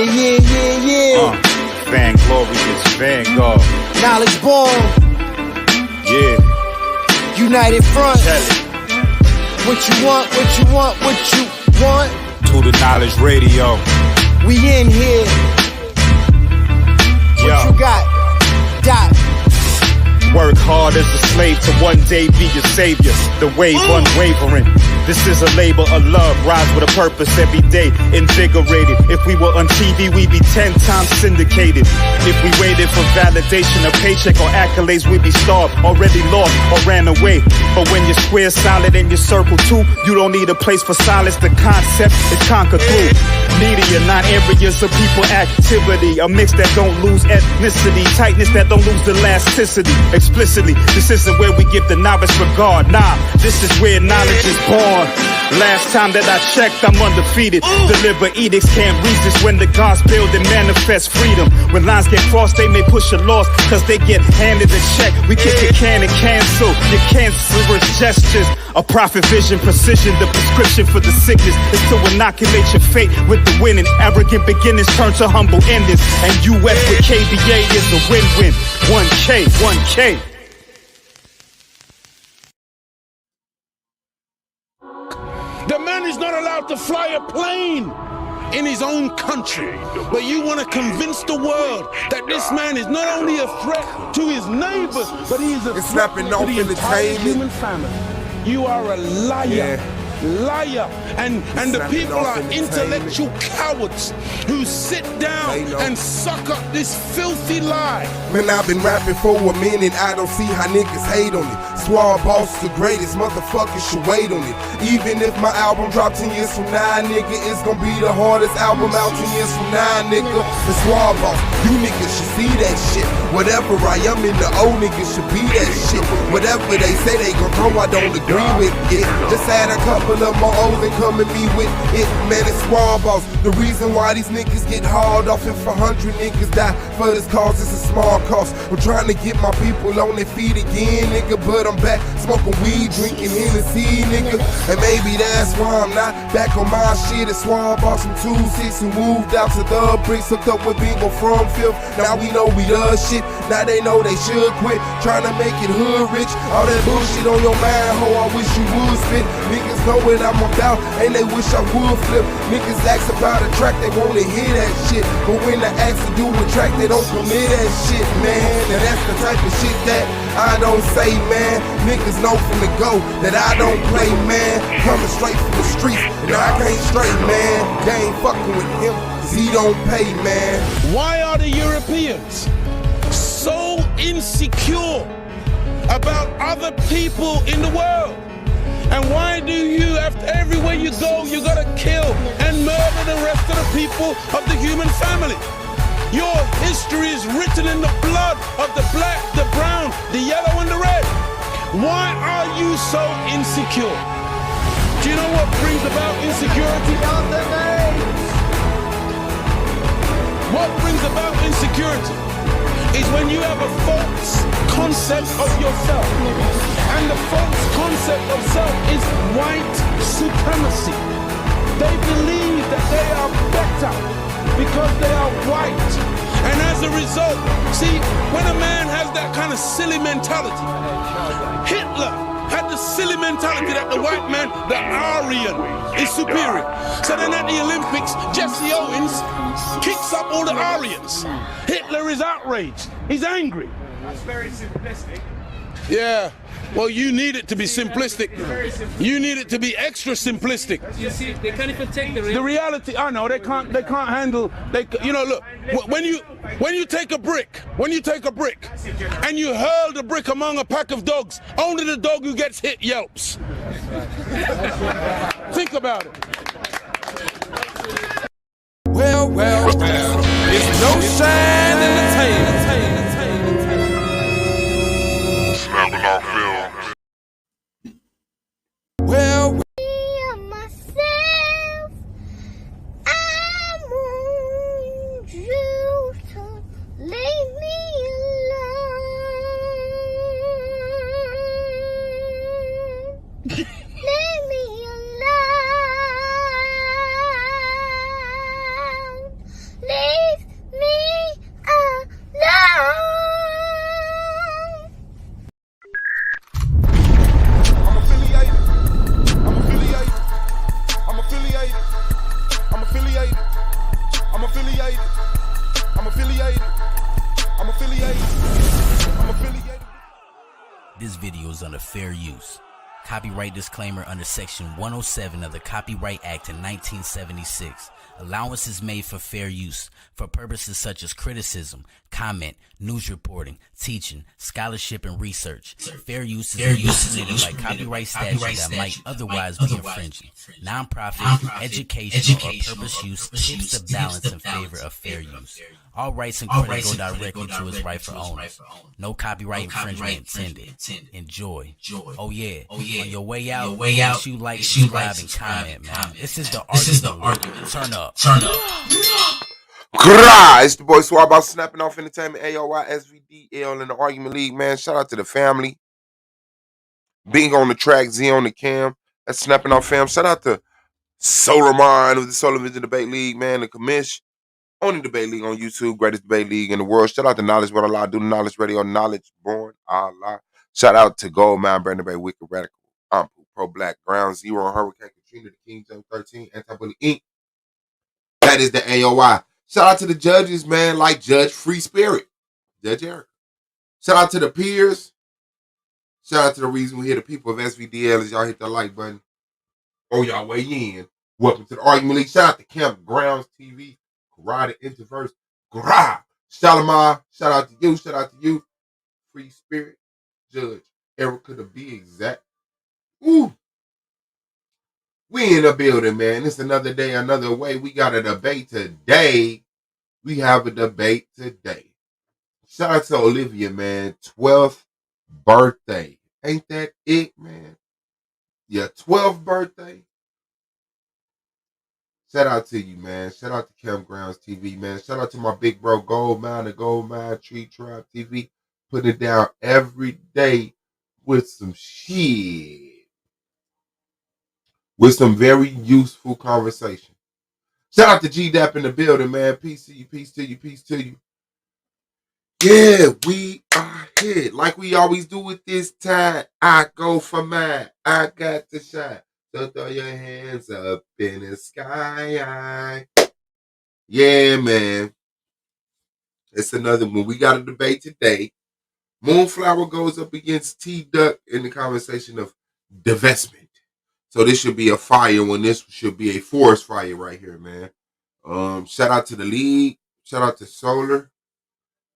Yeah. Vanglorious Vanguard. Knowledge born. Yeah. United Front. Tell it. What you want. To the Knowledge Radio. We in here. What you got? Dot. Work hard as a slave to one day be your savior. The wave unwavering. This is a labor of love. Rise with a purpose every day. Invigorated. If we were on TV, we'd be 10 times syndicated. If we waited for validation, a paycheck or accolades, we'd be starved, already lost or ran away. But when you're square, solid, and your circle too, you don't need a place for silence. The concept is conquered through media, not areas of people activity. A mix that don't lose ethnicity, tightness that don't lose elasticity. Explicitly, this isn't where we give the novice regard. Nah, this is where knowledge is born. Last time that I checked, I'm undefeated. Deliver edicts, can't resist when the gods build and manifest freedom. When lines get crossed, they may push a loss, cause they get handed a check. We kick your can and cancel your cancerous gestures. A prophet vision, precision, the prescription for the sickness is to inoculate your fate with the winning. Arrogant beginnings turn to humble endings. And US with KBA is a win-win. 1K. The man is not allowed to fly a plane in his own country. But you want to convince the world that this man is not only a threat to his neighbors, but he is a threat to the entire human family. You are a liar. Liar. And the people are intellectual cowards who sit down and suck up this filthy lie. Man, I've been rapping for a minute, I don't see how niggas hate on it. Swab Boss the greatest, motherfuckers should wait on it. Even if my album drop 10 years from now, nigga, it's gonna be the hardest album out 10 years from now, nigga. The Swab Boss, you niggas should see that shit. Whatever I am in the old niggas should be that shit. Whatever they say they gon' throw, I don't agree with it. Just had a couple of my O's and come at me with it, man, it's Swab Boss. The reason why these niggas get hauled off if 100 niggas die for this cause, it's a small cost. I'm trying to get my people on their feet again, nigga, but I'm back smoking weed, drinking Hennessy, nigga. And maybe that's why I'm not back on my shit. It's Swab Boss from 2-6 who moved out to the bricks, hooked up with Bingo from Fifth. Now we know we love shit, now they know they should quit trying to make it hood rich. All that bullshit on your mind, ho, I wish you would spit. Niggas know what I'm about, and they wish I would flip. Niggas ask about a track, they wanna hear that shit, but when they ask to do a track, they don't come near that shit, man. And that's the type of shit that I don't say, man. Niggas know from the go that I don't play, man. Coming straight from the streets, and I can't straight, man. They ain't fucking with him, cause he don't pay, man. Why are the Europeans so insecure about other people in the world? And why do you, after everywhere you go, you gotta kill and murder the rest of the people of the human family? Your history is written in the blood of the black, the brown, the yellow, and the red. Why are you so insecure? Do you know what brings about insecurity? What brings about insecurity is when you have a false concept of yourself. And the false concept of self is white supremacy. They believe that they are better because they are white. And as a result, see, when a man has that kind of silly mentality, Hitler had the silly mentality that the white man, the Aryan, is superior. So then at the Olympics, Jesse Owens kicks up all the Aryans. Hitler is outraged. He's angry. That's very simplistic. Yeah. Well, you need it to be simplistic. You need it to be extra simplistic. You see, they can't even take the reality. I know they can't handle. You know, look. When you take a brick, and you hurl the brick among a pack of dogs, only the dog who gets hit yelps. Think about it. Well, it's no shine in the tail. Snapping off film. Well, myself, I want you to leave me alone. Leave me alone. is under fair use. Copyright disclaimer under Section 107 of the Copyright Act in 1976. Allowance is made for fair use for purposes such as criticism, comment, news reporting, teaching, scholarship, and research. Fair use is permitted by copyright statute that might otherwise be infringing. Nonprofit, educational, or purpose use tips the balance in favor of fair use. All rights and credit go directly to its rightful owners. No copyright infringement intended. Enjoy. Oh yeah. On your way out, make sure you like, subscribe, and comment, man. This is the argument. Turn up. It's the boy Swab about Snapping Off Entertainment, AOY, SVDL in the Argument League, man. Shout out to the family. Being on the track, Z on the cam. That's Snapping Off fam. Shout out to Solar Mind of the Solar Vision Debate League, man. The commish. Only debate league on YouTube, greatest debate league in the world. Shout out to Knowledge What Allah, do the Knowledge Radio, Knowledge Born Allah. Shout out to Gold Mine, Brandon Bay, Wicked Radical, Pro Black, Ground Zero, Hurricane Katrina, the King James 13, Anti-Bully Inc. That is the AOI. Shout out to the judges, man, like Judge Free Spirit, Judge Eric. Shout out to the peers. Shout out to the reason we hear the people of SVDL as y'all hit the like button. Oh, y'all weigh in. Welcome to the Argument League. Shout out to Camp Grounds TV. Karate Interverse, Gra, Shalimar, shout out to you, Free Spirit, Judge Erica to be exact. Ooh, we in the building, man. It's another day, another way. We got a debate today. We have a debate today. Shout out to Olivia, man. 12th birthday. Ain't that it, man? Your 12th birthday. Shout out to you, man. Shout out to Campgrounds TV, man. Shout out to my big bro, Gold Mine, the Gold Mine Tree Tribe TV. Putting it down every day with some shit. With some very useful conversation. Shout out to G-Dap in the building, man. Peace to you, peace to you, peace to you. Yeah, we are here. Like we always do with this time. I go for mine. I got to shine. So throw your hands up in the sky. Yeah, man. It's another one. We got a debate today. Moonflower goes up against T-Duck in the conversation of divestment. So this should be a fire when this should be a forest fire right here, man. Shout out to the league. Shout out to Solar.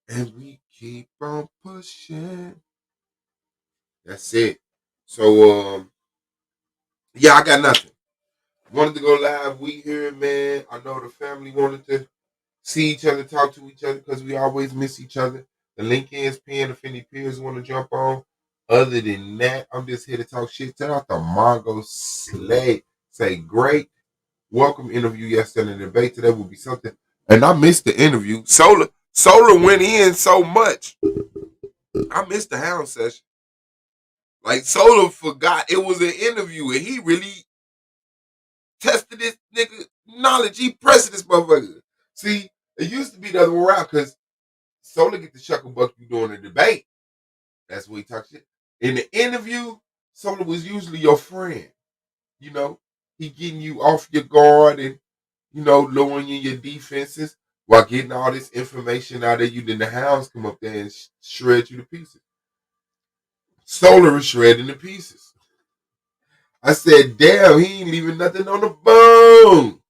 And we keep on pushing. That's it. So, yeah, I got nothing. Wanted to go live. We here, man. I know the family wanted to see each other, talk to each other, because we always miss each other. The link is pinned if any peers want to jump on. Other than that, I'm just here to talk shit. Shout out to Mongo Slay. Say, great welcome interview yesterday. The debate today will be something. And I missed the interview. Solar went in so much. I missed the hound session. Like, Solar forgot it was an interview, and he really tested this nigga knowledge. He pressed this motherfucker. See, it used to be the other way around, because Solar get the chuckle buck you doing the debate. That's what he talks shit. In the interview, Solar was usually your friend. You know, he getting you off your guard and, you know, lowering your defenses while getting all this information out of you. Then the hounds come up there and shred you to pieces. Solar is shredding to pieces. I said, damn, he ain't leaving nothing on the bone.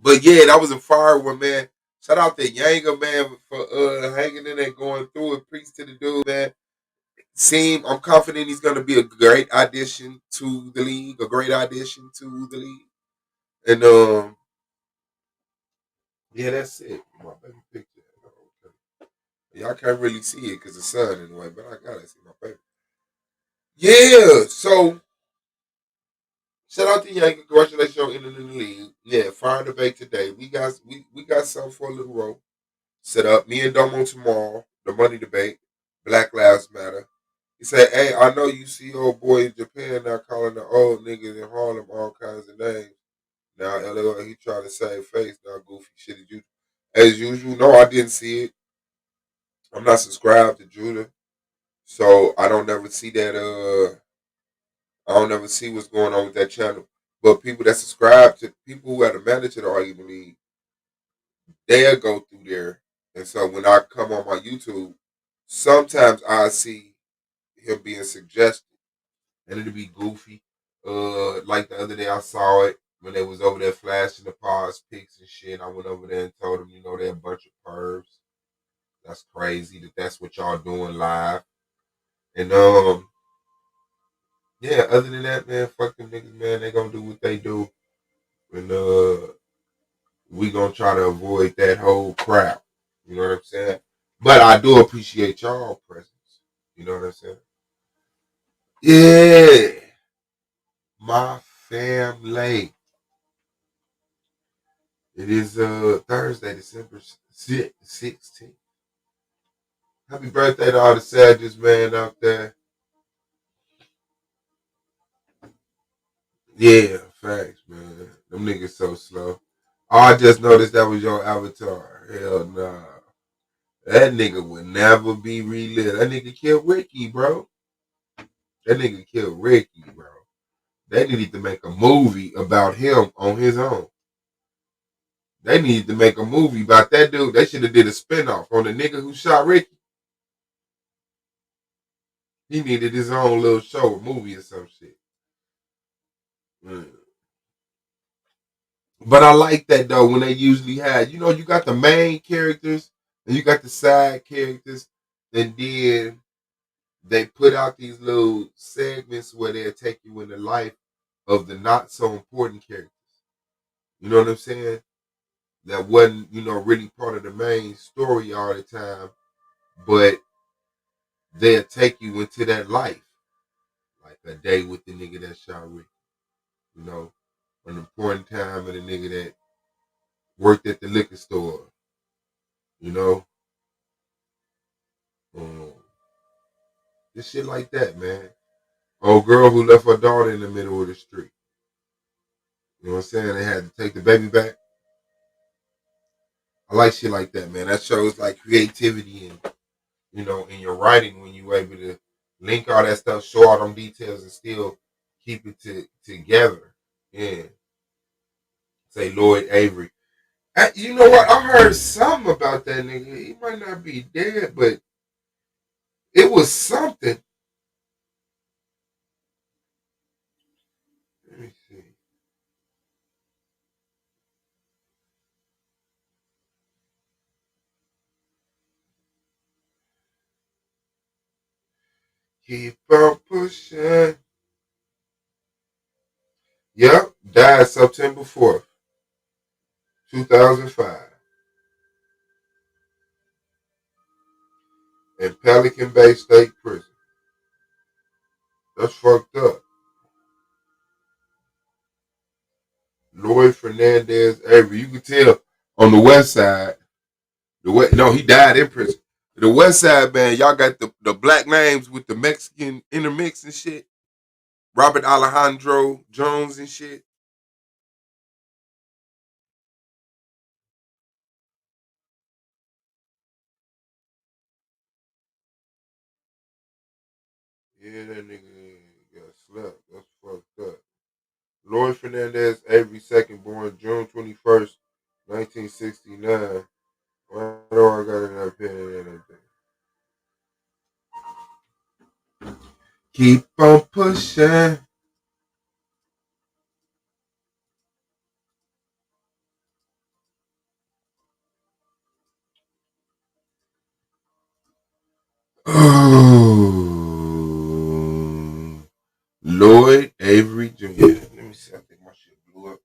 But yeah, that was a fire one, man. Shout out to Yanga, man, for hanging in there, going through it. Peace to the dude, man. I'm confident he's going to be a great addition to the league. And, yeah, that's it. My baby picture. Y'all can't really see it because the sun in the way, but I got to see my baby. Yeah, so shout out to Yankee. Congratulations on entering the league. Yeah, fire debate today. We got something for a little row set up. Me and Domo tomorrow. The money debate. Black Lives Matter. He said, hey, I know you see old boy in Japan now calling the old niggas in Harlem all kinds of names. Now, LOL, he trying to save face. Now, goofy shit as usual. No, I didn't see it. I'm not subscribed to Judah. So, I don't never see that, I don't ever see what's going on with that channel. But people that subscribe to people who are the manager of the Argument League, they'll go through there. And so when I come on my YouTube, sometimes I see him being suggested. And it'd be goofy. Like the other day I saw it when they was over there flashing the pause pics and shit. I went over there and told them, they're a bunch of pervs. That's crazy that's what y'all doing live. And yeah, other than that, man, fuck them niggas, man. They gonna do what they do. And we gonna try to avoid that whole crowd. You know what I'm saying? But I do appreciate y'all presence. You know what I'm saying? Yeah. My family. It is Thursday, December 16th. Happy birthday to all the Sagittarius, man, out there. Yeah, facts, man. Them niggas so slow. Oh, I just noticed that was your avatar. Hell nah. That nigga would never be relived. That nigga killed Ricky, bro. That nigga killed Ricky, bro. They needed to make a movie about him on his own. They needed to make a movie about that dude. They should have did a spinoff on the nigga who shot Ricky. He needed his own little show, a movie or some shit. But I like that though when they usually had, you got the main characters and you got the side characters, and then they put out these little segments where they'll take you in the life of the not so important characters. You know what I'm saying? That wasn't, really part of the main story all the time, but they'll take you into that life. Like a day with the nigga that shot Rick. An important time of the nigga that worked at the liquor store. This shit like that, man. Old girl who left her daughter in the middle of the street. You know what I'm saying? They had to take the baby back. I like shit like that, man. That shows like creativity and, in your writing when you're able to link all that stuff, show all them details and still keep it together. Yeah. Say Lloyd Avery. You know what? I heard something about that nigga. He might not be dead, but it was something. Let me see. Keep on pushing. Yep, died September 4th, 2005. In Pelican Bay State Prison. That's fucked up. Lloyd Fernandez Avery. You can tell on the west side. No, he died in prison. The west side, man, y'all got the black names with the Mexican intermix and shit. Robert Alejandro Jones and shit. Yeah, that nigga got slept. That's fucked up. Lloyd Fernandez Avery, second born June 21st, 1969. Why do I got enough pen and anything? Keep on pushing. Oh, Lloyd Avery Jr. Let me see. I think my shit blew up.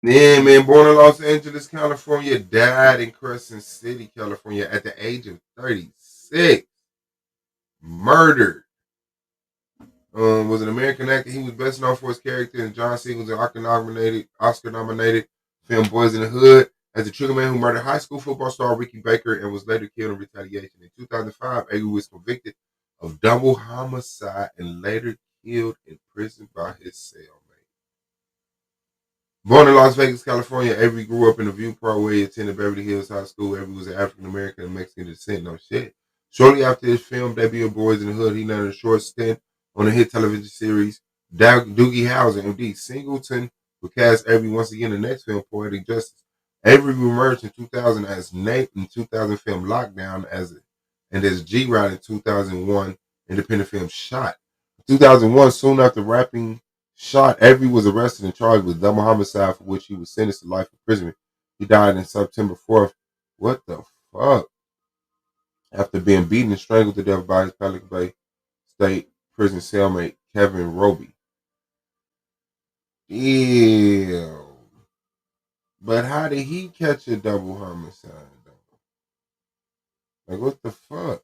Yeah, man. Born in Los Angeles, California. Died in Crescent City, California at the age of 36. Murdered. Was an American actor. He was best known for his character in John Siegel's Oscar-nominated film Boys in the Hood as the trigger man who murdered high school football star Ricky Baker and was later killed in retaliation. In 2005, Avery was convicted of double homicide and later killed in prison by his cellmate. Born in Las Vegas, California, Avery grew up in the View Park where he attended Beverly Hills High School. Avery was an African-American and Mexican descent. No shit. Shortly after his film debut of Boys in the Hood, he landed a short stint on the hit television series Doogie Howser, MD. Singleton would cast Avery once again in the next film, Poetic Justice. Avery emerged in 2000 as Nate in 2000 film Lockdown and as G-Rod in 2001 independent film Shot. In 2001, soon after rapping Shot, Avery was arrested and charged with double homicide, for which he was sentenced to life imprisonment. He died on September 4th. What the fuck? After being beaten and strangled to death by his Pelican Bay State prison cellmate, Kevin Roby. Ew. But how did he catch a double homicide, though? Like, what the fuck?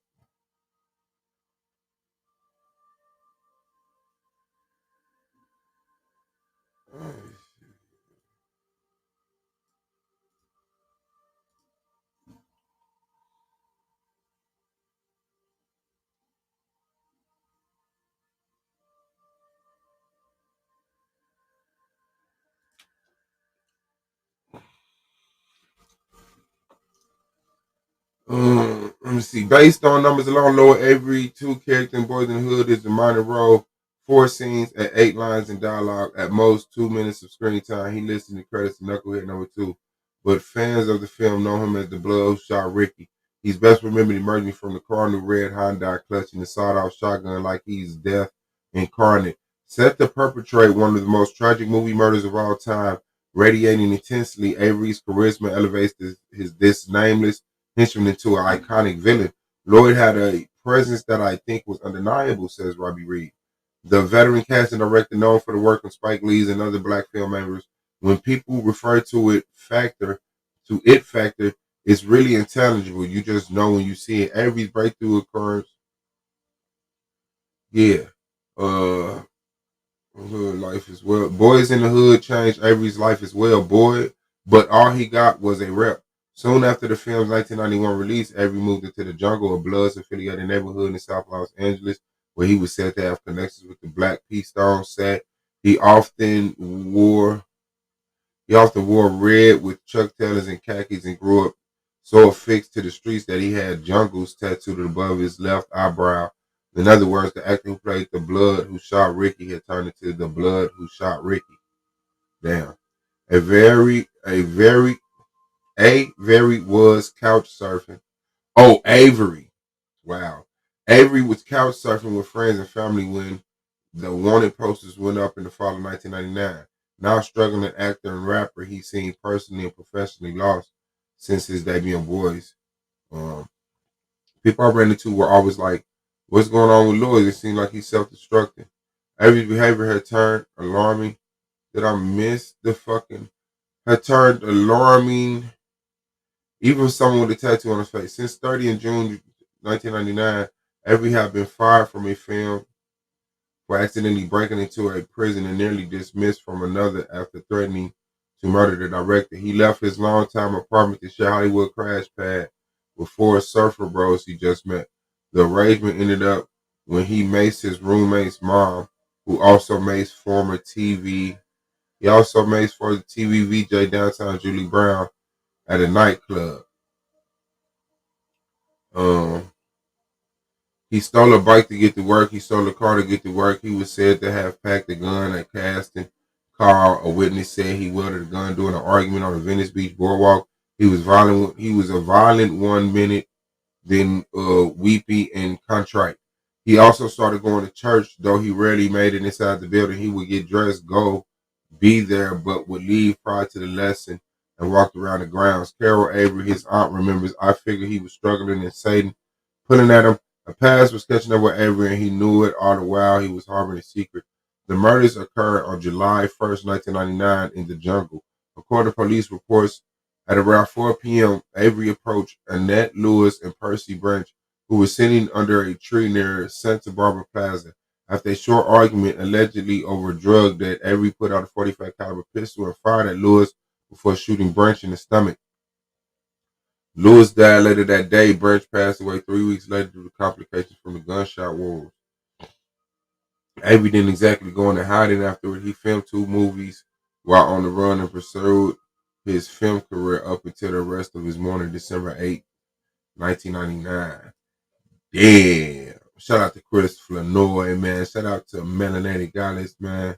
Let me see. Based on numbers alone, Lloyd Avery, 2 characters in Boys in the Hood is the minor role. 4 scenes at 8 lines in dialogue, at most 2 minutes of screen time. He listed the credits to Knucklehead number 2. But fans of the film know him as the blood who shot Ricky. He's best remembered emerging from the Cardinal Red Hyundai clutching the sawed-off shotgun like he's death incarnate. Set to perpetrate one of the most tragic movie murders of all time, radiating intensely, Avery's charisma elevates this nameless henchman into an iconic villain. Lloyd had a presence that I think was undeniable, says Robbie Reed. The veteran casting director known for the work of Spike Lee's and other black filmmakers. When people refer to it factor, it's really intelligible. You just know when you see it. Avery's breakthrough occurs. Yeah. Hood life as well. Boys in the Hood changed Avery's life as well, but all he got was a rep. Soon after the film's 1991 release, Avery moved into the Jungle, a Bloods affiliated neighborhood in South Los Angeles, where he was said to have connections with the Black P. Stone set. He often wore red with Chuck Taylors and khakis and grew up so affixed to the streets that he had jungles tattooed above his left eyebrow. In other words, the actor who played the Blood who shot Ricky had turned into the Blood who shot Ricky. Damn. Avery was couch surfing. Oh, Avery. Wow. Avery was couch surfing with friends and family when the wanted posters went up in the fall of 1999. Now struggling actor and rapper, he seemed personally and professionally lost since his debut on Boys. People I ran into were always like, what's going on with Lloyd? It seemed like he's self-destructing. Avery's behavior had turned alarming. Did I miss the fucking... Had turned alarming... Even someone with a tattoo on his face. Since 30 in June 1999, Avery had been fired from a film for accidentally breaking into a prison and nearly dismissed from another after threatening to murder the director. He left his longtime apartment to share Hollywood crash pad with 4 surfer bros he just met. The arrangement ended up when he maced his roommate's mom, who also maced former TV. He also maced for the TV VJ downtown Julie Brown at a nightclub. He stole a bike to get to work. He stole a car to get to work. He was said to have packed a gun at Caston car. A witness said he wielded a gun during an argument on the Venice Beach boardwalk. He was violent. He was a violent 1 minute, then weepy and contrite. He also started going to church, though he rarely made it inside the building. He would get dressed, go, be there, but would leave prior to the lesson and walked around the grounds. Carol Avery, his aunt, remembers, I figured he was struggling and Satan pulling at him. A past was catching up with Avery, and he knew it all the while he was harboring a secret. The murders occurred on July 1st, 1999 in the Jungle. According to police reports, at around 4 p.m., Avery approached Annette Lewis and Percy Branch, who were sitting under a tree near Santa Barbara Plaza. After a short argument, allegedly over a drug that Avery put out a .45 caliber pistol and fired at Lewis before shooting Branch in the stomach. Lewis died later that day. Branch passed away 3 weeks later due to complications from the gunshot wounds. Avery didn't exactly go into hiding afterward. He filmed 2 movies while on the run and pursued his film career up until the rest of his morning, December 8, 1999. Damn. Shout out to Christopher Noy, man. Shout out to Melanated Goddess, man.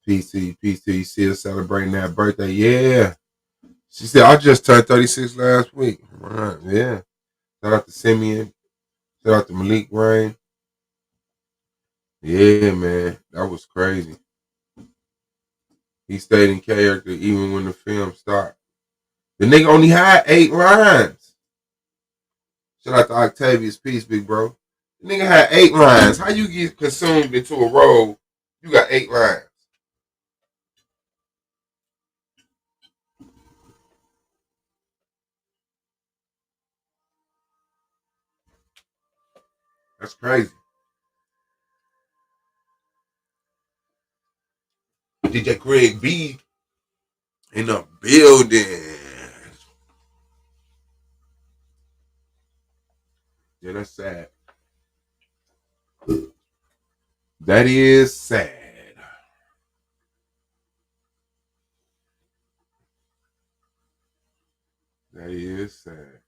Peace to you, still celebrating that birthday. Yeah. She said, I just turned 36 last week. Right, yeah. Shout out to Simeon. Shout out to Malik Rain. Yeah, man. That was crazy. He stayed in character even when the film stopped. The nigga only had 8 lines. Shout out to Octavius. Peace, big bro. The nigga had 8 lines. How you get consumed into a role? You got 8 lines. That's crazy. DJ Craig B in the building. Yeah, that's sad. That is sad. That is sad.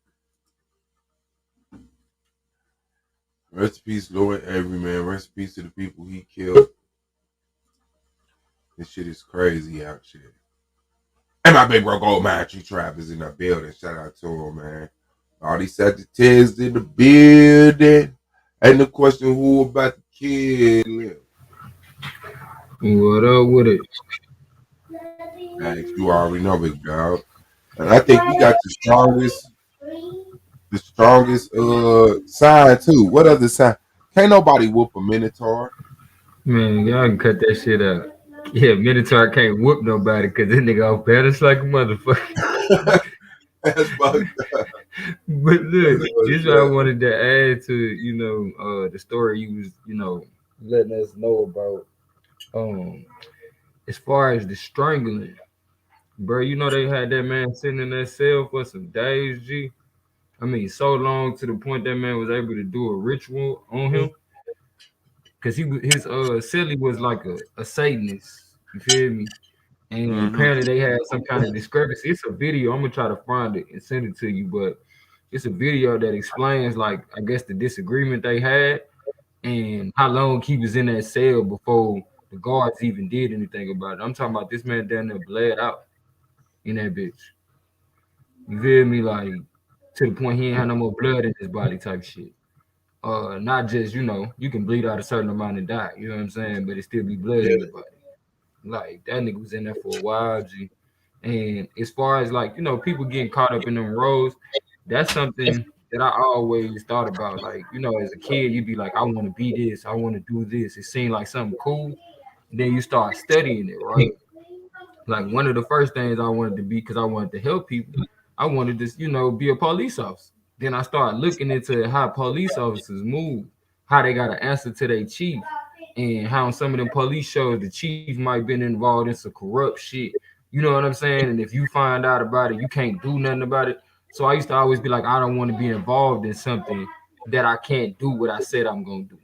Rest in peace, Lloyd Avery, man. Rest in peace to the people he killed. This shit is crazy out here. And my big bro Gold Man Tree Trap is in the building. Shout out to him, man. All these Sagittarius in the building. And the question, who about to kill him? What up with it? Thanks, you already know, big dog. And I think we got the strongest sign too. What other sign? Can't nobody whoop a Minotaur. Man, y'all can cut that shit out. Yeah, Minotaur can't whoop nobody because this nigga off balance like a motherfucker. That's fucked up. But look, this is what I wanted to add to, the story you was, letting us know about. As far as the strangling, bro, they had that man sitting in that cell for some days, G. I mean, so long to the point that man was able to do a ritual on him. Cause his silly was like a Satanist, you feel me? And apparently they had some kind of discrepancy. It's a video. I'm gonna try to find it and send it to you, but it's a video that explains, like, I guess the disagreement they had and how long he was in that cell before the guards even did anything about it. I'm talking about this man down there bled out in that bitch. You feel me? Like, to the point he ain't had no more blood in his body type shit. Not just, you can bleed out a certain amount and die, you know what I'm saying? But it still be blood in your body. Like, that nigga was in there for a while, G. And as far as, like, people getting caught up in them roles, that's something that I always thought about. Like, as a kid, you'd be like, I want to be this, I want to do this. It seemed like something cool. And then you start studying it, right? Like, one of the first things I wanted to be, because I wanted to help people, I wanted to, be a police officer. Then I started looking into how police officers move, how they got to answer to their chief, and how some of them police shows the chief might been involved in some corrupt shit. You know what I'm saying? And if you find out about it, you can't do nothing about it. So I used to always be like, I don't want to be involved in something that I can't do what I said I'm going to do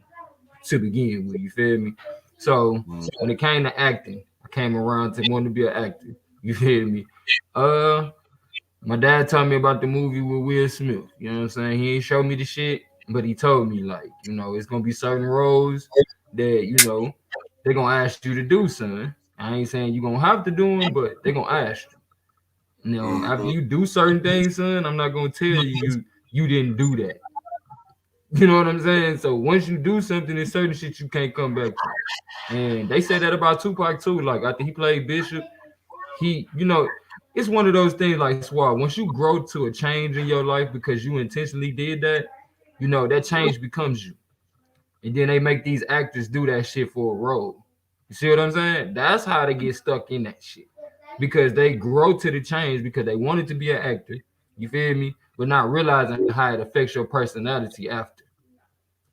to begin with. You feel me? So when it came to acting, I came around to wanting to be an actor. You feel me? My dad told me about the movie with Will Smith. You know what I'm saying? He ain't showed me the shit, but he told me, like, it's gonna be certain roles that, they're gonna ask you to do, son. I ain't saying you're gonna have to do them, but they're gonna ask you. After you do certain things, son, I'm not gonna tell you didn't do that. You know what I'm saying? So once you do something, there's certain shit you can't come back from. And they said that about Tupac too. Like, after he played Bishop, it's one of those things like Swab. Once you grow to a change in your life because you intentionally did that, that change becomes you. And then they make these actors do that shit for a role. You see what I'm saying? That's how they get stuck in that shit. Because they grow to the change because they wanted to be an actor. You feel me? But not realizing how it affects your personality after.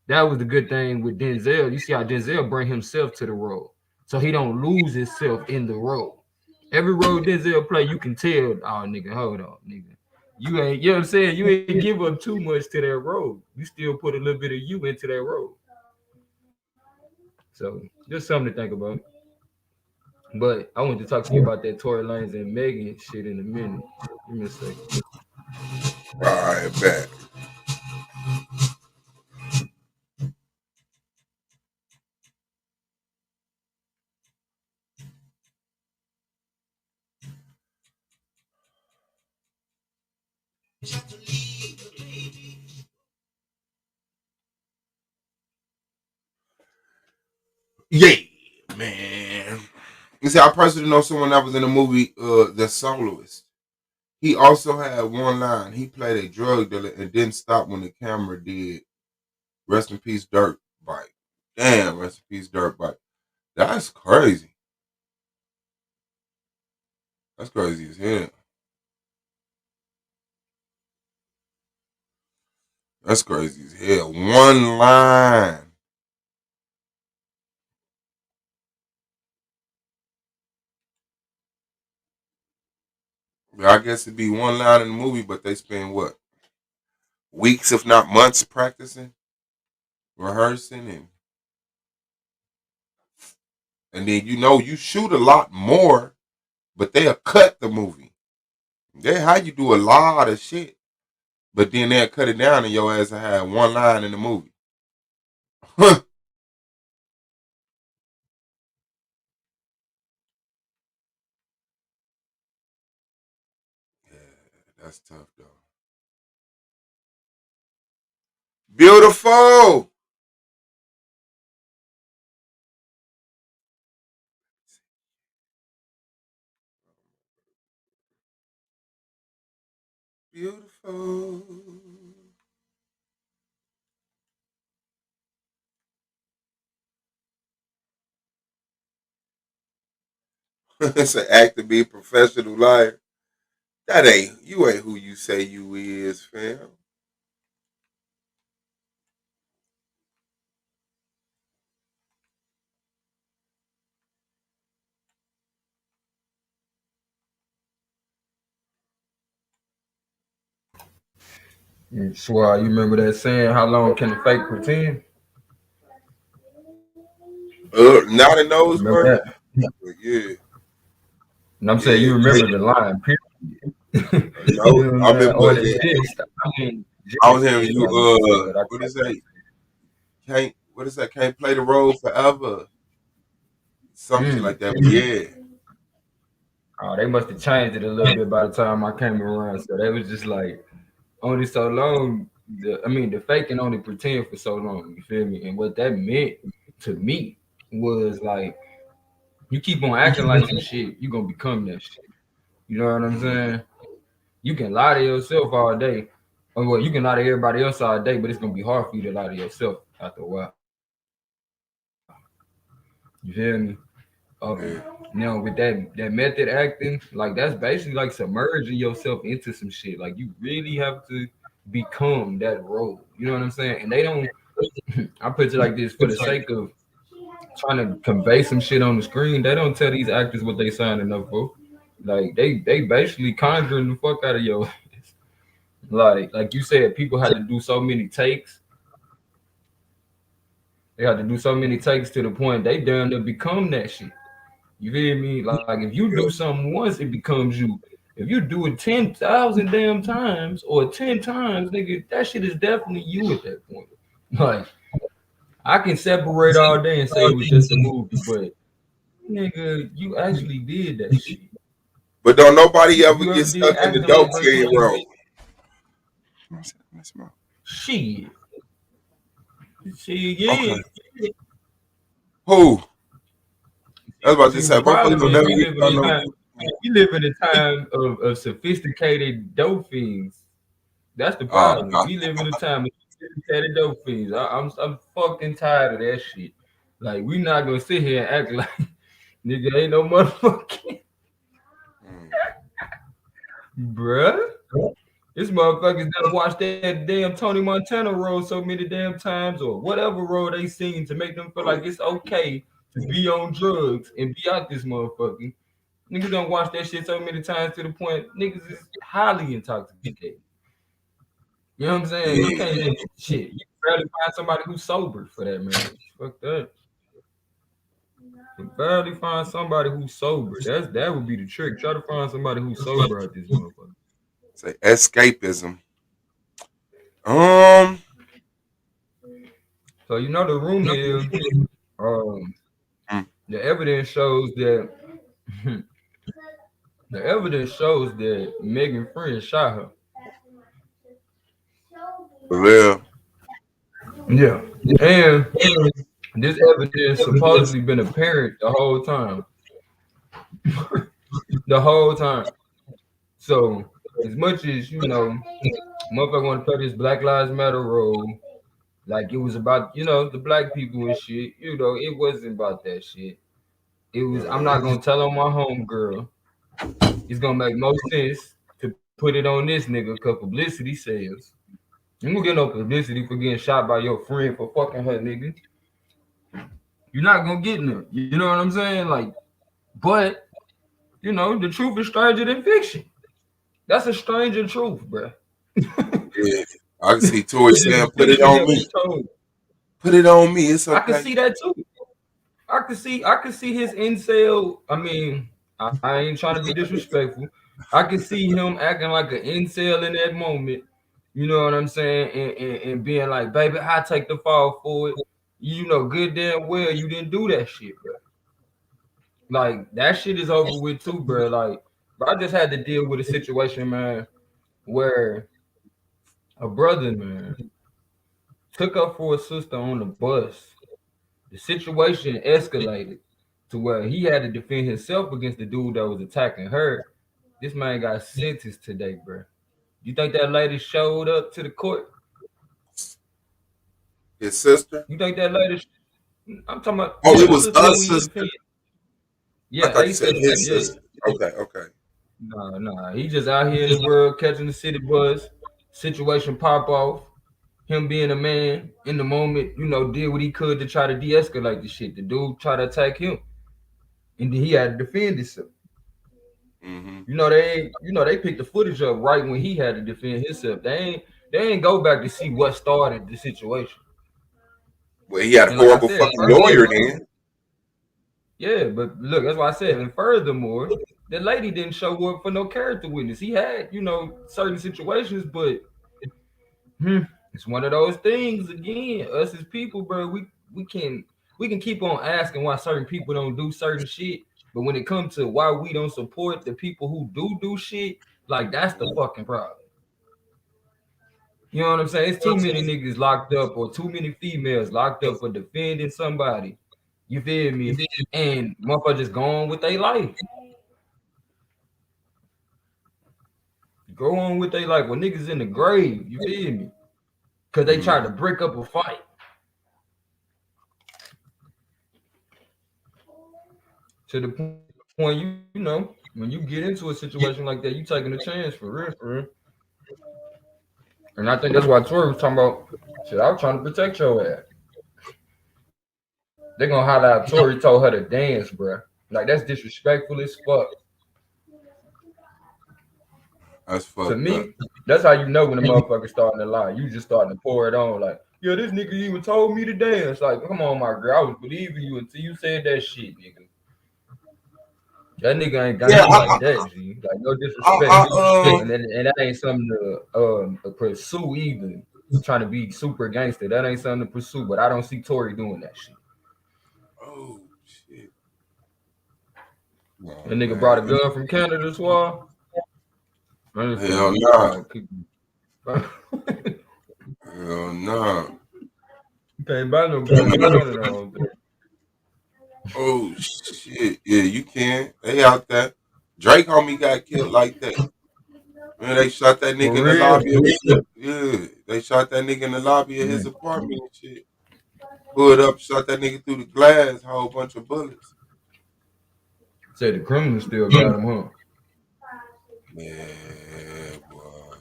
That was the good thing with Denzel. You see how Denzel bring himself to the role. So he don't lose himself in the role. Every role Denzel play, you can tell, oh, nigga, hold on, nigga. You ain't, you know what I'm saying? You ain't give up too much to that role. You still put a little bit of you into that role. So just something to think about. But I want to talk to you about that Tory Lanez and Megan shit in a minute. Give me a second. All right, bet. Yeah, man. You see, I personally know someone that was in the movie The Soloist. He also had one line. He played a drug dealer and didn't stop when the camera did. Rest in peace, Dirt Bike. Damn, rest in peace, Dirt Bike. That's crazy. That's crazy as hell. That's crazy as hell. One line. I guess it'd be one line in the movie, but they spend what? Weeks, if not months, practicing, rehearsing, and then you shoot a lot more, but they'll cut the movie. They how you do a lot of shit, but then they'll cut it down and your ass will have one line in the movie. Huh. Yeah, that's tough though. Beautiful. Beautiful. It's an act to be a professional liar. That ain't you ain't who you say you is, fam. Swear, you remember that saying, how long can the fake pretend? Not in those Remember words. that? But yeah. And I'm saying you remember the line, period. No, You know what I I'm saying? remember. Or Yeah, the gist. I mean, I Jay was hearing said you. like you said, but I What is that? Can't. What is that? Can't play the role forever. Some shit like that. But yeah. Oh, they must have changed it a little bit by the time I came around. So they was just like only so long. The faking only pretend for so long. You feel me? And what that meant to me was like you keep on acting like some shit, you gonna become that shit. You know what I'm saying? You can lie to yourself all day. Or well, you can lie to everybody else all day, but it's gonna be hard for you to lie to yourself after a while. You feel me? Yeah. Now with that method acting, like that's basically like submerging yourself into some shit. Like you really have to become that role. You know what I'm saying? And they don't. I put it like this for the sake of trying to convey some shit on the screen. They don't tell these actors what they signing up for. Like they basically conjuring the fuck out of your. Like you said, people had to do so many takes. They had to do so many takes to the point they done to become that shit. You feel me? Like if you do something once, it becomes you. If you do it 10,000 damn times or 10 times, nigga, that shit is definitely you at that point. Like I can separate all day and say it was just a movie, but nigga, you actually did that shit. But don't nobody ever You get ever did stuck in the acting dope like bro, fiend role. shit. Shit, Okay. yeah. Who? I was about to See, say, the problem motherfuckers don't is never get stuck no. we live in a time of sophisticated dope fiends. That's the Oh, problem. God. We live in a time of sophisticated dope fiends. I'm fucking tired of that shit. Like we not gonna sit here and act like nigga ain't no motherfucking bruh. This motherfuckers done watched that damn Tony Montana role so many damn times, or whatever role they seen to make them feel like it's okay to be on drugs and be out this motherfucker. Niggas don't watch that shit so many times to the point niggas is highly intoxicated. You know what I'm saying? You Yeah. can't shit. You can barely find somebody who's sober for that, man. Fuck that. You can barely find somebody who's sober. That would be the trick. Try to find somebody who's sober at this motherfucker. Say escapism. Um. So you know the rumor is um mm, the evidence shows that the evidence shows that Megan friend shot her. For real. Yeah. And this evidence supposedly been apparent the whole time. The whole time. So as much as motherfucker want to play this Black Lives Matter role, like it was about, the black people and shit, it wasn't about that shit. It was, I'm not gonna tell on my homegirl. It's gonna make more sense to put it on this nigga because publicity sells. You don't get no publicity for getting shot by your friend for fucking her, nigga. You're not gonna get none. You know what I'm saying? Like, but the truth is stranger than fiction. That's a stranger truth, bro. Yeah, I can see Tory saying, "Put it on me. Put it on me. It's okay." I can see that too. I can see his incel. I mean, I ain't trying to be disrespectful. I can see him acting like an incel in that moment. You know what I'm saying? And being like, baby, I take the fall for it. You know good damn well you didn't do that shit, bro. Like, that shit is over with too, bro. Like, I just had to deal with a situation, man, where a brother, man, took up for a sister on the bus. The situation escalated to where he had to defend himself against the dude that was attacking her. This man got sentenced today, bro. You think that lady showed up to the court? His sister? You think that lady? I'm talking about. Oh, it was a sister. Yeah, I thought you said his sister. Okay. Nah. He just out here in the world catching the city bus. Situation pop off. Him being a man in the moment, did what he could to try to de-escalate the shit. The dude tried to attack him, and then he had to defend himself. Mm-hmm. They picked the footage up right when he had to defend himself. They ain't go back to see what started the situation. Well, he had a horrible fucking lawyer then. Yeah, but look, that's why I said. And furthermore, the lady didn't show up for no character witness. He had, certain situations, but it's one of those things. Again, us as people, bro, we can keep on asking why certain people don't do certain shit, but when it comes to why we don't support the people who do shit, like, that's the fucking problem. You know what I'm saying? It's too many niggas locked up, or too many females locked up for defending somebody. You feel me? And motherfuckers just go on with their life. Go on with their life. When niggas in the grave, you feel me? Because they tried to break up a fight. To the point, when you get into a situation like that, you taking a chance for real. And I think that's why Tory was talking about, shit, I was trying to protect your ass. They're going to holler out Tory told her to dance, bro. Like, that's disrespectful as fuck. That's fucked to me, that's how you know when a motherfucker starting to lie. You just starting to pour it on, like, yeah, this nigga even told me to dance. Like, come on, my girl, I was believing you until you said that shit, nigga. That nigga ain't got like that, G. Like, no disrespect. And that ain't something to pursue either. Trying to be super gangster. That ain't something to pursue, but I don't see Tory doing that shit. Oh, shit. That nigga brought a gun from Canada, Swab. Hell no. Hell no. You can't buy no gun. Oh shit! Yeah, you can. They out there. Drake homie got killed like that. Man, they shot that nigga in the lobby. They shot that nigga in the lobby of his apartment and shit. Pulled up, shot that nigga through the glass, whole bunch of bullets. Said the criminals still got him, huh? Yeah, boy.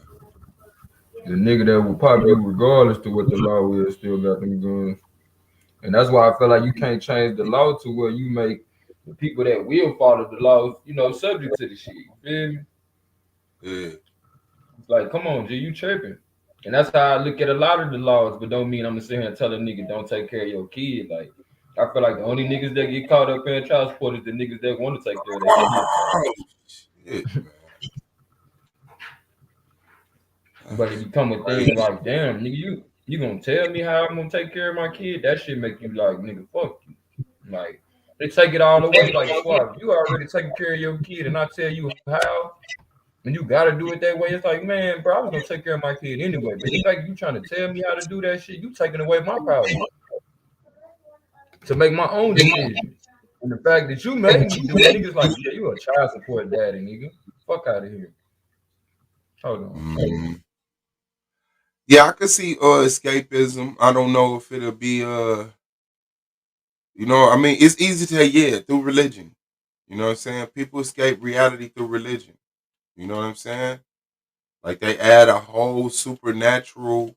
The nigga that will pop you regardless to what the law is still got them guns. And that's why I feel like you can't change the law to where you make the people that will follow the laws, subject to the shit. You feel me? Yeah. It's like, come on, G, you tripping. And that's how I look at a lot of the laws, but don't mean I'm gonna sit here and tell a nigga don't take care of your kid. Like, I feel like the only niggas that get caught up paying child support is the niggas that want to take care of their kids. Shit, But if you come with things like, damn, nigga, you gonna tell me how I'm gonna take care of my kid? That shit make you like, nigga, fuck you. Like, they take it all away. Like, fuck, you already taking care of your kid, and I tell you how. And you gotta do it that way. It's like, man, bro, I was gonna take care of my kid anyway. But the fact you trying to tell me how to do that shit, you taking away my power to make my own decisions. And the fact that you made me do it, niggas like, yeah, you a child support daddy, nigga. Fuck out of here. Hold on. Yeah, I could see escapism. I don't know if it'll be you know, I mean, it's easy to say, yeah, through religion. You know what I'm saying? People escape reality through religion. You know what I'm saying? Like they add a whole supernatural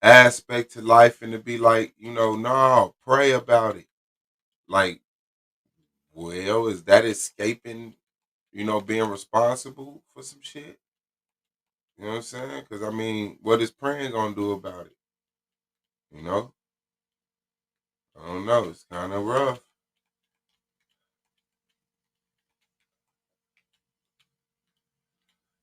aspect to life and to be like, you know, no, pray about it. Like, well, is that escaping, you know, being responsible for some shit? You know what I'm saying? Because, I mean, what is praying going to do about it? You know? I don't know. It's kind of rough.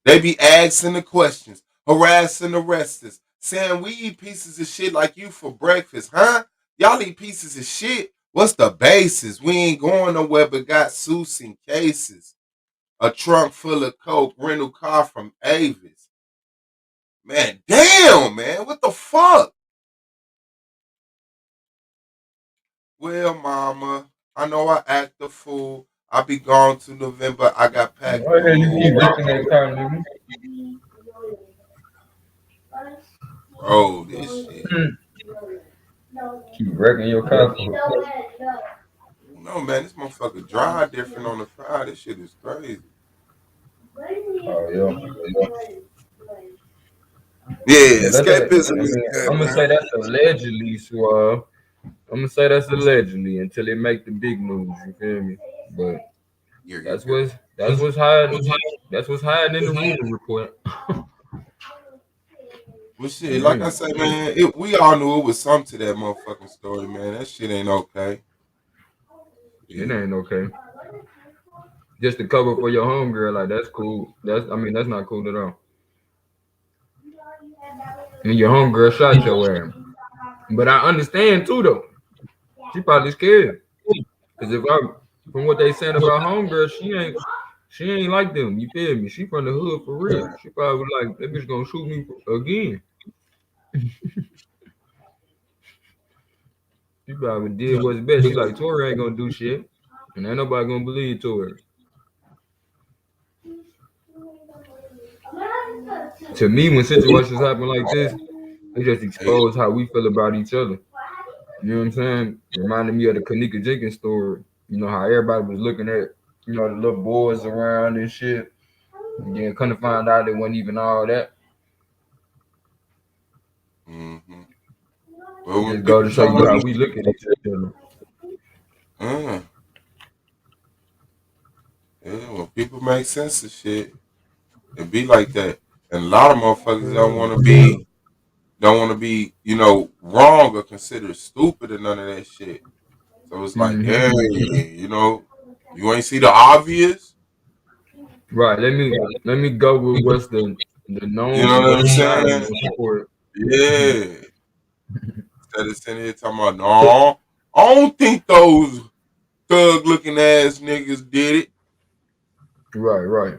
They be asking the questions, harassing the resters, saying we eat pieces of shit like you for breakfast, huh? Y'all eat pieces of shit? What's the basis? We ain't going nowhere but got suits and cases. A trunk full of coke, rental car from Avis. Man, damn, man. What the fuck? Well, mama, I know I act the fool. I'll be gone to November. I got packed. Why the hell you keep wrecking that car, nigga? Oh, this shit. Keep wrecking your car. No, man, this motherfucker dry different on the fire. This shit is crazy. Oh, yeah. Yeah, escapism is good, I'm gonna man. say that's allegedly, Suave. I'm gonna say that's allegedly until they make the big news. You feel me? But that's what's hiding. That's what's hiding in the rumor report. Well, shit, like I say, man, we all knew it was something to that motherfucking story, man. That shit ain't okay. It ain't okay. Just to cover for your homegirl, like that's cool. That's not cool at all. And your homegirl shot your ass. But I understand too, though. She probably scared. Cause from what they saying about homegirl, she ain't like them. You feel me? She from the hood for real. She probably like that bitch gonna shoot me again. She probably did what's best. She like Tory ain't gonna do shit, and ain't nobody gonna believe Tory. To me, when situations happen like this, they just expose how we feel about each other. You know what I'm saying? Reminded me of the Kanika Jenkins story. You know how everybody was looking at, you know, the little boys around and shit. And then come to find out it wasn't even all that. Mm-hmm. Well, just go to show you how we look at each other. Yeah, when people make sense of shit, it be like that. And a lot of motherfuckers don't want to be, you know, wrong or considered stupid or none of that shit. So it's like, hey, you know, you ain't see the obvious. Right. Let me go with what's the known. You know what I'm saying? Support. Yeah. Instead of sitting here talking about, no, I don't think those thug looking ass niggas did it. Right.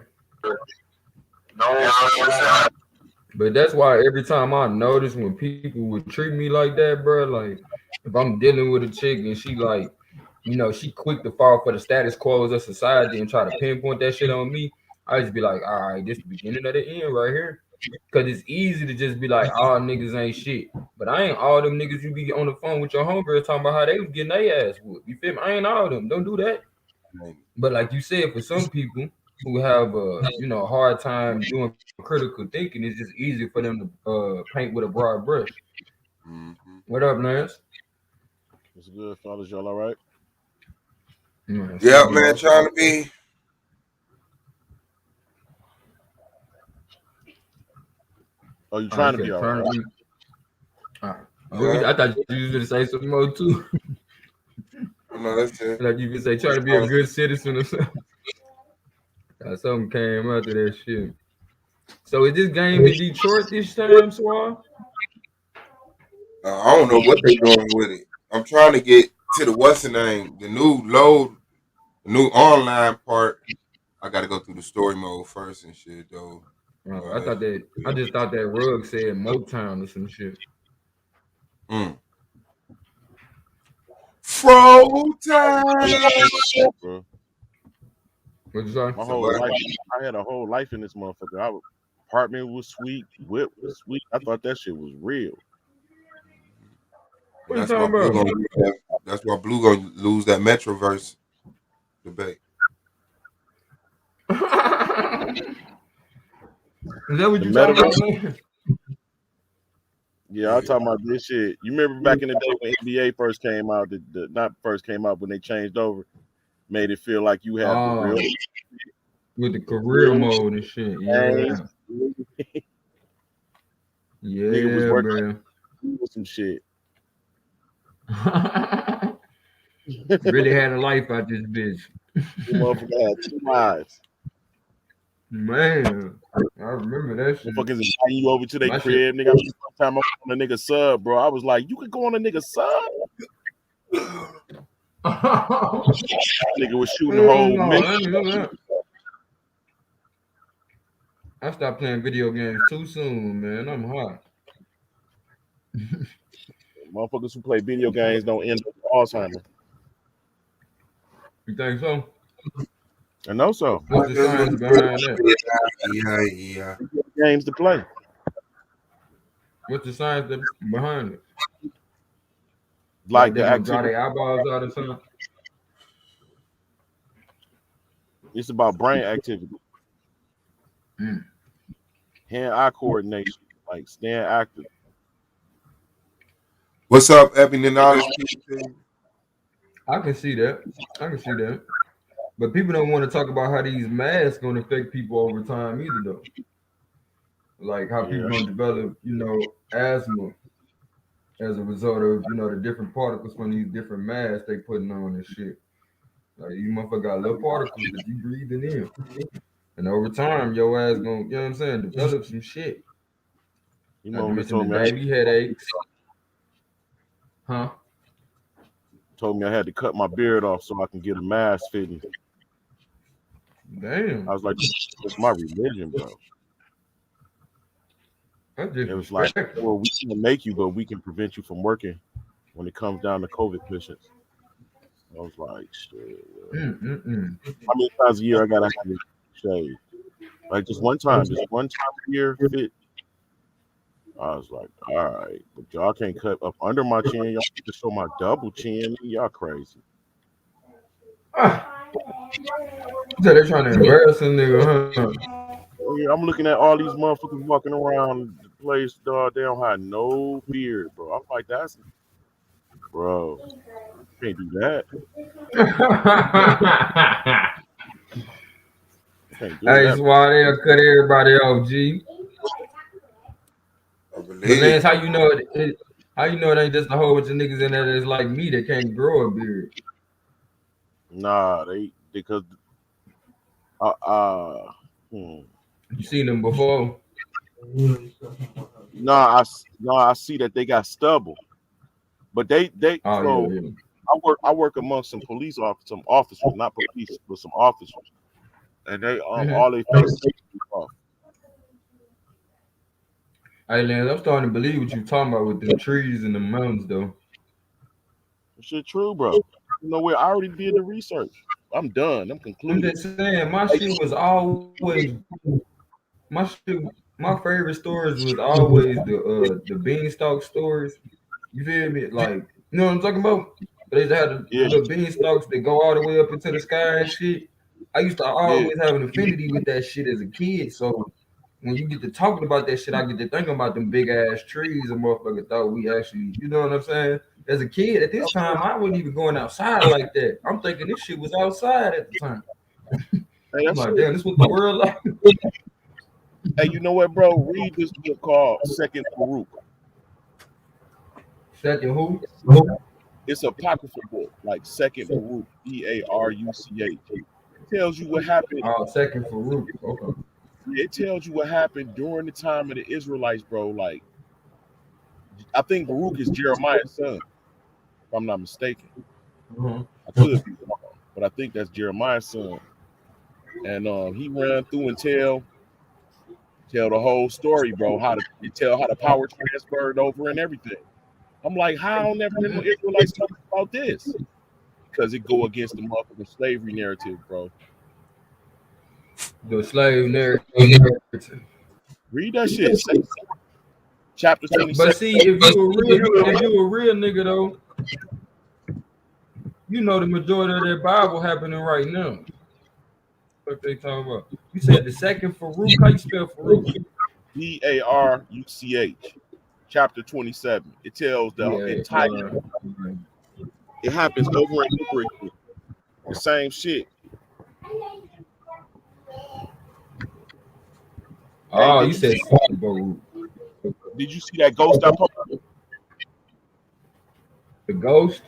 But that's why every time I notice when people would treat me like that, bro, like if I'm dealing with a chick and she like, you know, she quick to fall for the status quo of society and try to pinpoint that shit on me, I just be like, all right, this the beginning of the end right here. Cause it's easy to just be like, all niggas ain't shit. But I ain't all them niggas you be on the phone with your homegirls talking about how they was getting their ass whooped. You feel me? I ain't all them. Don't do that. But like you said, for some people who have you know, a hard time doing critical thinking, it's just easy for them to paint with a broad brush. Mm-hmm. What up, Lance? What's good, fellas? Y'all all right? Yeah, man, trying to be. Oh, you trying to be all right? I thought you was gonna say something more too. No, that's it. Like you could say, try to be a good citizen or something. Something came after that shit. So is this game in Detroit this time, Swab? I don't know what they're doing with it. I'm trying to get to the what's the name, the new online part. I gotta go through the story mode first and shit though. I just thought that rug said Motown or some shit. Fro time. What'd you say? My whole life, I had a whole life in this motherfucker. Apartment was sweet, whip was sweet. I thought that shit was real. What you talking about? That's why Blue gonna lose that Metroverse debate. Is that what you talking about? Yeah, I'm talking about this shit. You remember back in the day when NBA first came out, not first came out, when they changed over, made it feel like you have the real with the career mode and shit. Yeah. Yeah, nigga was working man. with some shit. Really had a life out this bitch. Motherfucker had 2 lives. Man, I remember that shit. Motherfuckers inviting you over to their crib, nigga. Sometime I was on a nigga sub, bro. I was like, you could go on a nigga sub. Nigga was shooting the whole mission. I stopped playing video games too soon, man. I'm hot. Motherfuckers who play video games don't end up with Alzheimer's. You think so? I know so. What's the science behind that? Yeah. Games to play. What's the science behind it? Like they the draw activity. their eyeballs out or something? It's about brain activity. Hand-eye coordination, like staying active. What's up, Ebony Knowledge? I can see that. But people don't want to talk about how these masks going to affect people over time either, though. Like how people going to develop, asthma as a result of, the different particles from these different masks they putting on and shit. Like you motherfucker got little particles that you breathing in. And over time, your ass gonna, develop some shit. You know, told me baby headaches. Huh? Told me I had to cut my beard off so I can get a mask fitting. Damn. I was like, it's my religion, bro. It was like, well, we can't make you, but we can prevent you from working when it comes down to COVID patients. I was like, shit. How many times a year I gotta have it shaved? Like just one time a year fit. I was like, all right, but y'all can't cut up under my chin. Y'all need to show my double chin. Y'all crazy. So they're trying to embarrass a nigga, huh? Yeah, I'm looking at all these motherfuckers walking around the place, dog. They don't have no beard, bro. I'm like, bro, can't do that. That's why they'll cut everybody off, G. But Lance, how you know it? How you know it ain't just a whole bunch of niggas in there that's like me that can't grow a beard? Nah, because You seen them before? Nah, I see that they got stubble, but I work amongst some police officers, some officers, not police, but some officers, and they all they face off. Hey, Lance, I'm starting to believe what you talking about with the trees and the mountains, though. Shit, true, bro. You know where I already did the research. I'm done. I'm concluded. I'm just saying, my shit was always my favorite stories was always the beanstalk stories. You feel me? Like, you know what I'm talking about? They just had the beanstalks that go all the way up into the sky and shit. I used to always have an affinity with that shit as a kid. So when you get to talking about that shit, I get to thinking about them big ass trees. A motherfucker thought we actually, you know what I'm saying? As a kid, at this time, I wasn't even going outside like that. I'm thinking this shit was outside at the time. I'm like, damn, this was the world like. Hey, you know what, bro? Read this book called Second Farouk. Second who? It's a apocryphal book, like Second Farouk, Baruch. It tells you what happened. Oh, Second Farouk. Okay. It tells you what happened during the time of the Israelites, bro. Like, I think Baruch is Jeremiah's son, if I'm not mistaken. I could be wrong, but I think that's Jeremiah's son. and he ran through and tell the whole story, bro. How the power transferred over and everything. I'm like, how never in the Israelites talk about this? Because it go against the motherfucking slavery narrative, bro. The slave narrative. Read that shit. Chapter 27. But see, if you a real nigga though, you know the majority of that Bible happening right now. What they talking about? You said the second Faruch. How you spell Faruch? Baruch. Chapter 27. It tells the entire. It happens over and over again. The same shit. Oh, hey, you said Baruch. Did you see that ghost I posted? The ghost?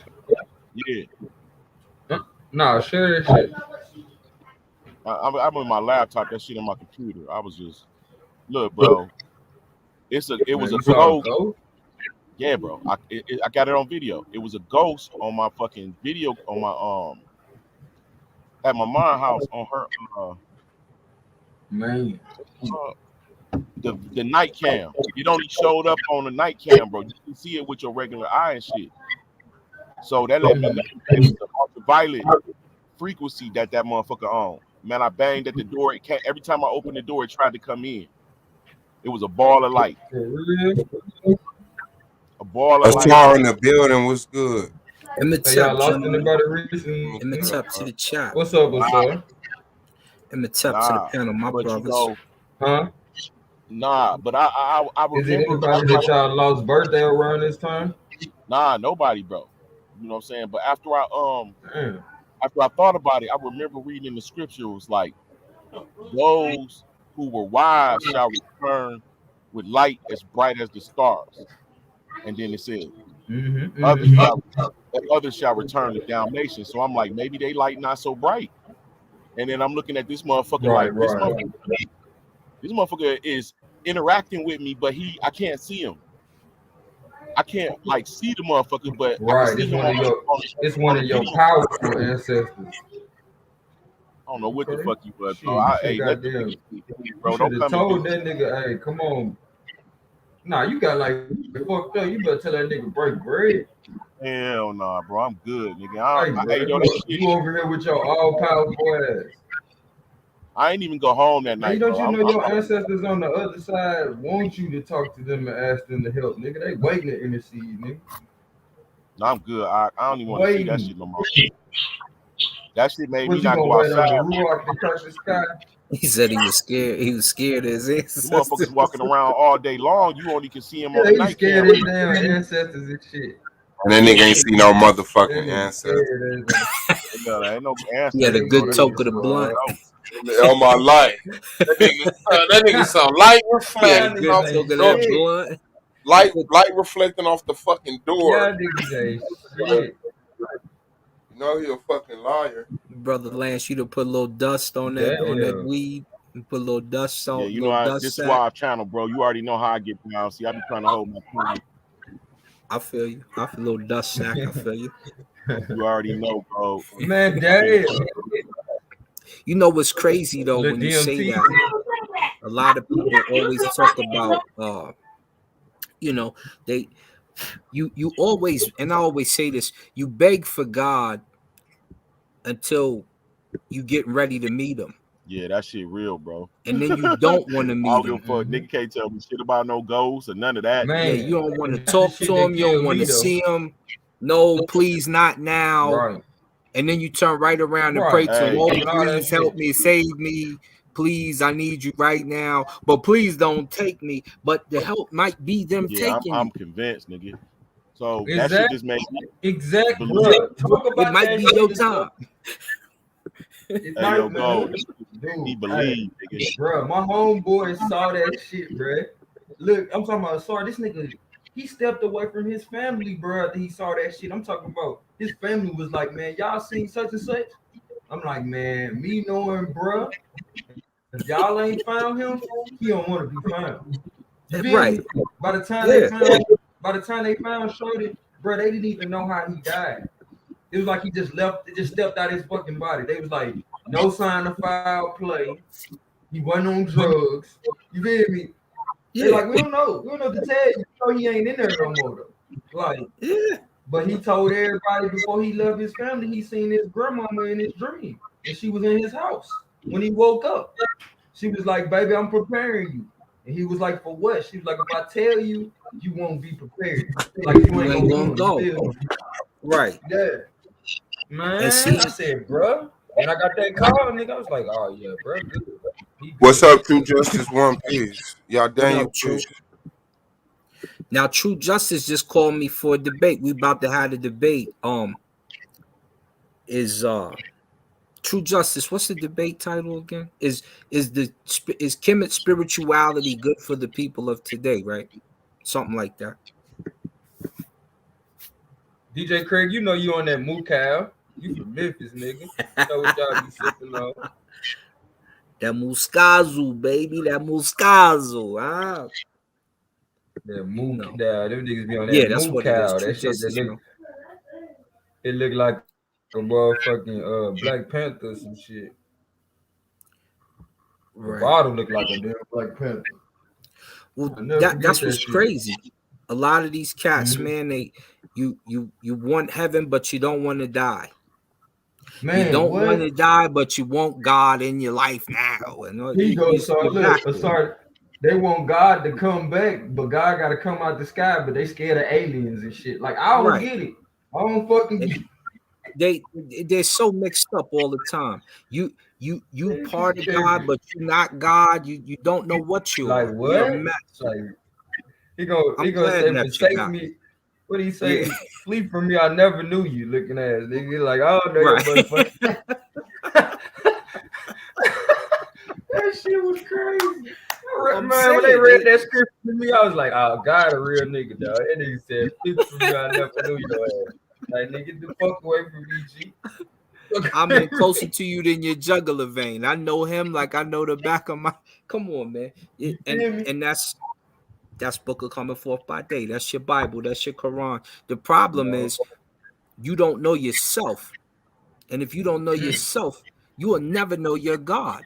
Yeah. Nah, share that shit. I'm on my laptop. That shit on my computer. I was just look, bro. It was a ghost. Yeah, bro. I got it on video. It was a ghost on my fucking video on my at my mom's house on her man. The night cam. It only showed up on the night cam, bro. You can see it with your regular eye and shit. So that let me know the ultraviolet frequency that motherfucker on. Man, I banged at the door. It can't, every time I opened the door, it tried to come in. It was a ball of light. A ball of light. Star in the building was good. In the top to the chat. What's up, In the top to the panel, my brothers. You know, Nah, but I remember. Is it anybody that y'all lost birthday around this time? Nah, nobody, bro. You know what I'm saying? But after I thought about it, I remember reading in the scripture, it was like, those who were wise shall return with light as bright as the stars. And then it said, others shall return to damnation. So I'm like, maybe they light not so bright. And then I'm looking at this motherfucker this motherfucker is interacting with me, but I can't see him. I can't like see the motherfucker, but it's one of your powerful ancestors. I don't know what the fuck you was, bro. Let the nigga bro, don't come told that nigga, hey, come on. Nah, you got like fucked up. You better tell that nigga break bread. Hell nah, bro. I'm good, nigga. You over here with your all powerful ass. I ain't even go home that night. Hey, don't you know your ancestors on the other side want you to talk to them and ask them to help, nigga? They waiting to intercede, nigga. No, I'm good. I don't even want to see that shit no more. That shit made me not go outside. He said he was scared. He was scared of his ancestors. You motherfuckers walking around all day long. You only can see him on the night. Scared of his damn ancestors and shit. And that nigga ain't see no motherfucking ancestors. Ain't no ancestors. He had a good toke of the blunt. All my life. That nigga sound light reflecting off the door. Light reflecting off the fucking door. Shit. You know he a fucking liar. Brother Lance, you to put a little dust on that weed. And put a little dust on. Yeah, you know this is why I channel, bro. You already know how I get down. See, I be trying to hold my tongue. I feel you. I feel a little dust sack. I feel you. You already know, bro. Man, damn. You know what's crazy though when you say that? A lot of people always talk about, you always, and I always say this: you beg for God until you get ready to meet Him. Yeah, that shit real, bro. And then you don't want to meet Him. Nigga can't tell me shit about no ghosts or none of that. Man, you don't want to talk to Him. You don't want to see Him. No, please, not now. Right. And then you turn right around and pray to Him. Oh, please help me, save me. Please, I need you right now. But please don't take me. But the help might be them taking I'm convinced, nigga. So that shit just made me exactly. It might be your time. Hey, yo, go. He believed, nigga. Bro, my homeboy saw that shit, bro. Look, I'm talking about, sorry, this nigga, he stepped away from his family, bro. He saw that shit. I'm talking about his family was like, man, y'all seen such and such? I'm like, man, me knowing, bro, if y'all ain't found him, he don't want to be found. Right. By the time they found Shorty, bro, they didn't even know how he died. It was like he just stepped out his fucking body. They was like, No sign of foul play. He wasn't on drugs. You feel me? Yeah. They like, we don't know. We don't know what to tell you. You know he ain't in there no more though. Like, yeah. But he told everybody before he left his family, he seen his grandmama in his dream. And she was in his house when he woke up. She was like, baby, I'm preparing you. And he was like, for what? She was like, if I tell you, you won't be prepared. Like you ain't gonna go. Right. Yeah. Man, I said, bro. When I got that call, nigga, I was like, oh yeah, bro. What's up, True Justice One Piece? Y'all Daniel True. Now, True Justice just called me for a debate. We about to have a debate. True Justice, what's the debate title again? Is Kemet spirituality good for the people of today, right? Something like that. DJ Craig, you know you on that Mookal. You from Memphis, nigga. You know what y'all be sipping on. That Muscazu, baby. That Muscazu. Ah. That Mookal. Them niggas be on that that's what it is. That shit that look, it look like a motherfucking Black Panther or some shit. Right. The bottle look like a damn Black Panther. Well, that's what's crazy. A lot of these cats, man, you want heaven, but you don't want to die. Man, you don't want to die, but you want God in your life now. And he goes, sorry. They want God to come back, but God got to come out the sky. But they scared of aliens and shit. Like I don't get it. I don't fucking get it. They're so mixed up all the time. You part of God, but you're not God. You don't know what you are. Like what? Like, he gonna say forsake me. What do he say? Yeah. Flee from me. I never knew you. Looking ass nigga. Like I don't know your motherfucker. That shit was crazy. Man, when they read that script to me, I was like, oh God, a real nigga, dog. And nigga said, flee from me. I never knew your ass. Like nigga, get the fuck away from me, G. I'm in closer to you than your jugular vein. I know him like I know the back of my. Come on, man. And that's book of coming forth by day. That's your Bible. That's your Quran. The problem is you don't know yourself, and if you don't know yourself, you will never know your God.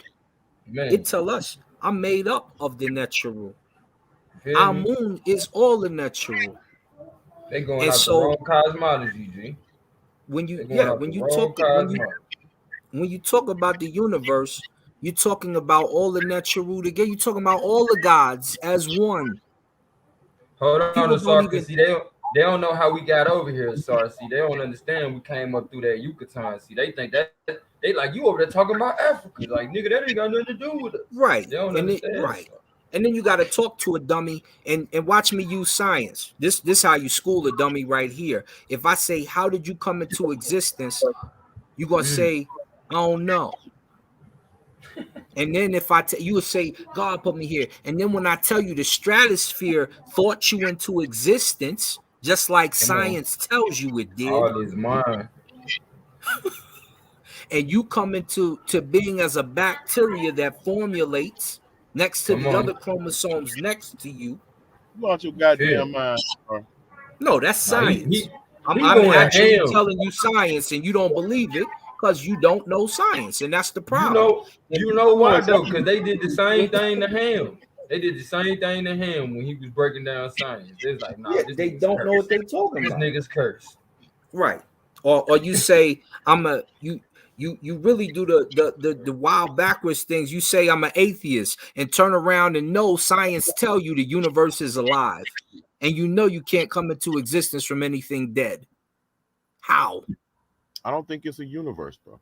Man. It tell us I'm made up of the natural. Our moon is all the natural. They going out the wrong cosmology, G. When you talk about the universe, you're talking about all the natural together. You're talking about all the gods as one. Hold on, Sark. See, they don't know how we got over here, Sark. See, they don't understand we came up through that Yucatan. See, they think that they like you over there talking about Africa. Like, nigga, that ain't got nothing to do with it. Right. They don't understand. Right. And then you got to talk to a dummy and watch me use science. This how you school a dummy right here. If I say, how did you come into existence? You're going to say, I don't know. And then if you would say, God put me here. And then when I tell you the stratosphere thought you into existence, just like science tells you it did. All is mine. And you come into being as a bacteria that formulates next to the other chromosomes next to you. You lost your goddamn mind. No, that's science. I'm actually telling you science, and you don't believe it because you don't know science, and that's the problem. You know why though? Because they did the same thing to him. They did the same thing to him when he was breaking down science. It's like, nah, they don't know what they're talking about. This nigga's cursed. Right. Or you say you really do the wild backwards things. You say I'm an atheist and turn around and know science tell you the universe is alive. And you know you can't come into existence from anything dead. How? I don't think it's a universe, bro.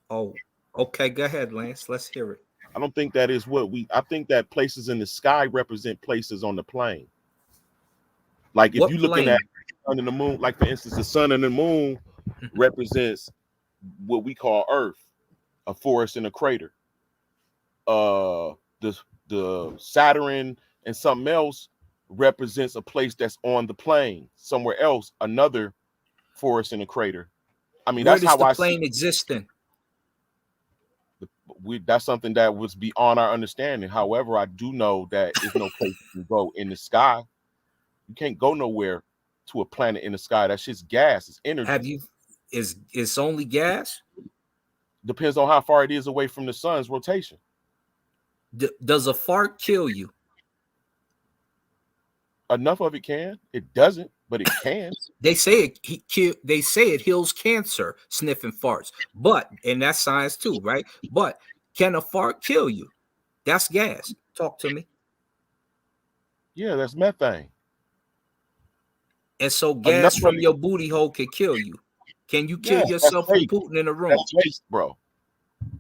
Oh, okay. Go ahead, Lance. Let's hear it. I don't think that is I think that places in the sky represent places on the plane. Like if you're looking at the sun and the moon, like for instance, the sun and the moon represents what we call Earth, a forest and a crater. The Saturn and something else represents a place that's on the plane. Somewhere else, another forest and a crater. I mean, that's how I see. Where does the plane exist in? That's something that was beyond our understanding. However, I do know that there's no place you can go in the sky. You can't go nowhere to a planet in the sky. That's just gas. It's energy. It's only gas? Depends on how far it is away from the sun's rotation. Does a fart kill you? Enough of it can. It doesn't, but it can. They say it heals cancer, sniffing farts. But, and that's science too, right? But can a fart kill you? That's gas. Talk to me. Yeah, that's methane. And so gas from your booty hole could kill you. Can you kill yourself from pooping in a room? That's waste, bro.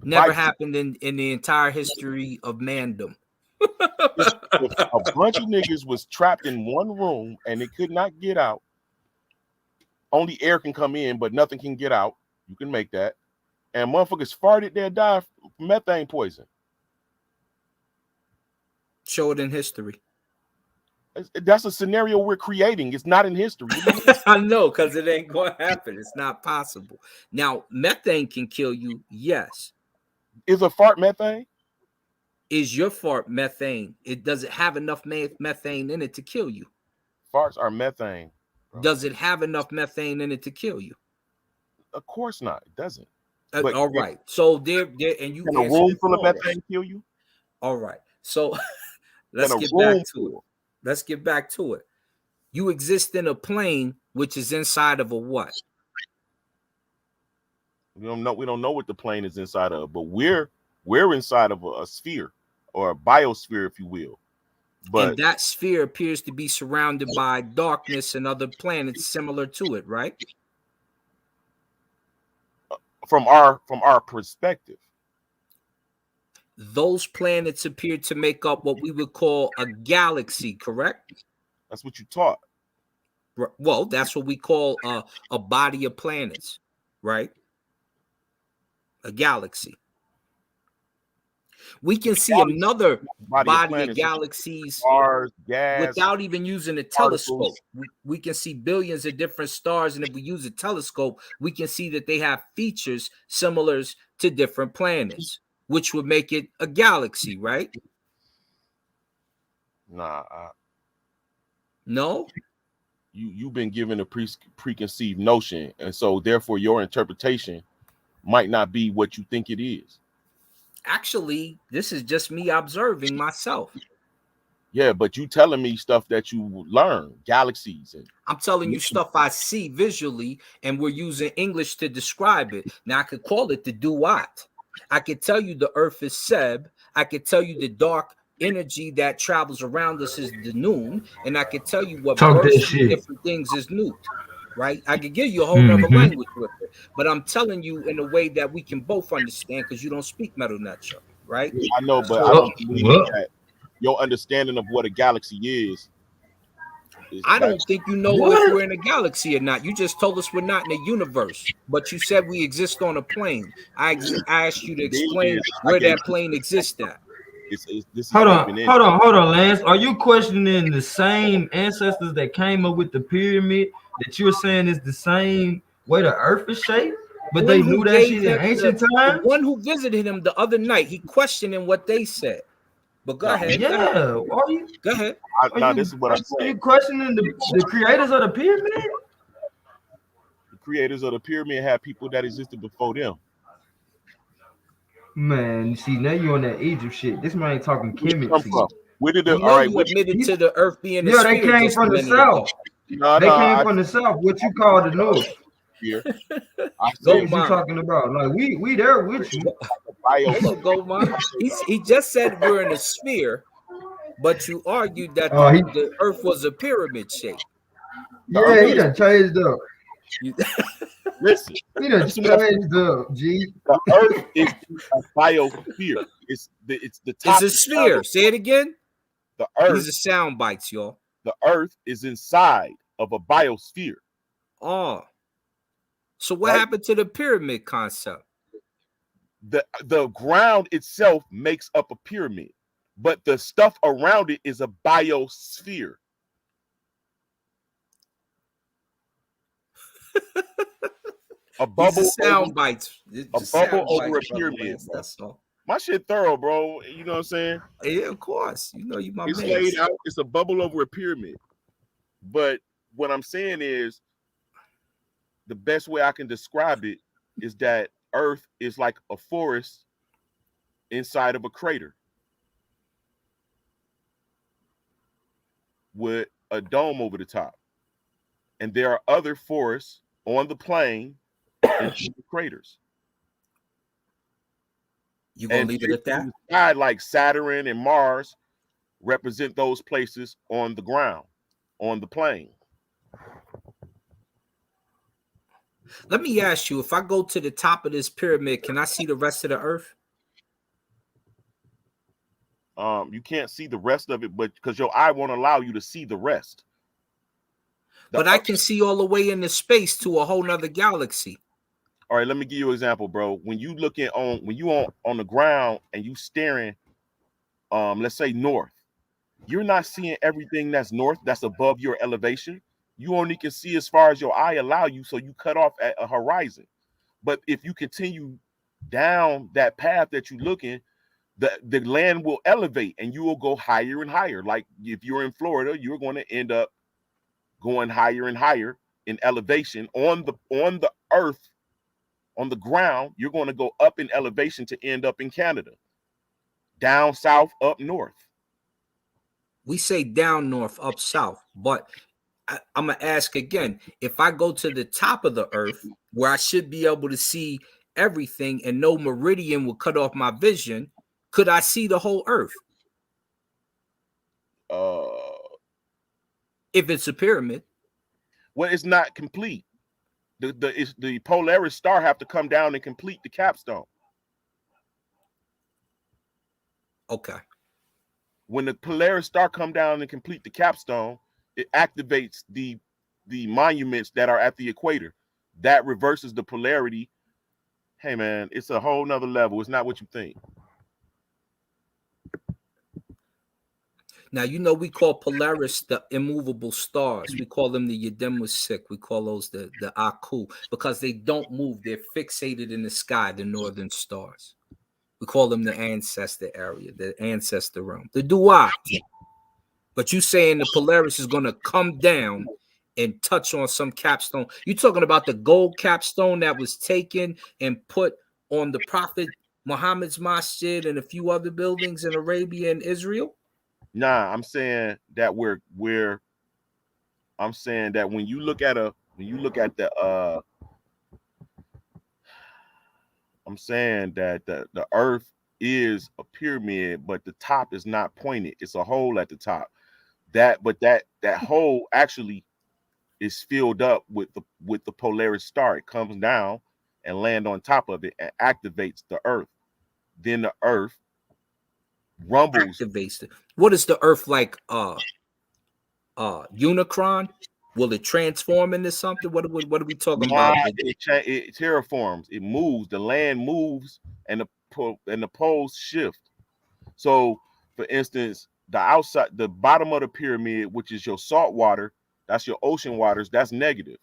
Never happened in the entire history of mandom. If a bunch of niggas was trapped in one room and they could not get out, only air can come in, but nothing can get out. You can make that. And motherfuckers farted, they'll die from methane poison. Show it in history. That's a scenario we're creating. It's not in history. I know, because it ain't going to happen. It's not possible. Now, methane can kill you, yes. Is a fart methane? Is your fart methane? Does it have enough methane in it to kill you? Farts are methane. Bro. Does it have enough methane in it to kill you? Of course not. It doesn't. All right. So there, and you can a room full of methane kill you? All right. So let's get back to it. Let's get back to it. You exist in a plane which is inside of a what? We don't know what the plane is inside of, but we're inside of a sphere or a biosphere, if you will. But and that sphere appears to be surrounded by darkness and other planets similar to it, right? From our perspective. Those planets appear to make up what we would call a galaxy, correct? That's what you taught. Well, that's what we call a body of planets, right? A galaxy. We can see another body of galaxies stars, gas, without even using a telescope. We can see billions of different stars, and if we use a telescope, we can see that they have features similar to different planets, which would make it a galaxy, right? Nah. No? You've been given a preconceived notion, and so therefore your interpretation might not be what you think it is. Actually, this is just me observing myself. Yeah, but you telling me stuff that you learn, galaxies. And I'm telling you stuff I see visually, and we're using English to describe it. Now, I could call it the duat. I could tell you the earth is Seb. I could tell you the dark energy that travels around us is the noon. And I could tell you what different things is Newt. Right? I could give you a whole other language with it. But I'm telling you in a way that we can both understand because you don't speak Metal Nutshell, right? I know, but I don't believe that your understanding of what a galaxy is I don't think you know if we're in a galaxy or not. You just told us we're not in a universe, but you said we exist on a plane. I asked you to explain where that plane exists at. Hold on, Lance. Are you questioning the same ancestors that came up with the pyramid that you're saying is the same way the earth is shaped? But they knew that shit in ancient times? The one who visited him the other night, he questioning what they said. But go ahead. Yeah. Go ahead. This is what I'm saying. Are you questioning the creators of the pyramid? The creators of the pyramid had people that existed before them. Man, see, now you on that Egypt shit. This man ain't talking chemistry. Where did you admitted to the earth being a they came from the south. They came from the south, what you call the north. Here. What you talking about? Like we there with you. He just said we're in a sphere, but you argued that the earth was a pyramid shape. Yeah, he done changed up. Listen, he done changed up, G. The earth is a biosphere. It's the top. It's a sphere. Say it again. The earth. These are sound bites, y'all. The earth is inside of a biosphere. Oh. So what happened to the pyramid concept? The ground itself makes up a pyramid, but the stuff around it is a biosphere. A bubble. Sound bites. A bubble over a pyramid. That's all. My shit thorough, bro. You know what I'm saying? Yeah, of course. You know you my It's man. laid out. It's a bubble over a pyramid. But what I'm saying is, the best way I can describe it is that Earth is like a forest inside of a crater with a dome over the top. And there are other forests on the plain in the craters. You gonna leave it at that? Sky, like Saturn and Mars represent those places on the ground, on the plain. Let me ask you, if I go to the top of this pyramid, can I see the rest of the earth? You can't see the rest of it, but because your eye won't allow you to see the rest. But I can see all the way into space to a whole nother galaxy. All right, let me give you an example, bro. When you looking on, when you on the ground and you staring, let's say north, you're not seeing everything that's north, that's above your elevation. You only can see as far as your eye allow you, so you cut off at a horizon. But if you continue down that path that you're looking, the land will elevate and you will go higher and higher. Like if you're in Florida, you're going to end up going higher and higher in elevation on the earth, on the ground. You're going to go up in elevation to end up in Canada, down south, up north. We say down north, up south, but I'm gonna ask again, if I go to the top of the earth where I should be able to see everything and no meridian will cut off my vision, could I see the whole earth? If it's a pyramid. Well, it's not complete. The Polaris star have to come down and complete the capstone. Okay. When the Polaris star come down and complete the capstone, it activates the monuments that are at the equator. That reverses the polarity. Hey man, it's a whole nother level. It's not what you think. Now, you know, we call Polaris the immovable stars. We call them the Yedem-Sik. We call those the Aku, because they don't move. They're fixated in the sky, the northern stars. We call them the ancestor area, the ancestor realm, the Duat. But you saying the Polaris is going to come down and touch on some capstone. You talking about the gold capstone that was taken and put on the Prophet Muhammad's masjid and a few other buildings in Arabia and Israel? Nah, I'm saying that I'm saying that when you look at I'm saying that the earth is a pyramid, but the top is not pointed. It's a hole at the top. That hole actually is filled up with the Polaris star. It comes down and land on top of it and activates the earth. Then the earth rumbles. Activates it. What is the earth like? Unicron? Will it transform into something? What are we talking about? It terraforms. It moves. The land moves, and the poles shift. So, for instance, the bottom of the pyramid, which is your salt water, that's your ocean waters, that's negative.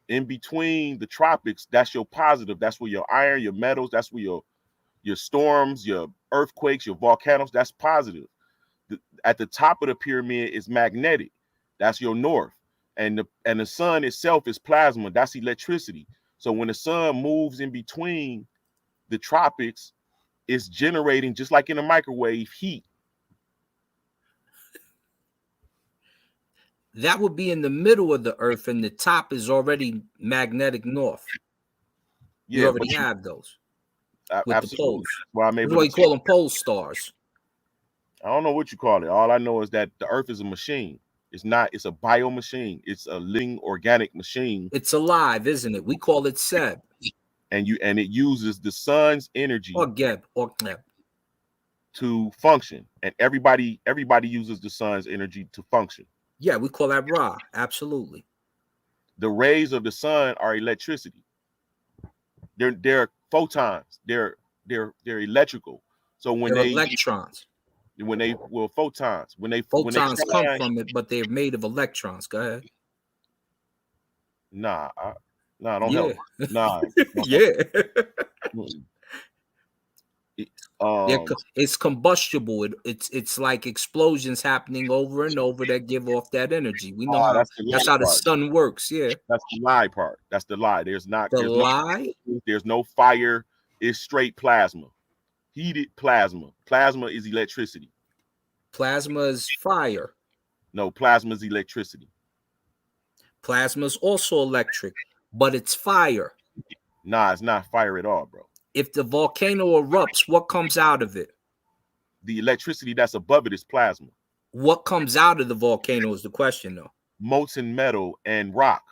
In between the tropics, that's your positive. That's where your iron, your metals, that's where your storms, your earthquakes, your volcanoes, that's positive. At the top of the pyramid is magnetic. That's your north. And the sun itself is plasma. That's electricity. So when the sun moves in between the tropics, it's generating, just like in a microwave, heat. That would be in the middle of the earth, and the top is already magnetic north. Yeah, you already have those. With absolutely. the poles. Well, That's why you call them pole stars. I don't know what you call it. All I know is that the earth is a machine. It's a bio machine. It's a living organic machine. It's alive, isn't it? We call it Seb. And it uses the sun's energy or Geb to function. And everybody uses the sun's energy to function. Yeah, we call that Ra. Absolutely. The rays of the sun are electricity. They're photons. They're electrical. So when they're electrons. Photons. Photons come from it, but they're made of electrons. Go ahead. Nah, don't help. Nah. Yeah. It's combustible. It's like explosions happening over and over that give off that energy. We know how that's how the sun works. Yeah, that's the lie part. That's the lie. There's lie. There's no fire. It's straight plasma, heated plasma. Plasma is electricity. Plasma is fire. No, plasma is electricity. Plasma is also electric, but it's fire. Nah, it's not fire at all, bro. If the volcano erupts, what comes out of it? The electricity that's above it is plasma. What comes out of the volcano is the question, though. Molten metal and rock.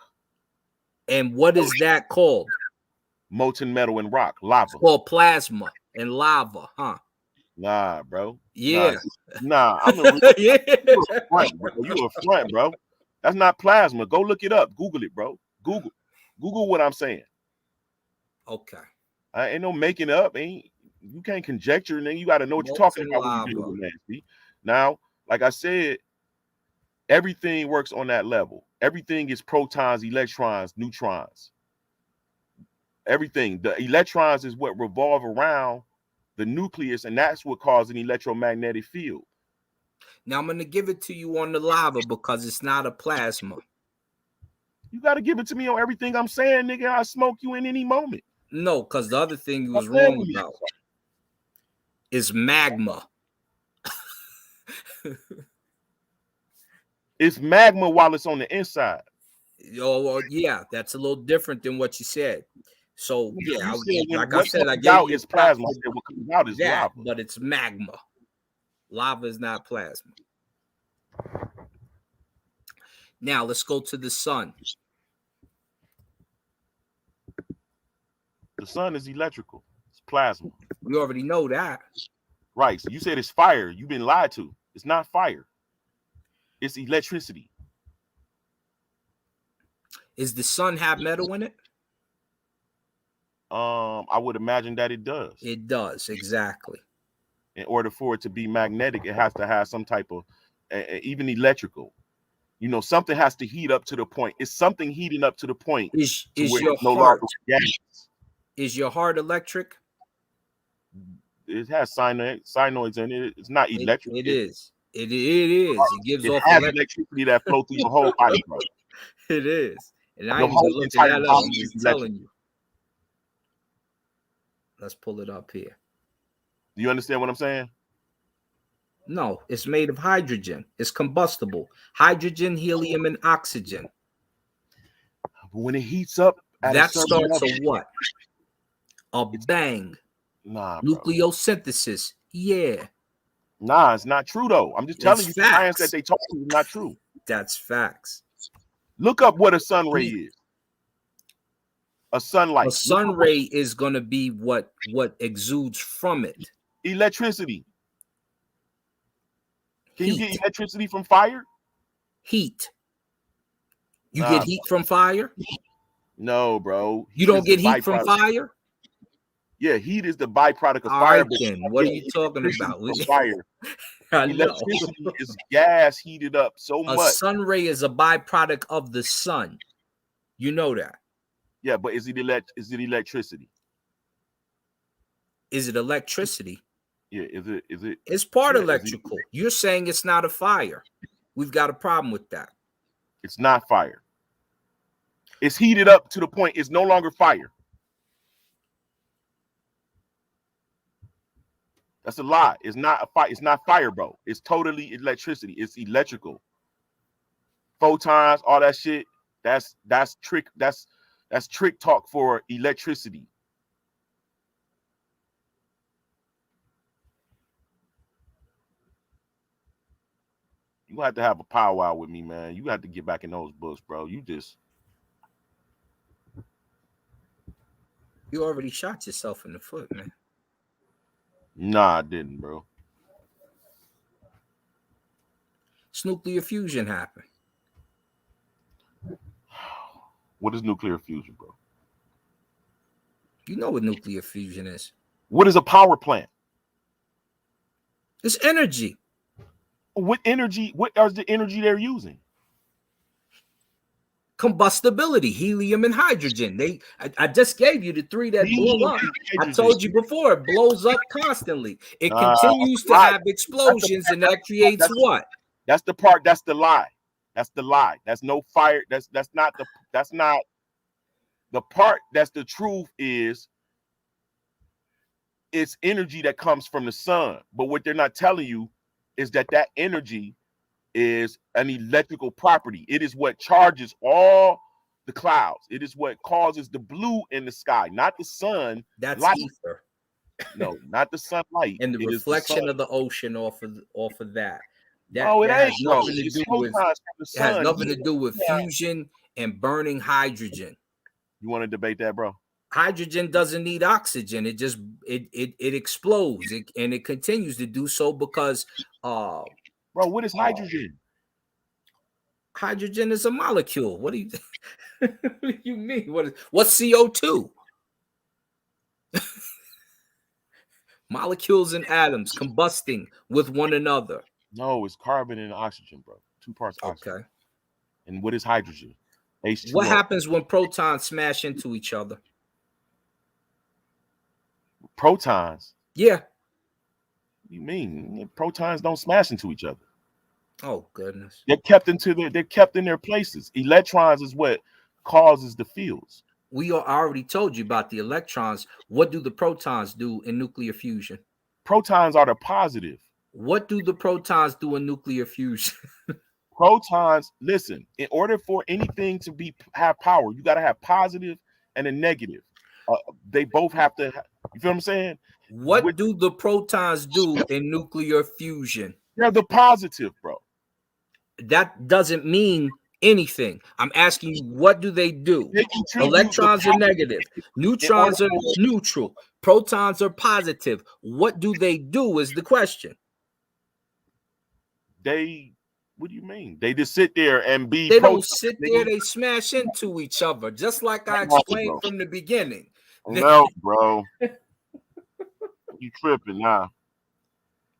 And what is that called? Molten metal and rock, lava. It's called plasma and lava, huh? Nah, bro. Yeah. Nah, I'm yeah. You a front, bro. You a front, bro. That's not plasma. Go look it up. Google it, bro. Google what I'm saying. Okay. Ain't no making up. You can't conjecture, and then you got to know what you're talking about when you do it, man. Now, like I said, everything works on that level. Everything is protons, electrons, neutrons. Everything. The electrons is what revolve around the nucleus, and that's what causes an electromagnetic field. Now I'm gonna give it to you on the lava because it's not a plasma. You got to give it to me on everything I'm saying, nigga. I smoke you in any moment. No, because the other thing you was wrong about is magma. It's magma while it's on the inside. Oh, well, yeah, that's a little different than what you said. So yeah, like I said, I gave out is plasma. What comes out is lava, lava, but it's magma. Lava is not plasma. Now let's go to the sun. The sun is electrical. It's plasma. We already know that. Right. So you said it's fire. You've been lied to. It's not fire. It's electricity. Is the sun have metal in it? I would imagine that it does. It does, exactly. In order for it to be magnetic, it has to have some type of, even electrical. You know, something has to heat up to the point. It's something heating up to the point. Is your heart? Is your heart electric? It has sinoids in it. It's not electric. It is. It is. It gives off electricity that flows through your whole body, bro. It is. And I ain't even looking that up. I'm just telling you. Let's pull it up here. Do you understand what I'm saying? No, it's made of hydrogen. It's combustible. Hydrogen, helium, and oxygen. But when it heats up, that starts a what? A bang. Nah, bro. Nucleosynthesis. Yeah. Nah, it's not true though. I'm just telling you, the science that they told you is not true. That's facts. Look up what a sun ray is. A sunlight. A sun ray is going to be what exudes from it. Electricity. Can you get electricity from fire? Heat. You get heat from fire? No, bro. You don't get heat from fire? Yeah, heat is the byproduct of all fire. Right, then. What are you talking about? Fire. Electricity is gas heated up so much. A sun ray is a byproduct of the sun. You know that. Yeah, but is it electricity? Is it electricity? Yeah, is it? It's part electrical. You're saying it's not a fire. We've got a problem with that. It's not fire. It's heated up to the point it's no longer fire. That's a lie. It's not a fire. It's not fire, bro. It's totally electricity. It's electrical. Photons, all that shit. That's trick. That's trick talk for electricity. You have to have a powwow with me, man. You have to get back in those books, bro. You already shot yourself in the foot, man. Nah, I didn't, bro. It's nuclear fusion happened. What is nuclear fusion, bro? You know what nuclear fusion is. What is a power plant? It's energy. What energy? What is the energy they're using? Combustibility, helium and hydrogen. I just gave you the three that blow up. I told you before, it blows up constantly. It continues to have explosions, and that creates what? That's the part. That's the lie. That's the lie. That's no fire. That's not the part. That's the truth. Is it's energy that comes from the sun. But what they're not telling you is that energy is an electrical property. It is what charges all the clouds. It is what causes the blue in the sky, not the sun. That's light. ether. No, not the sunlight. And the reflection of the ocean off of that. No, it ain't. It has nothing to do with fusion and burning hydrogen. You want to debate that, bro? Hydrogen doesn't need oxygen. It just it explodes, and it continues to do so because bro, what is hydrogen? Hydrogen is a molecule. What do you what do you mean? What's CO2? Molecules and atoms combusting with one another. No, it's carbon and oxygen, bro. 2 parts oxygen. Okay. And what is hydrogen? H2O. What happens when protons smash into each other? Protons? Yeah. What do you mean? Protons don't smash into each other. Oh goodness. They're kept in their places. Electrons is what causes the fields. I already told you about the electrons. What do the protons do in nuclear fusion? Protons are the positive. What do the protons do in nuclear fusion? Protons, listen, in order for anything to have power, you got to have positive and a negative. They both have to, you feel what I'm saying? What do the protons do in nuclear fusion? They're the positive, bro. That doesn't mean anything. I'm asking you, what do they do? Electrons are negative. Neutrons are neutral. Protons are positive. What do they do is the question. What do you mean? They just sit there and be. They don't sit there. They smash into each other, just like I explained from the beginning. No, bro. You tripping now.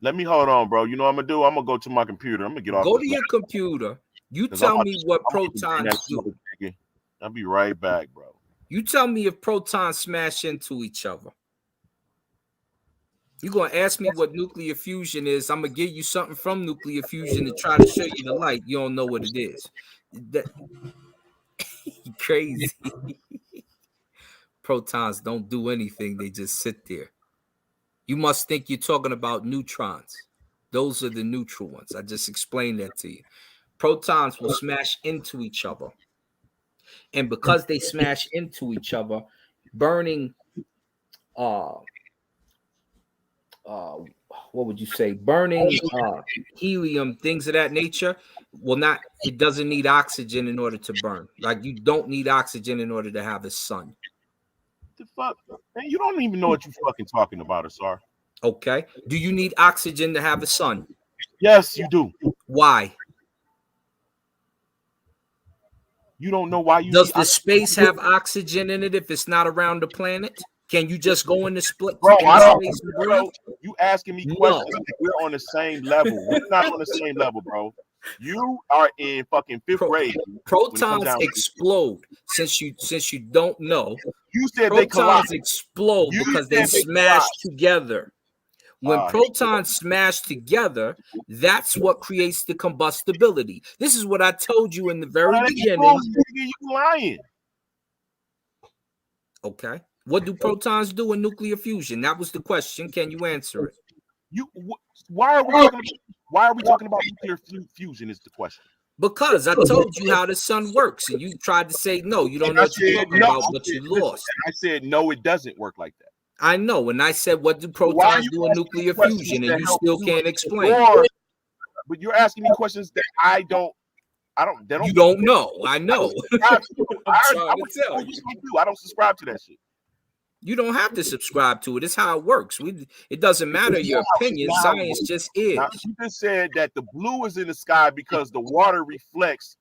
Let me hold on, bro. You know what I'm gonna do? I'm gonna go to my computer. I'm gonna get off. Go to your computer. You tell me what protons do. I'll be right back, bro. You tell me if protons smash into each other. You're going to ask me what nuclear fusion is. I'm going to give you something from nuclear fusion to try to show you the light. You don't know what it is. Crazy. Protons don't do anything. They just sit there. You must think you're talking about neutrons. Those are the neutral ones. I just explained that to you. Protons will smash into each other. And because they smash into each other, burning what would you say? Burning helium, things of that nature, it doesn't need oxygen in order to burn. Like you don't need oxygen in order to have a sun. The fuck? Man, you don't even know what you fucking talking about, Asar. Okay. Do you need oxygen to have a sun? Yes, you do. Why? You don't know why you does the space have oxygen in it if it's not around the planet? Can you just go in the split? Bro, you asking me questions like we're on the same level. We're not on the same level, bro. You are in fucking 5th grade. Protons explode. Since you don't know, you said protons explode because they smash together. When protons smash together, that's what creates the combustibility. This is what I told you in the very beginning. You lying. Okay. What do protons do in nuclear fusion? That was the question. Can you answer it? Why are we talking about nuclear fusion is the question. Because I told you how the sun works, and you tried to say no, you don't know what you're talking about, but you lost. I said no, it doesn't work like that. I know, and I said, what do protons do in nuclear fusion? And you still can't explain. But you're asking me questions that I don't. You don't know. I know. I don't subscribe to that shit. You don't have to subscribe to it. It's how it works. It doesn't matter your opinion. Science just is. Now, you just said that the blue is in the sky because the water reflects.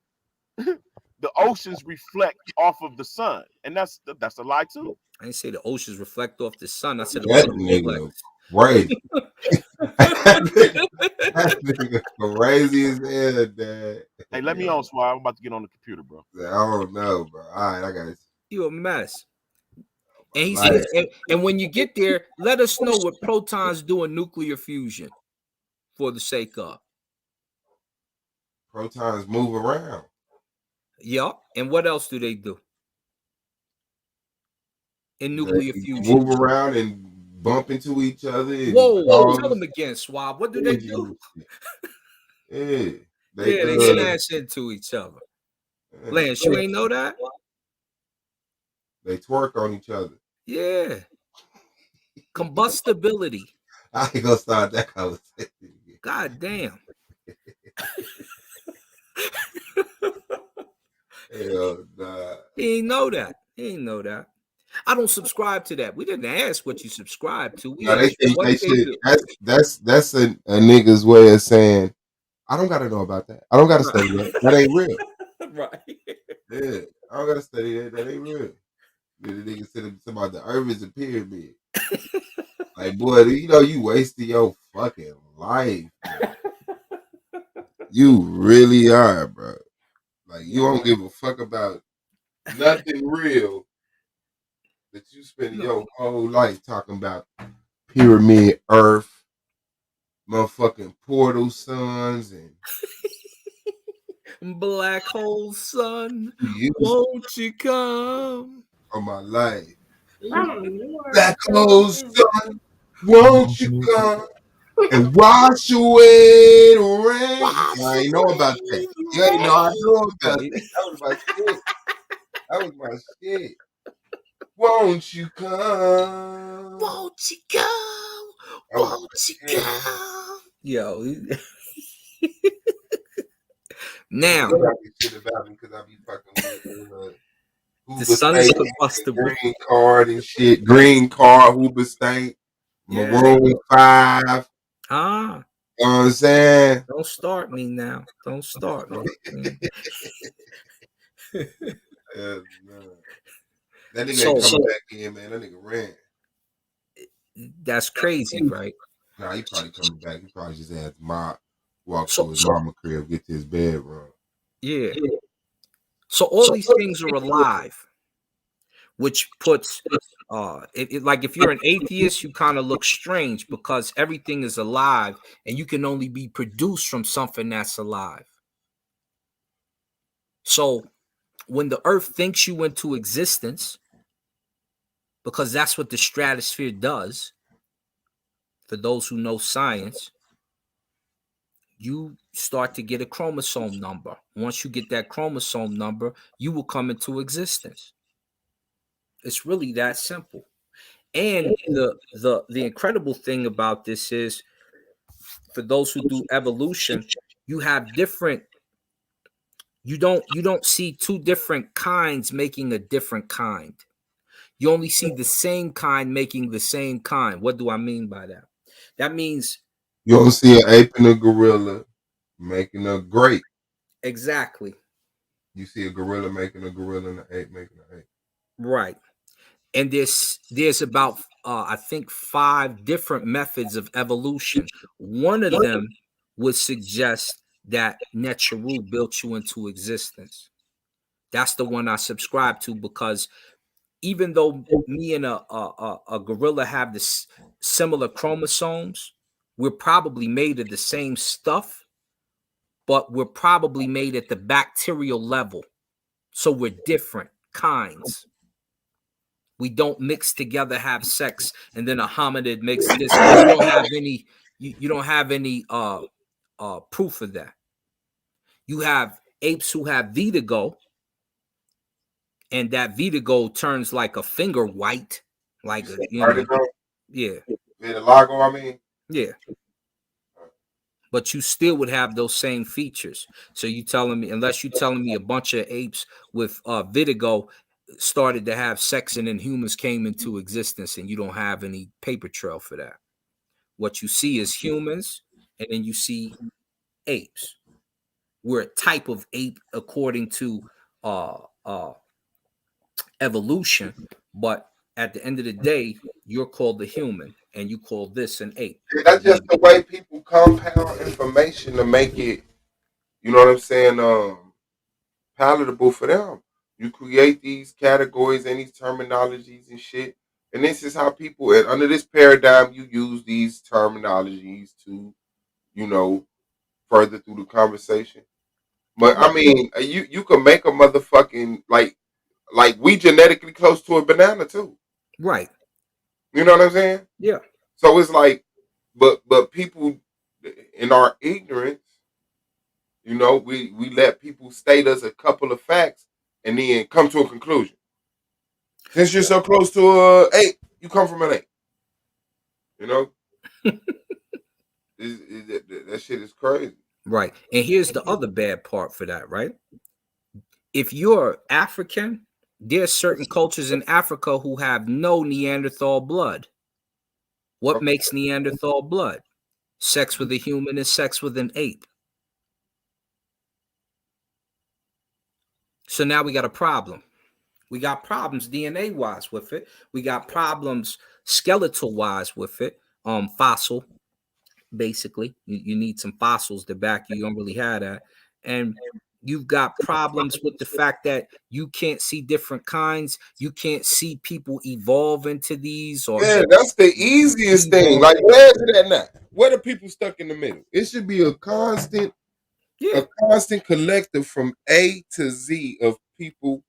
The oceans reflect off of the sun, and that's a lie too. I didn't say the oceans reflect off the sun. I said that nigga, right. That nigga crazy as hell, Dad. Hey, let me on, Swag. I'm about to get on the computer, bro. I don't know, bro. All right, I got it. You a mess. And he said, and when you get there, let us know what protons do in nuclear fusion for the sake of. Protons move around. Yup. And what else do they do? In nuclear fusion. Move around and bump into each other. Whoa, tell them again, Swab. What do they do? Yeah. They smash into each other. Lance, you ain't know that? They twerk on each other. Yeah. Combustibility. I ain't gonna start that conversation. God damn. Hell nah. He ain't know that. He ain't know that. I don't subscribe to that. We didn't ask what you subscribe to. We No, they should. That's a nigga's way of saying, I don't gotta know about that. I don't gotta study that. That ain't real. Right. Yeah. I don't gotta study that. That ain't real. The nigga said about the earth is a pyramid. Like, boy, you know you wasted your fucking life, bro. You really are, bro. Like, you don't give a fuck about nothing real that you spend your whole life talking about pyramid earth, motherfucking portal suns, and black hole sun. Won't you come? On my life. Black hole sun, won't you come and wash away the rain? I ain't know about that. You ain't know I knew about that. That was my shit. That was my shit. Won't you come? Won't you come? Won't you come? Yo. Now. Shit about me because I be fucking with the sun's combustible. Green card and shit. Green card, Hoover State, Maroon 5. Ah. You know what I'm saying? Don't start me now. Don't start me. That nigga ain't coming back in, man. That nigga ran. That's crazy, right? Nah, he probably coming back. He probably just had walk to his mama crib, get to his bedroom. Yeah. So all these things are alive, which puts like if you're an atheist, you kind of look strange because everything is alive and you can only be produced from something that's alive. So when the earth thinks you into existence, because that's what the stratosphere does, for those who know science, you start to get a chromosome number. Once you get that chromosome number, you will come into existence. It's really that simple. And the incredible thing about this is, for those who do evolution, you have different. You don't see two different kinds making a different kind. You only see the same kind making the same kind. What do I mean by that? That means you don't see an ape and a gorilla making a grape. Exactly. You see a gorilla making a gorilla and an ape making an ape. Right. And there's about I think 5 different methods of evolution. One of them would suggest that Neteru built you into existence. That's the one I subscribe to, because even though me and a gorilla have this similar chromosomes, we're probably made of the same stuff, but we're probably made at the bacterial level. So we're different kinds. We don't mix together, have sex, and then a hominid makes this. You don't have any. You don't have any proof of that. You have apes who have vitigo, and that vitigo turns like a finger white, like a, yeah. Vitiligo, I mean. Yeah. But you still would have those same features. So you telling me, unless you're telling me a bunch of apes with vitigo started to have sex and then humans came into existence, and you don't have any paper trail for that. What you see is humans, and then you see apes. We're a type of ape according to evolution, but at the end of the day, you're called the human. and you call this an ape. That's just the way people compound information to make it, you know what I'm saying, palatable for them. You create these categories and these terminologies and shit. And this is how people, under this paradigm, you use these terminologies to, you know, further through the conversation. But I mean, you can make a motherfucking like we genetically close to a banana too. Right. You know what I'm saying? Yeah. So it's like, but people in our ignorance, you know, we let people state us a couple of facts and then come to a conclusion. Since you're so close to a ape, you come from an ape. You know, that shit is crazy. Right. And here's the other bad part for that, right? If you're African, there's certain cultures in Africa who have no Neanderthal blood. What makes Neanderthal blood? Sex with a human is sex with an ape. So now we got a problem. We got problems DNA-wise with it. We got problems skeletal-wise with it. Fossil, basically. You need some fossils to back you. You don't really have that. And you've got problems with the fact that you can't see different kinds. You can't see people evolve into these. Or yeah, that's the easiest thing. Like, where is it at now? Where are people stuck in the middle? It should be a constant collective from A to Z of people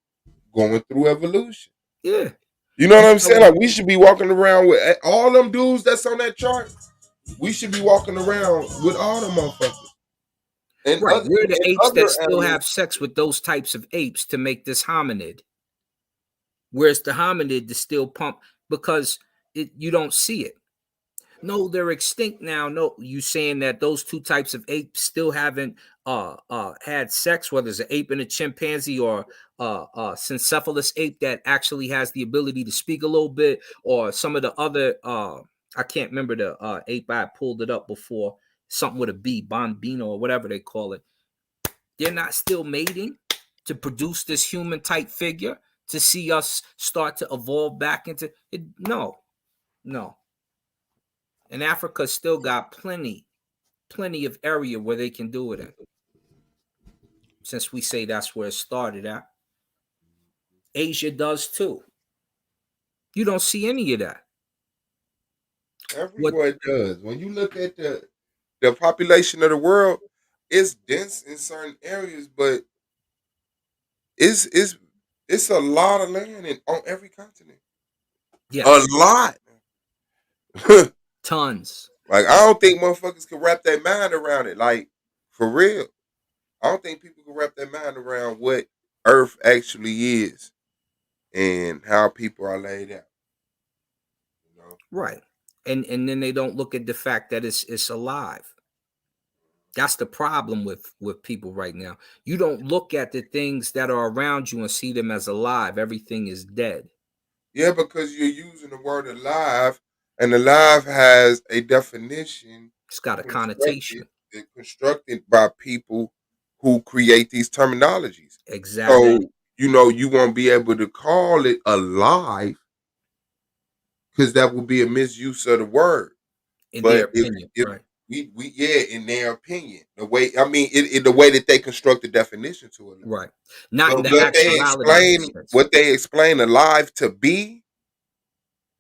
going through evolution. Yeah. You know what I'm saying? Like, we should be walking around with all them dudes that's on that chart. We should be walking around with all them motherfuckers. And right. We're the apes that still animals have sex with those types of apes to make this hominid. Whereas the hominid is still pump because you don't see it. No, they're extinct now. No, you saying that those two types of apes still haven't had sex, whether it's an ape and a chimpanzee or syncephalous ape that actually has the ability to speak a little bit, or some of the other I can't remember the ape. I pulled it up before, something with a B, Bambino or whatever they call it. They're not still mating to produce this human type figure to see us start to evolve back into it. No. And Africa still got plenty of area where they can do it in. Since we say that's where it started at. Asia does too. You don't see any of that. Everywhere it does. When you look at the population of the world, it's dense in certain areas, but it's a lot of land on every continent. Yes. A lot. Tons. Like, I don't think motherfuckers can wrap their mind around it. Like, for real. I don't think people can wrap their mind around what Earth actually is and how people are laid out. You know? Right. And then they don't look at the fact that it's alive. That's the problem with people right now. You don't look at the things that are around you and see them as alive. Everything is dead. Yeah, because you're using the word alive, and alive has a definition. It's got a connotation. Constructed by people who create these terminologies. Exactly. So, you know, you won't be able to call it alive because that would be a misuse of the word. In their opinion, right. In their opinion. The way, I mean, the way that they construct the definition to it. Right. Not the actuality. What they explain alive to be,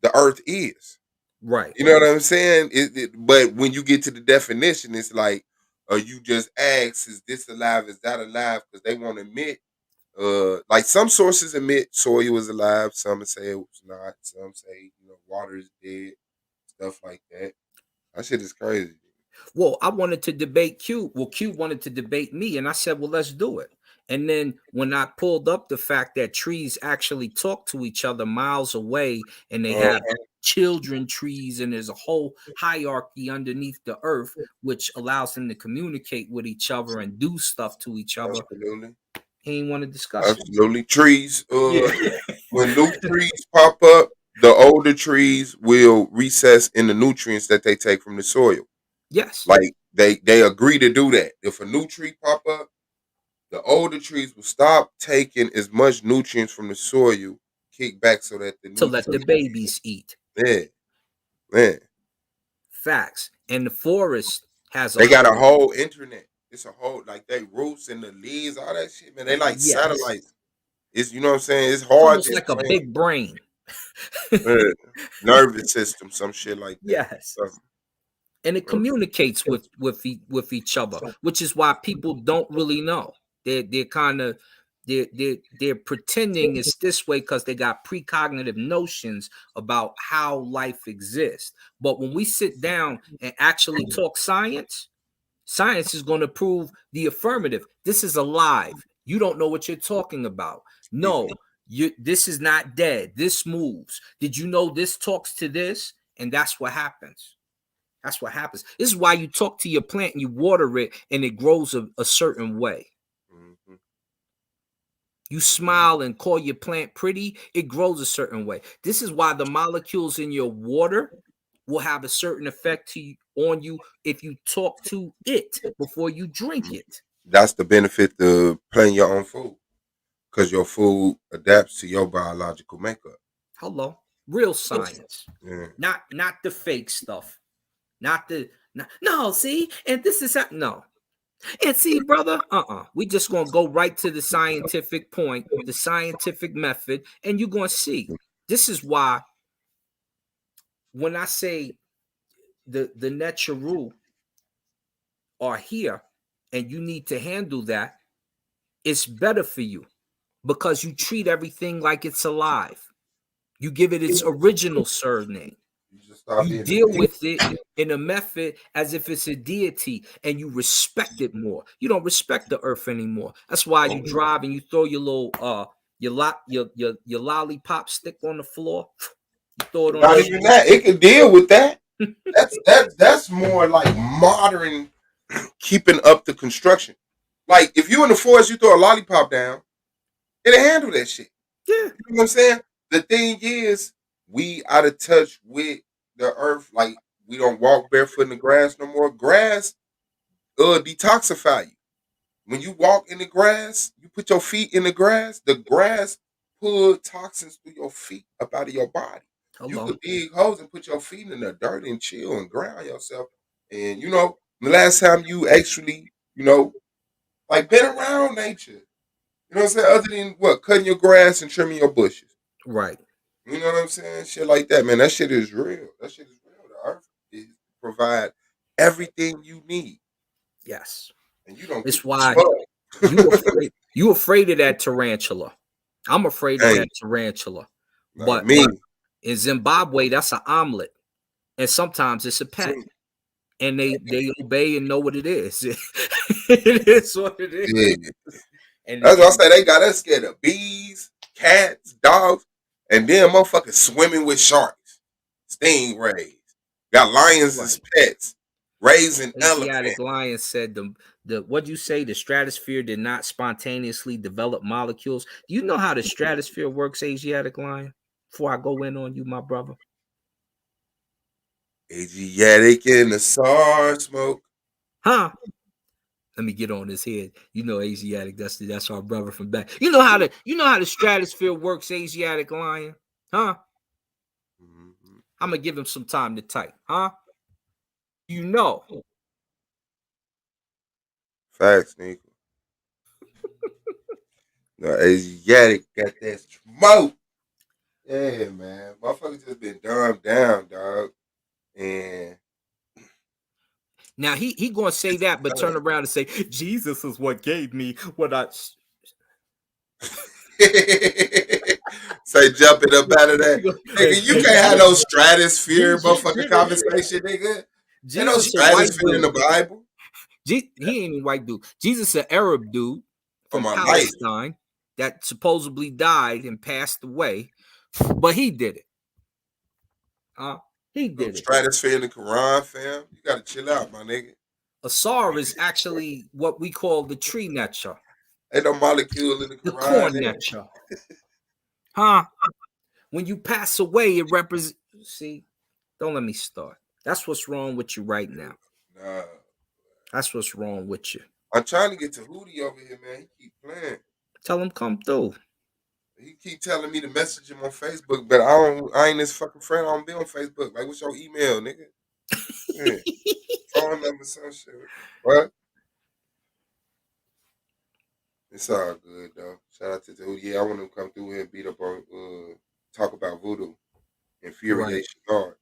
the earth is. Right. You know what I'm saying? But when you get to the definition, it's like, you just ask, is this alive? Is that alive? Because they won't admit, like some sources admit soil is alive. Some say it was not. Some say, you know, water is dead. Stuff like that. That shit is crazy. Well, I wanted to debate Q. Well, Q wanted to debate me, and I said, well, let's do it. And then when I pulled up the fact that trees actually talk to each other miles away, and they have children trees, and there's a whole hierarchy underneath the earth, which allows them to communicate with each other and do stuff to each other. Absolutely. He ain't want to discuss Absolutely. Trees. When new trees pop up, the older trees will recess in the nutrients that they take from the soil. Yes. Like they agree to do that. If a new tree pop up, the older trees will stop taking as much nutrients from the soil, kick back so that the to let the babies eat. Yeah. Man. Facts. And the forest has They got a whole internet. It's a whole like they roots and the leaves, all that shit, man. They like satellites. It's you know what I'm saying. It's hard almost to like a explain. big brain. Nervous system, some shit like that. Yes. And it communicates with each other, which is why people don't really know. They're kind of they're pretending it's this way because they got precognitive notions about how life exists. But when we sit down and actually talk science, science is going to prove the affirmative. This is alive. You don't know what you're talking about. No, this is not dead. This moves. Did you know this talks to this? And that's what happens. That's what happens. This is why you talk to your plant and you water it and it grows a certain way. You smile and call your plant pretty, it grows a certain way. This is why the molecules in your water will have a certain effect on you if you talk to it before you drink it. That's the benefit of playing your own food, because your food adapts to your biological makeup. Hello, real science, Yeah. not the fake stuff, no. See, and this is no. And see, brother, we just gonna go right to the scientific point, the scientific method, and you're gonna see. This is why when I say the natural are here and you need to handle that, it's better for you because you treat everything like it's alive. You give it its original surname. You deal with it in a method as if it's a deity, and you respect it more. You don't respect the earth anymore. That's why you drive and you throw your little your lollipop stick on the floor. You throw it on. Not even that. It can deal with that. That's more like modern keeping up the construction. Like if you in the forest, you throw a lollipop down, it'll handle that shit. Yeah. You know what I'm saying? The thing is, we out of touch with the earth. Like we don't walk barefoot in the grass no more. Grass detoxify you. When you walk in the grass, you put your feet in the grass pull toxins through your feet up out of your body. You could dig holes and put your feet in the dirt and chill and ground yourself. And you know, the last time you actually, like been around nature. You know what I'm saying? Other than what? Cutting your grass and trimming your bushes. Right. You know what I'm saying? Shit like that, man. That shit is real. That shit is real. The earth provide everything you need. Yes. And you don't. It's why you afraid of that tarantula. I'm afraid of that tarantula. But in Zimbabwe, that's an omelet. And sometimes it's a pet. And they obey and know what it is. It is what it is. Yeah. And that's what I say. They got us scared of bees, cats, dogs, and then motherfuckers swimming with sharks, stingrays. Got lions as pets, raising elephants. Lion said the what'd you say? The stratosphere did not spontaneously develop molecules. Do you know how the stratosphere works, Asiatic Lion? Before I go in on you, my brother. Asiatic in the SAR smoke. Huh? Let me get on his head. You know, Asiatic, that's our brother from back. You know how the stratosphere works, Asiatic Lion? Huh? Mm-hmm. I'm gonna give him some time to type, huh? You know. Facts, nigga. No, Asiatic got that smoke. Yeah, man. Motherfuckers just been dumbed down, dog. And now he gonna say that, but turn around and say Jesus is what gave me what I say jumping up out of that. Nigga, you can't have no stratosphere motherfucking conversation, nigga. Ain't no stratosphere in the Bible. He ain't even white dude. Jesus an Arab dude from Palestine that supposedly died and passed away, but he did it. He did it. Stratosphere in the Quran, fam. You gotta chill out, my nigga. Asar is actually what we call the tree nature. Ain't no molecule in the Quran. The corn nature. When you pass away, it represents. See, don't let me start. That's what's wrong with you right now. Nah. That's what's wrong with you. I'm trying to get to Hootie over here, man. He keep playing. Tell him come through. He keep telling me to message him on Facebook, but I ain't his fucking friend. I don't be on Facebook. Like, what's your email, nigga? Yeah. Phone number, some shit. What? It's all good though. Shout out to dude. Yeah, I want to come through here and beat up on talk about voodoo. Infuriation hard.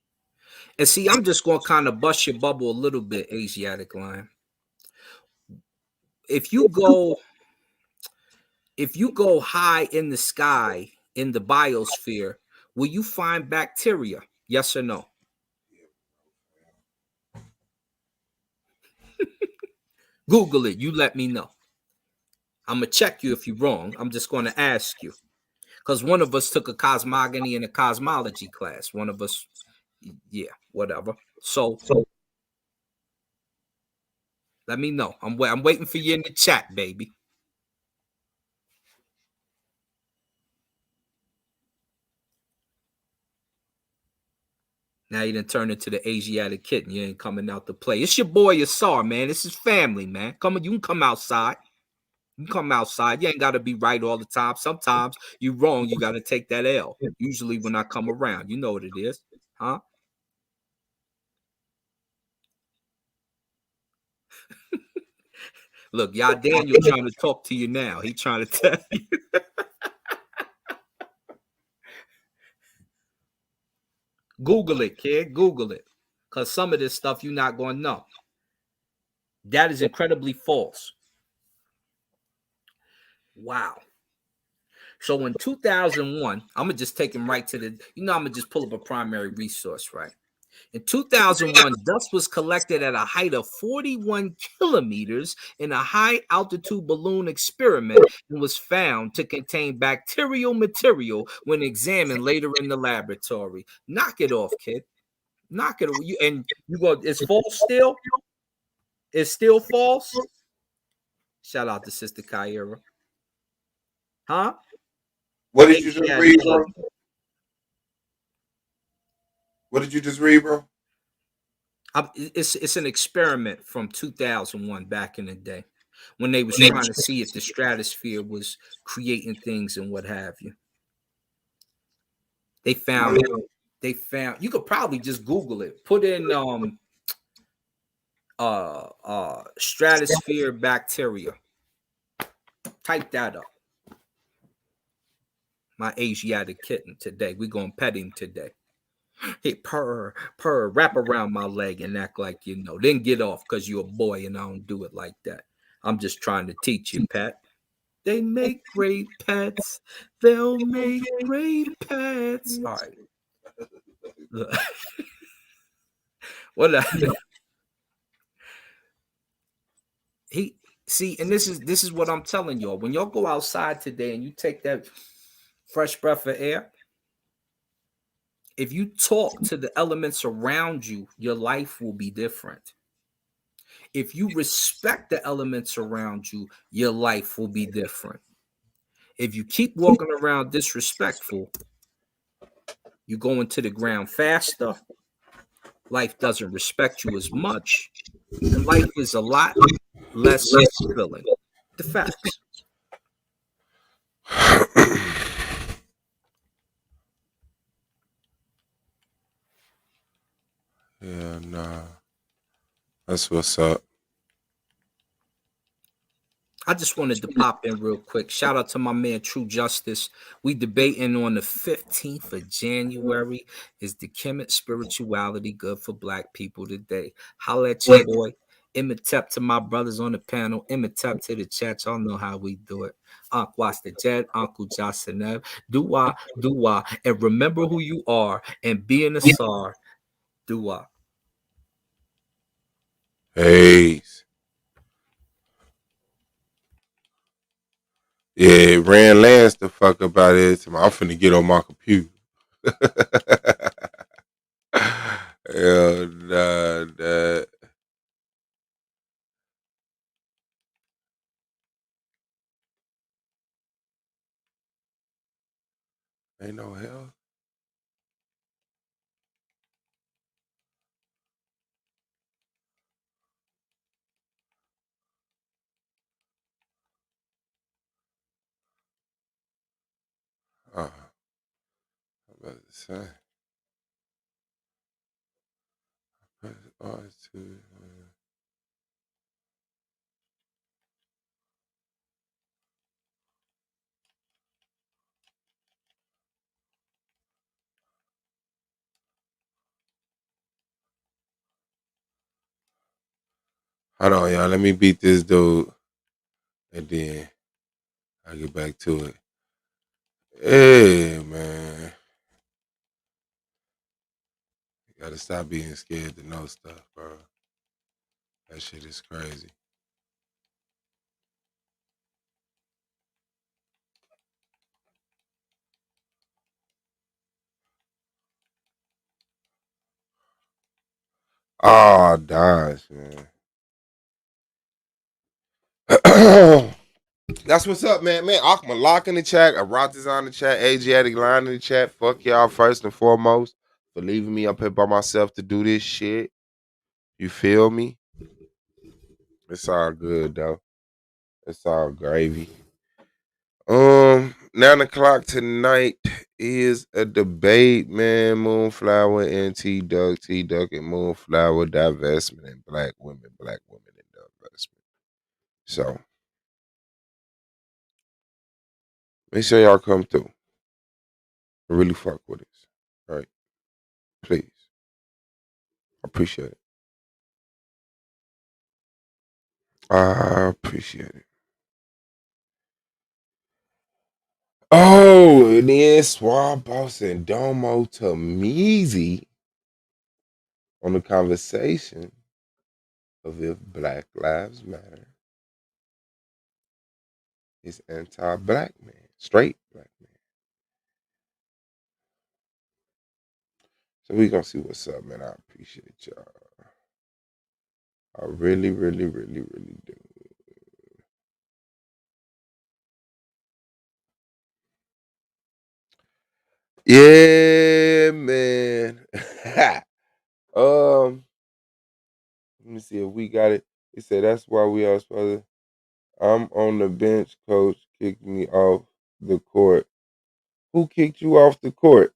And see, I'm just gonna kind of bust your bubble a little bit, Asiatic Lion. If you go high in the sky in the biosphere, will you find bacteria? Yes or no? Google it. You let me know. I'm gonna check you if you're wrong. I'm just gonna ask you. Because one of us took a cosmogony and a cosmology class. One of us, yeah, whatever. So let me know. I'm waiting for you in the chat, baby. Now you done turned into the Asiatic kitten. You ain't coming out to play. It's your boy Asar, man. This is family, man. Come on, you can come outside. You can come outside. You ain't got to be right all the time. Sometimes you wrong. You got to take that L. Usually when I come around, you know what it is, huh? Look, y'all Daniel trying to talk to you now. He trying to tell you. Google it, kid. Google it. Because some of this stuff you're not going to know. That is incredibly false. Wow. So in 2001, I'm going to just take him right to the, I'm going to just pull up a primary resource, right? In 2001, dust was collected at a height of 41 kilometers in a high-altitude balloon experiment and was found to contain bacterial material when examined later in the laboratory. Knock it off, kid. Knock it off. It's false still? It's still false? Shout out to Sister Kyra. Huh? What did you just read, bro? What did you just read, bro? It's an experiment from 2001 back in the day when they was trying to see if the stratosphere was creating things and what have you. They found you could probably just Google it. Put in stratosphere bacteria. Type that up. My Asiatic kitten today. We're gonna pet him today. Hey, purr, wrap around my leg and act like you know. Then get off because you're a boy and I don't do it like that. I'm just trying to teach you, pet. They make great pets. They'll make great pets. All right. What? And this is what I'm telling y'all. When y'all go outside today and you take that fresh breath of air, if you talk to the elements around you, your life will be different. If you respect the elements around you, your life will be different. If you keep walking around disrespectful, you go into the ground faster. Life doesn't respect you as much, and life is a lot less fulfilling. The facts. Yeah, nah. That's what's up. I just wanted to pop in real quick. Shout out to my man True Justice. We debating on the 15th of January. Is the Kemet spirituality good for black people today? Holla at your boy. Imitep to my brothers on the panel. Imitep to the chat. Y'all know how we do it. Uncle Watch the Jet, Uncle Josenev. Do I. And remember who you are. And being a SAR. Do I. Peace. Yeah, ran Lance the fuck about it. I'm finna get on my computer. Hell nah, that. Ain't no hell. I'm about to say. Hold on, y'all. Let me beat this dude, and then I'll get back to it. Hey, man. You gotta stop being scared to know stuff, bro. That shit is crazy. Oh, gosh, man. That's what's up, man. Man, Akma Lock in the chat, Aratas on the chat, Asiatic Line in the chat. Fuck y'all first and foremost for leaving me up here by myself to do this shit. You feel me? It's all good though. It's all gravy. 9 o'clock tonight is a debate, man. Moonflower and T-Duck and Moonflower, divestment and black women and divestment. So make sure y'all come through. Really fuck with us. All right. Please. I appreciate it. I appreciate it. Oh, and then Swab Boss and Domo Tamizi on the conversation of if Black Lives Matter is anti-black man, straight black man. So we gonna see what's up, man. I appreciate y'all. I really, really, really, really do. Yeah, man. Let me see if we got it. He said that's why we are supposed to. I'm on the bench. Coach kicked me off the court. Who kicked you off the court?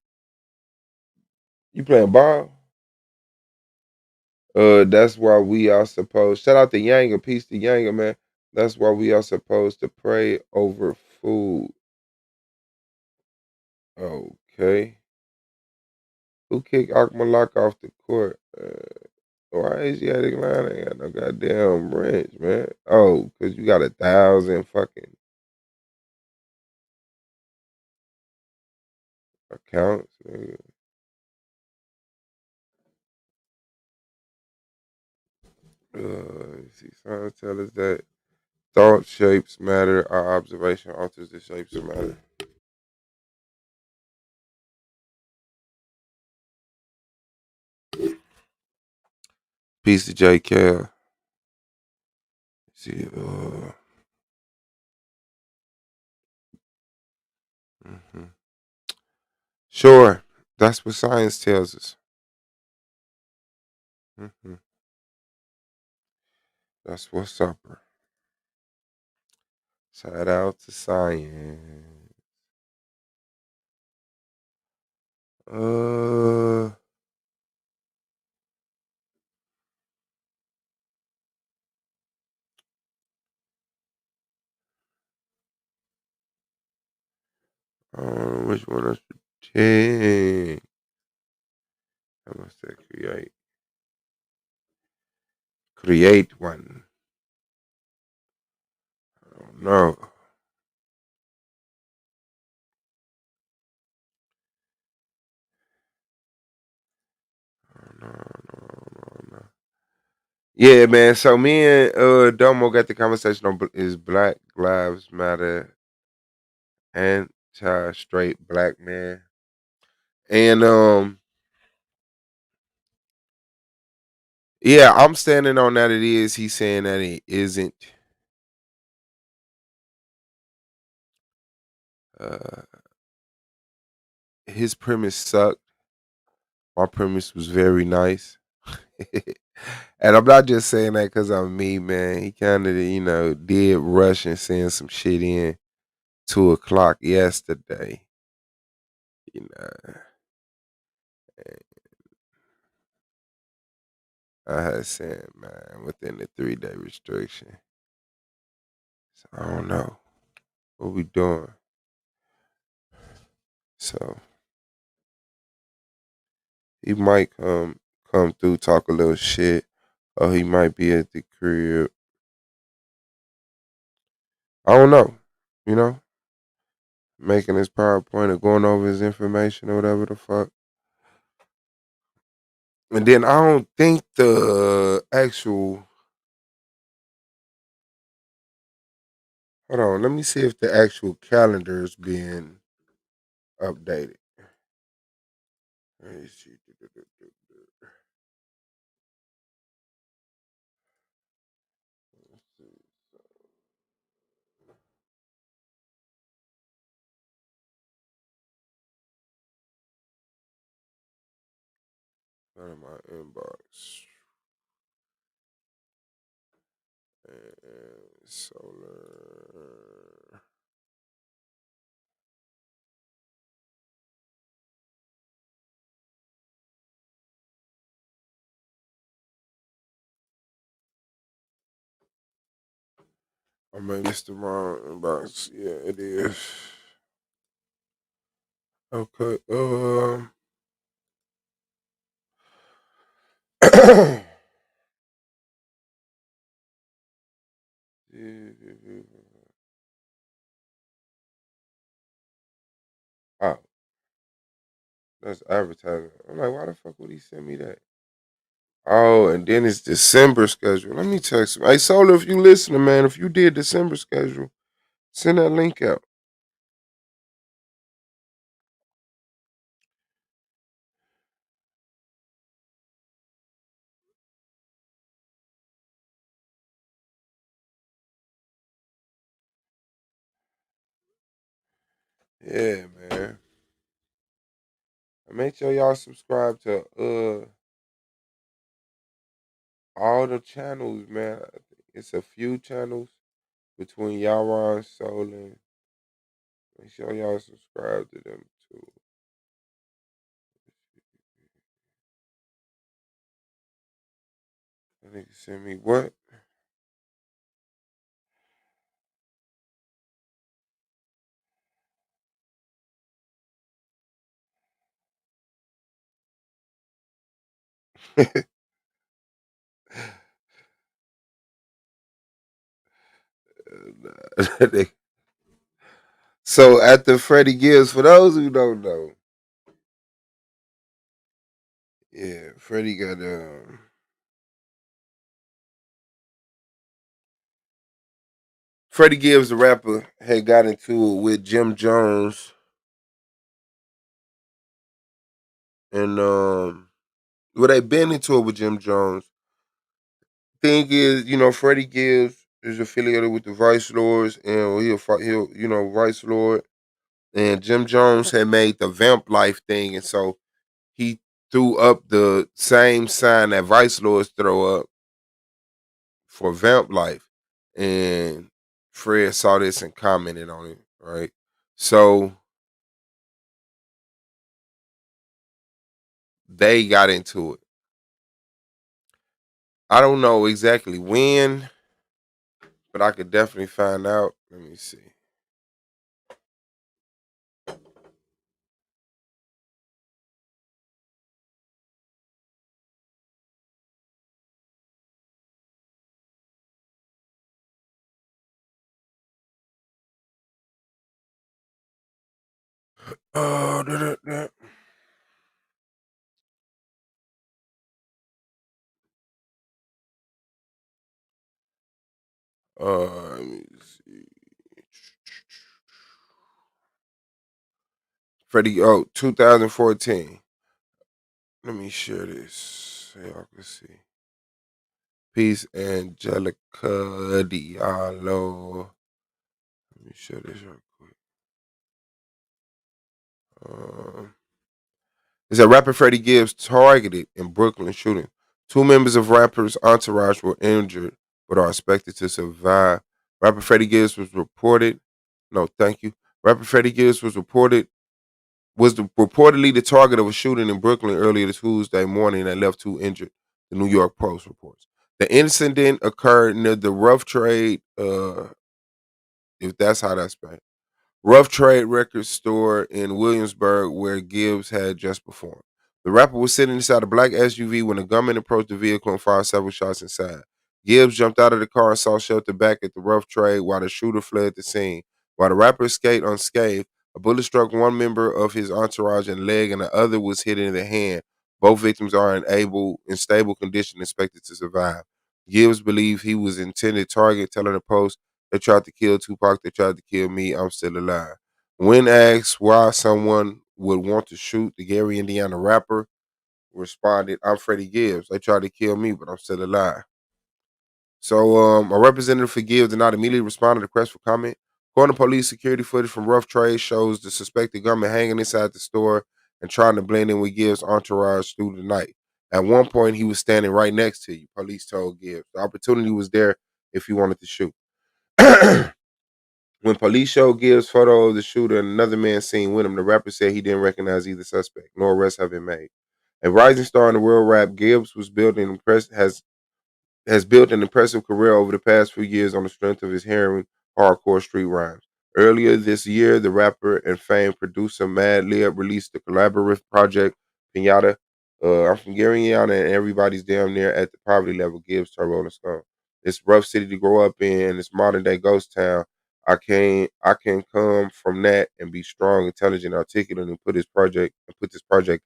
You playing ball? That's why we are supposed. Shout out to Yanga, peace to Yanga, man. That's why we are supposed to pray over food. Okay. Who kicked Akmalak off the court? Why Asiatic Line ain't got no goddamn wrench, man? Oh, because you got 1,000 fucking accounts, nigga. See, science tell us that thought shapes matter. Our observation alters the shapes of matter. Peace to J. Cal. See, Sure, that's what science tells us. That's what's up. Shout out to science. Which one I should take? I must say create. Create one. I don't know. No. Yeah, man. So me and Domo got the conversation on is Black Lives Matter anti-straight black man. And yeah, I'm standing on that it is. He's saying that it isn't. His premise sucked. My premise was very nice. And I'm not just saying that because I'm me, man. He kind of, did rush and send some shit in 2:00 yesterday. I had sent, man, within the 3-day restriction. So I don't know what we doing. So he might come through, talk a little shit, or he might be at the crib. I don't know, you know, making his PowerPoint or going over his information or whatever the fuck. And then I don't think the actual. Hold on, let me see if the actual calendar is being updated. Let me see. Go to my inbox. And solar. I maybe it's the wrong inbox. Yeah, it is. Okay. Oh, that's advertising. I'm like, why the fuck would he send me that? Oh, and then it's December schedule. Let me text him. Hey, Solar, if you listening, man, if you did December schedule, send that link out. Yeah, man. Make sure y'all subscribe to all the channels, man. It's a few channels between Yaron, Soul, and make sure y'all subscribe to them too. I think send me what? So after Freddy Gibbs, for those who don't know, yeah, Freddy got Freddie Gibbs, the rapper, had got into it with Jim Jones, and well, they been into it with Jim Jones. Thing is, Freddie Gibbs is affiliated with the Vice Lords, and he'll Vice Lord, and Jim Jones had made the Vamp Life thing, and so he threw up the same sign that Vice Lords throw up for Vamp Life, and Fred saw this and commented on it, right? So they got into it. I don't know exactly when, but I could definitely find out. Let me see. Oh, let me see. Freddie, 2014. Let me share this so y'all can see. Peace, Angelica Diallo. Let me share this real quick. Is that rapper Freddie Gibbs targeted in Brooklyn shooting? 2 members of rapper's entourage were injured, but are expected to survive. Rapper Freddie Gibbs was reported. No, thank you. Rapper Freddie Gibbs was reportedly the target of a shooting in Brooklyn earlier Tuesday morning that left 2 injured. The New York Post reports. The incident occurred near the Rough Trade, if that's how that's spelled, Rough Trade Records store in Williamsburg, where Gibbs had just performed. The rapper was sitting inside a black SUV when a gunman approached the vehicle and fired several shots inside. Gibbs jumped out of the car and sought shelter back at the Rough Trade while the shooter fled the scene. While the rapper escaped unscathed, a bullet struck one member of his entourage in the leg and the other was hit in the hand. Both victims are in stable condition, expected to survive. Gibbs believed he was intended target, telling the Post, "They tried to kill Tupac, they tried to kill me, I'm still alive." When asked why someone would want to shoot the Gary, Indiana rapper, responded, "I'm Freddy Gibbs. They tried to kill me, but I'm still alive." So a representative for Gibbs did not immediately respond to the request for comment. According to police, security footage from Rough Trade shows the suspected gunman hanging inside the store and trying to blend in with Gibbs' entourage through the night. At one point, he was standing right next to you, police told Gibbs. The opportunity was there if he wanted to shoot. When police showed Gibbs' photo of the shooter and another man seen with him, the rapper said he didn't recognize either suspect. No arrests have been made. A rising star in the world rap, Gibbs has built an impressive career over the past few years on the strength of his harrowing hardcore street rhymes. Earlier this year, the rapper and famed producer Mad Lib released the collaborative project Pinata. I'm from Gary, Indiana, and everybody's damn near at the poverty level, Gibbs told Rolling Stone. It's a rough city to grow up in. It's modern day ghost town. I can come from that and be strong, intelligent, articulate, and put this project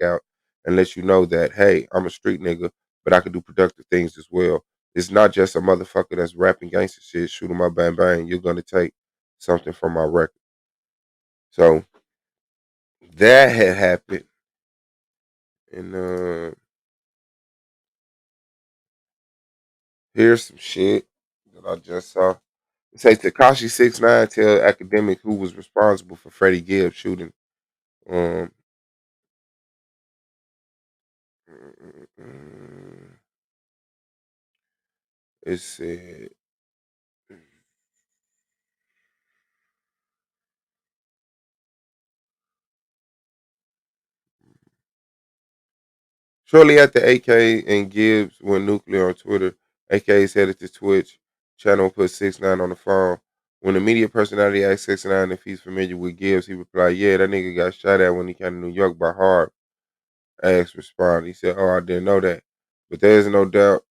out and let you know that, hey, I'm a street nigga, but I can do productive things as well. It's not just a motherfucker that's rapping gangster shit, shooting my bang bang. You're gonna take something from my record. So that had happened. And here's some shit that I just saw. It says Tekashi 6ix9ine tell academic who was responsible for Freddie Gibbs shooting. It said shortly after AK and Gibbs went nuclear on Twitter, AK is headed to Twitch channel put 6ix9ine on the phone. When the media personality asked 6ix9ine if he's familiar with Gibbs, he replied, "Yeah, that nigga got shot at when he came to New York by Hard." Asked responded. He said, "Oh, I didn't know that." But there's no doubt.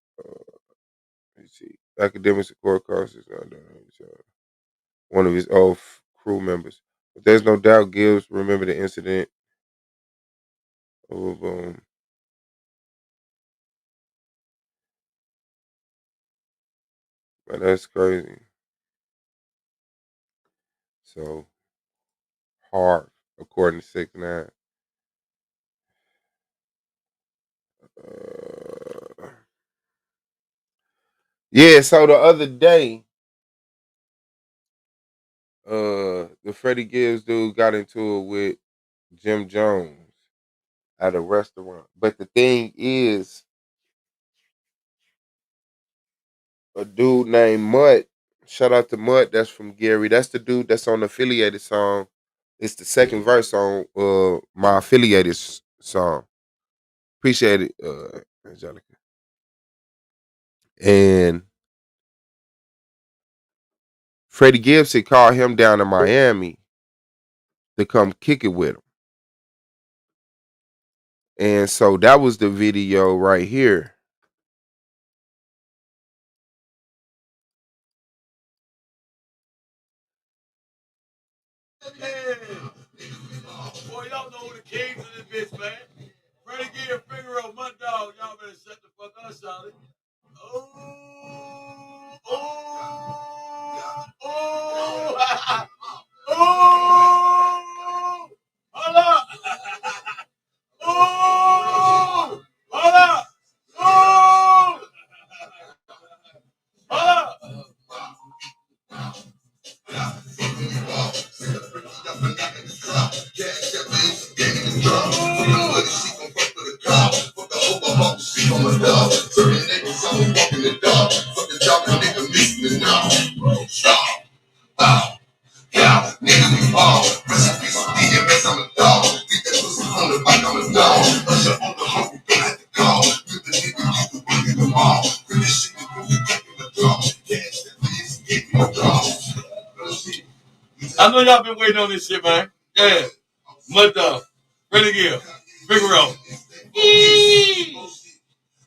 Let's see. Academic support course is one of his old crew members. But there's no doubt Gibbs remembered the incident of man, that's crazy. So hard, according to 6ix9ine. Yeah, so the other day, the Freddie Gibbs dude got into it with Jim Jones at a restaurant. But the thing is, a dude named Mutt, shout out to Mutt, that's from Gary. That's the dude that's on the affiliated song. It's the second verse on my affiliated song. Appreciate it, Angelica. And Freddie Gibbs had called him down to Miami to come kick it with him. And so that was the video right here. Boy, y'all know who the kings of this bitch, man. Freddie Gibbs, Figaro, Mud Dog. Y'all better shut the fuck up, Charlie. Oh, hold up. Hold up. I know y'all been waiting on this shit, man. Yeah. Mud Dog. Freddy Gibbs. Figaro.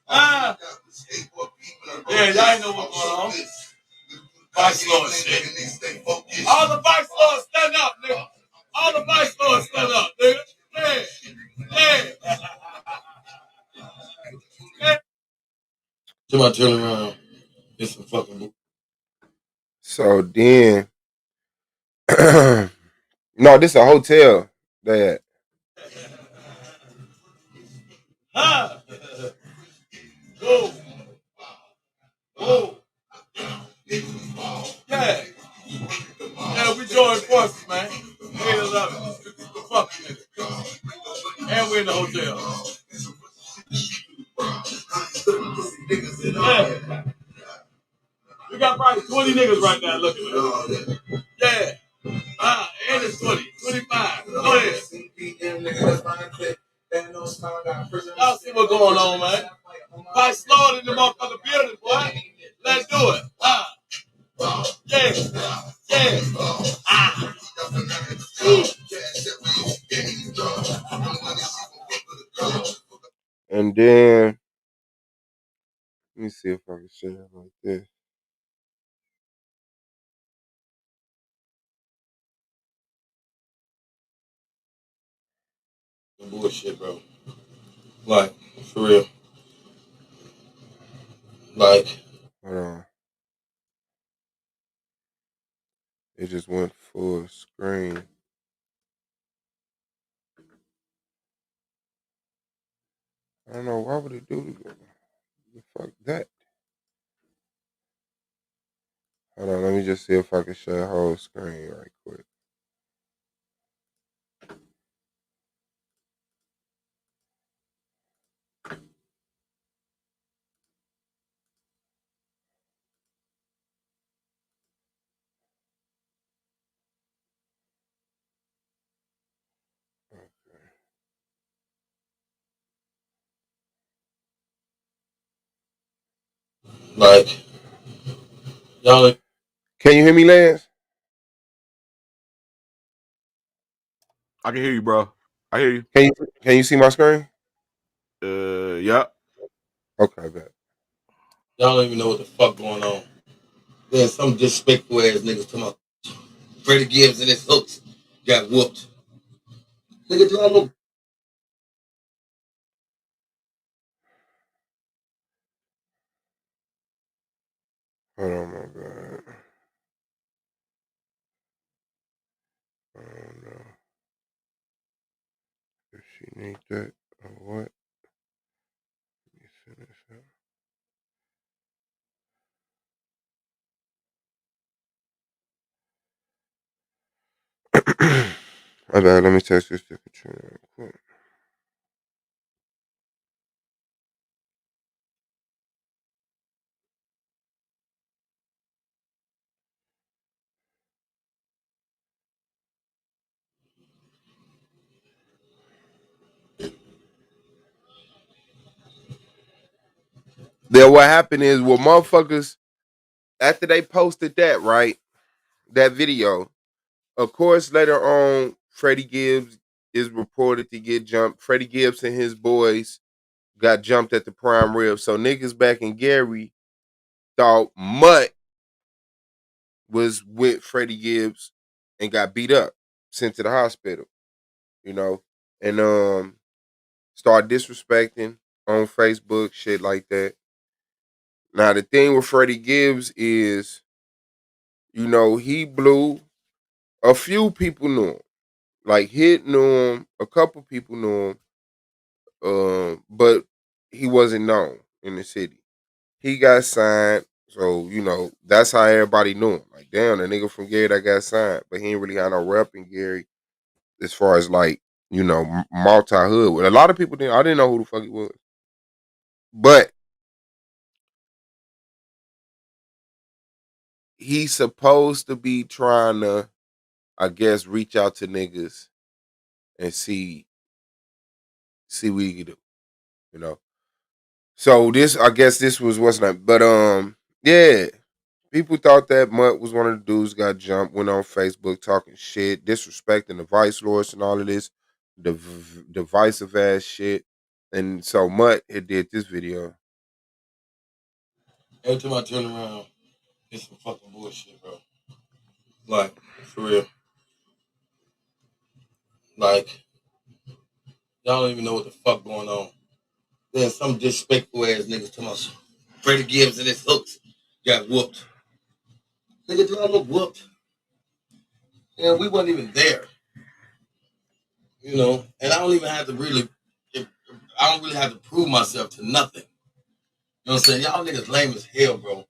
Ah. Yeah, y'all ain't know what's going on. Vice Lord shit. All the Vice Lords stand up, nigga. All the Vice Lords stand up, nigga. Yeah. Yeah. Yeah. Somebody turn around. It's some fucking. So then, no, this is a hotel that. Ah. Go. Oh. Yeah. Yeah, we joined forces, man. 8-11. Fuck nigga. And we're in the hotel. Yeah. We got probably 20 niggas right now looking at us. Yeah. And it's 20, 25. Go ahead. Y'all see what's going on, man. Vice Lord in the motherfucking building, boy. Let's do it. Yeah. Yeah. And then, let me see if I can share it like this. Bullshit, bro. Like, for real. Like, Hold on. It just went full screen. I don't know, why would it do the fuck that? Hold on, let me just see if I can share the whole screen right quick. y'all. Can you hear me, Lance? I can hear you, bro. I hear you. Can you see my screen? Yeah. Okay, bet. Y'all don't even know what the fuck going on. There's some disrespectful ass niggas come up. Freddy Gibbs and his hooks got whooped. Nigga, do I look? Hold on, my bad. I don't know if she needs that or what. Let me send this out. My bad, let me text this to Katrina real quick. Then what happened is, well, motherfuckers, after they posted that, right, that video, of course, later on, Freddy Gibbs is reported to get jumped. Freddy Gibbs and his boys got jumped at the prime rib. So niggas back in Gary thought Mutt was with Freddy Gibbs and got beat up, sent to the hospital, you know, and start disrespecting on Facebook, shit like that. Now the thing with Freddy Gibbs is, you know, he blew. A few people knew him. Like Hit knew him, a couple people knew him, but he wasn't known in the city. He got signed, so you know that's how everybody knew him. Like, damn, the nigga from Gary that got signed, but he ain't really had no rep in Gary as far as like, you know, multi hood. A lot of people didn't. I didn't know who the fuck he was, but he's supposed to be trying to, I guess, reach out to niggas and see what he can do, you know. So this, I guess, this was what's not. But yeah, People thought that Mutt was one of the dudes got jumped, went on Facebook talking shit, disrespecting the vice lords and all of this divisive ass shit. And so Mutt had did this video. Every time I turn around, it's some fucking bullshit, bro. Like, for real. Like, y'all don't even know what the fuck going on. Then some disrespectful ass niggas talking about Freddy Gibbs and his hooks got whooped. Nigga, do I look whooped? And we wasn't even there. You know, and I don't even have to really, I don't really have to prove myself to nothing. You know what I'm saying? Y'all niggas lame as hell, bro.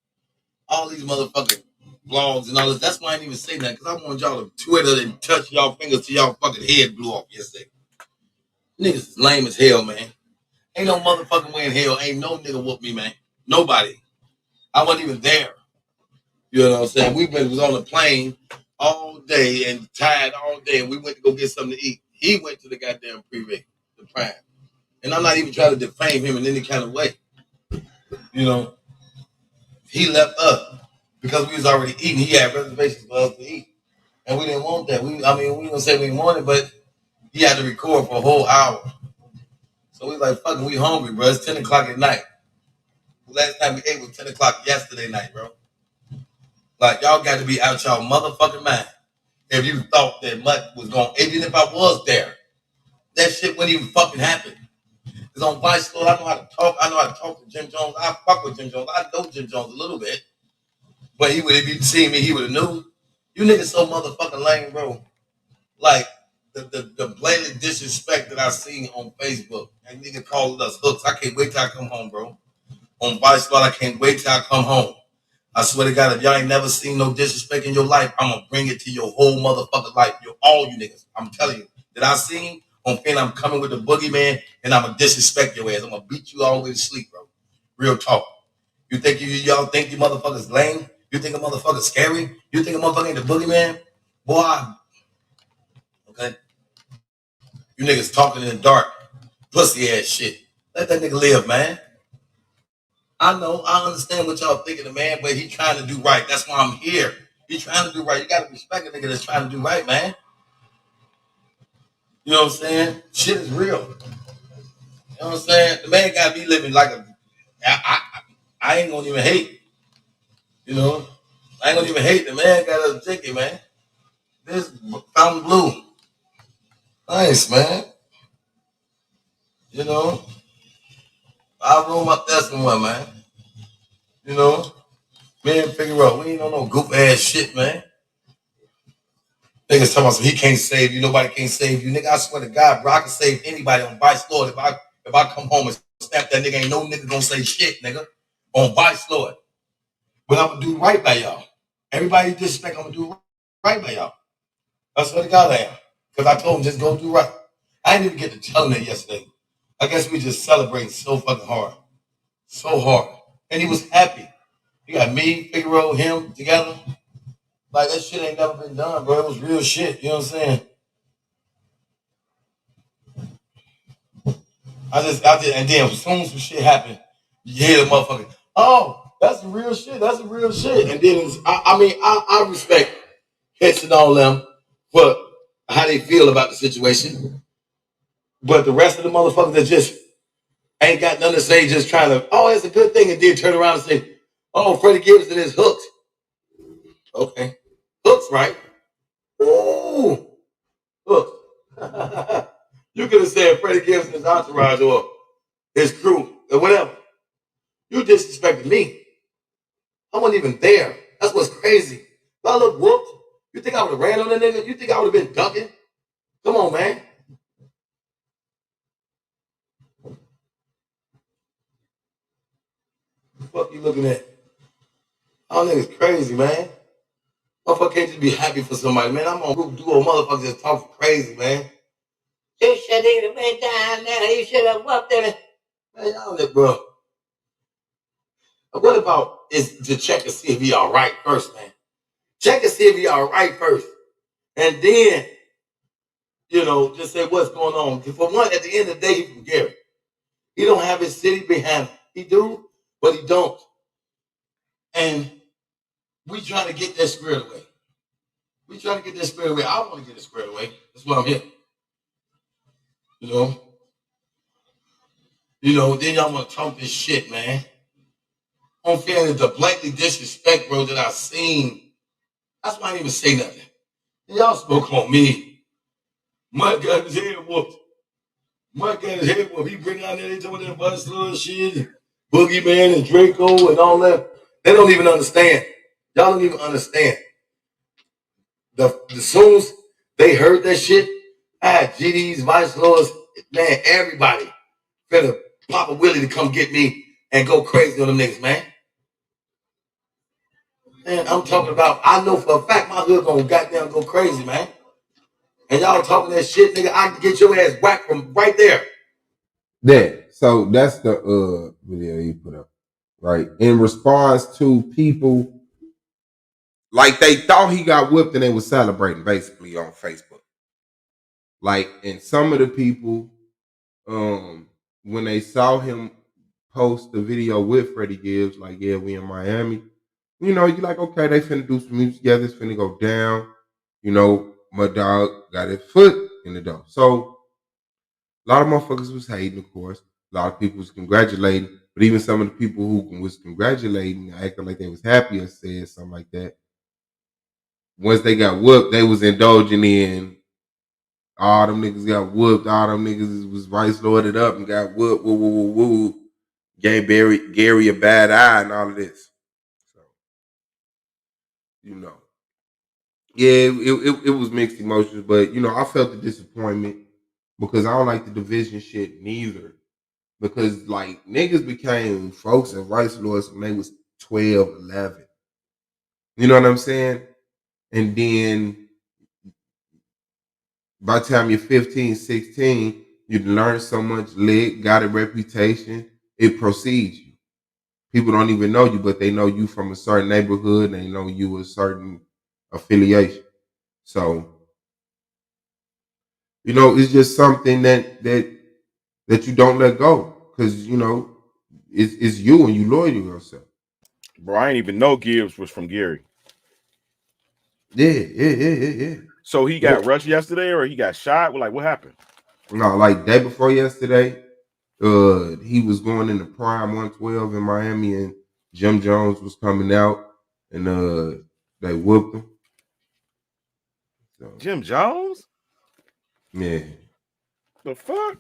All these motherfucking blogs and all this. That's why I didn't even say that, because I want y'all to Twitter and touch y'all fingers till y'all fucking head blew off yesterday. Niggas is lame as hell, man. Ain't no motherfucking way in hell. Ain't no nigga whoop me, man. Nobody. I wasn't even there. You know what I'm saying? We was on the plane all day and tired all day, and we went to go get something to eat. He went to the goddamn pre-rate, the Prime. And I'm not even trying to defame him in any kind of way. You know, he left us because we was already eating. He had reservations for us to eat. And we didn't want that. We didn't say we didn't want it, but he had to record for a whole hour. So we like, fucking, we hungry, bro. It's 10 o'clock at night. The last time we ate was 10 o'clock yesterday night, bro. Like, y'all got to be out y'all motherfucking mind. If you thought that Mutt was going, even if I was there, that shit wouldn't even fucking happen. Because on Vice Lord, I know how to talk. I know how to talk to Jim Jones. I fuck with Jim Jones. I know Jim Jones a little bit. But he would, if you'd seen me, he would have knew. You niggas so motherfucking lame, bro. Like, the blatant disrespect that I seen on Facebook. And nigga called us hooks. I can't wait till I come home, bro. On Vice Lord, I can't wait till I come home. I swear to God, if y'all ain't never seen no disrespect in your life, I'm going to bring it to your whole motherfucking life. All you niggas. I'm telling you. That I seen on fin, I'm coming with the boogeyman, and I'm going to disrespect your ass. I'm going to beat you all the way to sleep, bro. Real talk. You think y'all think you motherfuckers lame? You think a motherfucker scary? You think a motherfucker ain't the boogeyman? Boy, okay? You niggas talking in the dark. Pussy ass shit. Let that nigga live, man. I know, I understand what y'all thinking of, man, but he trying to do right. That's why I'm here. He trying to do right. You got to respect a nigga that's trying to do right, man. You know what I'm saying? Shit is real. You know what I'm saying? The man got to be living like a... I ain't going to even hate. You know? I ain't going to even hate. The man got us ticket, man. This Fountain Blue. Nice, man. You know? I'll roll up there somewhere, man. You know? Man, figure out. We ain't on no goof ass shit, man. Niggas talking about so he can't save you. Nobody can't save you. Nigga, I swear to God, bro, I can save anybody on Vice Lord. If I come home and snap that nigga, ain't no nigga gonna say shit, nigga. On Vice Lord. But I'm gonna do right by y'all. Everybody disrespect, I'm gonna do right by y'all. I swear to God I am. Because I told him just go do right. I didn't even get to tell him that yesterday. I guess we just celebrating so fucking hard. So hard. And he was happy. You got me, Figaro, him together. Like, that shit ain't never been done, bro. It was real shit. You know what I'm saying? I just, and then as soon as some shit happened, you hear the motherfucker, oh, that's the real shit. That's the real shit. And then, I respect Hits and all them for how they feel about the situation. But the rest of the motherfuckers that just ain't got nothing to say, just trying to, oh, it's a good thing, and then turn around and say, oh, Freddy Gibbs and his hooks. Okay. Hooks, right? Ooh. Hooks. You could have said Freddy Gibbs and his entourage or his crew or whatever. You disrespected me. I wasn't even there. That's what's crazy. If I look whooped, you think I would have ran on that nigga? You think I would have been ducking? Come on, man. What the fuck you looking at? All niggas crazy, man. Motherfucker can't just be happy for somebody, man. I'm on group duo motherfuckers just talk crazy, man. You should have went down there. You should have whooped them. Man, y'all that, bro. What about is to check and see if he all right first, man? Check and see if he all right first. And then, you know, just say what's going on. For one, at the end of the day, he's from Gary. He don't have his city behind him. He do, but he don't. And we trying to get that squared away. We trying to get that squared away. I want to get it squared away. That's why I'm here. You know, then y'all want to talk this shit, man. I'm feeling the blatantly disrespect, bro, that I seen. That's why I didn't even say nothing. And y'all spoke on me. Mud got his head whooped. Mud got his head whooped. He bring out there, they talking that Bustler shit, Boogeyman and Draco and all that. They don't even understand. Y'all don't even understand. The soon as they heard that shit, GDs, Vice Lords, man, everybody better pop a Willie to come get me and go crazy on them niggas, man. Man, I'm talking about, I know for a fact my hood gonna goddamn go crazy, man. And y'all talking that shit, nigga, I can get your ass whacked from right there. There. So that's the video he put up. Right. In response to people, like they thought he got whipped and they were celebrating basically on Facebook. Like, and some of the people, when they saw him post the video with Freddy Gibbs, like, yeah, we in Miami, you know, you're like, okay, they finna do some music together, it's finna go down. You know, my dog got his foot in the door. So a lot of motherfuckers was hating, of course. A lot of people was congratulating, but even some of the people who was congratulating, acting like they was happy or said something like that, once they got whooped, they was indulging in all them niggas got whooped, all them niggas was Vice Lorded up and got whooped, woo. Gave Gary a bad eye and all of this. So, you know. Yeah, it was mixed emotions, but, you know, I felt the disappointment because I don't like the division shit neither. Because, like, niggas became folks and Vice Lords when they was 12, 11. You know what I'm saying? And then by the time you're 15, 16, you learn so much lit, got a reputation, it precedes you. People don't even know you, but they know you from a certain neighborhood, and they know you a certain affiliation. So, you know, it's just something that you don't let go. Because, you know, it's you and you loyal to yourself. Bro, I didn't even know Gibbs was from Gary. Yeah. So he got rushed yesterday, or he got shot? Like, what happened? No, like day before yesterday, he was going into Prime 112 in Miami, and Jim Jones was coming out, and they whooped him. So, Jim Jones? Yeah. The fuck?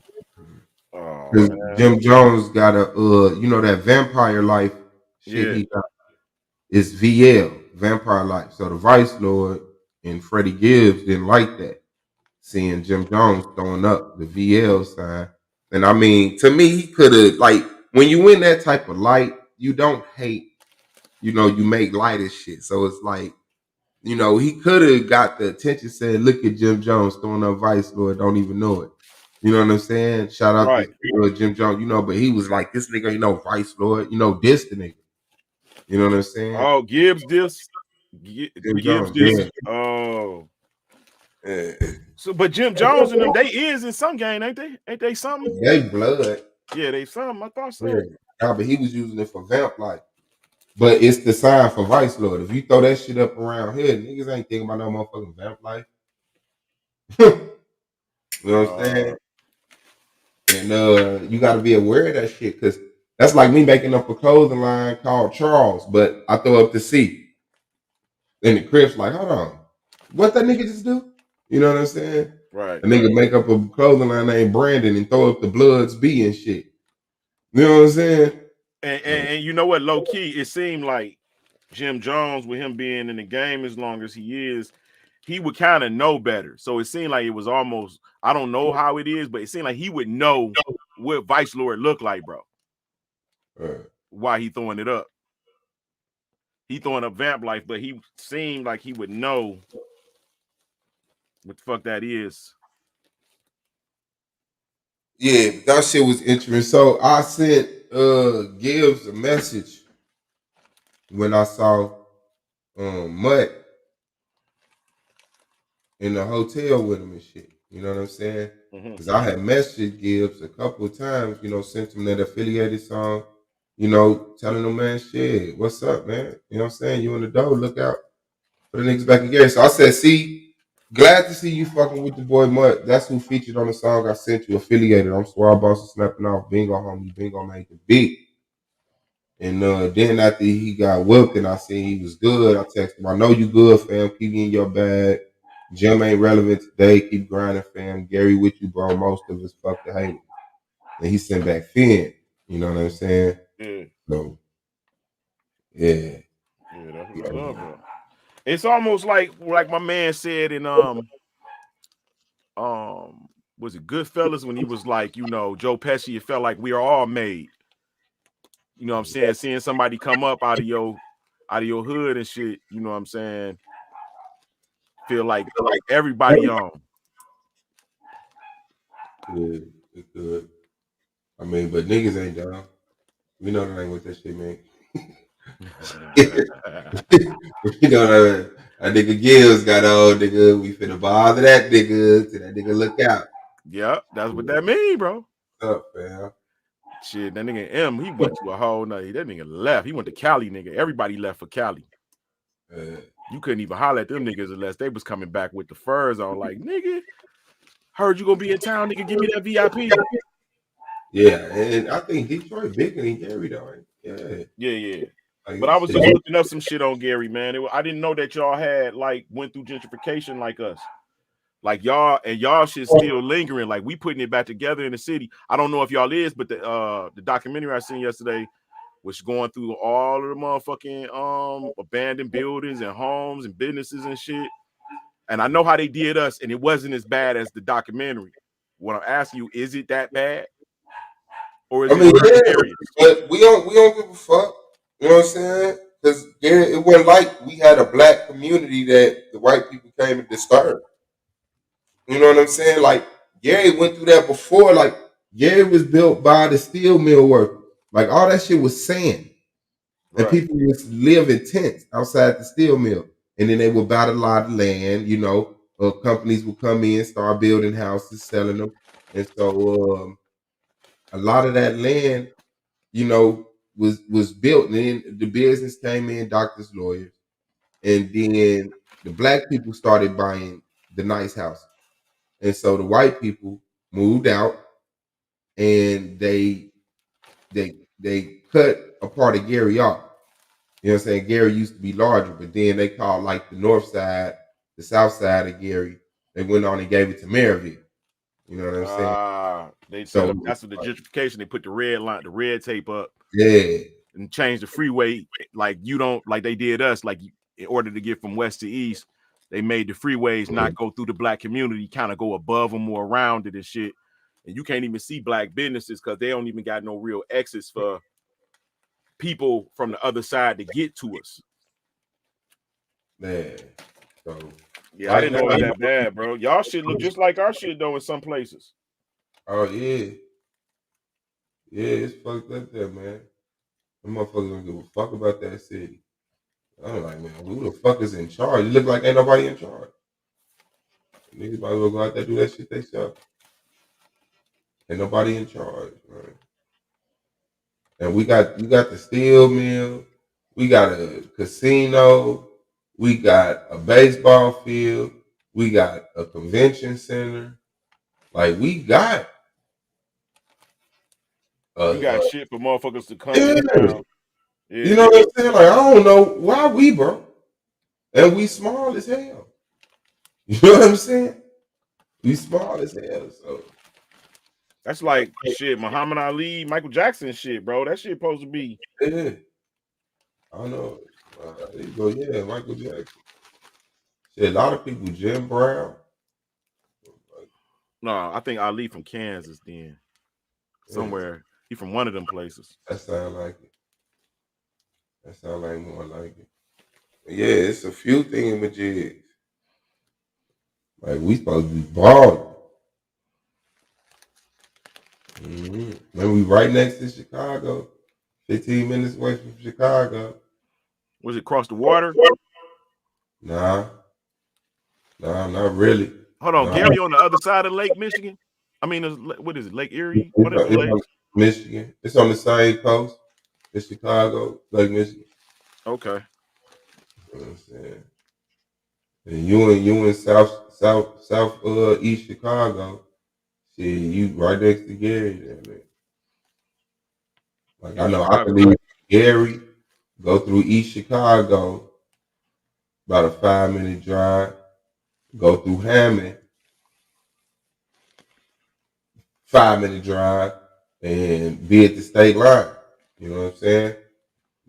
Oh, Jim Jones got a you know that Vampire Life shit he got. It's VL, Vampire Life. So the Vice Lord and Freddy Gibbs didn't like that. Seeing Jim Jones throwing up the VL sign. And I mean, to me, he could have, like, when you win that type of light, you don't hate, you know, you make light of shit. So it's like, you know, he could have got the attention saying, look at Jim Jones throwing up Vice Lord, don't even know it. You know what I'm saying? Shout out to Jim Jones, you know, but he was like, this nigga, you know, Vice Lord, you know, this the nigga. You know what I'm saying? Oh, Gibbs this? Gibbs this? Yeah. Oh. So, but Jim Jones and them, they is in some game, ain't they? Ain't they something? They blood. Yeah, they something. I thought so. Yeah. Nah, but he was using it for Vamp Life. But it's the sign for Vice Lord. If you throw that shit up around here, niggas ain't thinking about no motherfucking Vamp Life. You know what I'm saying? And you got to be aware of that shit, because that's like me making up a clothing line called Charles, but I throw up the C. Then the Crips like, hold on, what that nigga just do? You know what I'm saying? Right. A nigga make up a clothing line named Brandon and throw up the Bloods B and shit. You know what I'm saying? And you know what, low key, it seemed like Jim Jones, with him being in the game as long as he is, he would kind of know better. So it seemed like it was almost, I don't know how it is, but it seemed like he would know what Vice Lord looked like, bro. Why he throwing it up. He throwing up Vamp Life, but he seemed like he would know what the fuck that is. Yeah, that shit was interesting. So I sent Gibbs a message when I saw Mutt in the hotel with him and shit. You know what I'm saying? Because I had messaged Gibbs a couple of times, you know, sent him that affiliated song. you know, telling them, man, shit, what's up, man? You know what I'm saying? You in the door, look out for the niggas back again. So I said, see, glad to see you fucking with the boy Mutt. That's who featured on the song I sent you, affiliated. I'm Swab Boss snapping off. Bingo, homie. Bingo made the beat. And then after he got whooped and I seen he was good, I texted him, I know you good, fam. Keep me in your bag. Jim ain't relevant today. Keep grinding, fam. Gary with you, bro. Most of us fuck the hate. And he sent back Finn. You know what I'm saying? Yeah. So, yeah. Yeah, that's what I love, bro. It's almost like my man said in was it Goodfellas when he was like, you know, Joe Pesci, it felt like we are all made. You know what I'm saying? Seeing somebody come up out of your hood and shit, you know what I'm saying? Feel like everybody on. Good, it's good. I mean, but niggas ain't down. We know that ain't what that shit mean. You know what I mean? That nigga Gills got on, nigga. We finna bother that nigga. To that nigga look out. Yep, that's what that mean, bro. What's up, fam? Shit, that nigga M, he went to a whole nother. That nigga left. He went to Cali, nigga. Everybody left for Cali. You couldn't even holler at them niggas unless they was coming back with the furs on. Like, nigga, heard you gonna be in town, nigga. Give me that VIP. Yeah, and I think Detroit bigger than Gary, though. Yeah. Like, but I was just looking up some shit on Gary, man. I didn't know that y'all had like went through gentrification like us. Like y'all shit still lingering. Like we putting it back together in the city. I don't know if y'all is, but the documentary I seen yesterday was going through all of the motherfucking abandoned buildings and homes and businesses and shit. And I know how they did us, and it wasn't as bad as the documentary. What I'm asking you, is it that bad? Or is it areas? But we don't give a fuck. You know what I'm saying? Because it wasn't like we had a black community that the white people came and disturbed. You know what I'm saying? Like Gary went through that before. Like Gary was built by the steel mill workers. Like all that shit was sand. And people just live in tents outside the steel mill. And then they would buy a lot of land, you know. Companies would come in, start building houses, selling them. And so a lot of that land, you know, was built. And then the business came in, doctors, lawyers. And then the black people started buying the nice houses. And so the white people moved out and they cut a part of Gary off. You know what I'm saying? Gary used to be larger, but then they called like the north side, the south side of Gary. They went on and gave it to Maryville. You know what I'm saying? That's what the gentrification. They put the red tape up. Yeah. And change the freeway like they did us. Like in order to get from west to east, they made the freeways not go through the black community, kind of go above them or around it and shit. And you can't even see black businesses because they don't even got no real exits for people from the other side to get to us. Man, so yeah, I didn't know it was that bad, bro. Y'all shit look just like our shit though in some places. Oh yeah, it's fucked up there, man. The motherfuckers don't give a fuck about that city. I'm like, man, who the fuck is in charge? You look like ain't nobody in charge. Niggas might as well go out there and do that shit themselves. Ain't nobody in charge, man. And we got the steel mill, we got a casino, we got a baseball field, we got a convention center. Like we got you got shit for motherfuckers to come to town. Yeah. You know what I'm saying? Like I don't know why we, bro. And we small as hell. You know what I'm saying? We small as hell, so that's like shit, Muhammad Ali, Michael Jackson shit, bro. That shit supposed to be. Yeah. I don't know. There you go, yeah, Michael Jackson. Shit, a lot of people, Jim Brown. No, I think Ali from Kansas then. Somewhere. He from one of them places. That sound like it. That sound like more like it. But yeah, it's a few thingamajigs. Like we supposed to be balling. Man, we right next to Chicago. 15 minutes away from Chicago. Was it across the water? Nah, not really. Hold on, Gary on the other side of Lake Michigan? I mean, what is it, Lake Erie? What is it, Lake? Michigan. It's on the same coast. in Chicago, Lake Michigan. Okay. You know what I'm saying? And you in south east Chicago. Shit, you right next to Gary there, man. Like I know I can leave Gary, go through East Chicago, about a 5-minute drive, go through Hammond, 5-minute drive, and be at the state line. You know what I'm saying?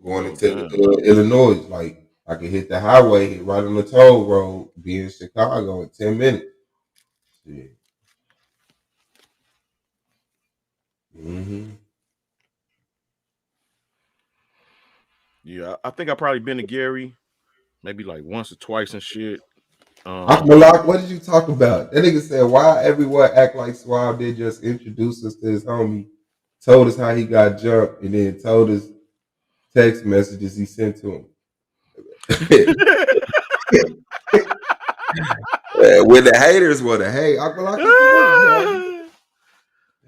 Going into Illinois, like I can hit the highway, hit right on the toll road, be in Chicago in 10 minutes. Shit. Yeah, I think I probably been to Gary, maybe like once or twice and shit. Malak, what did you talk about? That nigga said, why everyone act like Swab did just introduce us to his homie, told us how he got jumped, and then told us text messages he sent to him. When the haters want to hate, Malak,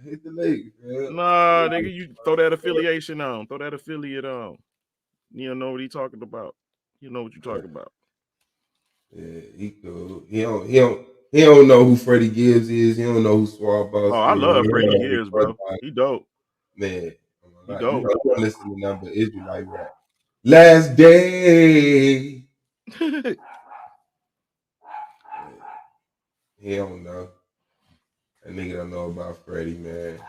hit the link, man. Nah, nigga, you throw that affiliation on. Throw that affiliate on. You don't know what he talking about. You know what you talking about. Yeah, he cool. He don't know who Freddy Gibbs is. He don't know who Swab Boss is. Oh, I love Freddy Gibbs, bro. He dope. Man, he dope. You don't listen to nothing but Israelite rap. Last day. He don't know. That nigga don't know about Freddy, man.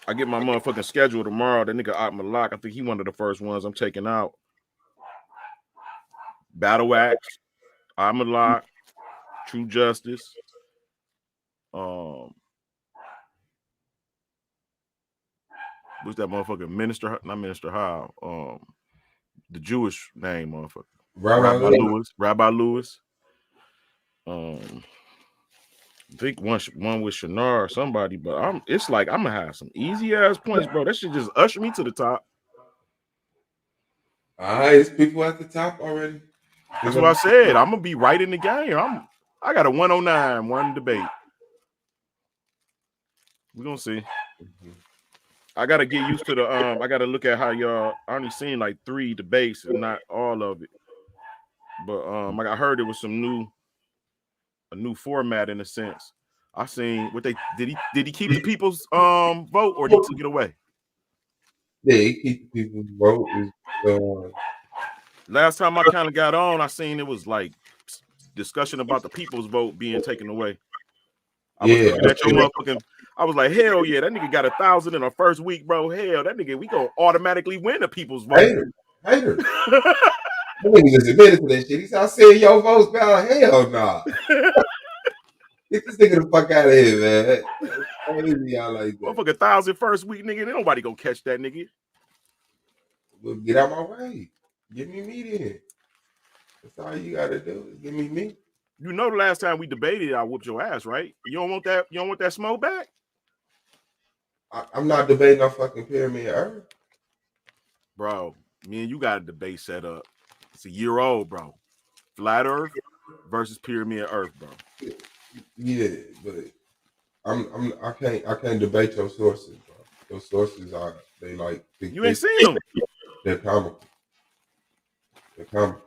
I get my motherfucking schedule tomorrow. That nigga Ak Malak, I think he one of the first ones I'm taking out. Battle Axe, Ak Malak, True Justice. What's that motherfucker? Not Minister Howe. The Jewish name, motherfucker. Rabbi Lewis. I think one with Shinar or somebody, but it's like I'm gonna have some easy ass points, bro. That shit just usher me to the top. All right, it's people at the top already. That's what I said. I'm gonna be right in the game. I got a 109, one debate. We're gonna see. I gotta get used to the I gotta look at how y'all. I only seen like 3 debates and not all of it. But like I heard it was a new format in a sense. I seen what they did he keep the people's vote or he took it away? Yeah, he keep the people's vote. Last time I kind of got on, I seen it was like discussion about the people's vote being taken away. I was looking at your motherfucking. I was like, hell yeah, that nigga got 1,000 in the first week, bro. Hell, that nigga, we gonna automatically win the people's vote. Hater. That nigga just admitted to that shit. He said, I said your vote's down. Hell nah. Get this nigga the fuck out of here, man. Y'all like that. Motherfucker 1,000 first week, nigga. Ain't nobody gonna catch that nigga. Well, get out my way. Give me meat in. That's all you gotta do is give me meat. You know the last time we debated, I whooped your ass, right? You don't want that? You don't want that smoke back? I'm not debating on fucking Pyramid Earth. Bro, me and you got a debate set up. It's a year old, bro. Flat Earth versus Pyramid Earth, bro. Yeah, but I can't debate your sources, bro. Your sources you ain't seen them. They're comical. They're comical.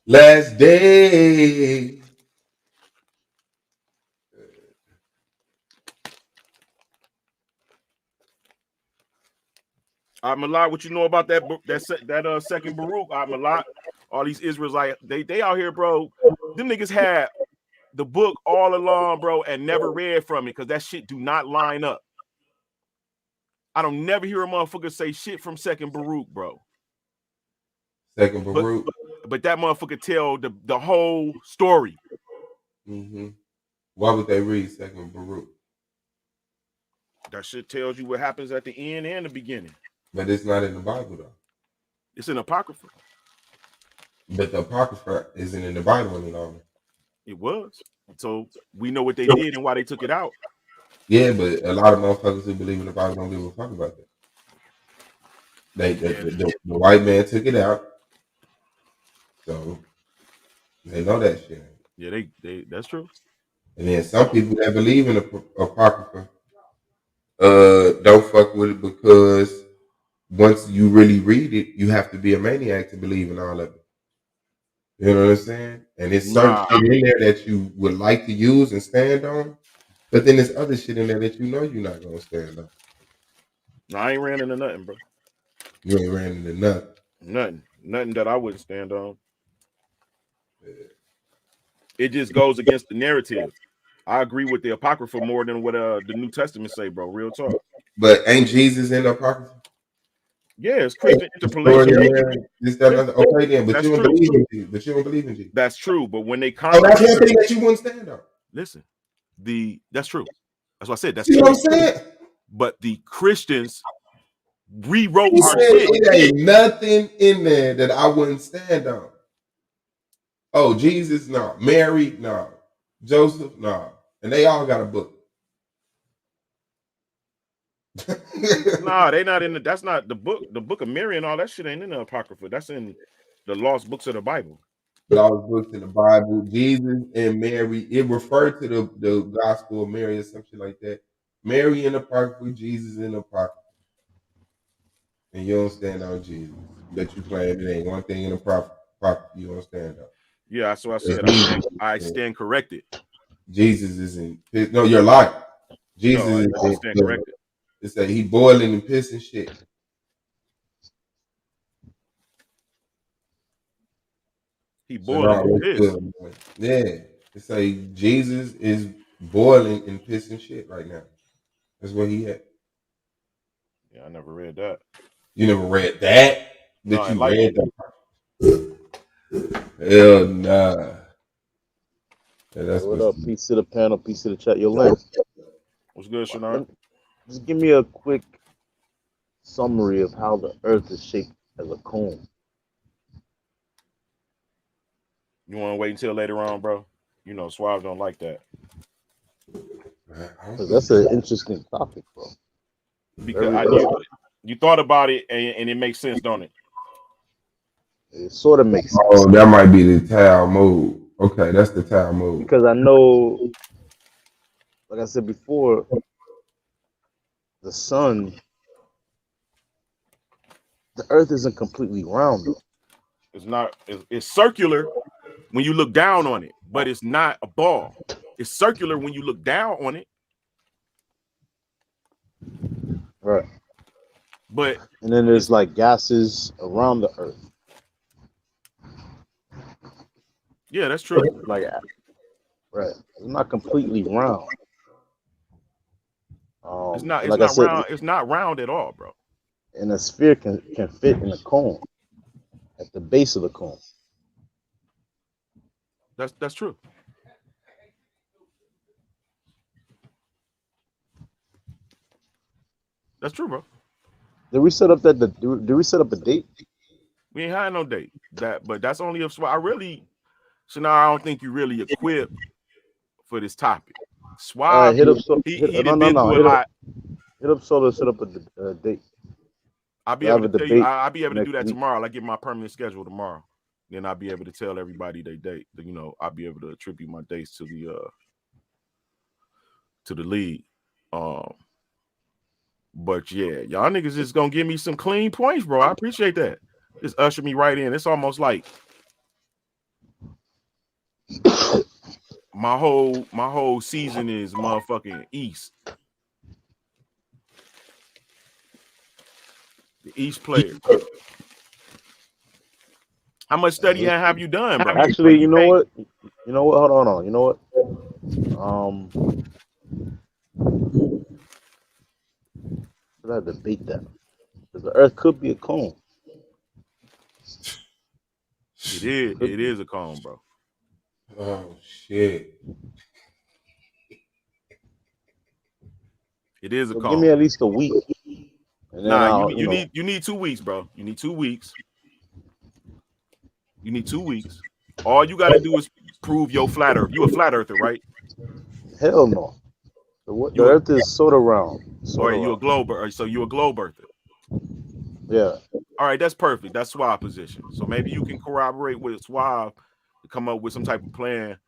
Last day. Malak, what you know about that second Baruch? Malak, all these Israelites, they out here, bro. Them niggas had the book all along, bro, and never read from it because that shit do not line up. I don't never hear a motherfucker say shit from second Baruch, bro. Second Baruch. But that motherfucker tell the whole story. Mm-hmm. Why would they read second Baruch? That shit tells you what happens at the end and the beginning. But it's not in the Bible, though. It's in Apocrypha. But the Apocrypha isn't in the Bible any longer. It was. So we know what they did and why they took it out. Yeah, but a lot of motherfuckers who believe in the Bible don't give a fuck about that. The white man took it out. So they know that shit. Yeah, they that's true. And then some people that believe in the Apocrypha don't fuck with it because once you really read it, you have to be a maniac to believe in all of it. You know what I'm saying? And it's certain shit in there that you would like to use and stand on, but then there's other shit in there that you know you're not gonna stand on. No, I ain't ran into nothing, bro. You ain't ran into nothing. Nothing that I wouldn't stand on. It just goes against the narrative. I agree with the Apocrypha more than what the New Testament say, bro. Real talk. But ain't Jesus in the Apocrypha? Yeah, it's Christian interpolation. Okay, then, but you don't believe in Jesus. But you don't believe in Jesus. That's true. But when they that's one thing that you wouldn't stand on. Listen, that's true. That's what I said. That's true. What I'm saying. But the Christians rewrote our shit. It ain't nothing in there that I wouldn't stand on. Oh, Jesus, no. Mary, no. Joseph, no. And they all got a book. Nah, they not in the. That's not the book. The book of Mary and all that shit ain't in the Apocrypha. That's in the lost books of the Bible. Lost books in the Bible. Jesus and Mary. It referred to the Gospel of Mary or something like that. Mary in the Apocrypha, Jesus in the Apocrypha. And you don't stand on Jesus. But you claim it ain't one thing in the Apocrypha you don't stand on. Yeah, that's what I said. I stand corrected. Jesus isn't. No, you're lying. Jesus is stand corrected. It's that he boiling and pissing shit. He boiling and piss. Yeah. It's like Jesus is boiling and pissing shit right now. That's what he had. Yeah, I never read that. You never read that? No, you read that? Hell nah. Yeah, what up? Peace to the panel, peace to the chat. Yo, Lance. What's good, Shannon? Just give me a quick summary of how the Earth is shaped as a cone. You want to wait until later on, bro? You know, Suave don't like that. That's an interesting topic, bro. Because you thought about it and it makes sense, don't it? It sort of makes sense. Oh, that might be the Talmud. Okay, that's the Talmud. Because I know, like I said before, the sun, the Earth isn't completely round, though. It's not. It's circular when you look down on it, but it's not a ball. It's circular when you look down on it. Right. But and then there's like gases around the Earth. Yeah, that's true. Like, right. It's not completely round. It's not. It's like not I said, round. It's not round at all, bro. And a sphere can fit in a cone at the base of the cone. That's true. That's true, bro. Did we set up that? Did we set up a date? We ain't had no date. But that's only if I really. So now I don't think you really equipped for this topic. Swab, hit up Hit up Solo, set up a date. I'll be able to tell you. I'll be able to do that tomorrow. I get my permanent schedule tomorrow. Then I'll be able to tell everybody their date. You know, I'll be able to attribute my dates to the league. But yeah, y'all niggas is gonna give me some clean points, bro. I appreciate that. Just usher me right in. It's almost like my whole season is motherfucking East. The East players. How much study have you done, bro? Actually, you know what? Hold on. You know what? Should I debate that? Because the Earth could be a cone. It is a cone, bro. Oh shit! It is a cone. Give me at least a week. Nah, you need 2 weeks, bro. You need 2 weeks. You need 2 weeks. All you gotta do is prove your flat earth. You a flat earther, right? Hell no. The Earth is sort of round. Or you a globe? So you a globe earther? Yeah. All right, that's perfect. That's Suave position. So maybe you can corroborate with Suave to come up with some type of plan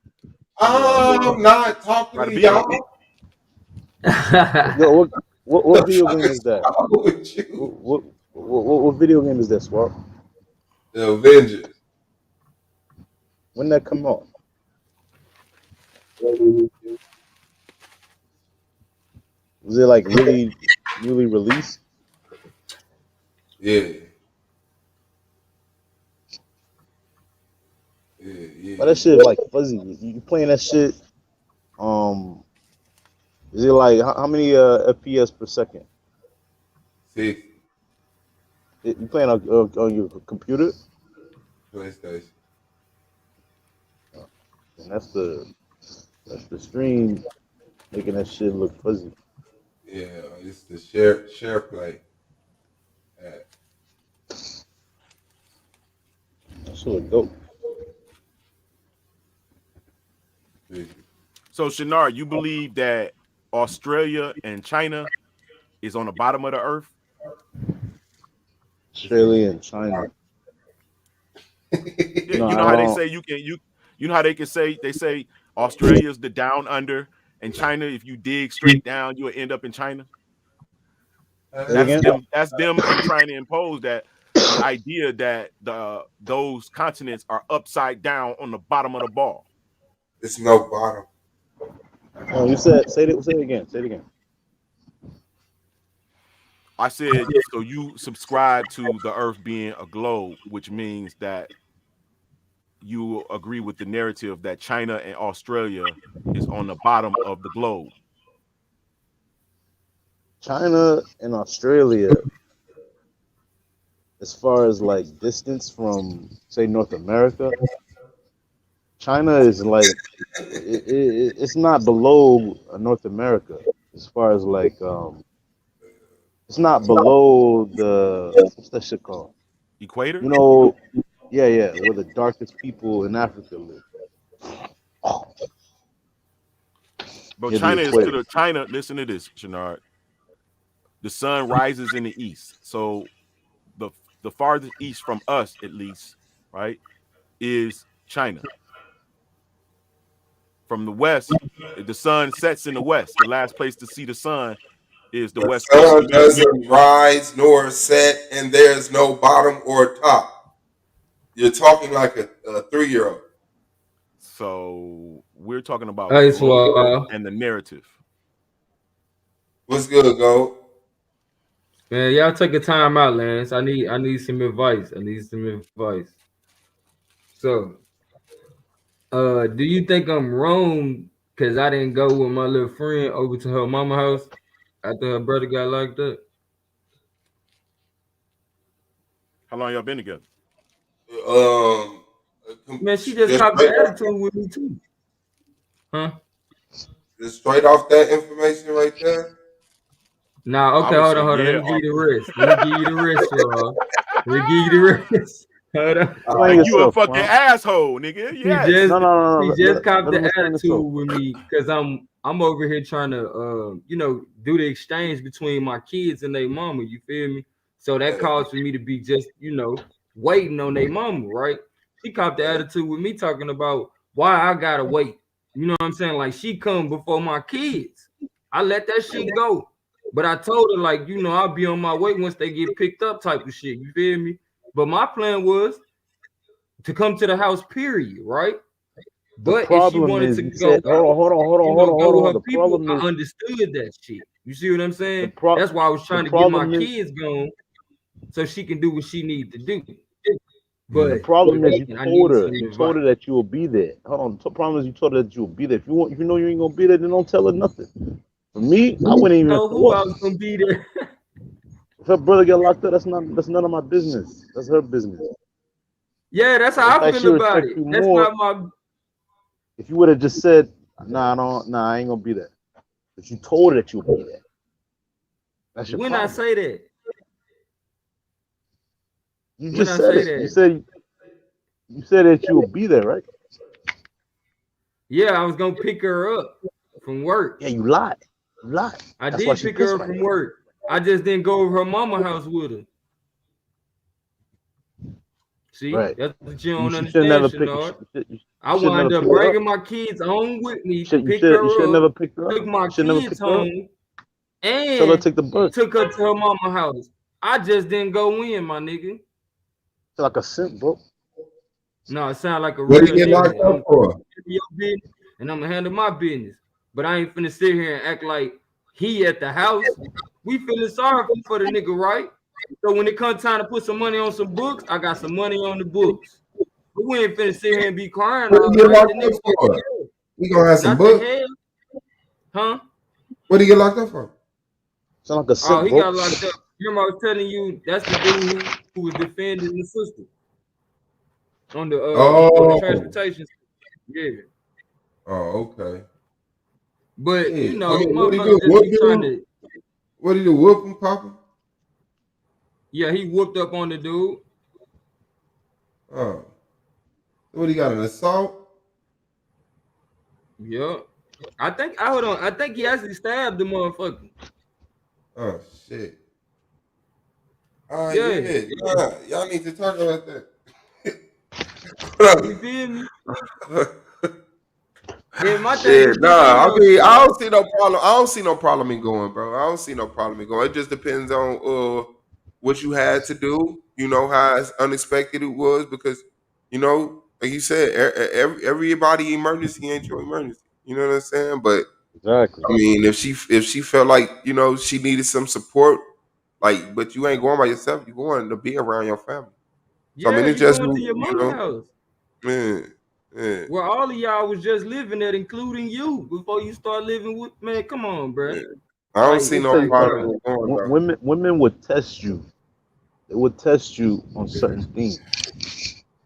I'm not talking to y'all. Yo, what video game is that? With you. What video game is that, Swap? The Avengers. When that come out? Was it like really newly released? Yeah. Yeah. But that shit is like fuzzy. You playing that shit? Is it like how many FPS per second? 6. You playing on your computer? PlayStation. And that's the stream making that shit look fuzzy. Yeah, it's the share play. That shit look dope. So Shinar, you believe that Australia and China is on the bottom of the earth? Australia and China. You know how they say you know how they say Australia's the down under, and China, if you dig straight down, you'll end up in China. That's them trying to impose that the idea that those continents are upside down on the bottom of the ball. It's no bottom. Oh, you said say it again. Say it again. I said, so you subscribe to the earth being a globe, which means that you agree with the narrative that China and Australia is on the bottom of the globe. China and Australia, as far as like distance from, say, North America, China is like, it's not below North America as far as like, it's not below the, what's that shit called? Equator? You know, yeah, where the darkest people in Africa live. But Yeah, China is to the China. Listen to this, Shenard. The sun rises in the east, so the farthest east from us, at least, right, is China. From the west, the sun sets in the west. The last place to see the sun is the west coast. The sun doesn't rise nor set, and there's no bottom or top. You're talking like a 3-year-old. So we're talking about and the narrative. What's good, Gold? Man, y'all take a time out, Lance. I need some advice. So, do you think I'm wrong because I didn't go with my little friend over to her mama house after her brother got locked up? How long y'all been together? Man, she just copped the attitude with me too. Huh? Just straight off that information right there. Nah, okay, hold on. Let me give you the rest. Let me give you the rest, y'all. Let me give you the rest. Hold on. Like you a fucking asshole, nigga. Yes. She just copped the attitude with me because I'm over here trying to do the exchange between my kids and their mama. You feel me? So that calls for me to be just waiting on their mama, right? She copped the attitude with me talking about why I gotta wait. You know what I'm saying? Like she come before my kids. I let that shit go. But I told her, like, I'll be on my way once they get picked up type of shit. You feel me? But my plan was to come to the house, period, right? But if she wanted to go, hold on. The problem is, I understood that shit. You see what I'm saying? That's why I was trying to get my kids gone so she can do what she needs to do. But the problem is you told her that you will be there. Hold on. The problem is you told her that you will be there. If you know you ain't gonna be there, then don't tell her nothing. For me, I wouldn't even know who I was gonna be there. If her brother got locked up, that's none of my business. That's her business. Yeah, that's how I feel about it. That's not my. If you would have just said, I ain't gonna be there. But you told her that you would be there. That's your problem. I say that? You just said it. You said that you will be there, right? Yeah, I was gonna pick her up from work. Yeah, you lied. I did pick her up from work. I just didn't go over her mama house with her. See, Right. that's what you You don't should never understand, pick. Shenard. You I should wound never up pick her up. bringing my kids home with me to You pick should her never up, pick her up. took my You should never kids pick her up. home, Tell her and to take the bus. took her to her mama house. I just didn't go in, my nigga. It's like a simp, bro. No, it sound like a What real did you get locked nigga. up for? Your business, and I'm gonna handle my business. But I ain't finna sit here and act like he at the house. We feeling sorry for the nigga, right? So when it comes time to put some money on some books, I got some money on the books. But we ain't finna sit here and be crying What all did you get night. locked The nigga up for? We gonna have some not the books. hell, huh? What did you get locked up for? Sound like a simp, Oh, he bro. got locked up. Remember, I was telling you that's the dude who was defending the sister on the transportation. Yeah. Oh, okay. But Yeah. you know, What did motherfuckers you just be trying to. What did you whoop him, Papa? Yeah, he whooped up on the dude. Oh. What he got, an assault? Yeah. I think he actually stabbed the motherfucker. Oh shit. Yeah. Y'all need to talk about that. You feel me? Yeah, my thing Shit, is, nah. I mean, I don't see no problem. I don't see no problem in going, bro. I don't see no problem in going. It just depends on what you had to do. You know how unexpected it was because, you know, like you said, everybody emergency ain't your emergency. You know what I'm saying? But exactly. I mean, if she felt like, you know, she needed some support, like, but you ain't going by yourself. You going to be around your family. So yeah, I mean, it's you just, going to your you mother's know, house. man. Yeah. Where all of y'all was just living at, including you, before you start living with, man, come on, bro. Yeah. I don't see no problem with going, bro. Women would test you. They would test you on certain things,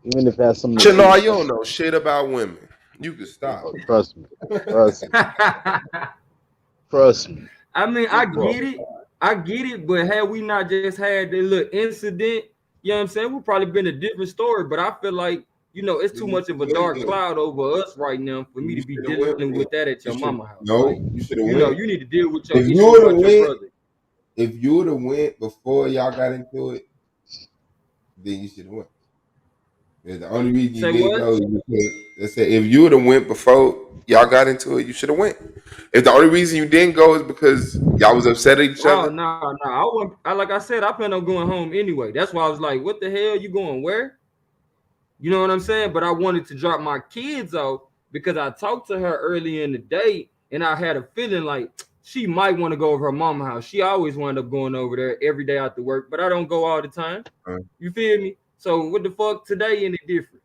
even if it has something. You don't know shit about women. You can stop. Oh, trust me. Trust me. I mean, I get it, but had we not just had the little incident, you know what I'm saying, we'd probably been a different story. But I feel like, you know, it's too much of a dark cloud over us right now for me to be dealing with that at your mama house. No, like, you should have you went. know, you need to deal with your If issue you would have with your brother. if you would have went before y'all got into it, then you should have went. The only reason you didn't go is because they said if you would have went before y'all got into it, you should have went. If the only reason you didn't go is because y'all was upset at each other. Oh no, I wouldn't. Like I said, I plan on going home anyway. That's why I was like, "What the hell? You going where?" You know what I'm saying? But I wanted to drop my kids off because I talked to her early in the day, and I had a feeling like she might want to go over her mama's house. She always wound up going over there every day after work, but I don't go all the time. You feel me? So what the fuck today any different?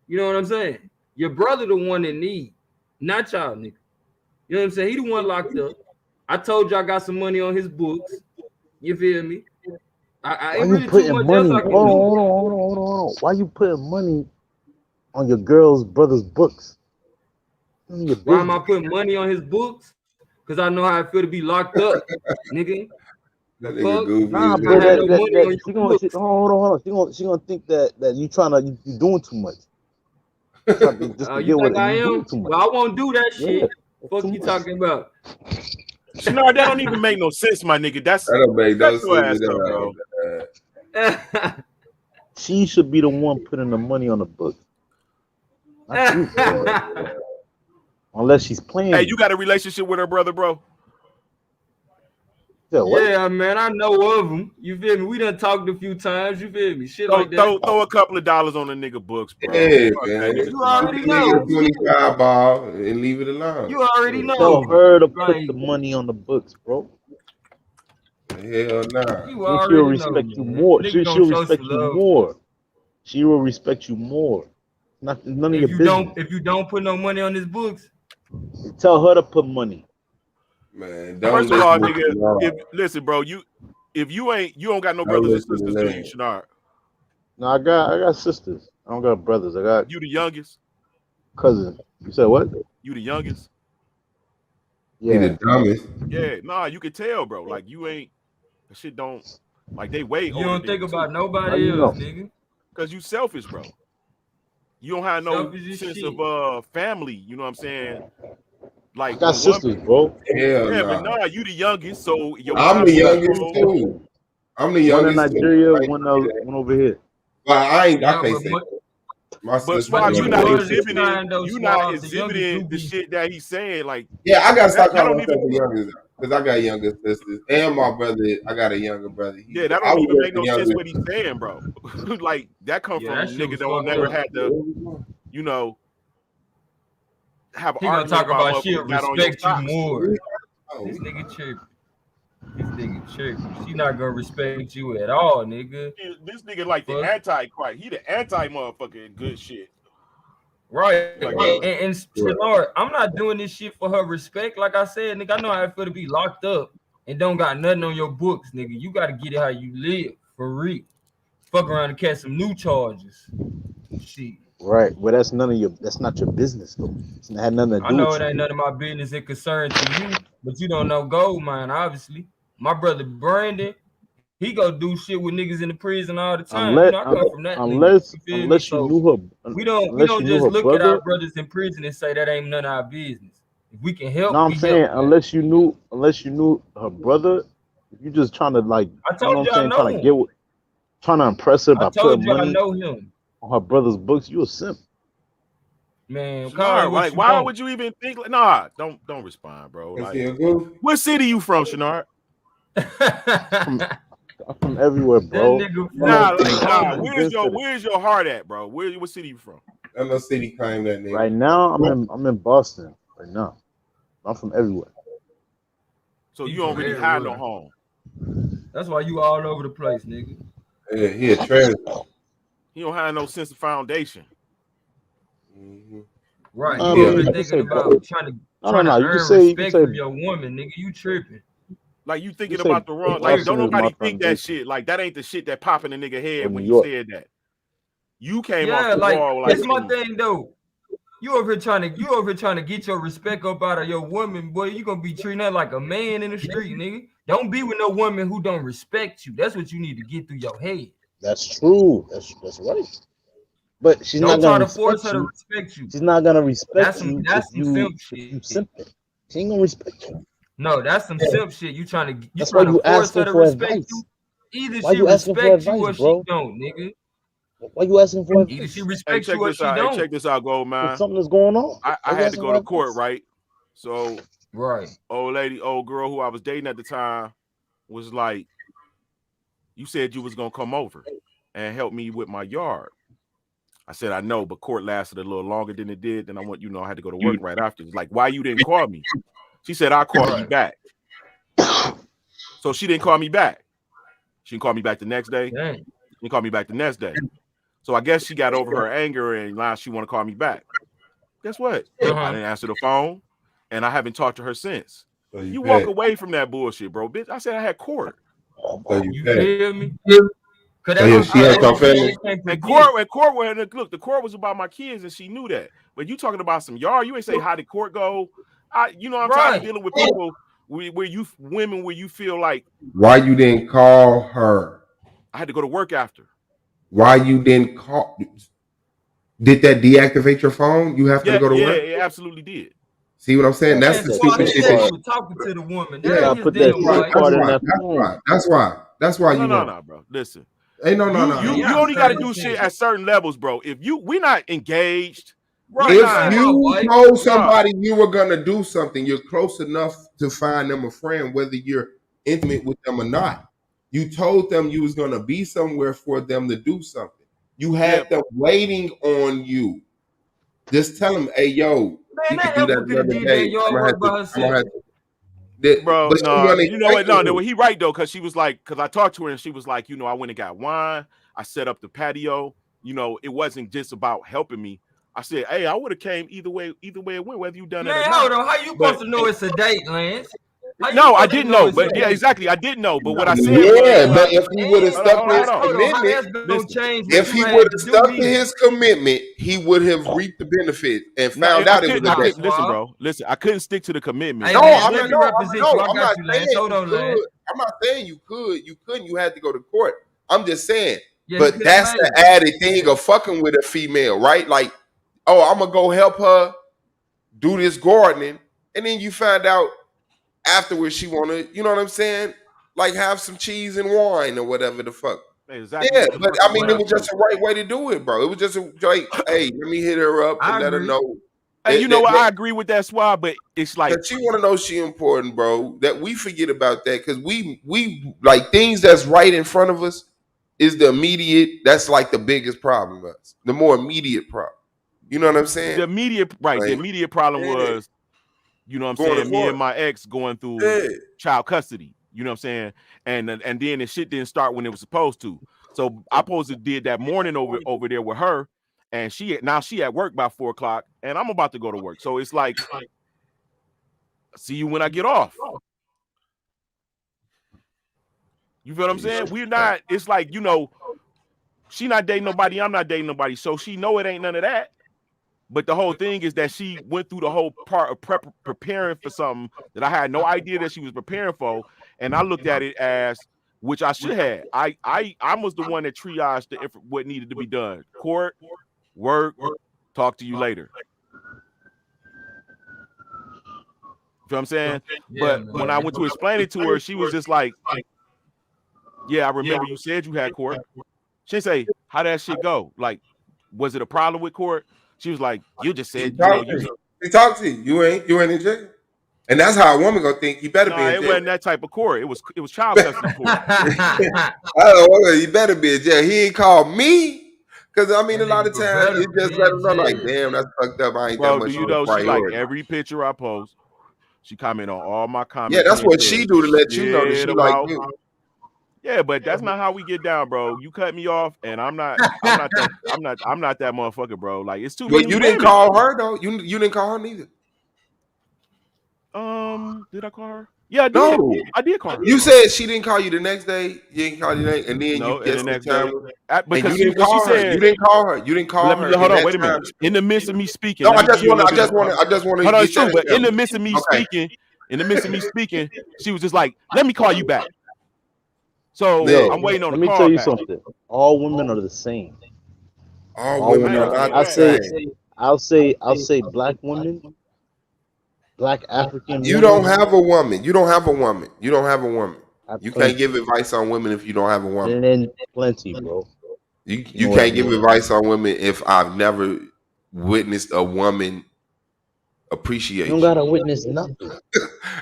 You know what I'm saying? Your brother the one that need, not y'all nigga. You know what I'm saying? He the one locked up. I told you I got some money on his books. You feel me? I ain't really too much else I can do. Hold on. Why you putting money on your girl's brother's books? Why am I putting money on his books? Because I know how I feel to be locked up, nigga. That nigga goofy. Nah, bro. Hold on. She gonna think that you doing too much. You think I am? Well, I won't do that shit. Fuck you talking about? No, that don't even make no sense, my nigga. That don't make no sense, bro. She should be the one putting the money on the book. Not you, bro. Unless she's playing. Hey, you got a relationship with her brother, bro? Yeah, man, I know of him. You feel me? We done talked a few times. You feel me? Shit like that. Throw a couple of dollars on the nigga books, bro. Yeah, man. You already know. 25 ball and leave it alone. You already know. Tell her to put the money on the books, bro. Hell nah. She'll respect you more. She'll respect you more. She will respect you more. None of your business. If you don't put no money on his books, tell her to put money. Man, first of all, nigga, listen, bro, if you don't got no brothers and sisters, do you, Shenard? No, I got sisters. I don't got brothers. I got you the youngest? Cousins. You said what? You the youngest? Yeah. He the dumbest. Yeah, nah, you can tell, bro. Like you ain't that shit don't like they way. You don't think about nobody else, nigga. Cause you selfish, bro. You don't have no sense of family. You know what I'm saying? Like I got sisters, bro. Yeah, but nah, you the youngest, so I'm the youngest too. I'm the youngest. One in Nigeria, one over here. But I Yeah, can't but say mu- that. My But sister. but Swab, the you're not majority of the exhibiting. time, though, You're not Swab, the youngest do exhibiting the be. shit that he's saying. Like Yeah, I gotta start that calling don't myself even. the youngest because I got younger sisters and my brother. I got a younger brother. Yeah, that I don't was even make the no sense what youngest. he's saying, bro. Like that come Yeah, that from shit niggas was that will fucked never up. had to, you know, have an He gonna argument talk about about she'll motherfuckers got on your respect you socks. more. This nigga tripping. This nigga tripping. She not gonna respect you at all, nigga. This nigga like the anti-Christ. He the anti-motherfucker in good shit. Right. Like, And Shanard, I'm not doing this shit for her respect. Like I said, nigga, I know how it feel to be locked up and don't got nothing on your books, nigga. You gotta get it how you live, for real. Fuck around and catch some new charges. Shit. Right. Well, that's not your business though. It's had nothing to I do know with it ain't you. none of my business and concern to you, but you don't know gold mine, obviously. My brother Brandon, he go do shit with niggas in the prison all the time. You Unless know, I come from that nigga. unless You feel me? unless you So knew her we unless you don't knew just her look at brother. our brothers in prison and say that ain't none of our business. If we can help, No, I'm we saying help. Man. unless you knew her brother, if you just trying to like, I you know what told I'm you I saying, know him. trying to impress her I by told putting you I money know him. on her brother's books, you a simp. Man, call it Shanard, what like, you why want. would you even think? Like, nah, don't respond, bro. Cause Like, he a goof. what city you from, Shanard? I'm from everywhere, bro. That nigga Nah, from like, nah. I've Where's been to your heart at, bro? What city you from? Ain't no city claim that nigga. right now. I'm in Boston right now. I'm from everywhere. So He you don't from really have no everywhere. home. That's why you all over the place, nigga. Yeah, he a treasure. You don't have no sense of foundation. Mm-hmm. Right. I You mean, over you here can thinking say both. about trying to You can earn say respect from your woman, nigga. You tripping. Like you you thinking say about the wrong. Like don't Boston is my nobody think that foundation, shit. Like that ain't the shit that pop in the nigga or head when New you York. said that. You came off Yeah, the like wall like it's my some. thing though. You over here trying to get your respect up out of your woman, boy. You gonna be treating her like a man in the street, nigga. Don't be with no woman who don't respect you. That's what you need to get through your head. That's true. That's right. But she's not Don't try gonna to force respect her to you. respect you. She's not gonna That's respect some you simp if you shit. simping. She ain't gonna respect you. No, that's some simp shit. You trying That's why to you force her asking to for respect you. advice. Either Why she you asking for respect you advice, or she bro? don't, nigga. Why you asking for Either she advice? Hey, respect check you or this she out. Hey, don't. check this out, gold If man. something is going on, I why you had to asking go for to court, advice? right? So Right. old girl who I was dating at the time was like, you said you was gonna come over and help me with my yard. I said, I know, but court lasted a little longer than it did. Then I had to go to work right after. It's like, why you didn't call me? She said, I'll call you back. So she didn't call me back. She didn't call me back the next day. Dang. She didn't call me back the next day. So I guess she got over her anger and now she want to call me back. Guess what? I didn't answer the phone and I haven't talked to her since. So you walk away from that bullshit, bro. Bitch, I said I had court. So You feel me? So yeah, she had your feelings. And court, look, the court was about my kids, and she knew that. But you talking about some yard? You ain't say how did court go? I'm tired of dealing with people where you feel like. Why you didn't call her? I had to go to work after. Why you didn't call? Did that deactivate your phone? You have to go to work. Yeah, it absolutely did. See what I'm saying? That's the stupid shit. He was talking to the woman. You gotta put that SIM card in that phone. That's why you no, want. bro. Listen. Hey, no. You only got to do shit at certain levels, bro. We're not engaged. Right, if you told somebody you were gonna do something, you're close enough to find them a friend, whether you're intimate with them or not. You told them you was gonna be somewhere for them to do something. You had them waiting on you. Just tell them, "Hey, yo, you can do that another day." Bro, no, you know what? No, he right though, because she was like, because I talked to her and she was like, I went and got wine. I set up the patio. It wasn't just about helping me. I said, hey, I would have came either way it went, whether you done it or not. Hold on, how you supposed to know it's a date, Lance? No, I didn't know, but yeah, exactly, I didn't know. But what I said, but if he would have stuck to his commitment, if he would have stuck to his commitment, he would have reaped the benefit and found out it was a date. Listen, bro, I couldn't stick to the commitment. I'm not saying you could. You couldn't. You had to go to court. I'm just saying. But that's the added thing of fucking with a female, right? Like, oh, I'm gonna go help her do this gardening, and then you find out afterwards she wanna, you know what I'm saying? Like have some cheese and wine or whatever the fuck. Exactly. Yeah, What the but fuck I is mean, going it on? was just the right way to do it, bro. It was just like, hey, let me hit her up and I let her agree. know. Hey, you know what? I agree with that, Swab, but it's like Cause she want to know she important, bro. That we forget about that because we like things that's right in front of us is the immediate. That's like the biggest problem. Us the more immediate problem. You know what I'm saying? the immediate right. The Like, immediate problem yeah, was, you know what I'm going to saying, me court. and my ex going through Yeah, child custody. You know what I'm saying? And then the shit didn't start when it was supposed to. So I supposed to did that morning over there with her, and she at work by 4:00, and I'm about to go to work. So it's like, see you when I get off. You feel what I'm saying? We're not. It's like, you know, she not dating nobody. I'm not dating nobody. So she know it ain't none of that. But the whole thing is that she went through the whole part of preparing for something that I had no idea that she was preparing for, and I looked at it as, which I should have. I was the one that triaged what needed to be done. Court, work, talk to you later. You feel what I'm saying? Yeah, But when I went to explain it to her, she was just like, "Yeah, I remember you said you had court." She didn't say, "How did that shit go? Like, was it a problem with court?" She was like, "You just said, you know, you." He talked to you. You ain't in jail. And that's how a woman gonna think you better be Nah, in it jail. wasn't that type of court. It was child custody court. Oh, you better be in jail. He ain't called me. Cause I mean, a lot of times it just let them know, like, damn, that's fucked up. I ain't that Bro, much do you of a know she like priority. every picture I post? She comment on all my comments. Yeah, that's She ain't what said she do to let you know that shit she like about. you. Yeah, but that's not how we get down, bro. You cut me off, and I'm not that motherfucker, bro. Like, it's too But many you didn't women. call her though. You didn't call her neither. Did I call her? Yeah, I did. No, I did call her. you said she didn't call you the next day. You didn't call you the next, and then No, you and get the some next time. day, And because you didn't what she call her. said. You didn't call her. You didn't call Let her. me hold in on. that Wait a time. minute. In the midst of me speaking, No, let I me give just you a want. little I bit just of. want. I just want to Hold on, it's get true. that. But in the midst of me speaking, she was just like, "Let me call you back." So Yeah. I'm waiting on Let the me tell call you back. something. All women are the same. All women are not the same. I'll say black women, black African You women. don't have a woman. You don't have a woman. You don't have a woman. You can't Plenty. give advice on women if you don't have a woman. Plenty, bro. You know what I can't give mean. advice on women if I've never witnessed a woman You appreciate don't you. gotta witness nothing.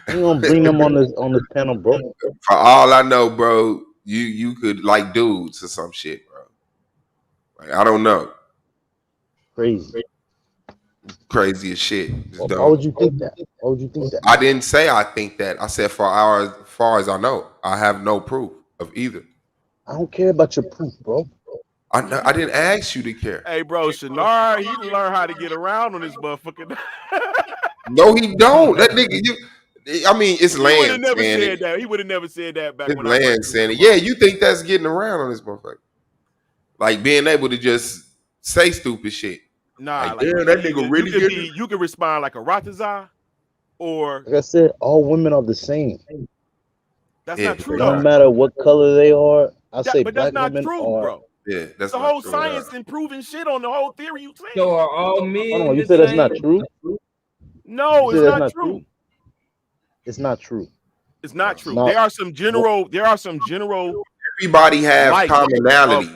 You gonna bring them on this panel, bro. For all I know, bro, you could like dudes or some shit, bro. Like, I don't know. Crazy. Crazy as shit. Just Why would don't. you think that? Why would you think that? I didn't say I think that. I said far as I know, I have no proof of either. I don't care about your proof, bro. I didn't ask you to care. Hey, bro, Shinar, he learned how to get around on this motherfucker. No, he don't. That nigga, I mean, it's He would have Lance never saying said it. that. He would have never said that back It's when I first Lance knew saying it. him. Yeah, you think that's getting around on this motherfucker? Like being able to just say stupid shit. Nah, Like, like damn, that nigga really getting it. you could respond like a Ratazar, or Like I said, all women are the same. that's Yeah, not but true they No though. not. matter what color they are, I say But that's black not women true, are. bro. Yeah, that's The not whole true. science improving shit on the whole theory you So saying. are all Hold men on, you the said that's not same? true. No, You it's said that's not not true. true. It's not true. It's not true. Not. There are some general Everybody have light commonality.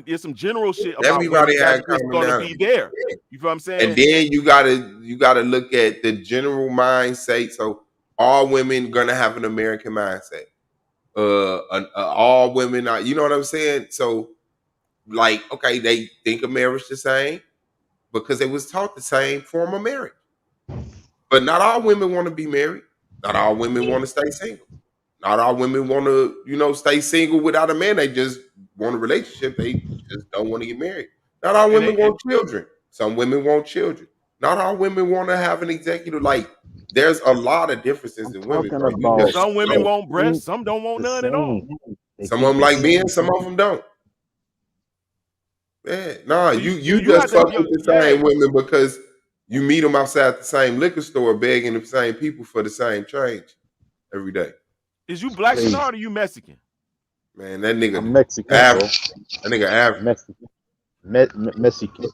there's some general shit about women Everybody that's has just gonna be commonality. there. You feel what I'm And saying? then you gotta look at the general mindset. So all women gonna have an American mindset. All women are, you know what I'm saying? So like, okay, they think of marriage the same because it was taught the same form of marriage. But not all women want to be married. Not all women want to stay single. Not all women want to, stay single without a man. They just want a relationship. They just don't want to get married. Not all And women want children. Some women want children. Not all women want to have an executive. Like, there's a lot of differences in women, Talking bro. You about just some women don't. want breasts, some don't want the none at all. same. They Some of think them the like men, same. some of them don't. Yeah, nah, So you you just have to fuck with the yeah. same women because you meet them outside the same liquor store begging the same people for the same change every day. Is you black Crazy. Shinar or you Mexican? Man, that nigga I'm Mexican, bro. African. That nigga African. Mexican.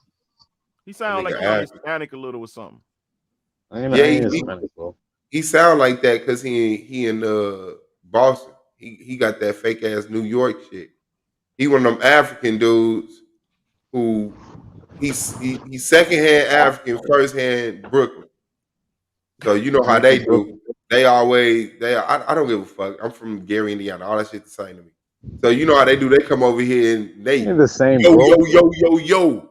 He That sound like nigga he African. Hispanic a little or something. I ain't Yeah, Hispanic, bro. he sound like that because he in Boston. He got that fake ass New York shit. He one of them African dudes who he's secondhand African, first hand Brooklyn. So you know how they do. They always I don't give a fuck. I'm from Gary, Indiana. All that shit the same to me. So you know how they do. They come over here and they Ain't the same, yo bro. yo.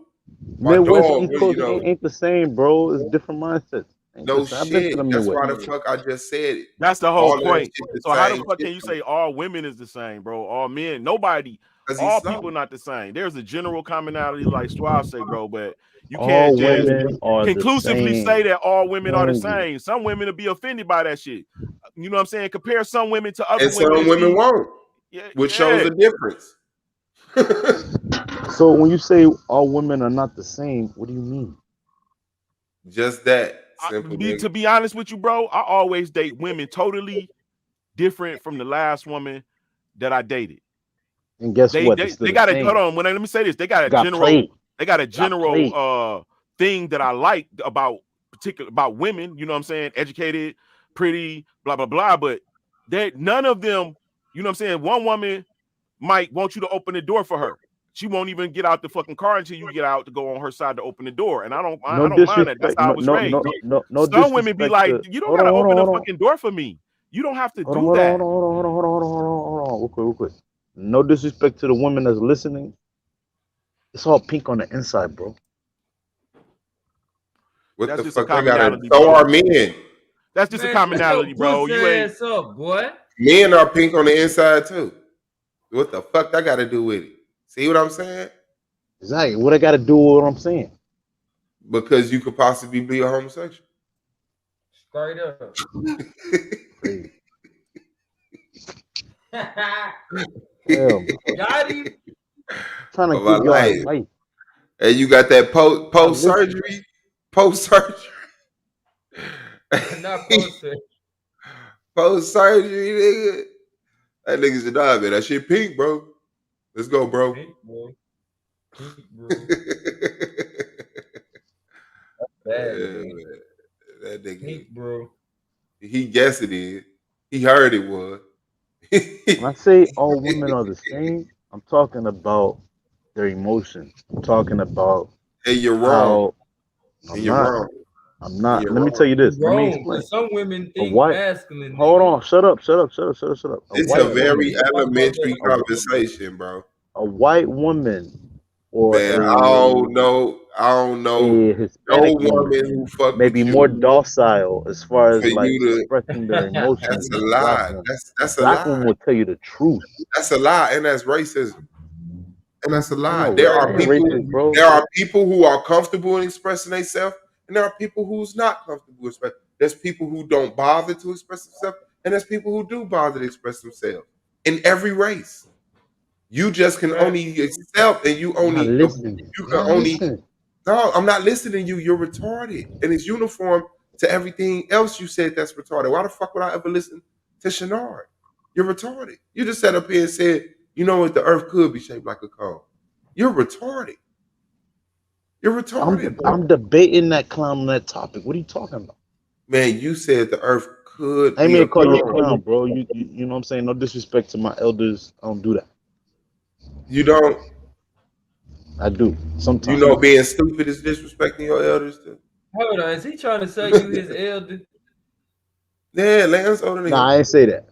My Midwest, dog, East you Coast know. ain't the same, bro. It's different mindsets. Ain't No the same. I've been to shit. the That's Midwest. why the fuck I just said it. That's the whole All that point. shit the So how the same fuck shit can you to me. say all women is the same, bro? All men, nobody, 'Cause all he's people slow. not the same. There's a general commonality, like Suave say, bro, but you can't All just women are the conclusively same. say that all women are the Thank you. same. Some women will be offended by that shit. You know what I'm saying? Compare some women to other And women some and women see. won't. Yeah, Which shows a difference. So when you say all women are not the same, what do you mean? Just that. Simple. To be honest with you, bro, I always date women totally different from the last woman that I dated. And guess They what? they got a hold on. Let me say this. They got a general thing that I like about women. You know what I'm saying? Educated, pretty, blah blah blah. But none of them. You know what I'm saying? One woman might want you to open the door for her. She won't even get out the fucking car until you get out to go on her side to open the door. And I don't mind that. That's how I was raised. No Some women be like, you don't gotta open the fucking door for me. You don't have to do that. Hold on, real quick. No disrespect to the women that's listening. It's all pink on the inside, bro. What That's the just fuck? a commonality, So bro. are men. That's just a commonality, bro. You ain't ass up, boy. Men are pink on the inside too. What the fuck that got to do with it? See what I'm saying? Exactly. What I got to do with what I'm saying? Because you could possibly be a homosexual. Straight up. Hell, got him. Trying to give y'all advice. And you got that post surgery. Not post surgery. Post surgery, nigga. That nigga's a dog, man. That shit pink, bro. Let's go, bro. Pink, bro. Pink, bro. Bad, man. That nigga. Pink, bro. He guessed it is. He heard it was. When I say all women are the same, I'm talking about their emotions. I'm talking about hey, you're wrong. I'm not. Let me tell you this. You're Let me wrong, explain. some women think masculine. Hold on. Shut up. It's a very elementary conversation, bro. A white woman or man, I don't know. A Hispanic woman who fuck may be with more you docile as far as for like you to- expressing their emotions. That's a than a black lie. woman. That's a Black lie. woman will tell you the truth. That's a lie, and that's racism. And that's a lie. No, There are ain't people. racist, bro. There are people who are comfortable in expressing themselves, and there are people who's not comfortable expressing. There's people who don't bother to express themselves, and there's people who do bother to express themselves. In every race, you just can only accept, and you only you can only. No, I'm not listening to you. You're retarded, and it's uniform to everything else you said that's retarded. Why the fuck would I ever listen to Shenard? You're retarded. You just sat up here and said, you know what, the earth could be shaped like a cone. You're retarded. You're retarded. I'm debating that clown on that topic. What are you talking about? Man, you said the earth could I be mean, a call you a cone. clown, bro. You know what I'm saying? No disrespect to my elders. I don't do that. You don't? I do. Sometimes. You know being stupid is disrespecting your elders too? Hold on, is he trying to say you his elder? Yeah, Lance older than Nah, I ain't say that.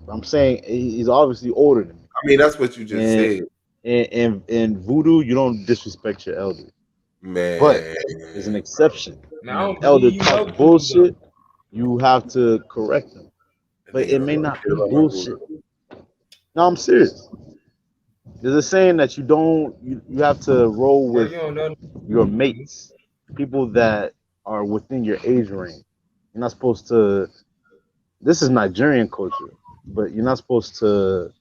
I'm saying he's obviously older than me. I mean, that's what you just said. And Voodoo, you don't disrespect your elders. Man. But there's an exception. Man, I don't When elder believe you talk know bullshit, you have to correct them. But it may not be bullshit. No, I'm serious. There's a saying that you have to roll with your mates, people that are within your age range. You're not supposed to. This is Nigerian culture, but you're not supposed to,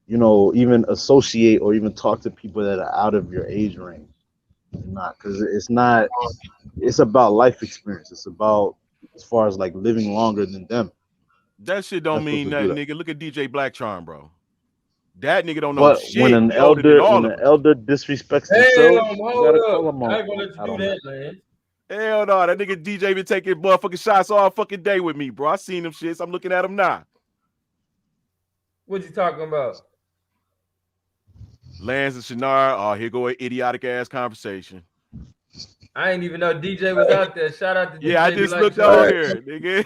even associate or even talk to people that are out of your age range. You're not, because it's not. It's about life experience. It's about as far as like living longer than them. That shit don't mean nothing, nigga. Look at DJ Black Charm, bro. That nigga don't know But shit. when an elder disrespects themselves, you gotta call them I ain't gonna let you do that, man. Hell no, that nigga DJ been taking motherfucking shots all fucking day with me, bro. I seen them shits. I'm looking at them now. What you talking about? Lance and Shannara, oh, here go an idiotic ass conversation. I didn't even know DJ was out there. Shout out to DJ. Yeah, I just Like looked over here, nigga.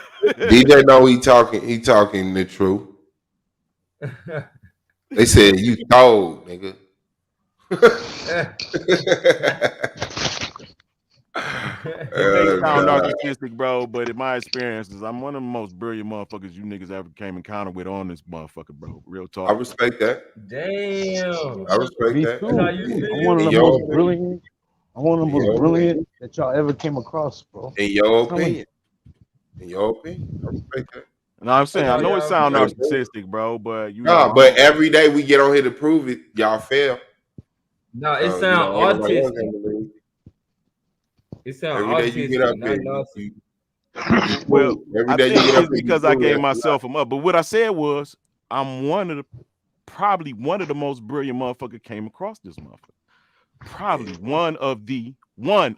DJ know he talking the truth. They said you told, nigga. It may sound narcissistic, bro, but in my experiences, I'm one of the most brilliant motherfuckers you niggas ever came encounter with on this motherfucker, bro. Real talk. I respect that. Damn. I respect Me that. too. I'm one of the most brilliant. I'm one of the most brilliant that y'all ever came across, bro. In your opinion. In your opinion, I respect that. No, I'm saying I know it sounds narcissistic, bro, but you know, but every day we get on here to prove it, y'all fail. No, it sounds autistic. It sounds every day you get up there. Well, every I day think you get it's up because I gave myself them up. But what I said was, I'm probably one of the most brilliant motherfucker came across this motherfucker. Probably one of the. It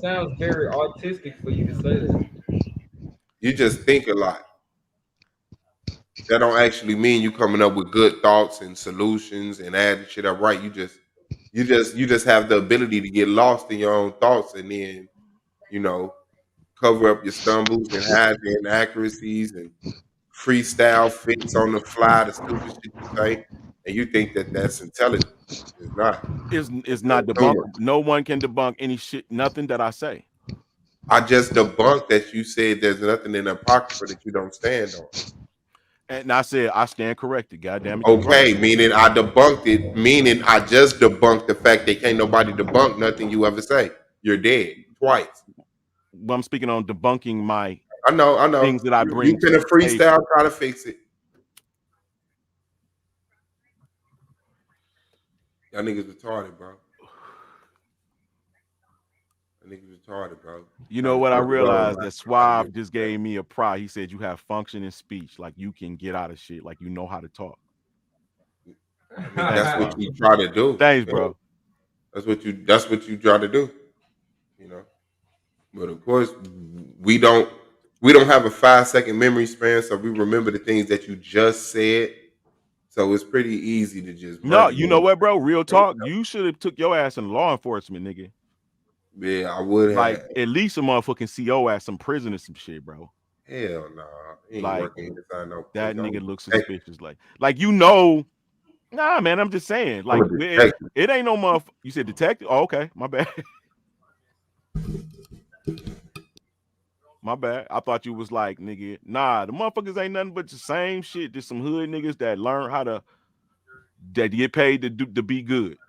sounds very autistic for you to say that. You just think a lot. That don't actually mean you coming up with good thoughts and solutions and adding shit up right. You just have the ability to get lost in your own thoughts and then, cover up your stumbles and hide your inaccuracies and freestyle fits on the fly, the stupid shit you say, and you think that that's intelligent. It's not. It's not debunkable. No one can debunk any shit, nothing that I say. I just debunked that you said there's nothing in the apocrypha that you don't stand on. And I said I stand corrected. Goddamn it. Okay, meaning I debunked it. Meaning I just debunked the fact that can't nobody debunk nothing you ever say. You're dead twice. Well, I'm speaking on debunking my. I know. Things that I bring. You can a freestyle try to fix it. Y'all niggas retarded, bro. Niggas retarded, bro. You know what I realized? That Suave just gave me a pry. He said you have function in speech, like you can get out of shit, like you know how to talk. That's what you try to do. Thanks, bro. That's what you try to do. But of course, we don't have a 5-second memory span, so we remember the things that you just said. So it's pretty easy to just. No, you know what, bro? Real talk. You should have took your ass in law enforcement, nigga. Yeah, I would have. Like at least a motherfucking CO ass some prison or some shit, bro. Hell no. Ain't like working that nigga looks suspicious. Like nah, man. I'm just saying. Like it ain't no motherfucker. You said detective? Oh, okay, my bad. My bad. I thought you was like, nigga. Nah, the motherfuckers ain't nothing but the same shit. Just some hood niggas that learn how to get paid to be good.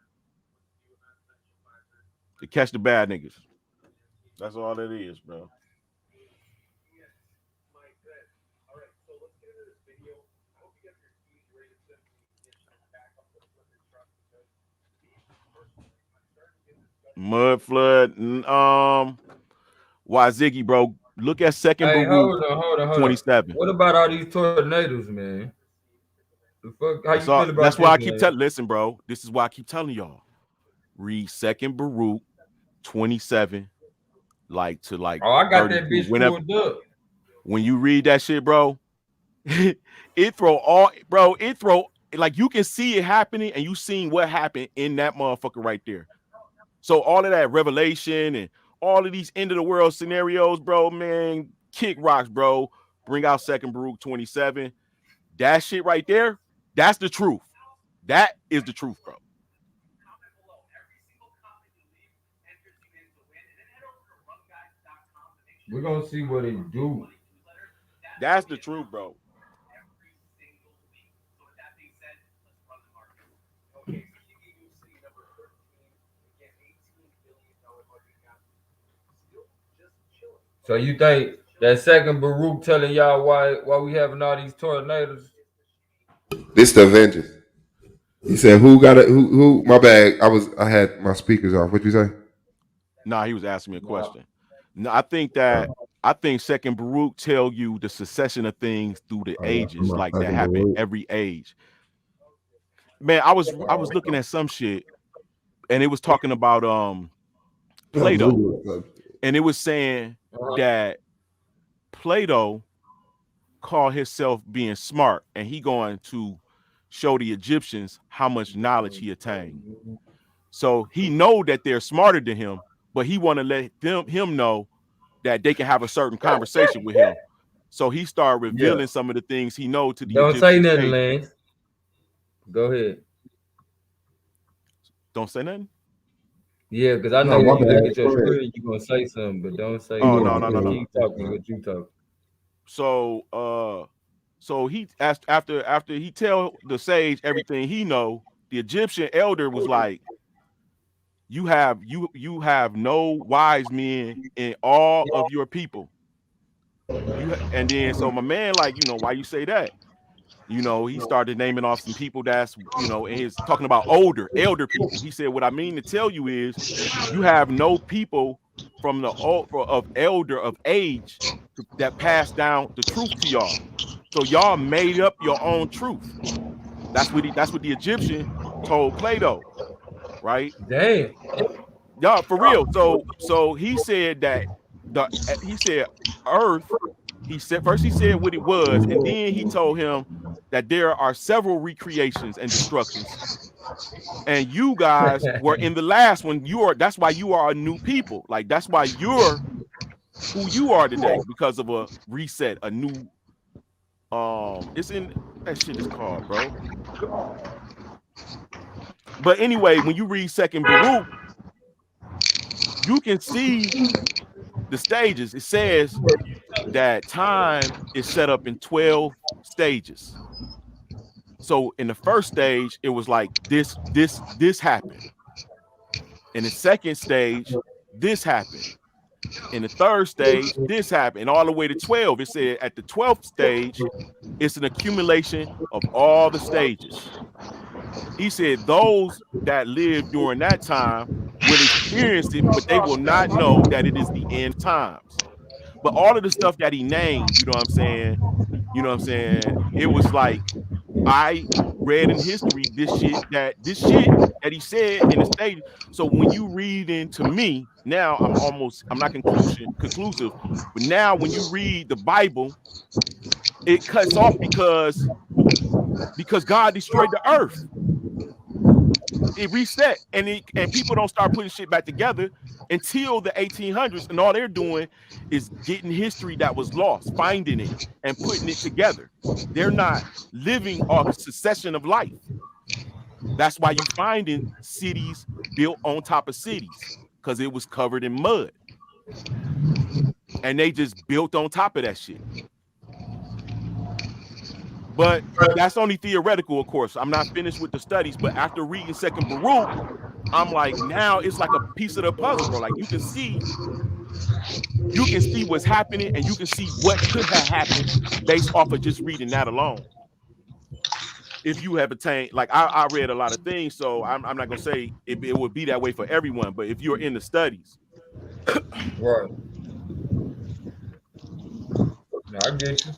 To catch the bad niggas. That's all that is, bro. Mud flood. Why Ziggy, bro? Look at second. Hey, hold on. 27. What about all these tornadoes, man? The fuck? How you feel about that's why I keep telling. Listen, bro. This is why I keep telling y'all. Read second Baruch 27. Oh, I got that bitch pulled up. When you read that shit, bro, it throw like you can see it happening and you seen what happened in that motherfucker right there. So all of that revelation and all of these end of the world scenarios, bro, man, kick rocks, bro. Bring out second Baruch 27. That shit right there, that's the truth. That is the truth, bro. We're gonna see what it do. That's the truth, bro. So you think that second Baruch telling y'all why we having all these tornadoes? This the Avengers. He said, who my bad. I had my speakers off. What you say? Nah, he was asking me a question. No, I think second Baruch tell you the succession of things through the ages, like that happen every age. Man, I was looking at some shit and it was talking about Plato. And it was saying that Plato call himself being smart, and he going to show the Egyptians how much knowledge he attained. So he know that they're smarter than him, but he want to let him know that they can have a certain conversation with him. So he started revealing some of the things he know to the Don't say Egyptian nothing, state. Lance. Go ahead. Don't say nothing. Yeah, because I know when you look at your screen, you're gonna say something, but don't say. Oh no. Keep talking what you talk. So he asked after he tell the sage everything he know, the Egyptian elder was like, you have no wise men in all of your people. And then so my man, like, why you say that? He started naming off some people that's, and he's talking about elder people. He said, what I mean to tell you is you have no people from the of age that pass down the truth to y'all. So y'all made up your own truth. That's what the Egyptian told Plato, right? Damn. Y'all, for real. So he said that he said Earth. He said what it was, and then he told him that there are several recreations and destructions, and you guys were in the last one. That's why you are a new people. Like, that's why you're who you are today, because of a reset, a new it's in that shit is called, bro. But anyway, when you read Second Baruch, you can see the stages. It says that time is set up in 12 stages. So in the first stage, it was like this happened. In the second stage, this happened. In the third stage, this happened. And all the way to 12, it said at the 12th stage, it's an accumulation of all the stages. He said those that live during that time will experience it, but they will not know that it is the end times. But all of the stuff that he named, you know what I'm saying? It was like, I read in history this shit that he said in the stage. So when you read into me, now I'm not conclusive, but now when you read the Bible, it cuts off because God destroyed the earth. It reset, and people don't start putting shit back together until the 1800s, and all they're doing is getting history that was lost, finding it, and putting it together. They're not living off a succession of life. That's why you're finding cities built on top of cities, because it was covered in mud, and they just built on top of that shit. But that's only theoretical, of course. I'm not finished with the studies, but after reading Second Baruch, I'm like, now it's like a piece of the puzzle, bro. Like, you can see what's happening, and you can see what could have happened based off of just reading that alone. If you have attained, like, I read a lot of things, so I'm not gonna say it would be that way for everyone, but if you're in the studies, right? No, I get you.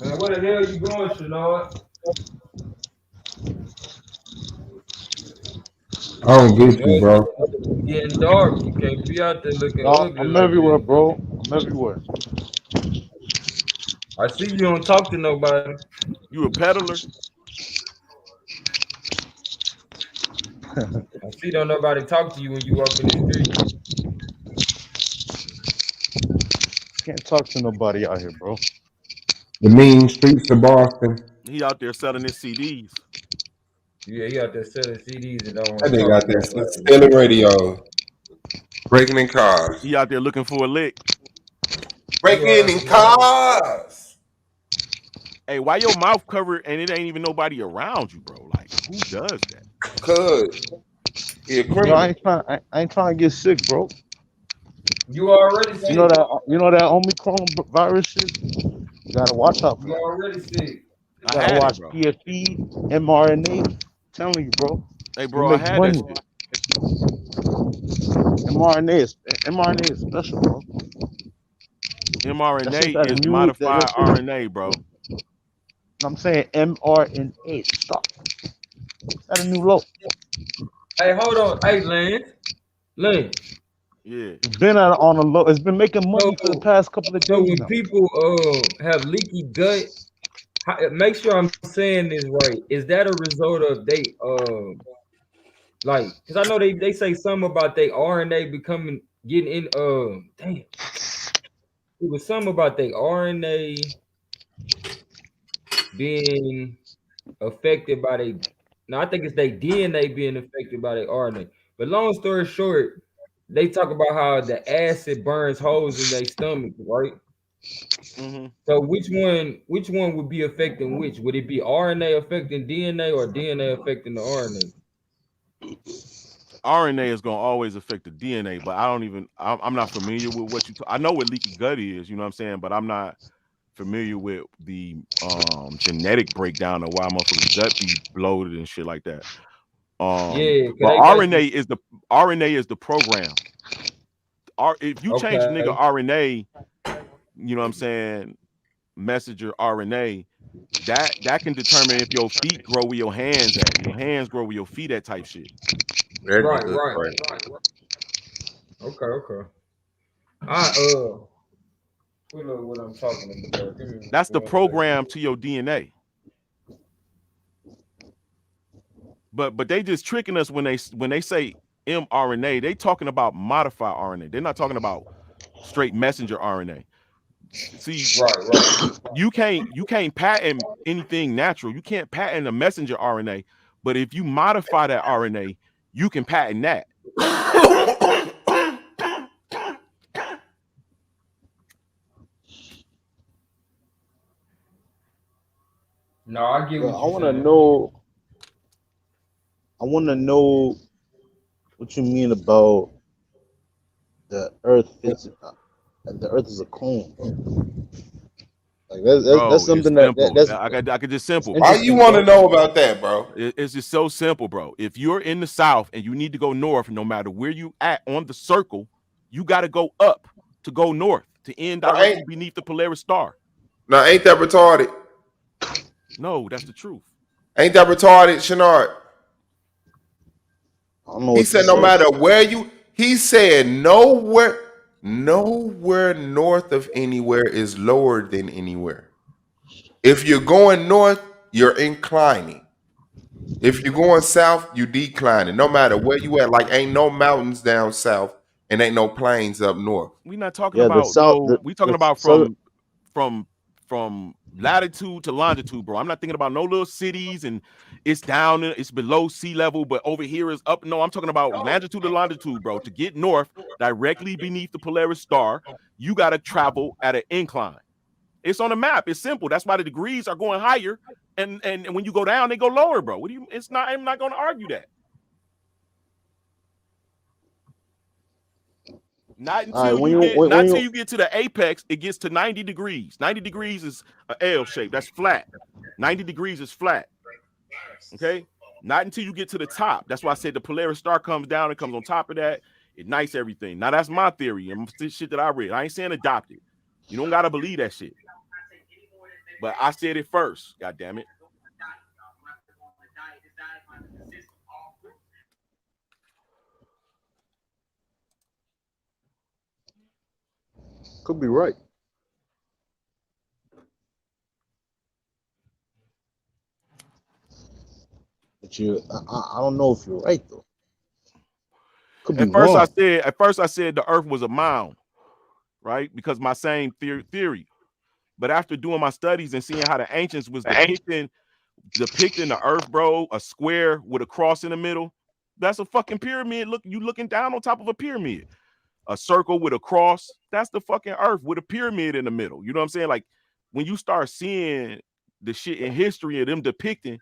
Man, where the hell you going, Shanard? I don't get you, bro. It's getting dark. You can't be out there looking ugly. I'm everywhere, bro. I'm everywhere. I see you don't talk to nobody. You a peddler? I see don't nobody talk to you when you walk in the street. Can't talk to nobody out here, bro. The mean streets of Boston. He out there selling his CDs. Yeah, he out there selling CDs and don't want That to nigga out there selling radio, breaking in cars. He out there looking for a lick. Breaking in cars. Hey, why your mouth covered and it ain't even nobody around you, bro? Like, who does that? Cause yo, I ain't trying to get sick, bro. You already sick. You know that Omicron virus shit? You gotta watch out for You that. already sick. You gotta watch PFP, mRNA. I'm telling you, bro. Hey, bro, I had that shit. mRNA is special, bro. mRNA is modified RNA, bro. I'm saying mRNA. Stop. That's a new low. Hey, hold on. Hey, Lance. Yeah. It's been on a low. It's been making money for the past couple of So days when now. people have leaky gut, make sure I'm saying this right. Is that a result of they like? Because I know they say something about they RNA getting in damn. It was something about they RNA being affected by they. No, I think it's their DNA being affected by their RNA. But long story short, they talk about how the acid burns holes in their stomach, right? Mm-hmm. So which one would be affecting which? Would it be RNA affecting DNA or DNA affecting the RNA? RNA is gonna always affect the DNA, but I'm not familiar with what I know what leaky gut is, you know what I'm saying, but I'm not familiar with the genetic breakdown of why motherfuckers' gut be bloated and shit like that. Yeah, but RNA is the program. If you change nigga RNA, you know what I'm saying, messenger RNA, that can determine if your feet grow where your hands at, your hands grow where your feet at type shit. Right. Okay. What I'm talking about. That's the program to your DNA. But they just tricking us when they say mRNA, they talking about modified RNA. They're not talking about straight messenger RNA. See, right. You can't patent anything natural. You can't patent a messenger RNA, but if you modify that RNA, you can patent that. No, I get what I you're want to saying. know. I want to know what you mean about the Earth. The Earth is a cone, bro. Like that's something that's I could just simple. Why you want to know about that, bro? It's just so simple, bro. If you're in the South and you need to go north, no matter where you at on the circle, you got to go up to go north to end directly beneath the Polaris star. Now, ain't that retarded? No, that's the truth. Ain't that retarded, Shenard? He said no matter where he said nowhere north of anywhere is lower than anywhere. If you're going north, you're inclining. If you're going south, you declining. No matter where you at, like ain't no mountains down south and ain't no plains up north. We're not talking about we talking about from latitude to longitude, bro. I'm not thinking about no little cities and it's down, it's below sea level, but over here is up. No, I'm talking about longitude to longitude, bro. To get north directly beneath the Polaris star, you got to travel at an incline. It's on the map. It's simple. That's why the degrees are going higher, and when you go down, they go lower, bro. I'm not going to argue that. Not until you get to the apex, it gets to 90 degrees. 90 degrees is an L shape. That's flat. 90 degrees is flat. Okay? Not until you get to the top. That's why I said the Polaris star comes down and comes on top of that. It ignites everything. Now, that's my theory and shit that I read. I ain't saying adopt it. You don't got to believe that shit. But I said it first. God damn it. Could be right. But I don't know if you're right though. Could be wrong. At first I said the Earth was a mound, right? Because my same theory. But after doing my studies and seeing how the ancients was depicting the Earth, bro, a square with a cross in the middle, that's a fucking pyramid. Look, you looking down on top of a pyramid. A circle with a cross, that's the fucking Earth with a pyramid in the middle. You know what I'm saying? Like when you start seeing the shit in history of them depicting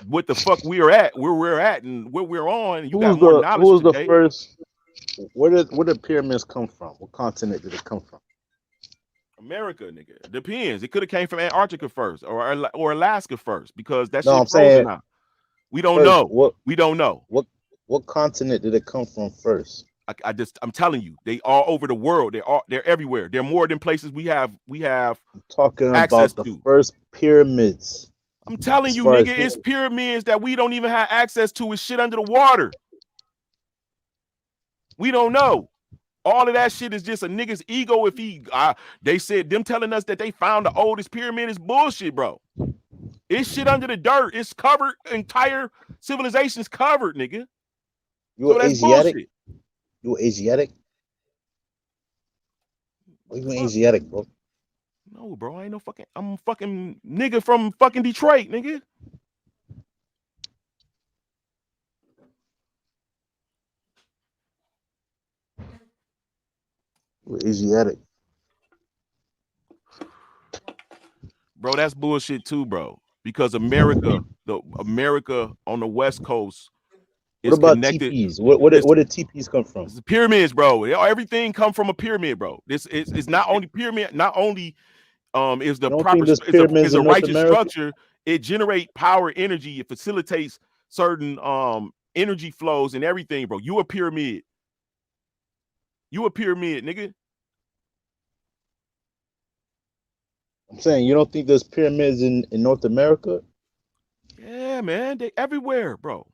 what the fuck we're at, where we're at, and what we're on, you got more knowledge. Who was the first? Where did pyramids come from? What continent did it come from? America, nigga. It depends. It could have came from Antarctica first, or Alaska first, because that's I'm frozen saying now. We don't know. We don't know. What continent did it come from first? I'm telling you, they all over the world. They're everywhere. They're more than places we have. I'm talking about the first pyramids. I'm telling you, nigga, it's pyramids that we don't even have access to. It's shit under the water. We don't know. All of that shit is just a nigga's ego. If they said them telling us that they found the oldest pyramid is bullshit, bro. It's shit under the dirt. It's covered. Entire civilization's covered, nigga. You So that's Asiatic? bullshit. You Asiatic? What you Asiatic, bro? No, bro. I ain't no fucking. I'm a fucking nigga from fucking Detroit, nigga. You Asiatic. Bro, that's bullshit too, bro. Because America on the West Coast is What about connected. TPs? Where did TPs come from? The pyramids, bro. Everything come from a pyramid, bro. This is not only pyramid, not only is the proper is a righteous structure. It generate power, energy. It facilitates certain energy flows and everything, bro. You a pyramid. You a pyramid, nigga. I'm saying you don't think there's pyramids in North America? Yeah, man. They everywhere, bro.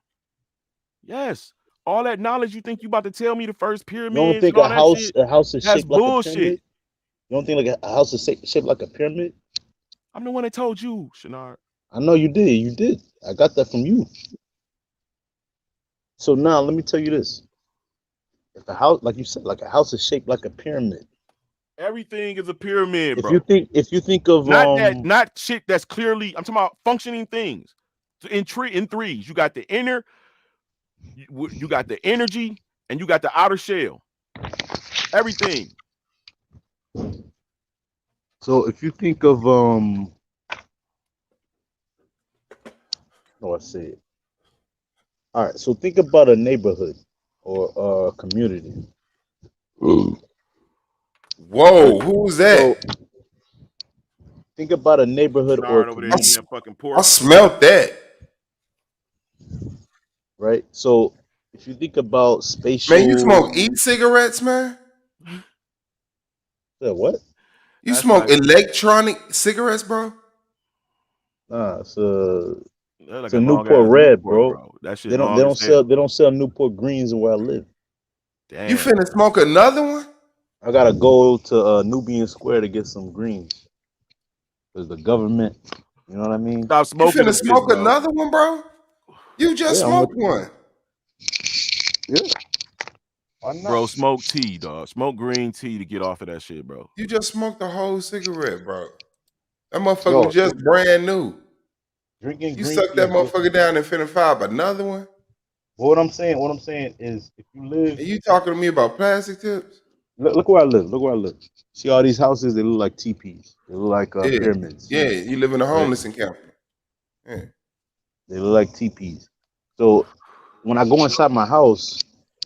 Yes. All that knowledge you think you about to tell me the first pyramids. You don't think and all that house is that's shaped like bullshit. a pyramid? You don't think like a house is shaped like a pyramid? I'm the one that told you, Shanard. I know you did. You did. I got that from you. So now let me tell you this. If a house, like you said, like a house is shaped like a pyramid. Everything is a pyramid, bro. If you think of not shit that's clearly, I'm talking about functioning things. So in threes, you got the inner, you got the energy, and you got the outer shell. Everything. So if you think of I see it. All right, so think about a neighborhood or a community. Whoa, who's that? So, think about a neighborhood or a community. I smelled that. Right? So if you think about spatial... Man, you smoke e-cigarettes, man? Yeah, what? You smoke electronic cigarettes, bro? Nah, it's a like a Newport Red, bro. That shit they don't sell Newport Greens where I live. Damn. You finna smoke another one? I gotta go to Nubian Square to get some greens. Because the government, you know what I mean? Stop smoking. You finna smoke another one, bro? You just smoked one. Yeah. Why not? Bro, smoke tea, dog. Smoke green tea to get off of that shit, bro. You just smoked a whole cigarette, bro. That motherfucker was just brand new. Drinking you green suck tea that motherfucker down and finna find another one? But what I'm saying is if you live... Are you talking to me about plastic tips? Look where I live. See all these houses, they look like teepees. They look like pyramids. Yeah, you live in a homeless encampment. Yeah. They look like teepees. So when I go inside my house,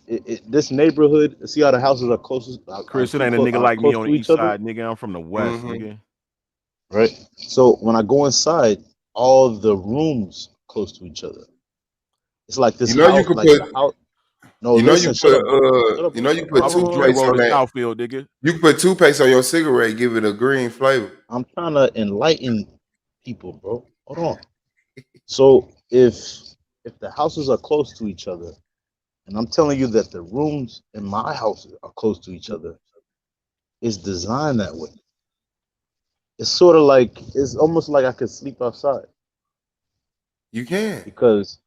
this neighborhood, see how the houses are closest. Chris, it ain't a nigga like me on the east side, nigga. I'm from the west, nigga. Right. So when I go inside, all the rooms close to each other. It's like this. You know, house, you could like put. No, you know listen, you know you put toothpaste on that. Southfield, nigga. You can put toothpaste on your cigarette, give it a green flavor. I'm trying to enlighten people, bro. Hold on. So if the houses are close to each other, and I'm telling you that the rooms in my house are close to each other, it's designed that way. It's sort of like, it's almost like I could sleep outside. You can. Because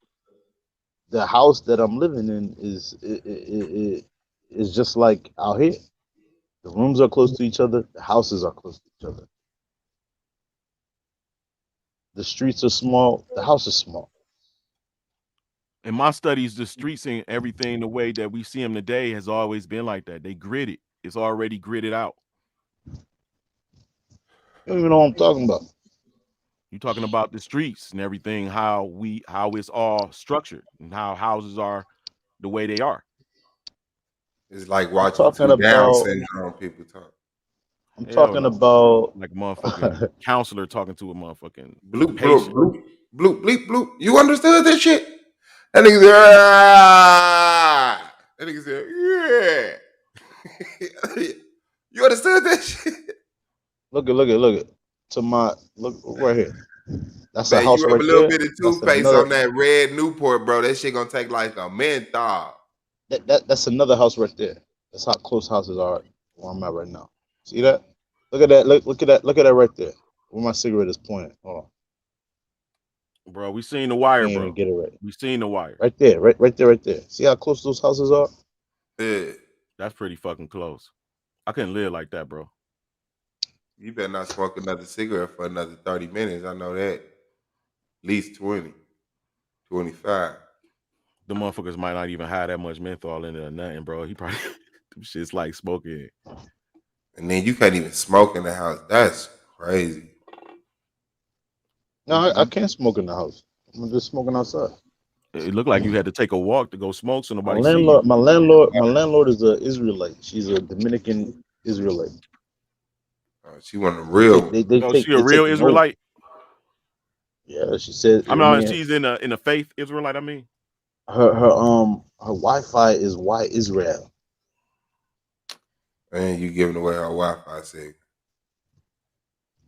the house that I'm living in is just like out here. The rooms are close to each other. The houses are close to each other. The streets are small. The house is small. In my studies, the streets and everything, the way that we see them today has always been like that. They grid it. It's already gridded out. You don't even know what I'm talking about. You're talking about the streets and everything, how it's all structured and how houses are the way they are. It's like watching two Down syndrome people talk. I'm talking about like a motherfucking counselor talking to a motherfucking bloop, patient. bloop, bloop, bleep, bloop. You understood this shit? That nigga said, that nigga said, yeah. You understood that shit? Look at. Look right here. That's Man, a house you right have a little there. bit of toothpaste on that red Newport, bro. That shit gonna take like a menthol. That's another house right there. That's how close houses are where I'm at right now. See that? Look at that. Look at that. Look at that right there. Where my cigarette is pointing. Hold on. Bro, we seen the wire, Can't bro. even get it right. We seen the wire. Right there. Right there. Right there. See how close those houses are? Yeah. That's pretty fucking close. I couldn't live like that, bro. You better not smoke another cigarette for another 30 minutes. I know that. At least 20, 25. The motherfuckers might not even have that much menthol in it or nothing, bro. He probably them shit's like smoking. And then you can't even smoke in the house. That's crazy. No, I can't smoke in the house. I'm just smoking outside. It looked like you had to take a walk to go smoke, so nobody My see you. landlord is an Israelite. She's a Dominican Israelite. She one of the real. She a real Israelite? Yeah, she said. I mean, she's in a faith Israelite. I mean, her Wi-Fi is Why Israel. Man, you giving away her Wi-Fi signal.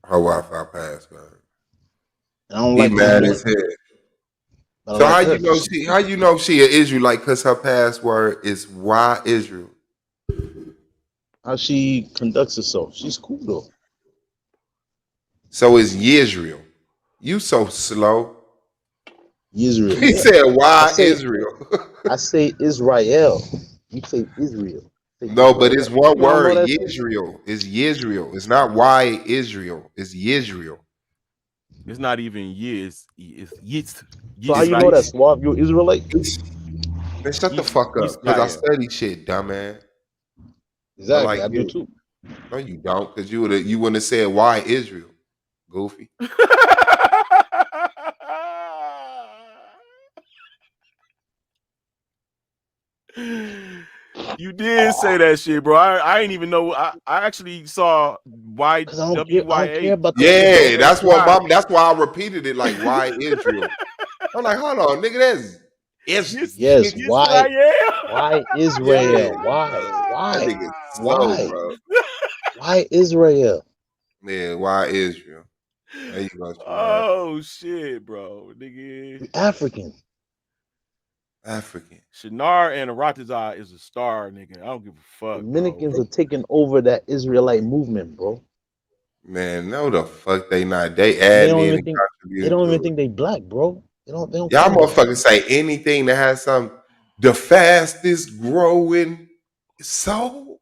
Her Wi-Fi password. I don't He like mad as hell. So how you know she an Israelite? Because her password is Why Israel. How she conducts herself. She's cool though. So it's Yisrael. You so slow. Israel. He said why Israel. I say Israel. You say Israel. No, but it's one word. Yisrael. It's Yisrael. It's not why Israel. It's Yisrael. it's not even years. It's yitz. So how you know that, Swab? You Israelite? Man, shut the fuck up. Because I study shit, dumbass. Exactly. I do too. No, you don't. Because you wouldn't have said why Israel. Goofy. You did say that shit, bro. I ain't even know. I actually saw YWYA. Yeah, that's why I repeated it like why Israel. I'm like, hold on, nigga, that's yes. Why Israel? Why Israel? Yeah, why Israel? There you go. Oh shit, bro, nigga. African. Shinar and Aratazar is a star, nigga. I don't give a fuck. Dominicans are taking over that Israelite movement, bro. Man, no, the fuck they not. They add in and contribute. They don't even think they black, bro. They don't Y'all motherfuckers say anything that has some the fastest growing. So,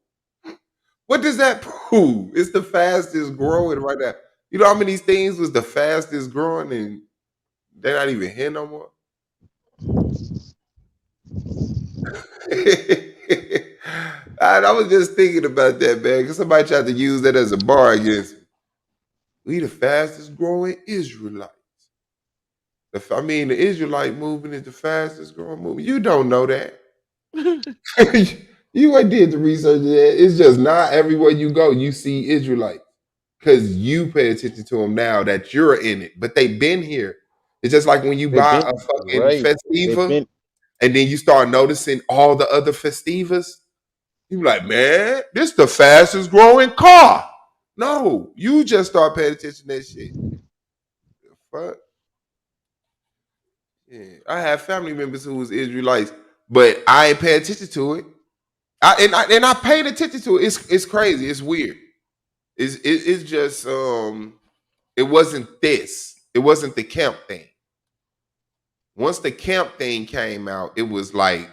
what does that prove? It's the fastest growing right now. You know how many things was the fastest growing and they're not even here no more? I was just thinking about that, man, because somebody tried to use that as a bar against me. We the fastest growing Israelites. I mean, the Israelite movement is the fastest growing movement. You don't know that. You ain't did the research of that. It's just not everywhere you go, you see Israelites. Because you pay attention to them now that you're in it. But they've been here. It's just like when you buy a fucking festiva and then you start noticing all the other festivas. You're like, man, this the fastest growing car. No, you just start paying attention to that shit. The fuck? Yeah, I have family members who was Israelites, but I ain't paying attention to it. I paid attention to it. It's crazy. It's weird. It's just it wasn't this. It wasn't the camp thing. Once the camp thing came out, it was like,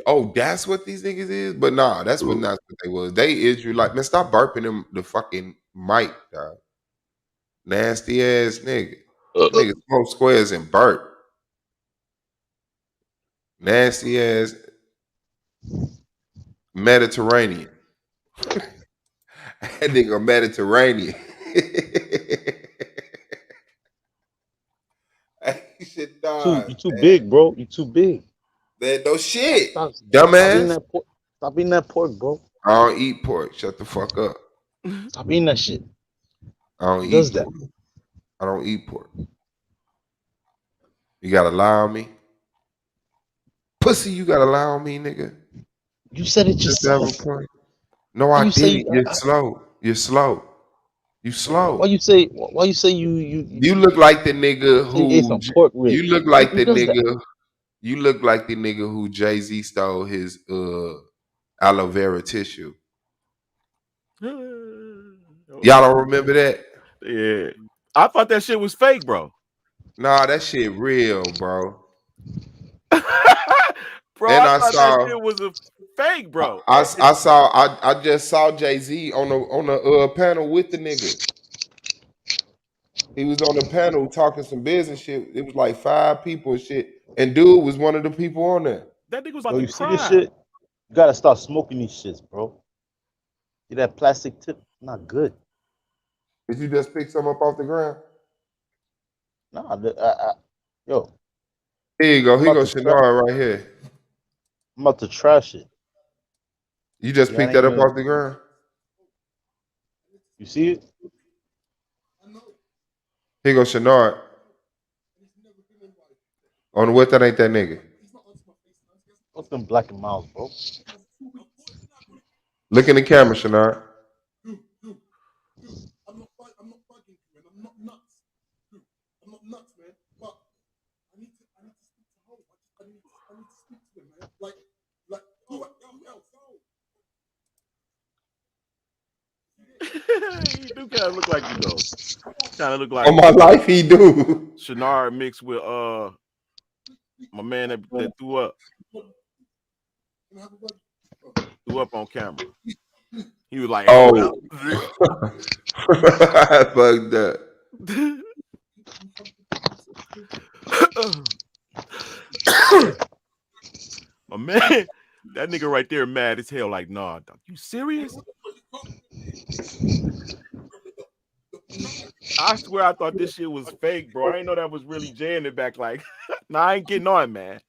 oh, that's what these niggas is? But nah, that's not what they was. They Israelite. Man, stop burping them the fucking mic, dog. Nasty ass nigga. Nigga smoke squares and burp. Nasty ass Mediterranean. That nigga Mediterranean. You too big, bro. You too big. Man, no shit. Dumbass. Stop eating that pork, bro. I don't eat pork. Shut the fuck up. Stop eating that shit. I don't eat pork. I don't eat pork. You gotta lie on me. Pussy, you gotta lie on me, nigga. You said it yourself. No, I didn't. You're slow. You're slow. You slow. Why you say you look like the nigga who some pork ribs. you look like the nigga You look like the nigga who Jay-Z stole his aloe vera tissue. Y'all don't remember that? Yeah. I thought that shit was fake, bro. Nah, that shit real, bro. Bro, And I I thought saw that shit was a fake, bro. I just saw Jay-Z on the panel with the nigga. He was on the panel talking some business shit. It was like 5 people and shit. And dude was one of the people on there. That nigga was Yo, about you to see this cry. shit? You gotta start smoking these shits, bro. See that plastic tip? Not good. Did you just pick some up off the ground? Nah, yo. Here you go. I'm Here about goes to Shanara right here. I'm about to trash it. You just Yeah, picked I ain't that up even- off the ground? You see it? Here goes Shanara. On the what that ain't that nigga. What's them black and miles, bro? Look in the camera, Shanara. He do kind of look like you though. Kind of look like On my life, he do. Shanara mixed with my man that threw up on camera. He was like, oh, I bugged up. My man, that nigga right there mad as hell. Like, nah, dog, you serious? I swear I thought this shit was fake, bro. I didn't know that was really Jay in the back. Like, nah, I ain't getting on, man.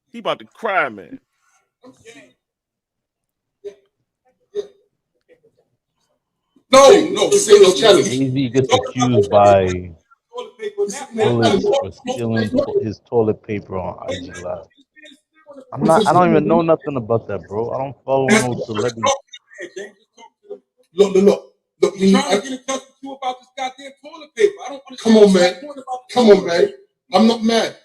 He about to cry, man. No, this ain't no challenge. Jay-Z gets accused by bullets for stealing his toilet paper on IG Live. I don't even know nothing about that, bro. I don't follow no celebrity. Look. I'm trying to get in touch with you about this goddamn toilet paper. I don't understand. Come on, man. I'm not mad.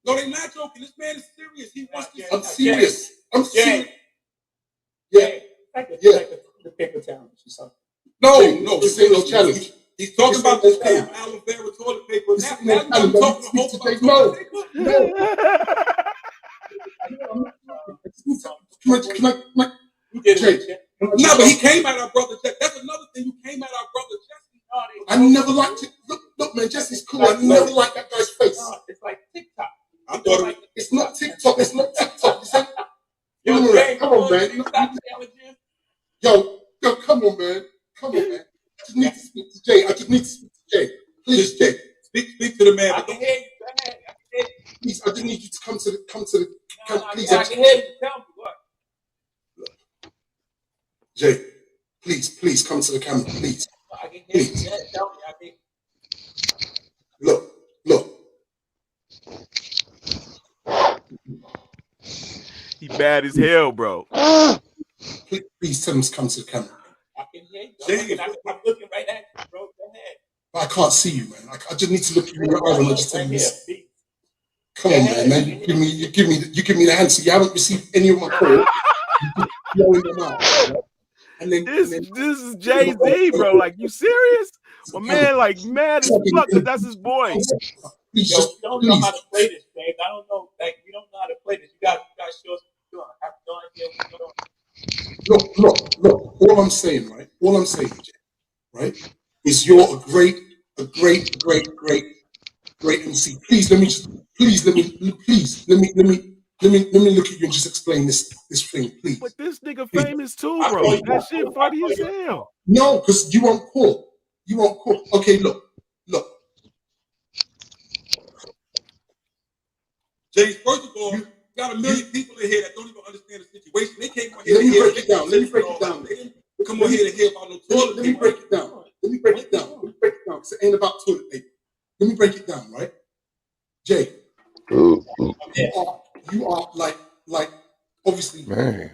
No, they not joking. This man is serious. He wants this. I'm serious. Yeah. The paper challenge or something. No, this ain't no challenge. He's talking about this damn aloe vera toilet paper. Now I'm talking about toilet paper. Can I? Jay. No, but he came at our brother Jesse. That's another thing. You came at our brother Jesse. I never liked it. Look, man, Jesse's cool. I never liked that guy's face. It's like TikTok. I thought it's not TikTok. It's not TikTok. Yo, come on, man. Yo, come on, man. I just need to speak to Jay. Please, Jay. Speak to the man. I can hear you. Go ahead. Please, I just need you to come to the. Please, I can hear you. Tell me what. Jay, please come to the camera, please. I can hear you. Tell me. I can. Look. He bad as hell, bro. Please tell him to come to the camera. I can hear you. I'm looking right at you, bro. Go ahead. But I can't see you, man. I just need to look you in your eye and I just tell you this. Come on, man. You give me the hand. So you haven't received any of my calls. And then this is Jay-Z, bro. Like, you serious? My man, like, mad as fuck, because that's his boy. Yo, you don't know how to play this, Dave. I don't know. Like, you don't know how to play this. You got to show us what you're doing. I have no idea what you're doing. Look. All I'm saying, Jay, right, is you're a great MC. Please let me look at you and just explain this thing, please. But this nigga famous too, bro. That shit funny as hell. No, because you won't call. Okay, look. James, first of all, you got a million people in here that don't even understand the situation. They came on here. Let me break it down. Come on here to hear about no toilet paper. Let me break it down. Because it ain't about toilet paper. Let me break it down, right? Jay, you are like obviously Man.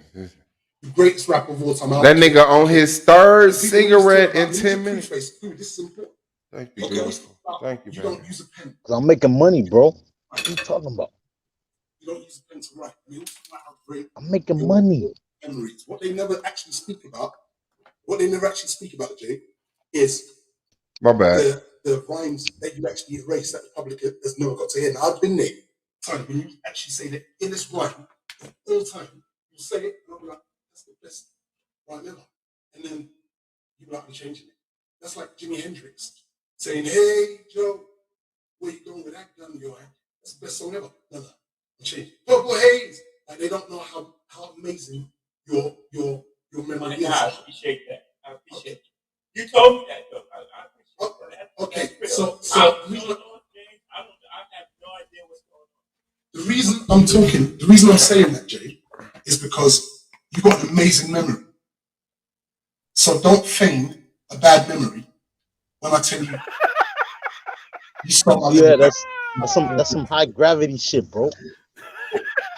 the greatest rapper of all time. That nigga on his third cigarette in 10 minutes. This is important. Thank you, beautiful. Thank you, You baby. don't use a pen. Cause I'm making money, bro. What are you talking about? You don't use a pen to write. I mean, also about how great I'm making money. memories. What they never actually speak about, Jay, is My bad. the rhymes that you actually erase that the public has never got to hear. Now, I've been there. Time when you actually say that in this rhyme, all the time, you say it, and I'm like, that's the best rhyme ever. And then you go out and changing it. That's like Jimi Hendrix saying, "Hey, Joe, where you going with that gun, yo? That's the best song ever." No, I'm changing. Purple Haze. Like they don't know how amazing your memory is. I appreciate that. I appreciate it. You told me that, though. I appreciate that. Okay, so so I have no idea what's going on. the reason I'm saying that, Jay, is because you've got an amazing memory. So don't feign a bad memory when I tell you you stole my Yeah, memory. that's some high gravity shit, bro.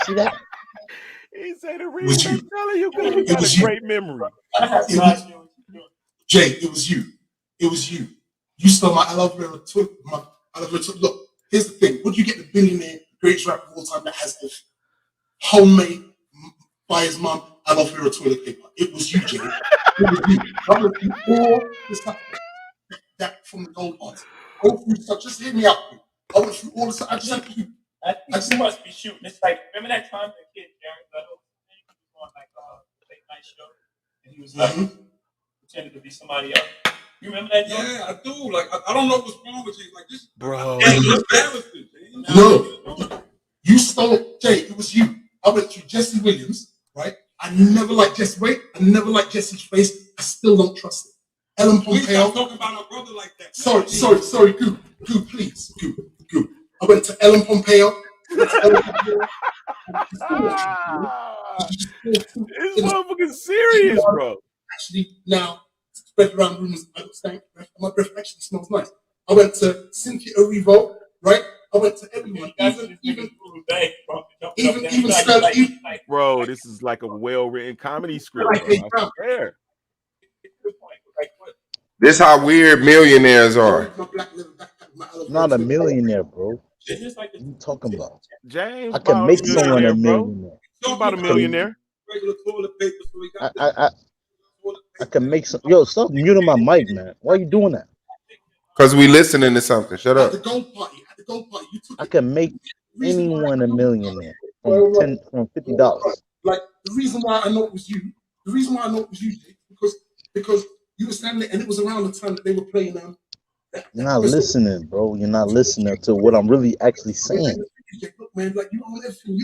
See that? He said the was reason you. I'm telling you because you It got was a you. great memory. Jay, it was you. It was you. You stole my aloe vera toilet. Look, here's the thing. Would you get the billionaire, greatest rapper of all time that has this homemade by his mum aloe vera toilet paper? It was you, Jay. It was you. I went through all this stuff that from the gold party. Go through stuff. Just hear me out. I went through all this stuff. I think you must be shooting. It's like, remember that time the kid, Jared Leto, he was on like a late night show, and he was like, pretended to be somebody else. You remember that? Yeah, I do. Like, I don't know what's wrong with you. Like, this, bro. No, you stole Jay. It was you. I went through Jesse Williams, right? I never liked Jesse. Wait, I never liked Jesse's face. I still don't trust it. Ellen Please Pompeo. stop talking about our brother like that. Sorry, Goo, please, Goo. I went to Ellen Pompeo. This motherfucking serious, bro. Actually, now spread around rumors. I stank. My breath actually smells nice. I went to Cynthia Erivo, right? I went to everyone, even Sterling. Bro, this is like a well-written comedy script, bro. I swear. This how weird millionaires are. Not a millionaire, bro. What are you talking about? James, I can make someone a bro. millionaire. He's about a millionaire. I can make some. Yo, stop muting my mic, man. Why are you doing that? Because we listening to something. Shut up. At the gold party, you took I can make anyone a millionaire from $50. Like the reason why I know it was you, Jay, because you were standing there and it was around the time that they were playing You're not listening, bro. You're not listening to what I'm really actually saying. Look, man, like you own everything.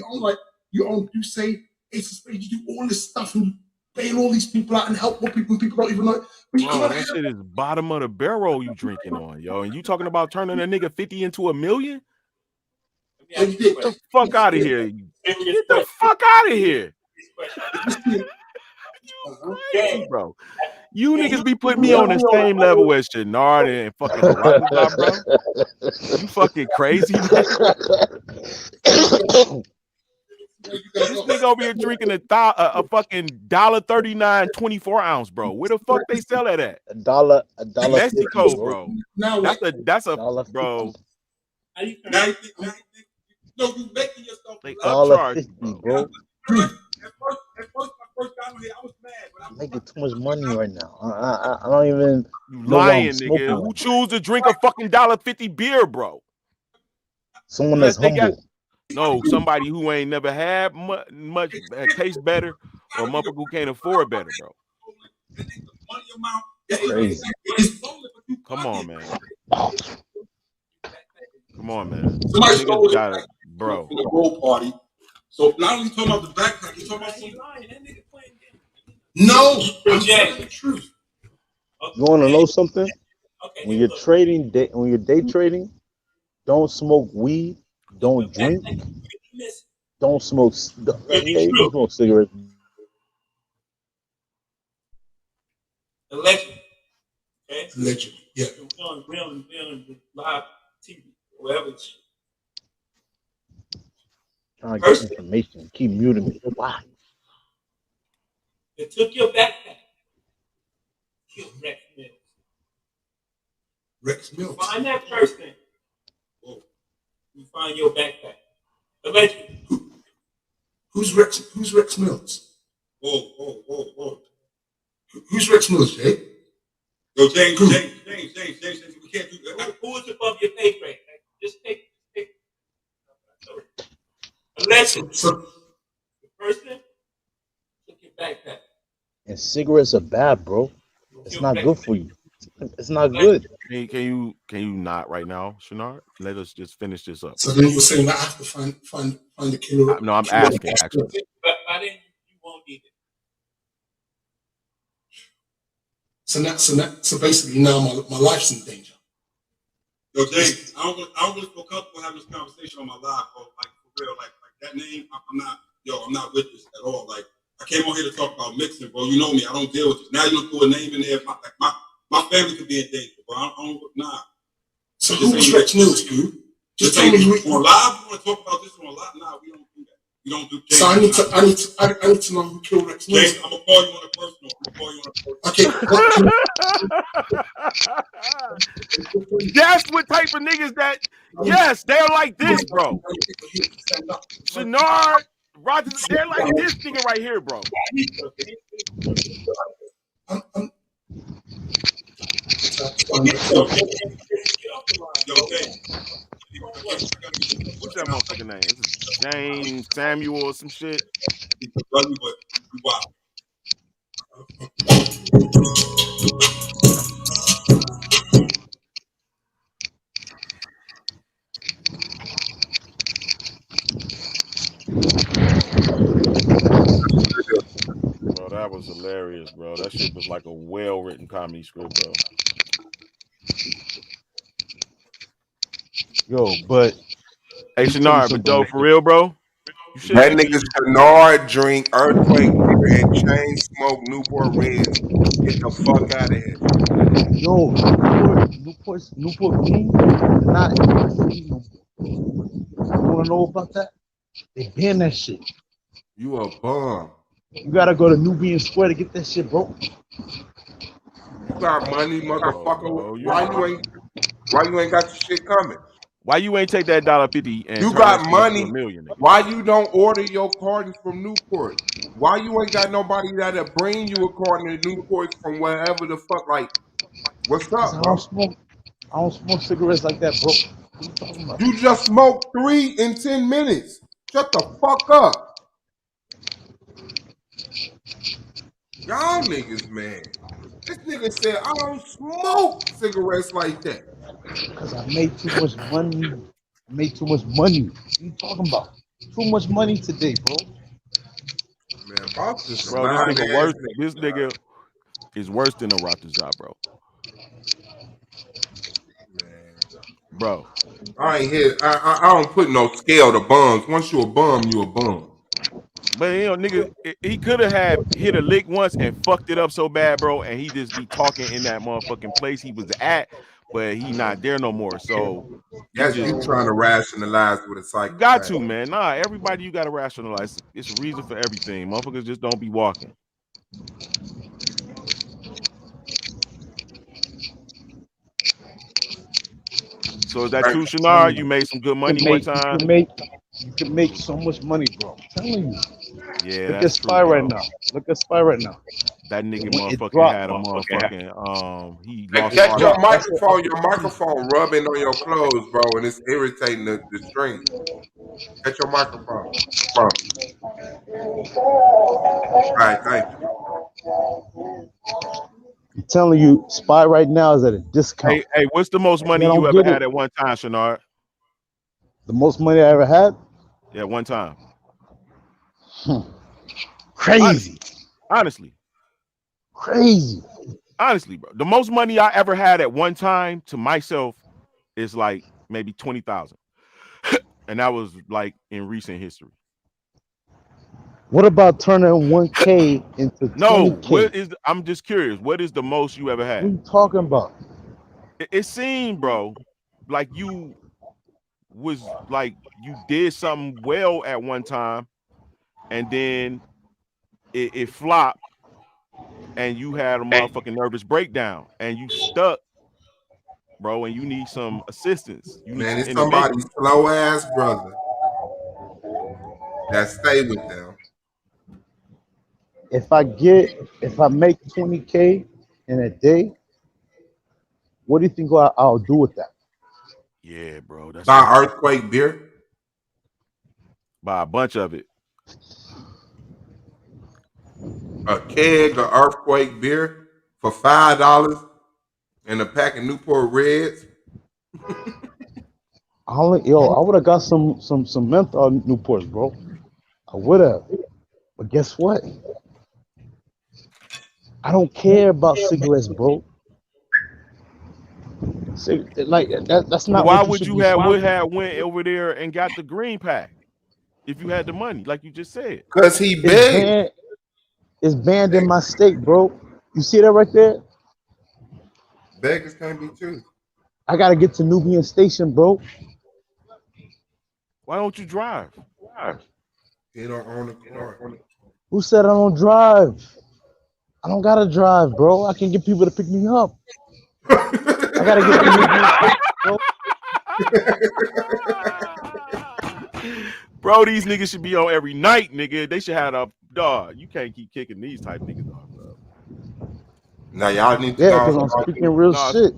You say Ace of Spades, you do all this stuff and you bail all these people out and help more people and people don't even know it. But you Bro, that shit is bottom of the barrel you drinking on, yo. And you talking about turning a nigga 50 into $1 million? Get the fuck out of here. Get the fuck out of here. Crazy, bro. You niggas be putting me on the same level as Shenard and fucking Rockabye, bro. You fucking crazy, man. This nigga over here drinking a fucking $1.39 24-ounce, bro. Where the fuck they sell it at? $1. Mexico, 50, bro. Now, That's a bro. No, you making yourself $1.50, bro. At first, my first time here, I was mad, but I'm making too much money right now. I don't even You know lying, I'm smoking nigga. Who right choose to drink a fucking $1.50 beer, bro? Someone that's humble. No, somebody who ain't never had much taste better, or a motherfucker who can't afford better, bro. Crazy. Come on, man. Come on, man. Somebody Niggas stole got it it, bro. from the gold party. So not only talking about the backpack, you're talking about some. No, I'm telling the truth. You want to know something? When you're trading, when you're day trading, don't smoke weed, don't drink, don't smoke. Yeah, you can smoke cigarettes. Allegedly. Okay? Allegedly, yeah. We're on live TV, whatever. Trying to get information. Keep muting me. Why? They took your backpack. Killed Rex Mills. Rex Mills. Find that person. You find your backpack. Allegedly. Who's Rex Mills? Whoa. Who's Rex Mills, Jay? Yo, James, we can't do that. Who is above your pay grade? Just take. Allegedly. The person took your backpack. And cigarettes are bad, bro. It's not good for you. It's not good. Can you not right now, Shanard? Let us just finish this up. So then you're saying that I have to find the killer. No, I'm asking actually. But by then you won't need it. So basically now my life's in danger. Yo, James, I don't really feel comfortable having this conversation on my live, bro. Like for real, like that name, I'm not with this at all. Like I came on here to talk about mixing, bro. You know me, I don't deal with this. Now you don't throw a name in there. My family could be in danger, bro. I don't nah. So who was Rex Mills, dude? Just tell me who. On live, you want to talk about this on live? Nah, we don't do that. We don't do. So I need to know who killed Rex Mills. James, I'm gonna call you on a personal. Okay. That's what type of niggas that. Yes, they're like this, bro. Shanard, Roger, they're like this nigga right here, bro. What's that motherfucking name? Is it James Samuel or some shit? Bro, that was hilarious, bro. That shit was like a well-written comedy script, bro. Yo, but Hey, Shanard, but though, for real, bro. That nigga Shanard drink Earthquake beer and chain smoke Newport Reds. Get the fuck out of here. Yo, Newport Green, not free no more. You wanna know about that? They banned that shit. You a bum. You gotta go to Nubian Square to get that shit, bro. You got money, motherfucker. Why you ain't got your shit coming? Why you ain't take that $1.50 and you turn got that money? into $1 million? Nigga? Why you don't order your cartons from Newport? Why you ain't got nobody that'll bring you a carton of Newports from wherever the fuck? Like, what's up, I bro? don't smoke cigarettes like that, bro. What are you talking about? You just smoked 3 in 10 minutes. Shut the fuck up. Y'all niggas, man. This nigga said I don't smoke cigarettes like that. Because I made too much money. What are you talking about? Too much money today, bro. Man, boss just Bro, this nigga worse. This nigga is worse than a Raptors job, bro. Bro, I ain't here. I don't put no scale to bums. Once you a bum, you a bum. but you know, nigga, he could have hit a lick once and fucked it up so bad, bro, and he just be talking in that motherfucking place he was at, but he not there no more. So that's you trying to rationalize with a psychopath. Got to, man. Nah, everybody you gotta rationalize. It's a reason for everything. Motherfuckers just don't be walking. So is that true, Shanard? You made some good money one time. You can make so much money, bro. I'm telling you. Yeah, look at Spy right now. Look at Spy right now. That nigga motherfucking had a motherfucking he lost. Catch your microphone rubbing on your clothes, bro, and it's irritating the string. Catch your microphone. Bro. All right, thank you. I'm telling you, Spy right now is at a discount. Hey, what's the most money you ever had at one time, Shanard? The most money I ever had? Yeah, one time. Crazy. Honestly. Crazy. Honestly, bro. The most money I ever had at one time to myself is like maybe 20,000. And that was like in recent history. What about turning 1K into 20K? What is I'm just curious. What is the most you ever had? What are you talking about? It seemed, bro, like you was like you did something well at one time and then it flopped and you had a motherfucking nervous breakdown and you stuck bro, and you need some assistance. You need Man, some it's intervention. somebody's slow ass brother that stay with them. If I make 20K in a day, what do you think I'll do with that? Yeah, bro. That's Buy earthquake beer. Buy a bunch of it. A keg of earthquake beer for $5 and a pack of Newport Reds. I would have got some menthol Newports, bro. I would have. But guess what? I don't care about cigarettes, bro. That's not Why what would should you be have smoking. went over there and got the green pack if you had the money, like you just said? Cause he big. It's banned in my state, bro. You see that right there? Beggars can't be choosers. I gotta get to Nubian Station, bro. Why don't you drive? He don't own a car. Who said I don't drive? I don't gotta drive, bro. I can get people to pick me up. I gotta get to Nubian Station, bro. Bro, these niggas should be on every night, nigga. They should have a dog. You can't keep kicking these type niggas off, bro. Now y'all need to Yeah, because I'm speaking real shit.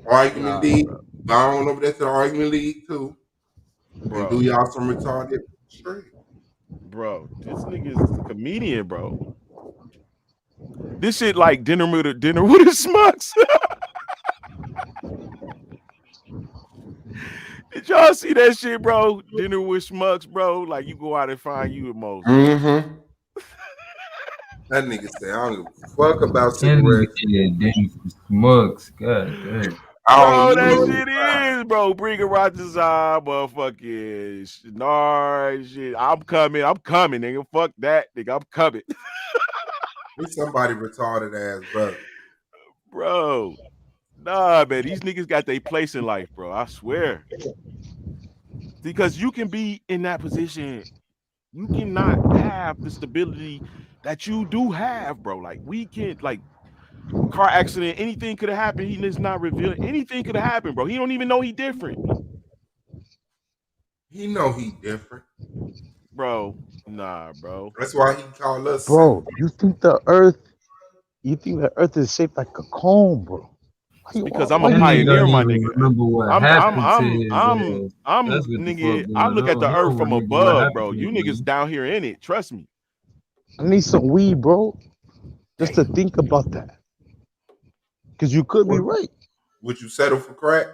Argument league. Go on over there to the argument league too. Bro. And do y'all some retarded shit. Bro, this nigga is a comedian, bro. This shit like dinner with the smucks. Did y'all see that shit, bro? Dinner with schmucks, bro. Like you go out and find you the most. Mm-hmm. That nigga say, I don't give a fuck about cigarettes. Smucks, god damn. Bro, that shit is, bro. Bring a Rogers motherfucking Shinar shit. I'm coming, nigga. Fuck that, nigga. I'm coming. It's somebody retarded ass, brother. Bro. Nah, man. These niggas got their place in life, bro. I swear. Because you can be in that position. You cannot have the stability that you do have, bro. Like, we can't, like, car accident, anything could have happened. He is not revealing. Anything could have happened, bro. He don't even know he different. He know he different. Bro, nah, bro. That's why he called us. Bro, you think the earth is shaped like a cone, bro? Because I'm a pioneer, my nigga. I'm nigga. I look at the earth from above, bro. You niggas down here in it. Trust me. I need some weed, bro. Just to think about that. Because you could be right. Would you settle for crack?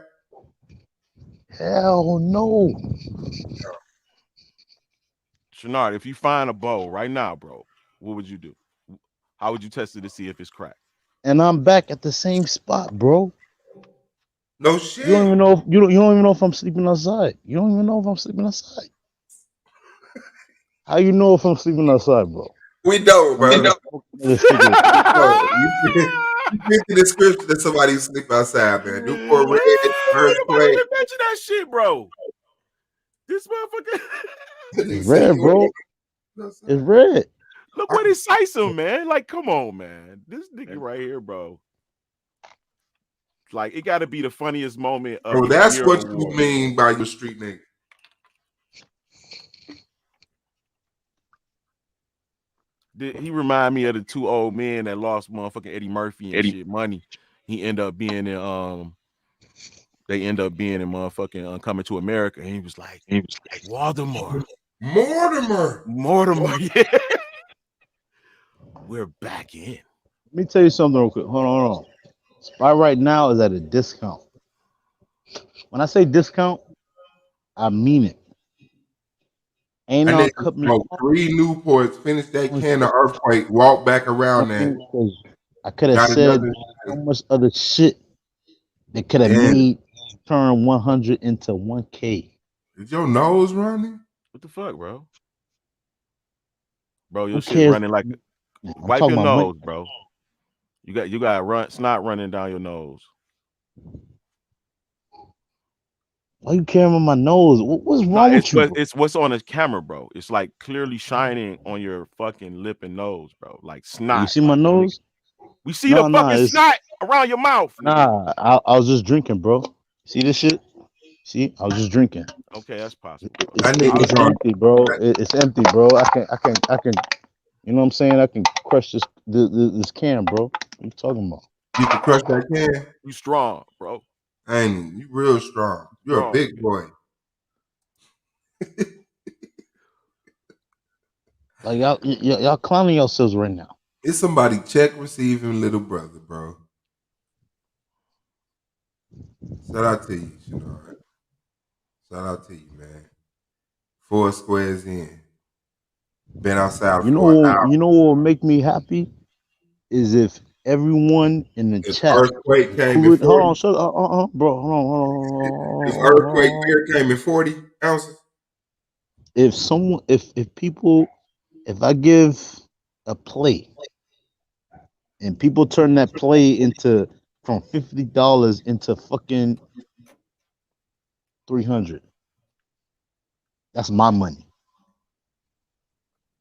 Hell no. Shenard, if you find a bow right now, bro, what would you do? How would you test it to see if it's cracked? And I'm back at the same spot, bro. No shit. You don't even know. You don't even know if I'm sleeping outside. You don't even know if I'm sleeping outside. How you know if I'm sleeping outside, bro? We don't, bro. You fit the description that somebody sleep outside, man. Newport Red, earthquake. Mention that shit, bro. This motherfucker. It's red, bro. It's red. Look what he cites him, man. Like, come on, man. This nigga right here, bro. Like, it got to be the funniest moment of bro, the that's year what award. you mean by your street nigga. He remind me of the two old men that lost motherfucking Eddie Murphy and shit money. He ended up being in they end up being in motherfucking Coming to America. And he was like Mortimer, yeah. We're back in. Let me tell you something real quick. Hold on. Spot right now is at a discount. When I say discount, I mean it. Ain't no cut me off. 3 Newports, finish that can of earthquake, walk back around that. I could have said so much other shit that could have made turn 100 into 1K. Is your nose running? What the fuck, bro? Bro, your Who shit cares? running like wipe your nose, bro. You got snot running down your nose. Why you caring about my nose? What's wrong with you? It's what's on the camera, bro. It's like clearly shining on your fucking lip and nose, bro. Like snot. You see my nose? We see the fucking it's, snot around your mouth. Nigga. I was just drinking, bro. See this shit? See, I was just drinking. Okay, that's possible. It's empty, bro. It's empty, bro. I can. You know what I'm saying? I can crush this can, bro. What you talking about? You can crush that can. You strong, bro. Ain't you real strong? You're a big boy. Like y'all clowning yourselves right now. It's somebody check receiving little brother, bro. Shout out to you, Shanard. Shout out to you, man. 4 squares in. Been outside for an hour. You know what would make me happy is if everyone in the chat. Earthquake came in 40. Hold on, shut up, bro. Hold on. If earthquake beer came in 40 ounces. If I give a play and people turn that play into from $50 into fucking $300, that's my money,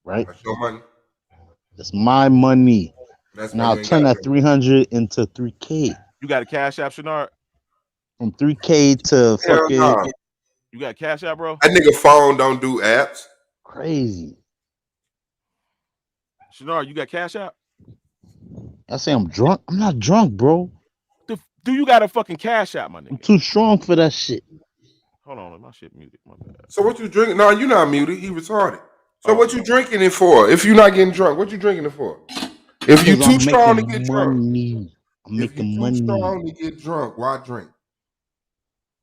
right? That's your money. That's my money. That's now turn that 300 into 3K. You got a Cash App, Shanard? From 3K to fucking. No. You got Cash App, bro? That nigga phone don't do apps. Crazy. Shanard, you got Cash App? I say I'm drunk. I'm not drunk, bro. Do you got a fucking Cash App, my nigga? I'm too strong for that shit. Hold on, my shit muted. My bad. So what you drinking? No, you're not muted. He retarded. So what you drinking it for? If you're not getting drunk, what you drinking it for? If you too strong to get drunk. I'm making money. Too strong to get drunk, why drink?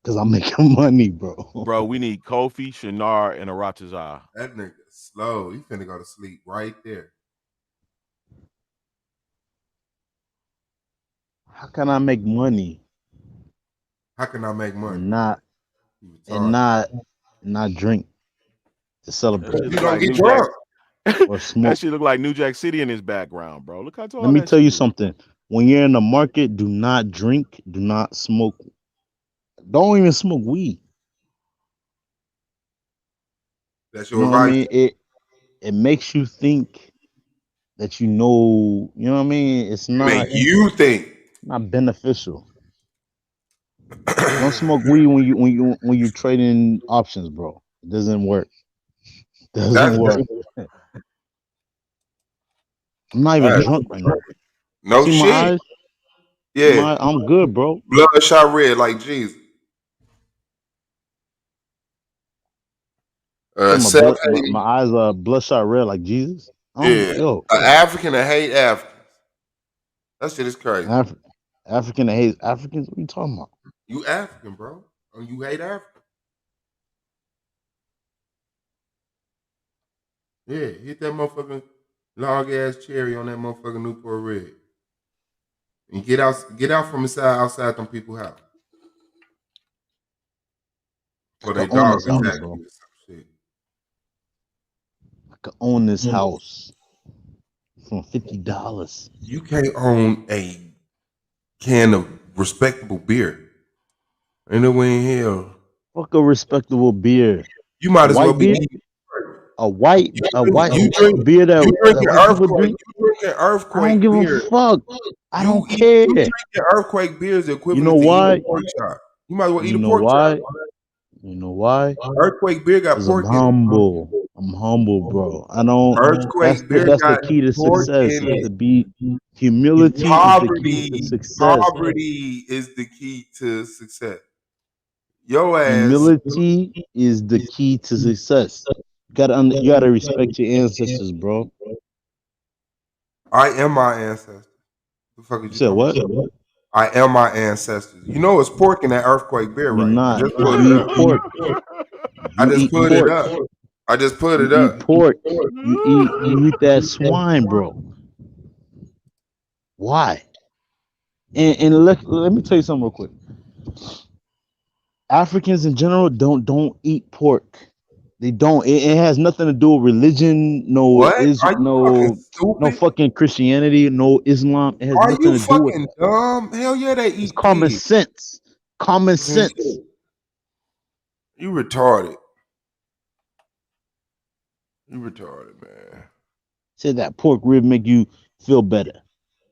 Because I'm making money, bro. Bro, we need Kofi, Shanard, and Aratazar. That nigga slow. He finna go to sleep right there. How can I make money? How can I make money? And not drink to celebrate. You don't get drunk. Or smoke. That shit look like New Jack City in his background, bro. Look how tall. Let me tell you something. When you're in the market, do not drink, do not smoke. Don't even smoke weed. That's your advice. I mean? It makes you think that you know what I mean? It's not make you think. Not beneficial. Don't smoke weed when you trading options, bro. It doesn't work. Doesn't work. I'm not even drunk right now. No See shit. my eyes? Yeah. I'm good, bro. Bloodshot red like Jesus. My eyes are bloodshot red like Jesus. An African that hate Africans. That shit is crazy. African that hates Africans? What are you talking about? You African, bro. Or you hate Africa. Yeah, hit that motherfucking log ass cherry on that motherfucking Newport Red. And get out from outside them people's house. Or they dogs attack you. I could own this house for $50. You can't own a can of respectable beer. Ain't no way in hell. Fuck a respectable beer. You might as well be a white beer that earthquake. You drinking earthquake. I don't give beer. a fuck. I don't care. You drinking earthquake beer is equivalent you know why? to pork chop. You might as well eat a pork chop. You know why? Earthquake beer got pork in it. I'm humble, bro. I don't. Earthquake beer that's got the key to success. In it. To be humility. Poverty. Is the key to success. Poverty is the key to success. Your ass. Humility is the key to success. You gotta respect your ancestors, bro. I am my ancestors. The fuck is you said what? I am my ancestors. You know it's pork in that earthquake beer, right? Not. I just put it up. Pork. I just put it up. I just put it up. Eat pork. You eat that swine, bro. Why? And let me tell you something real quick. Africans in general don't eat pork. They don't. It has nothing to do with religion. No fucking Christianity. No Islam. It has nothing to do with it. Dumb? Hell yeah, they eat. It's common sense. Common sense. You retarded. You retarded, man. Said that pork rib make you feel better.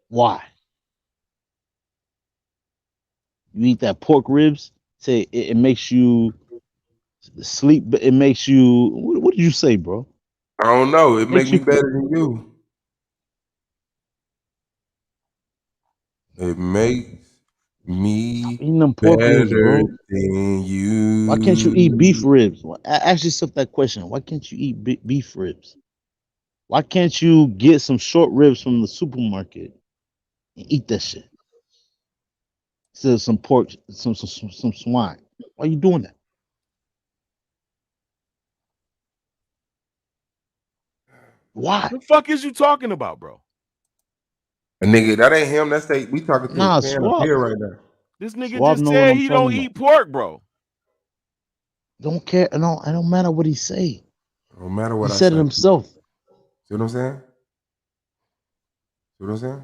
Why? You eat that pork ribs. Say it makes you sleep. But it makes you. What did you say, bro? I don't know. It Makes make me you. better than you. It makes me Eating them pork ribs, better bro. than you. Why can't you eat beef ribs? Ask yourself that question. Why can't you eat beef ribs? Why can't you get some short ribs from the supermarket and eat that shit? Instead of some pork, some swine. Why are you doing that? Why? The fuck is you talking about, bro? A nigga, that ain't him. That's we talking to Nah, a can of Swab. beer right now. This nigga Swab just know what said I'm he don't talking eat pork, bro. Don't care. No, it don't matter what he say. No matter He what I said say. it himself. See what I'm saying? See what I'm saying?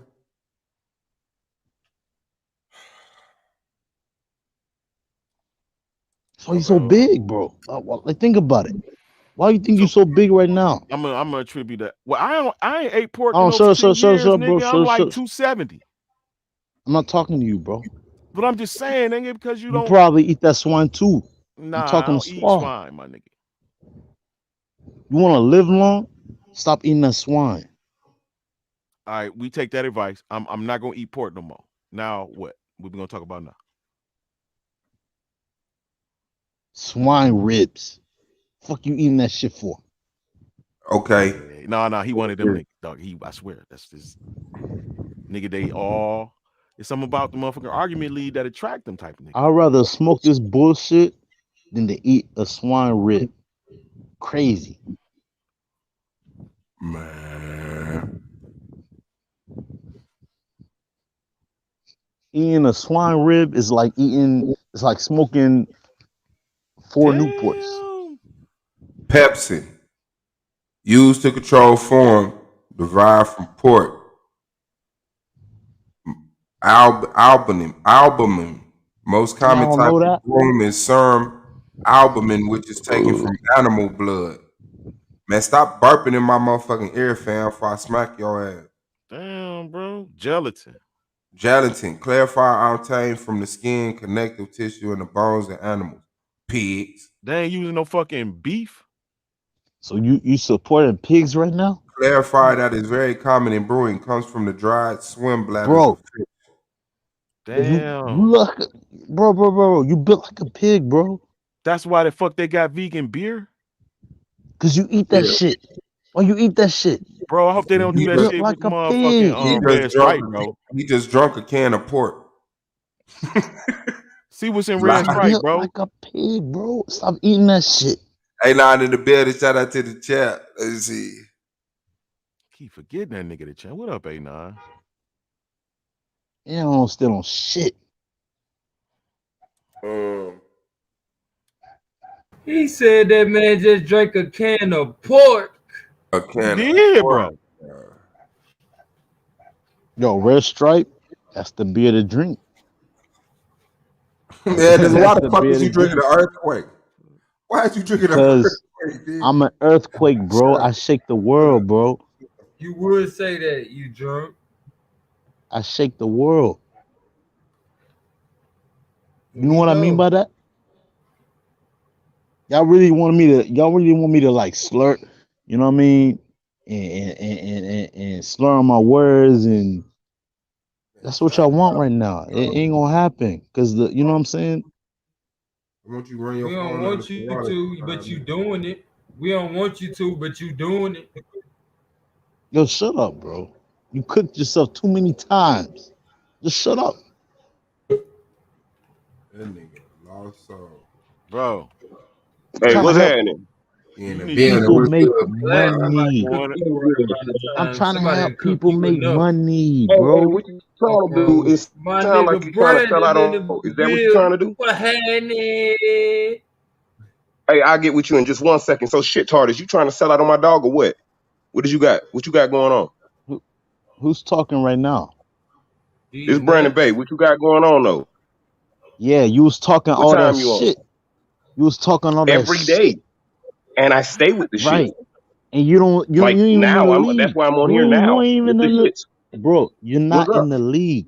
So he's so big, bro. Like, think about it. Why do you think So you so big right now? I'm gonna attribute that. Well, I ain't ate pork in Oh, over 10 shut years, up, bro. nigga. I'm like Shut. 270. I'm not talking to you, bro. But I'm just saying, nigga, because you You don't. probably eat that swine too. Nah, I'm I talking to don't eat Swab. swine, my nigga. You want to live long? Stop eating that swine. All right, we take that advice. I'm not gonna eat pork no more. Now what? What we gonna talk about now? Swine ribs. Fuck you eating that shit for? Okay. No, he wanted them niggas, dog. I swear, that's just nigga. They all. It's something about the motherfucking argument lead that attract them type of niggas. I'd rather smoke this bullshit than to eat a swine rib. Crazy. Man. Eating a swine rib is like it's like smoking 4 Newports. Pepsin. Used to control form derived from pork. Albumin. Most common Y'all type know of that? form is serum albumin, which is taken from animal blood. Man, stop burping in my motherfucking ear, fam, before I smack your ass. Damn, bro. Gelatin. Gelatin. Clarify obtained from the skin, connective tissue, and the bones of animals. Pigs. They ain't using no fucking beef. So you supporting pigs right now? Clarify that is very common in brewing. Comes from the dried swim bladders Bro. of fish. Damn. You look, bro. You built like a pig, bro. That's why the fuck they got vegan beer? Cause you eat that shit. Why you eat that shit? Bro, I hope they don't do that shit like with a motherfucking pig. Red Stripe, bro. He just drunk a can of pork. See what's in Red Stripe, bro. Like a pig, bro. Stop eating that shit. Hey, now in the building, shout out to the chat. Let's see. Keep forgetting that nigga the chat. What up, A9? You don't still on shit. He said that man just drank a can of pork. A can of pork. Bro. Yo, Red Stripe, that's the beer to drink. Man, why the fuck is you drinking an earthquake? Why is you drinking an earthquake, dude? I'm an earthquake, bro. I shake the world, bro. You would say that, you drunk. I shake the world. You know what I mean by that? Y'all really want me to like slur, you know what I mean? And slur on my words, and that's what y'all want right now. It ain't gonna happen. Cause you know what I'm saying? I want you to run your We don't phone want you to, but you doing it. We don't want you to, but you doing it. Yo, shut up, bro. You cooked yourself too many times. Just shut up. That nigga lost soul. Bro. Hey, what's happening? People make money. I'm trying to help people make money, bro. Hey, what you trying to do is sound like you trying to sell out on. Is that what you trying to do? Hey, I'll get with you in just 1 second. So shit, TARDIS, you trying to sell out on my dog or what? What did you got? What you got going on? Who's talking right now? It's Brandon Bay. What you got going on though? Yeah, you was talking What all time that you on? shit. You was talking all that Every day. And I stay with the right. shit. And you don't Like you ain't now, even in the league. that's why I'm on here now. You ain't even With the in the hits. bro. You're not What's up? in the league.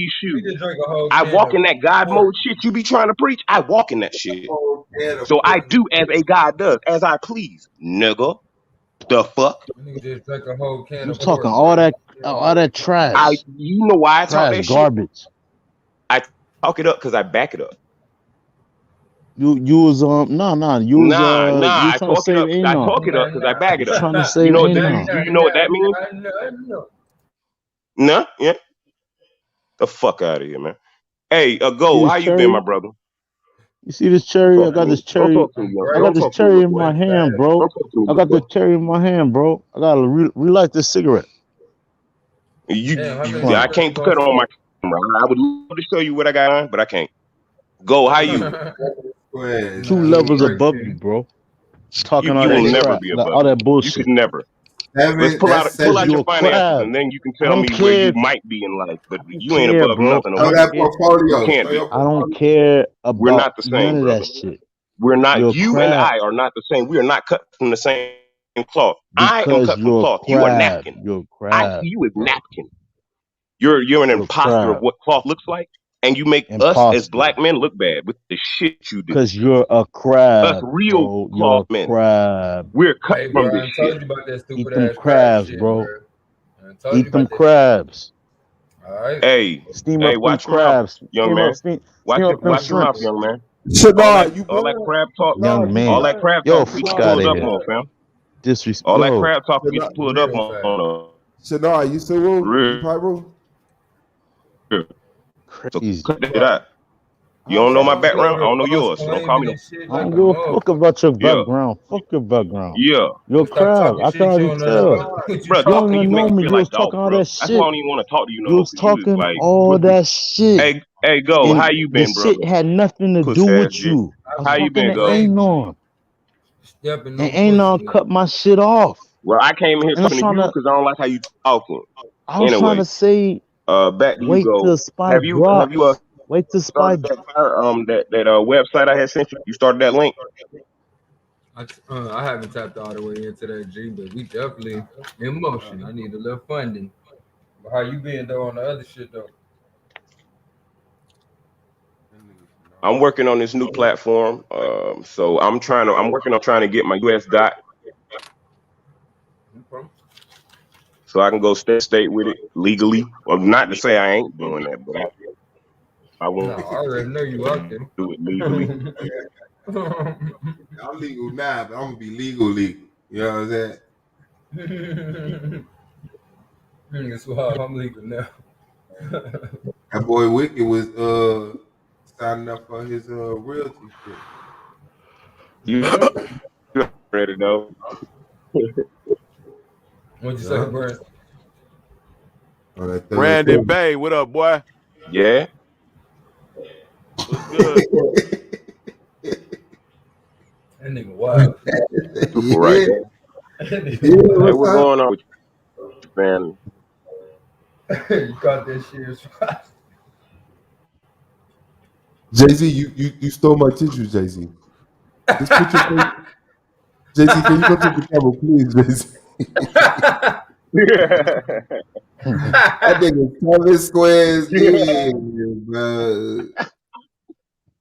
these We shoes. just drink a whole I can walk of in that God pork. mode shit you be trying to preach. I walk in that shit. Oh, yeah, So I do as a God does, as I please, nigga. The fuck? Nigga just drank a whole can You of talking pork. all that trash. You know why I talk that garbage. shit? I talk it up because I back it up. You was you was you I trying to talk it save up. I Anon. talk it up because I back it up. Trying to You save know what Anon. do you know what that means? Nah, yeah. The fuck out of here, man. Hey, Go, how you been, my brother? You see this cherry? I got this Don't cherry. talk to me, I got this cherry in my hand, bro. I got the cherry in my hand, bro. I gotta relight this cigarette. I can't put it on my camera. I would love to show you what I got on, but I can't. Go, how you? 2 levels above you, bro. Talking all you will that never crap, be above all that me. bullshit. You could never. Let's pull out your finances, and then you can tell me where you might be in life. But you ain't above nothing. You can't be. I don't care about We're not the none same, of brother. that shit. We're not. You're You and crab. I are not the same. We are not cut from the same cloth. I am Because cut from you're cloth. You are crab. napkin. You're I crab. see you as napkin. You're an imposter of crab. what cloth looks like, and you make us as black men look bad with the shit you do. Because you're a crab. Us real bro. You're cloth men. a crab. We're cut Hey, from bro, I this told shit. you about that stupid Eat them ass crabs, shit, bro. I told you Eat them about that crabs. shit. All right. Hey, Steam up them watch your mouth, crabs. young man. Steam Watch up them your mouth, shrimps. young man. Shadar, you All that good? crab talk, Young man. all that crab Yo, talk, we fuck can pull out it of up here. on, fam. Disrespect. All that crab talk, we can pull it up on. Shadar, you still roll? You Real. pyro? Crazy. So cut it out. You don't know my background? I don't know yours, so don't call me no. I don't give a fuck about your background. Fuck your background. Yeah. You're a crab. I can already tell. Bro, You don't even know me. feel You was like dog, talking all bro. that That's why I shit. don't even want to talk to you no You more. was talking like, all that shit. Hey, Go, And how you been, the brother? shit had nothing to Pussy do with ass bitch. you. I was How you talking been, to Go? Anon. And Anon cut my shit off. Well, I came here And I was talking to trying you to, because I don't like how you talking. I was trying to say, Back to you, wait Go. till Spy Have you drops. Wait till Spy started that website I had sent you? You started that link? I haven't tapped all the way into that G, but we definitely in motion. I need a little funding. But how you been though on the other shit though? I'm working on this new platform. So I'm working on trying to get my US dot. Okay. So I can go state with it legally. Well, not to say I ain't doing that, but I won't I already know you out there. do it legally. I'm legal now, but I'm gonna be legal. You know what I'm saying? That's why I'm legal now. That boy Wicked was signing up for his realty shit. You ready though? What'd you say, Brent? Brandon Bay, what up, boy? Yeah. What's good? That nigga wild. Right. Hey, what's going on with you, man? You caught that shit. Jay-Z, you stole my tissue, Jay-Z. Just put your face. Jay-Z, can you go to the camera, please, Jay-Z? That nigga Kevin Squares, yeah, bro.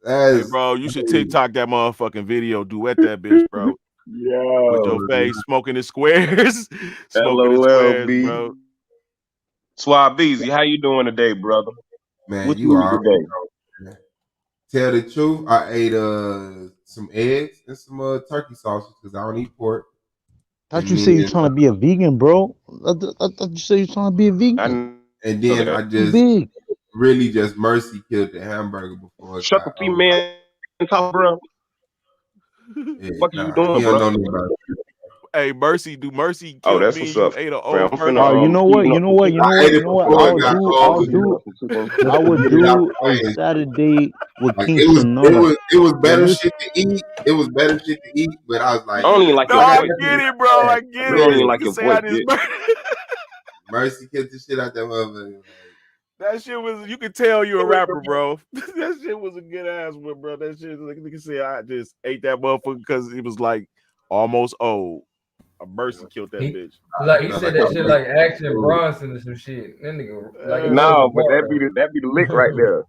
Hey, bro, you should TikTok that motherfucking video, duet that bitch, bro. Yo, with your face smoking the squares. Smoking the squares, bro. Swabeezy, how you doing today, brother? Man, what you eat are. today? Tell the truth, I ate some eggs and some turkey sausage because I don't eat pork. Thought you say you're trying to be a vegan, bro. I thought you say you're trying to be a vegan. And then I just really just mercy killed the hamburger before. Shut the female talk, bro. What are you doing, bro? Hey, Mercy, do Mercy kill oh, that's me? What's You up, ate an man. old person. You know what? I would do a Saturday with King Sonoma. It was better shit to eat. It was better shit to eat, but I was like, I don't even like no, I get it, bro. I get it. I don't even like your voice, Mercy killed the shit out that motherfucker. That shit was, you could tell you're a rapper, bro. That shit was a good ass one, bro. That shit, like you can say, I just ate that motherfucker because it was like almost old. A Mercy killed that bitch. Like he said that shit like Action Bronson or some shit. That nigga like no, but that be the lick right there.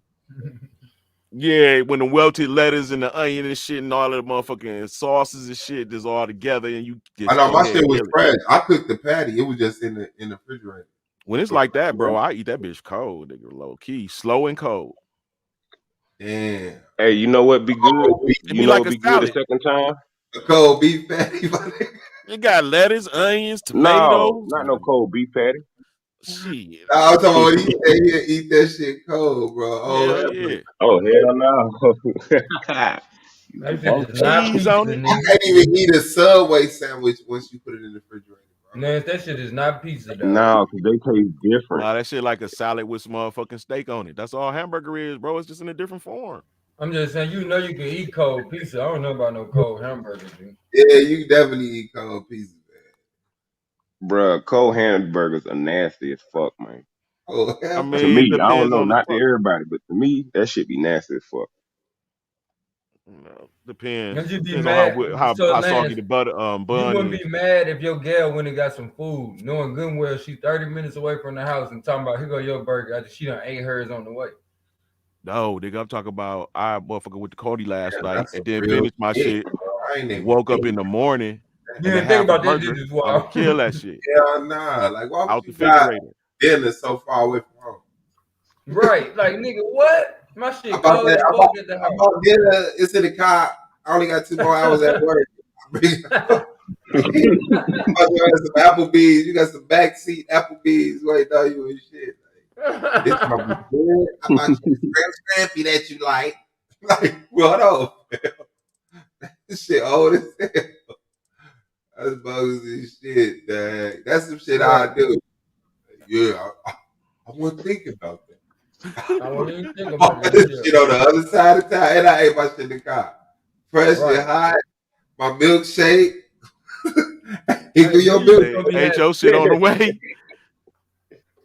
Yeah, when the welted lettuce and the onion and shit and all of the motherfucking sauces and shit just all together and you I just know go my ahead shit and was kill it. fresh. I cooked the patty. It was just in the refrigerator. When it's like that, bro, I eat that bitch cold, nigga, low key, slow and cold. Damn. Hey, you know what be good? It You be know like what a be good the salad. second time? A cold beef patty. You got lettuce, onions, No, tomatoes. not no cold beef patty. Shit. I'm talking about when he say he'll eat that shit cold, bro. Oh, Hell yeah. Oh hell no. That shit Bunk is not cheese pizza, on it. I nigga. can't even eat a Subway sandwich once you put it in the refrigerator, bro. Man, that shit is not pizza, dog. No, because they taste different. Nah, that shit like a salad with some motherfucking steak on it. That's all hamburger is, bro. It's just in a different form. I'm just saying, you know you can eat cold pizza. I don't know about no cold hamburgers, dude. Yeah, you definitely eat cold pizza, Bruh, cold hamburgers are nasty as fuck, man. Oh, I To mean, it me, I don't depends know, on the not to fuck. everybody, but to me, that shit be nasty as fuck. Depends. Don't you be Depends on mad? how So, soggy Lance, the butter you bun wouldn't is. be mad if your gal went and got some food, knowing good and well she 30 minutes away from the house and talking about, here go your burger after she done ate hers on the way. No, nigga, I'm talking about I motherfucker with the Cody last night that's and a then real finished my shit. I ain't even Woke up think in the morning You and a didn't think half a about this, burger. this is I'ma wild. kill that shit. Yeah, nah. Like, why would Out the you got refrigerator. dinner so far away from home? Right, like nigga, what? My shit I bought cold that. as I fuck bought, at the I house. bought dinner. It's in the car. I only got 2 more hours at work. I bought some Applebee's. You got some backseat Applebee's waiting on you and shit. Like, this gonna be good. I bought you the scrappy that you like. Like, what up? This shit old as hell. That's bogus as shit, dang. That's some shit I do. Yeah, I wasn't thinking about that. I won't even think I about bought that this shit on the other side of town, and I ate my shit in the car. Fresh and hot. My milkshake. Here go your milk. Ain't your shit on the way?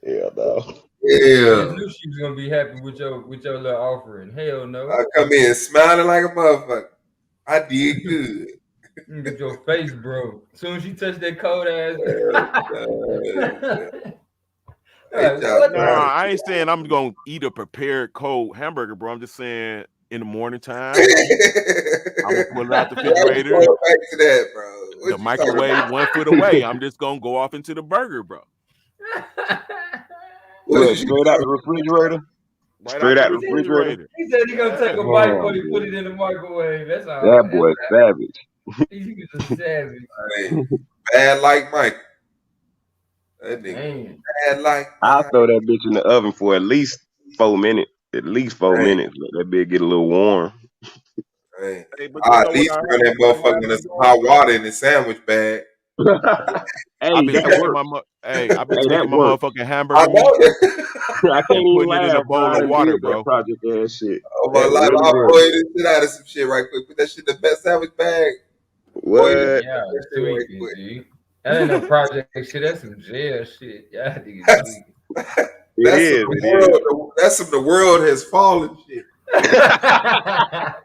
Yeah, no. Yeah. I knew she was gonna be happy with your little offering. Hell no. I come in smiling like a motherfucker. I did good. Get your face broke. Soon as she touched that cold ass. Like, what No, I ain't saying I'm gonna eat a prepared cold hamburger, bro. I'm just saying in the morning time, I'm gonna pull it out the refrigerator. Back to that, bro. The microwave 1 foot away. I'm just gonna go off into the burger, bro. Look, straight out the refrigerator. Right Straight out the refrigerator. refrigerator. He said he gonna take a bite before he put it in the microwave. That's all. That boy savage. He was a savage. Hey, bad like Mike. That nigga bad like I'll throw that bitch in the oven for at least 4 minutes. At least 4 minutes. Let that bitch get a little warm. Hey, I at least run that motherfucker in some hot water in the sandwich bag. I've been taking my I've been taking my motherfucking hamburger meat I can't and even putting it in a laugh, bowl bro. of water, Did that bro. project ass shit. Oh my life, I'll boil this shit out of some shit right quick. Put that shit in the best sandwich bag. What? Yeah, tweaking, G. That ain't no project shit. That's some jail shit. Yeah, That's some the world has fallen shit.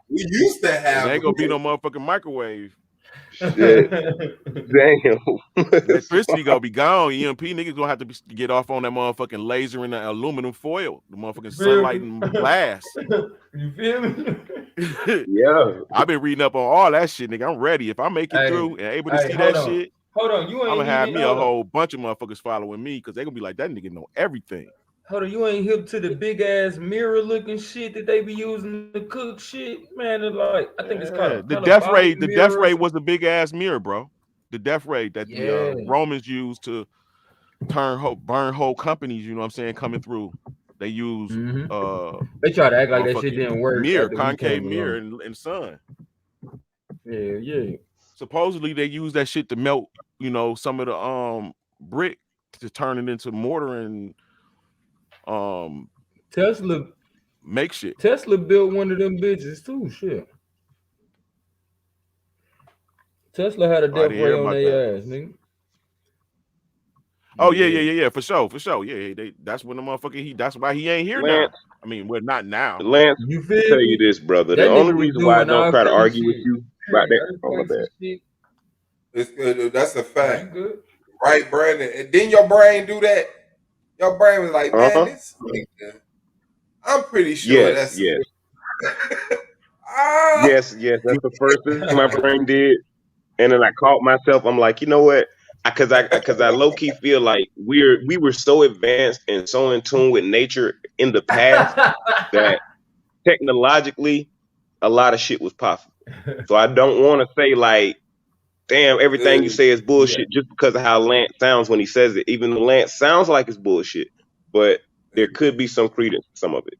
We used to have. There ain't gonna be no motherfucking microwave. Shit. Damn. Electricity gonna be gone. EMP niggas gonna have to get off on that motherfucking laser and the aluminum foil, the motherfucking sunlight and glass. You feel me? Yeah. I've been reading up on all that shit, nigga. I'm ready. If I make it through and able to see that shit, hold on. You ain't I'm gonna have me a hold on. whole bunch of motherfuckers following me because they gonna be like, that nigga know everything. Hold on, you ain't hip to the big ass mirror looking shit that they be using to cook shit, man. It's like I think it's called the death ray. The death ray was a big ass mirror, bro. The death ray that the Romans used to burn whole companies. You know what I'm saying? Coming through, they use they try to act like that shit didn't work. Mirror, concave mirror, and sun. Yeah. Supposedly they use that shit to melt, you know, some of the brick to turn it into mortar and Tesla make shit. Tesla built one of them bitches too. Shit. Tesla had a death ray on their ass, nigga. Oh yeah, for sure. Yeah, that's when the motherfucker that's why he ain't here now. I mean, well, not now. Lance, you feel tell you this, brother. The only reason why I don't try to argue with you about that, my bad. It's good. That's a fact. Right, Brandon? And then your brain do that. Your brain was like, man, this nigga. I'm pretty sure that's Yes, that's the first thing my brain did, and then I caught myself. I'm like, you know what? Because I low key feel like we were so advanced and so in tune with nature in the past that technologically a lot of shit was possible. So I don't want to say like, damn, everything you say is bullshit just because of how Lance sounds when he says it. Even though Lance sounds like it's bullshit, but there could be some credence to some of it.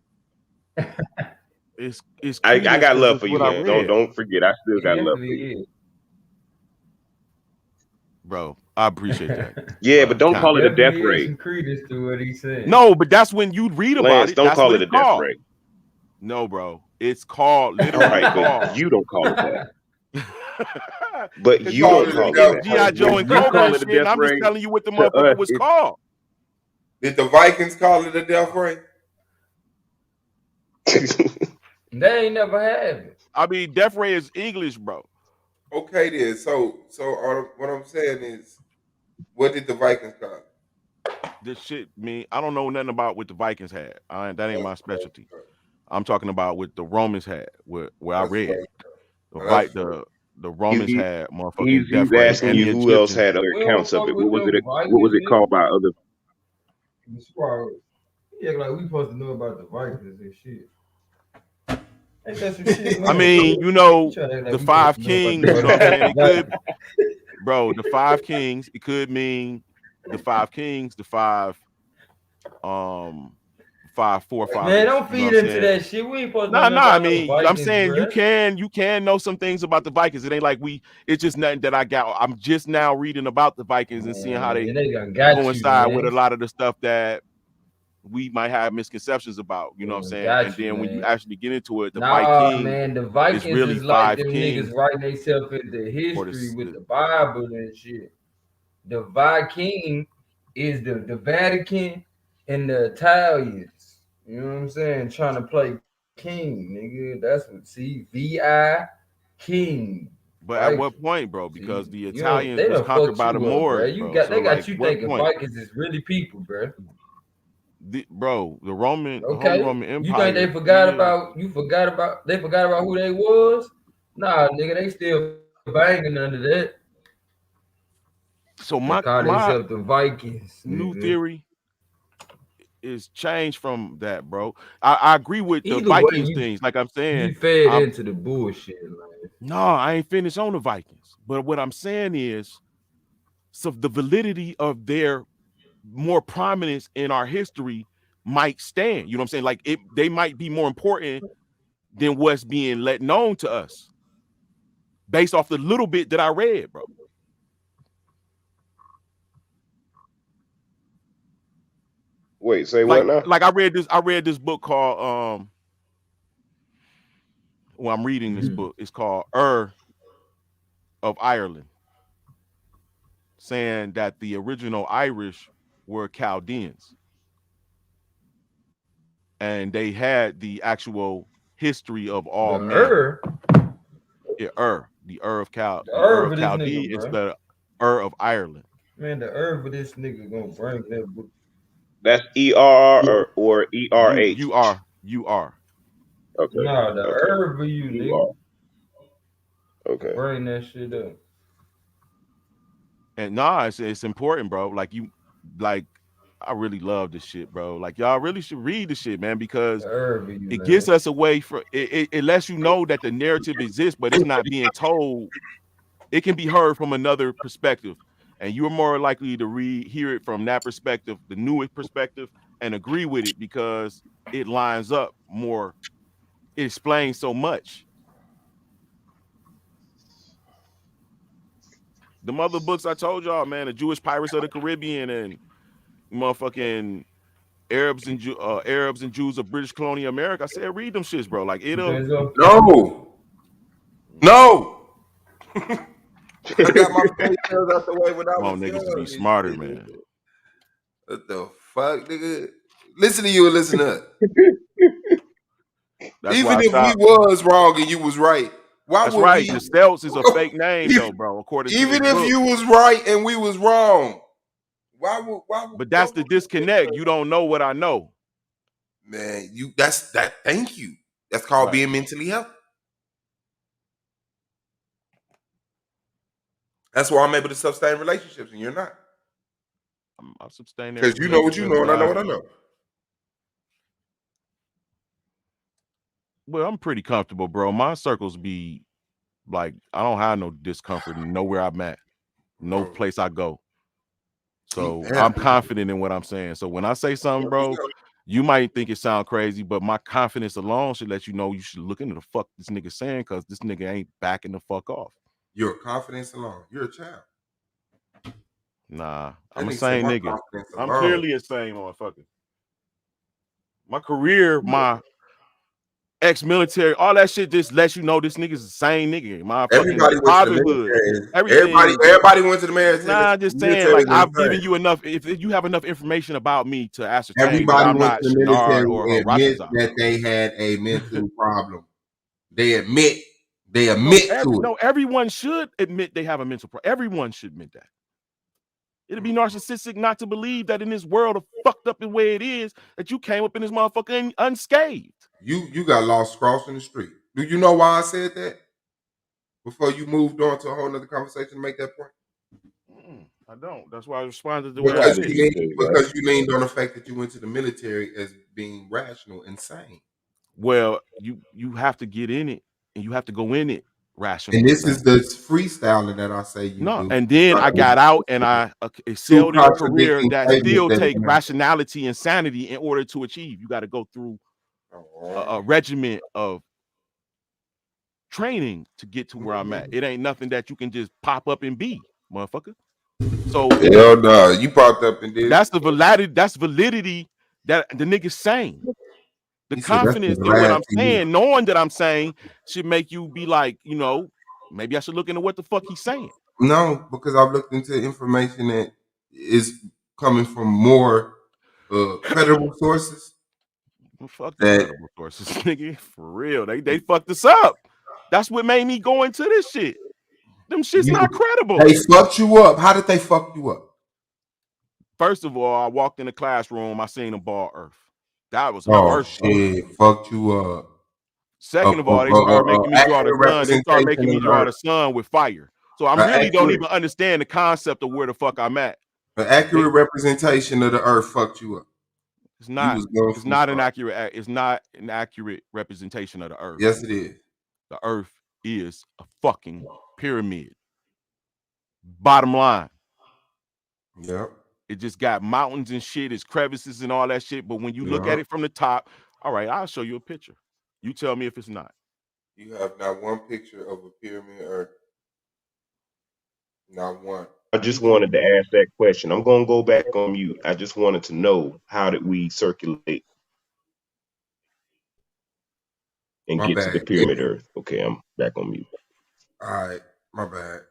It's I got love for you, what I man. read. Don't forget, I still got love for you. Bro, I appreciate that. Yeah, but don't call it a death Definitely ray. some credence to what he said. No, but that's when you read about Lance, it. don't That's call what it a it's death called. ray. No, bro. It's called All literally right, called. but you don't call it that. But you called don't call it It's G.I. that. Joe and You Cobra call and it a shit, and death I'm just ray. telling you what the To motherfucker us, was it's- called. Did the Vikings call it a death ray? They ain't never had it. I mean, death ray is English, bro. Okay, then. So what I'm saying is, what did the Vikings call it? This shit, I don't know nothing about what the Vikings had. That ain't my specialty. I'm talking about what the Romans had, where I read. The Romans had motherfucking He's death ray, asking and you the who else Egyptians. had other We don't accounts of fuck it. with What them was it called by other? Yeah, like we supposed to know about the Vikings and shit. Ain't that some shit, I man? mean, You try to act like the we five supposed to know about kings, the you know what I'm saying? It Vikings. could, bro, the five kings, it could mean the five kings, the five, 5 forefathers. Man, don't you know feed what I'm into saying? that shit. We ain't supposed to Nah, know I about no mean, I'm Vikings, saying bruh. you can know some things about the Vikings. It ain't like it's just nothing that I got. I'm just now reading about the Vikings and seeing how they done got you, coincide with a man. lot of the stuff that we might have misconceptions about, you know what I'm saying? Got And you, then when you man. actually get into it, the Nah, Viking man, the is Vikings really is like 5 them kings. niggas writing themselves into history with the Bible and shit. The Viking is the Vatican and the Italians. You know what I'm saying? Trying to play king, nigga. That's what VI king. But at what point, bro? Because the You know, Italians they was done conquered fucked by the you up, bro. Moors, bro. They So got like, you what thinking point? Vikings is really people, bro. The Holy Okay, Roman you think Empire. they forgot about? They forgot about who they was? Nah, nigga, they still banging under that. So They call my themselves the Vikings. new Nigga. theory is changed from that, bro. I agree with the Either way, Vikings things. Like I'm saying, you fed into the bullshit. Like. No, I ain't finished on the Vikings. But what I'm saying is, so the validity of their more prominence in our history might stand. You know what I'm saying? Like they might be more important than what's being let known to us, based off the little bit that I read, bro. Wait, say what now? Like I read this book called well, I'm reading this book. It's called of Ireland, saying that the original Irish were Chaldeans. And they had the actual history of all men. Yeah, the of Chaldee is the of Ireland. Man, the of this nigga gonna bring that book. That's ER or ERH. You are. Okay. No, the okay. of you, nigga. Okay. Bring that shit up. And it's important, bro. I really love this shit, bro. Like y'all really should read this shit, man, because it gives us a way for it lets you know that the narrative exists, but it's not being told. It can be heard from another perspective, and you're more likely to hear it from that perspective, the newest perspective, and agree with it because it lines up more. It explains so much. The other books I told y'all, man, the Jewish Pirates of the Caribbean and motherfucking Arabs and Jews of British colonial America. I said, read them shits, bro. Like it'll. No. I got my papers out the way when I was niggas young. to be smarter, man. What the fuck, nigga? Listen to you and listen up. Even if we was wrong and you was right, why That's would right. we? The Stelz is a fake name, though, bro. According to even this if book. you was right and we was wrong, why would? But that's the disconnect. You don't know what I know, man. That's that. Thank you. That's called Right. being mentally healthy. That's why I'm able to sustain relationships and you're not. I'm sustaining Because you know what you know and I know what I know. Well, I'm pretty comfortable, bro. My circles be like, I don't have no discomfort nowhere I'm at, no place I go. So I'm confident in what I'm saying. So when I say something, bro, you might think it sound crazy, but my confidence alone should let you know you should look into the fuck this nigga saying, because this nigga ain't backing the fuck off. Your confidence alone. You're a child. Nah, That I'm a nigga said sane my nigga. confidence I'm alone. clearly a sane motherfucker. My career, my ex-military, all that shit just lets you know this nigga's a sane nigga. My Everybody fucking went to the fatherhood, military. everything. Everybody went to the military. Nah, just saying, like, I've given you enough. If you have enough information about me to ascertain Everybody that I'm went not to the Shenard military or and admit Ratazar. that they had a mental problem. They admit to it. Everyone should admit they have a mental problem. Everyone should admit that. It'd be narcissistic not to believe that in this world of fucked up the way it is, that you came up in this motherfucker unscathed. You got lost crossing the street. Do you know why I said that? Before you moved on to a whole nother conversation to make that point? I don't. That's why I responded the way I Because did. you leaned on the fact that you went to the military as being rational and sane. Well, you have to get in it and you have to go in it rational. And this is the freestyling that I say you do. And then I got out and I excelled in a career that still take rationality and sanity in order to achieve. You got to go through a regiment of training to get to where I'm at. It ain't nothing that you can just pop up and be, motherfucker. So hell no, you popped up and did. That's the validity. That's validity that the nigga's saying. The confidence in what I'm saying, knowing that I'm saying, should make you be like, maybe I should look into what the fuck he's saying. No, because I've looked into information that is coming from more credible sources. Well, fuck the credible sources, nigga. For real. They fucked us up. That's what made me go into this shit. Them shit's not credible. They fucked you up. How did they fuck you up? First of all, I walked in the classroom, I seen a ball Earth. That was first shit, fucked you up. Second of all, they started making me draw the sun. They started making me draw the sun with fire. So I really don't even understand the concept of where the fuck I'm at. An accurate representation of the Earth fucked you up. It's not. It's not an accurate. It's not an accurate representation of the Earth. Yes, it is. The Earth is a fucking pyramid. Bottom line. Yep. It just got mountains and shit, it's crevices and all that shit. But when you look at it from the top, all right, I'll show you a picture. You tell me if it's not. You have not one picture of a pyramid Earth. Not one. I just wanted to ask that question. I'm gonna go back on mute. I just wanted to know, how did we circulate and get to the pyramid Earth? Okay, I'm back on mute. All right, my bad.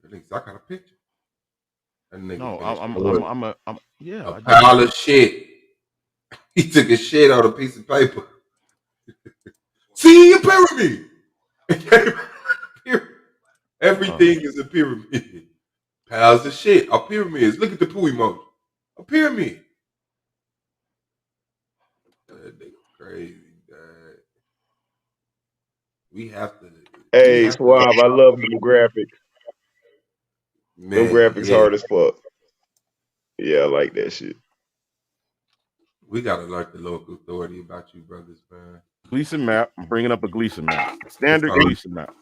At least I got a picture. No, I'm yeah. A pile of shit. He took a shit on a piece of paper. See a pyramid. Everything is a pyramid. Piles of shit are pyramids. Look at the poo emoji. A pyramid. That nigga crazy, dad. We have to. Hey, Suave, I love them graphics. Man, them graphics hard as fuck. Yeah, I like that shit. We gotta alert the local authority about you brothers, man. Gleason map. I'm bringing up a Gleason map. Standard Gleason map.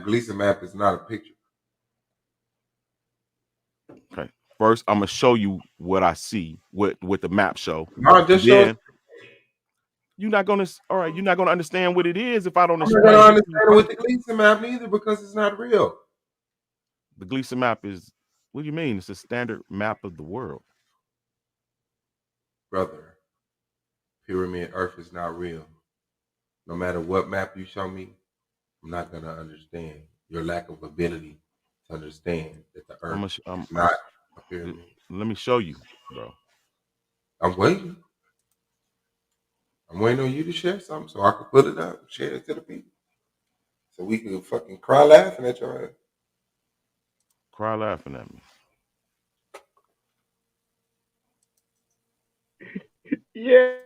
Gleason map is not a picture. Okay. First, I'm gonna show you what I see, what the map show. No, just show. You're not gonna. All right, you're not gonna understand what it is if I don't. I'm not gonna understand it with the Gleason map neither, because it's not real. The Gleason map is. What do you mean? It's a standard map of the world, brother. Pyramid Earth is not real. No matter what map you show me, I'm not gonna understand your lack of ability to understand that the Earth is not a pyramid. Let me show you, bro. I'm waiting. I'm waiting on you to share something so I can put it up and share it to the people. So we can fucking cry laughing at your ass. Cry laughing at me. Yes.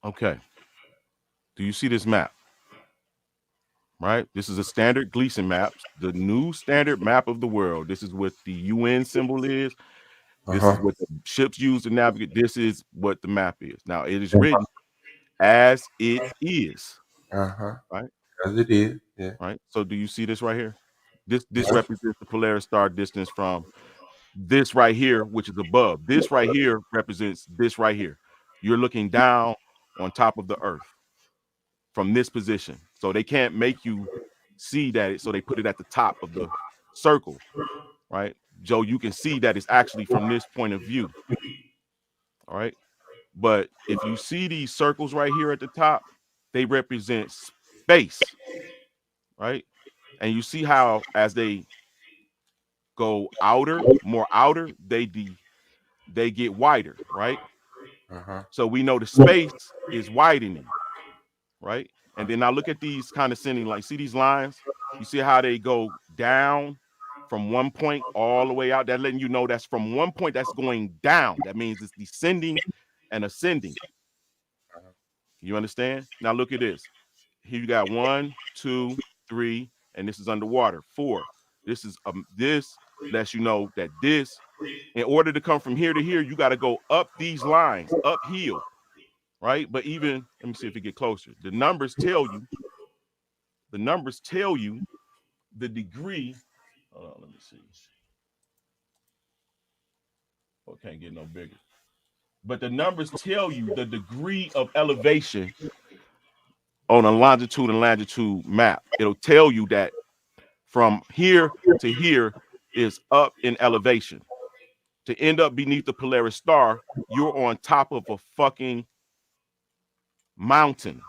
Okay. Do you see this map? Right? This is a standard Gleason map, the new standard map of the world. This is what the UN symbol is. This is what the ships use to navigate. This is what the map is. Now it is written as it is. Right? As it is. Yeah. Right. So do you see this right here? This represents the Polaris star distance from this right here, which is above. This right here represents this right here. You're looking down on top of the earth from this position. So they can't make you see that, so they put it at the top of the circle, right? Joe, you can see that it's actually from this point of view. All right. But if you see these circles right here at the top, they represent space, right? And you see how as they go more outer, they get wider, right? So we know the space is widening, right? And then now look at these kind of sending, like, see these lines? You see how they go down from one point all the way out? That's letting you know that's from one point that's going down. That means it's descending and ascending. You understand? Now look at this. Here you got 1, 2, 3, and this is underwater. 4. This is this lets you know that this, in order to come from here to here, you got to go up these lines, uphill, right? But even, let me see if it get closer. The numbers tell you the degree. Hold on, let me see. Oh, can't get no bigger. But the numbers tell you the degree of elevation on a longitude and latitude map. It'll tell you that from here to here is up in elevation. To end up beneath the Polaris star, you're on top of a fucking mountain,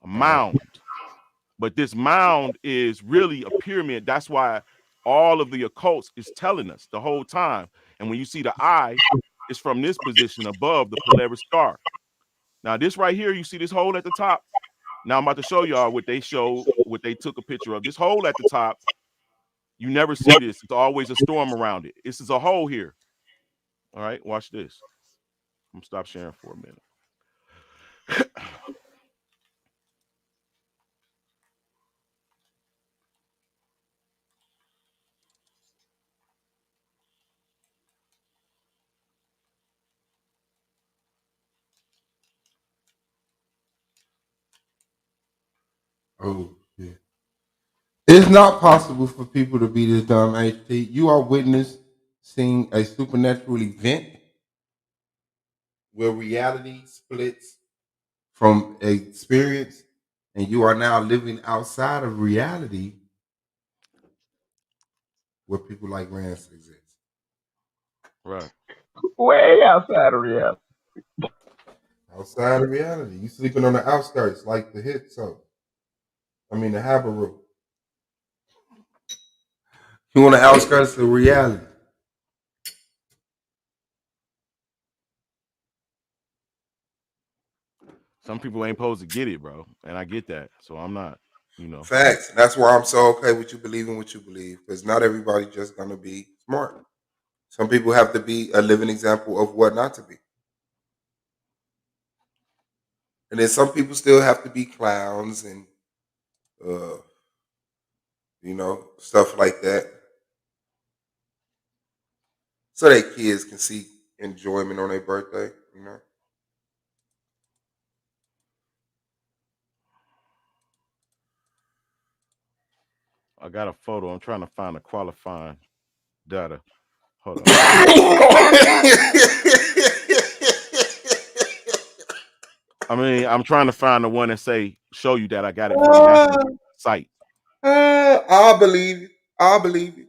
a mound. But this mound is really a pyramid. That's why all of the occults is telling us the whole time. And when you see the eye, it's from this position above the Polaris star. Now this right here, you see this hole at the top. Now I'm about to show y'all what they took a picture of. This hole at the top, you never see this. It's always a storm around it. This is a hole here. All right, watch this. I'm gonna stop sharing for a minute. Oh, yeah. It's not possible for people to be this dumb, HT. You are witnessing a supernatural event where reality splits from experience, and you are now living outside of reality where people like Rance exist. Right. Way outside of reality. Outside of reality. You sleeping on the outskirts like the hit so. I mean the Habaru. You on the outskirts of reality. Some people ain't supposed to get it, bro. And I get that. So I'm not, Facts. That's why I'm so okay with you believing what you believe. Because not everybody just gonna be smart. Some people have to be a living example of what not to be. And then some people still have to be clowns and stuff like that. So that kids can see enjoyment on their birthday, I got a photo. I'm trying to find the qualifying data. Hold on. I mean, I'm trying to find the one and show you that I got it from the site. I believe you. I believe you.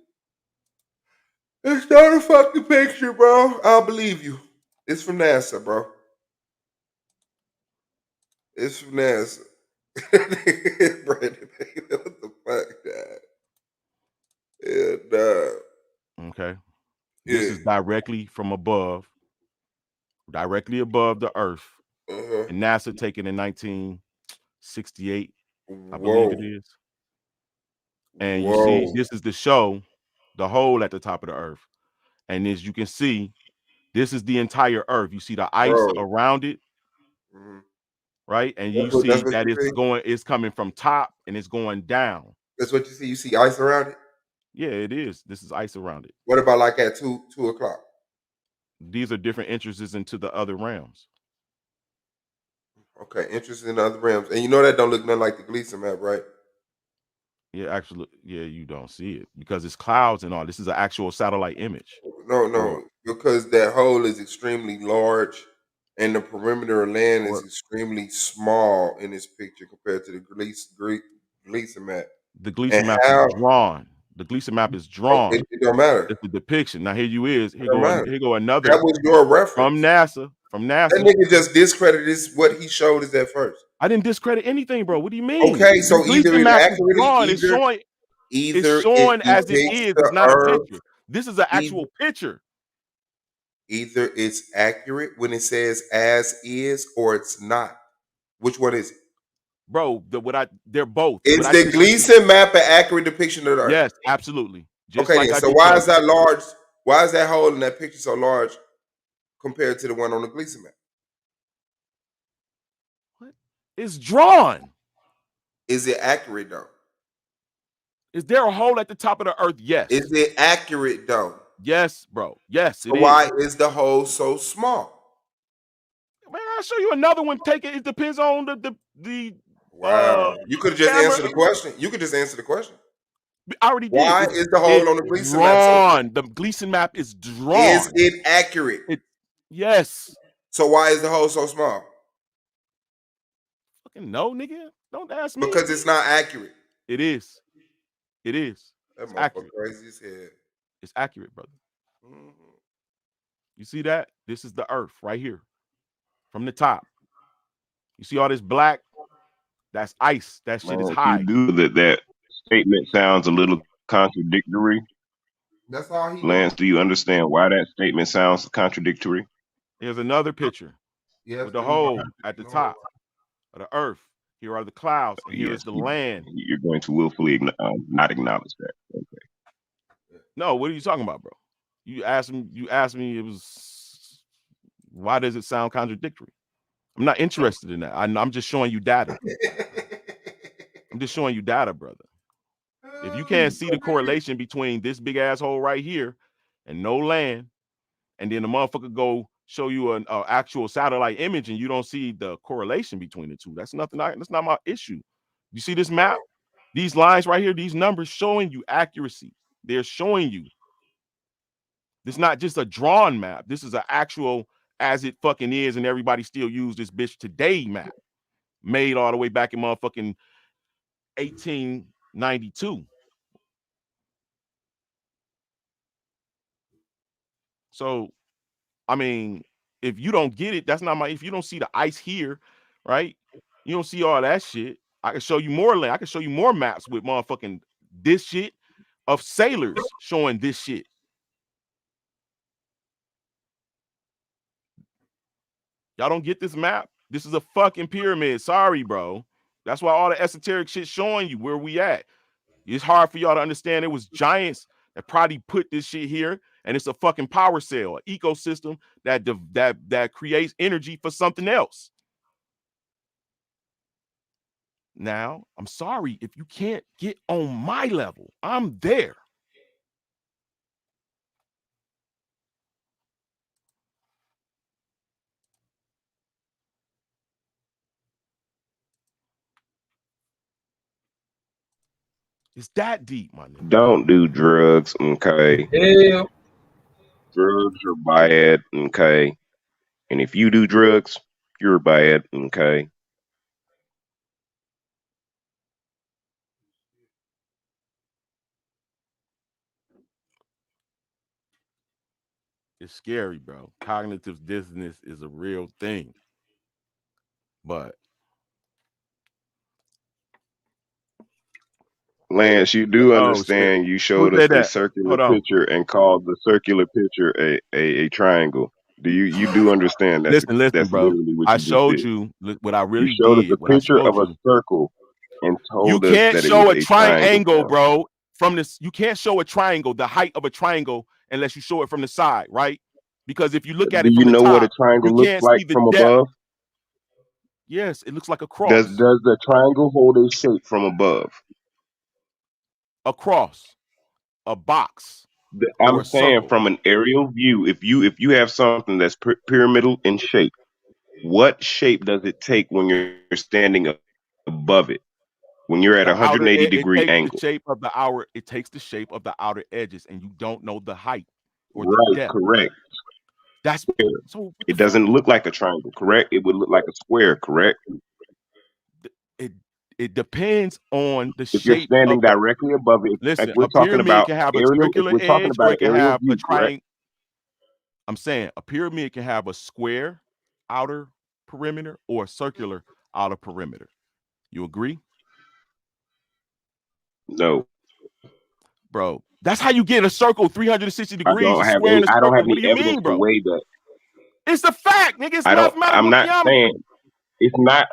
It's not a fucking picture, bro. I believe you. It's from NASA, bro. It's from NASA. Brandon, what the fuck, Dad? And, okay. This is directly from above, directly above the Earth. And NASA taken in 19 68, I believe it Whoa. is. And you see, Whoa. this is the show, the hole at the top of the earth. And as you can see, this is the entire earth. You see the ice Bro. around it, Mhm. right? And you That's see what that you see? it's coming from top and it's going down. That's what you see. You see ice around it? Yeah, it is. This is ice around it. What about like at 2 o'clock? These are different entrances into the other realms. Okay, interest in other realms. And you know that don't look nothing like the Gleason map, right? Yeah, actually, yeah, you don't see it because it's clouds and all. This is an actual satellite image. No, because that hole is extremely large and the perimeter of land is extremely small in this picture compared to the Gleason map. The And Gleason map is how drawn. The Gleason map is drawn. it don't matter. It's the depiction. Now here you is. Here Don't go matter. here go another. That was your reference. From NASA. From NASA. That nigga just discredited what he showed us at first. I didn't discredit anything, bro. What do you mean? Okay, so the either Gleason it map is accurately, drawn. It's showing. Either It's showing it as it depicts is. the It's not a earth. picture. This is an actual picture. Either it's accurate when it says as is, or it's not. Which one is it? Bro, they're both. Is the Gleason map an accurate depiction of the earth? Yes, absolutely. Just okay, like then, I so did why show is that large? Why is that hole in that picture so large compared to the one on the Gleason map? It's drawn. Is it accurate though? Is there a hole at the top of the earth? Yes. Is it accurate though? Yes, bro. Yes, so why is the hole so small? Man, I'll show you another one. Take it. It depends on the Wow. You could have just camera. answered the question. You could just answer the question. I already did. Why is the hole on the Gleason map so drawn? The Gleason map is drawn. Is it accurate? Yes. So why is the hole so small? Fucking no, nigga. Don't ask me. Because it's not accurate. It is. It is. That It's motherfucker accurate. crazy as hell. It's accurate, brother. You see that? This is the earth right here. From the top. You see all this black? That's ice. That shit is high. You do that statement sounds a little contradictory. That's all he Lance, do you understand why that statement sounds contradictory? Here's another picture. Yes, with the hole at the top of the earth. Here are the clouds. And here is the land. You're going to willfully not acknowledge that. Okay. No, what are you talking about, bro? You asked me it was why does it sound contradictory? I'm not interested in that. I'm just showing you data. I'm just showing you data, brother. If you can't see the correlation between this big asshole right here and no land, and then the motherfucker go show you an actual satellite image and you don't see the correlation between the two, that's not my issue. You see this map? These lines right here, these numbers showing you accuracy. They're showing you. This is not just a drawn map. This is an actual as it fucking is, and everybody still use this bitch today map. Made all the way back in motherfucking 1892. So, I mean, if you don't get it, that's not my. If you don't see the ice here, right? You don't see all that shit. I can show you more land. I can show you more maps with motherfucking this shit of sailors showing this shit. Y'all don't get this map? This is a fucking pyramid. Sorry, bro. That's why all the esoteric shit showing you where we at. It's hard for y'all to understand. It was giants that probably put this shit here, and it's a fucking power cell, an ecosystem that creates energy for something else. Now, I'm sorry if you can't get on my level. I'm there. It's that deep, my nigga. Don't do drugs, okay? Hell. Drugs are bad, okay? And if you do drugs, you're bad, okay? It's scary, bro. Cognitive dissonance is a real thing. But Lance, you do understand you showed us a circular picture and called the circular picture a triangle. Do you do understand that's Listen, bro. literally what I you just showed did? you what I You really showed us did. a What I picture showed of a you. circle and You told us can't that it was show a a triangle, triangle, fam. bro. From this, you can't show a triangle, the height of a triangle, unless you show it from the side, right? Because if you look at Do it you from the know what a top, you triangle looks can't like see the from depth. above? Yes, it looks like a Does cross. the triangle hold a shape from above? A cross, a box, or I'm a saying circle. from an aerial view, if you have something that's pyramidal in shape, what shape does it take when you're standing above it? When you're at a The outer 180 it degree takes the angle? shape of the outer, it takes the shape of the outer edges, and you don't know the height or the Right, depth. correct. That's Square. so what the It fuck? doesn't look like a triangle, correct? It would look like a square, correct? It depends on the If you're shape standing of the. directly above it, if Listen, we're a talking pyramid about can have a aerial, if circular we're talking edge or about it can aerial have a view, correct? triangle. I'm saying a pyramid can have a square outer perimeter or a circular outer perimeter. You agree? No. Bro, that's how you get a circle 360 I degrees, don't a have square any and a I don't have circle. What any do you evidence mean, to bro? weigh that. It's a fact, nigga. It's I'm mathematical not saying geometry. it's not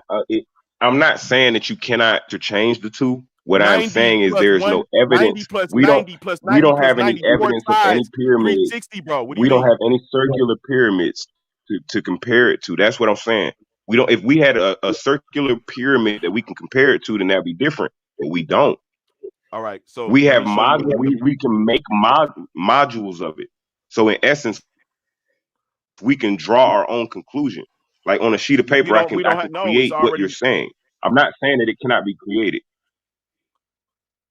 I'm not saying that you cannot to change the two. What I am 90 saying is plus there is no 1, 90 evidence. plus We don't 90 plus we 90 don't plus have any 90, four evidence of any sides, pyramids. 360, bro. What do you We don't mean? have any circular pyramids to compare it to. That's what I'm saying. We don't if we had a circular pyramid that we can compare it to, then that'd be different. But we don't. All right, so We let have me show you what we can make modules of it. So in essence, we can draw our own conclusion. Like on a sheet of paper, I we can don't have no, it's create what you're already. saying. I'm not saying that it cannot be created.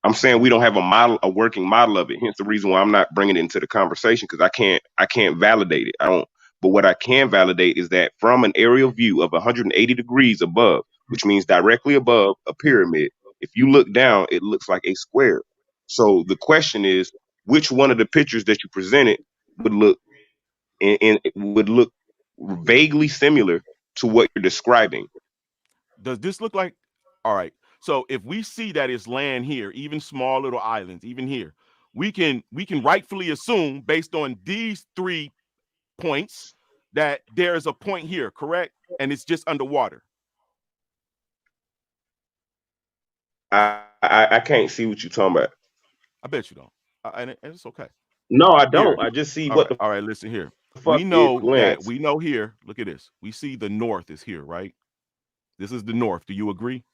I'm saying we don't have a working model of it. Hence the reason why I'm not bringing it into the conversation because I can't validate it. I don't. But what I can validate is that from an aerial view of 180 degrees above, which means directly above a pyramid, if you look down, it looks like a square. So the question is, which one of the pictures that you presented would look would look vaguely similar to what you're describing? Does this look like? All right. So if we see that it's land here, even small little islands, even here, we can rightfully assume based on these 3 points that there is a point here, correct? And it's just underwater. I can't see what you're talking about. I bet you don't. And it's okay. No, I Here. don't. I just see All what right. All right. Listen here. the fuck We it know that glance. we know here. Look at this. We see the north is here, right? This is the north. Do you agree?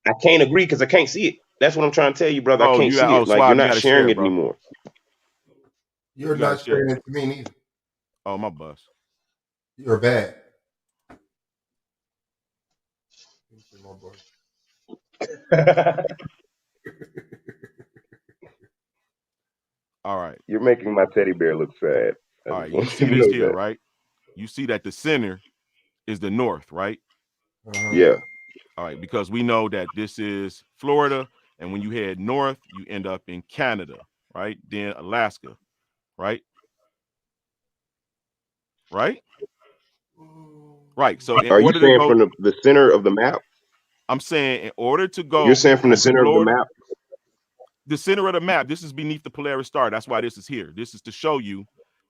I can't agree because I can't see it. That's what I'm trying to tell you, brother. I Oh, can't see it. Like you're Swab, you not gotta sharing share, it bro. anymore. You're You gotta not share. sharing it to me neither. Oh, my bus. You're bad. All right. You're making my teddy bear look sad. I All just right. You want see you to this know here, that. right? You see that the center is the north, right? Yeah. All right, because we know that this is Florida, and when you head north, you end up in Canada, right? Then Alaska, right? Right? Right. So in Are you order to saying go, from the center of the map? I'm saying in order to You're go saying from the from center of the Florida, map? the center of the map, this is beneath the Polaris star. That's why this is here. This is to show you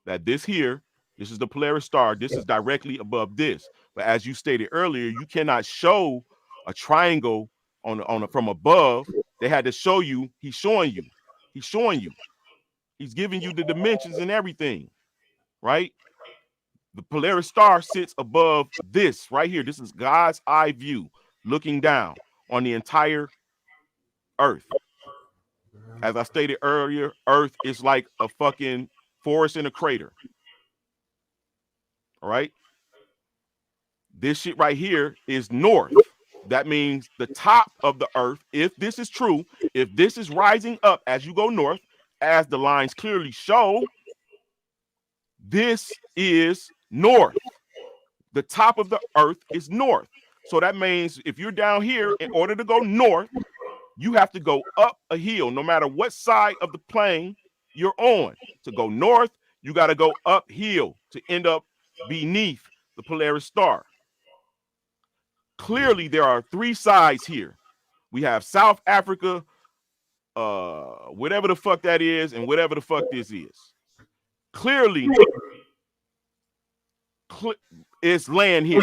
that this here, this is the Polaris star. This is directly above this. But as you stated earlier, you cannot show a triangle from above. They had to show you. He's showing you. He's showing you. He's giving you the dimensions and everything, right? The Polaris star sits above this right here. This is God's eye view looking down on the entire Earth. As I stated earlier, Earth is like a fucking forest in a crater. All right. This shit right here is north. That means the top of the Earth, if this is true, if this is rising up as you go north, as the lines clearly show, this is north. The top of the Earth is north. So that means if you're down here, in order to go north, you have to go up a hill, no matter what side of the plane you're on. To go north, you got to go uphill to end up beneath the Polaris star. Clearly, there are 3 sides here. We have South Africa whatever the fuck that is and whatever the fuck this is. Clearly, it's land here.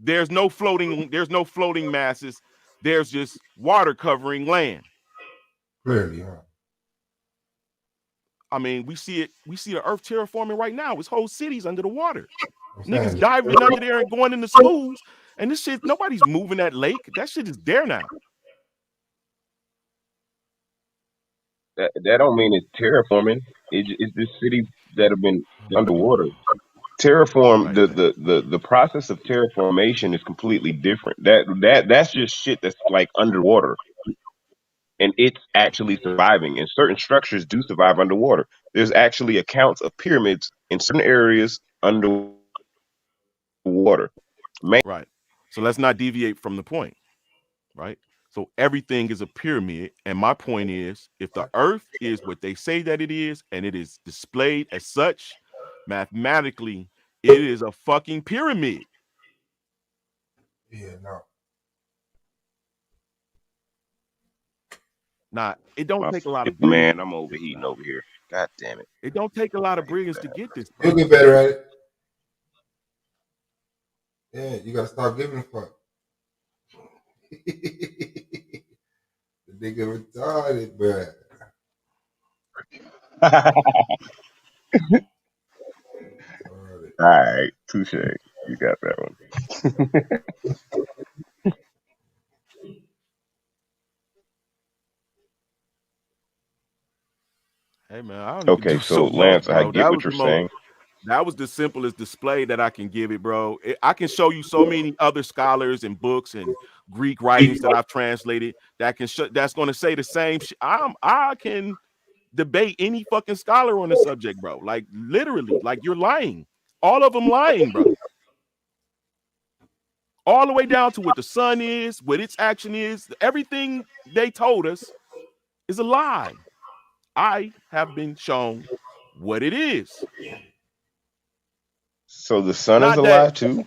There's no floating masses. There's just water covering land. Clearly, huh? I mean, we see the earth terraforming right now. It's whole cities under the water. Niggas diving under there and going into schools. And this shit, nobody's moving that lake. That shit is there now. That don't mean it's terraforming. It's the cities that have been underwater. Terraform, the process of terraformation is completely different. That's just shit that's like underwater. And it's actually surviving. And certain structures do survive underwater. There's actually accounts of pyramids in certain areas underwater. Right. So let's not deviate from the point. Right. So everything is a pyramid. And my point is, if the earth is what they say that it is, and it is displayed as such, mathematically, it is a fucking pyramid. Yeah, no. Nah, it don't take a lot of man. I'm overheating over here. God damn it. It don't take a lot of brilliance to get this. You'll get better at it. Yeah, you gotta stop giving a fuck. The nigga retarded, bro. All right, touche. You got that one. Hey man, I don't okay, do so much, Lance, bro. I get what you're saying. That was the simplest display that I can give it, bro. I can show you so many other scholars and books and Greek writings that I've translated that can that's going to say the same shit. I can debate any fucking scholar on the subject, bro. Like literally, like you're lying. All of them lying, bro. All the way down to what the sun is, what its action is. Everything they told us is a lie. I have been shown what it is. So the sun is alive too?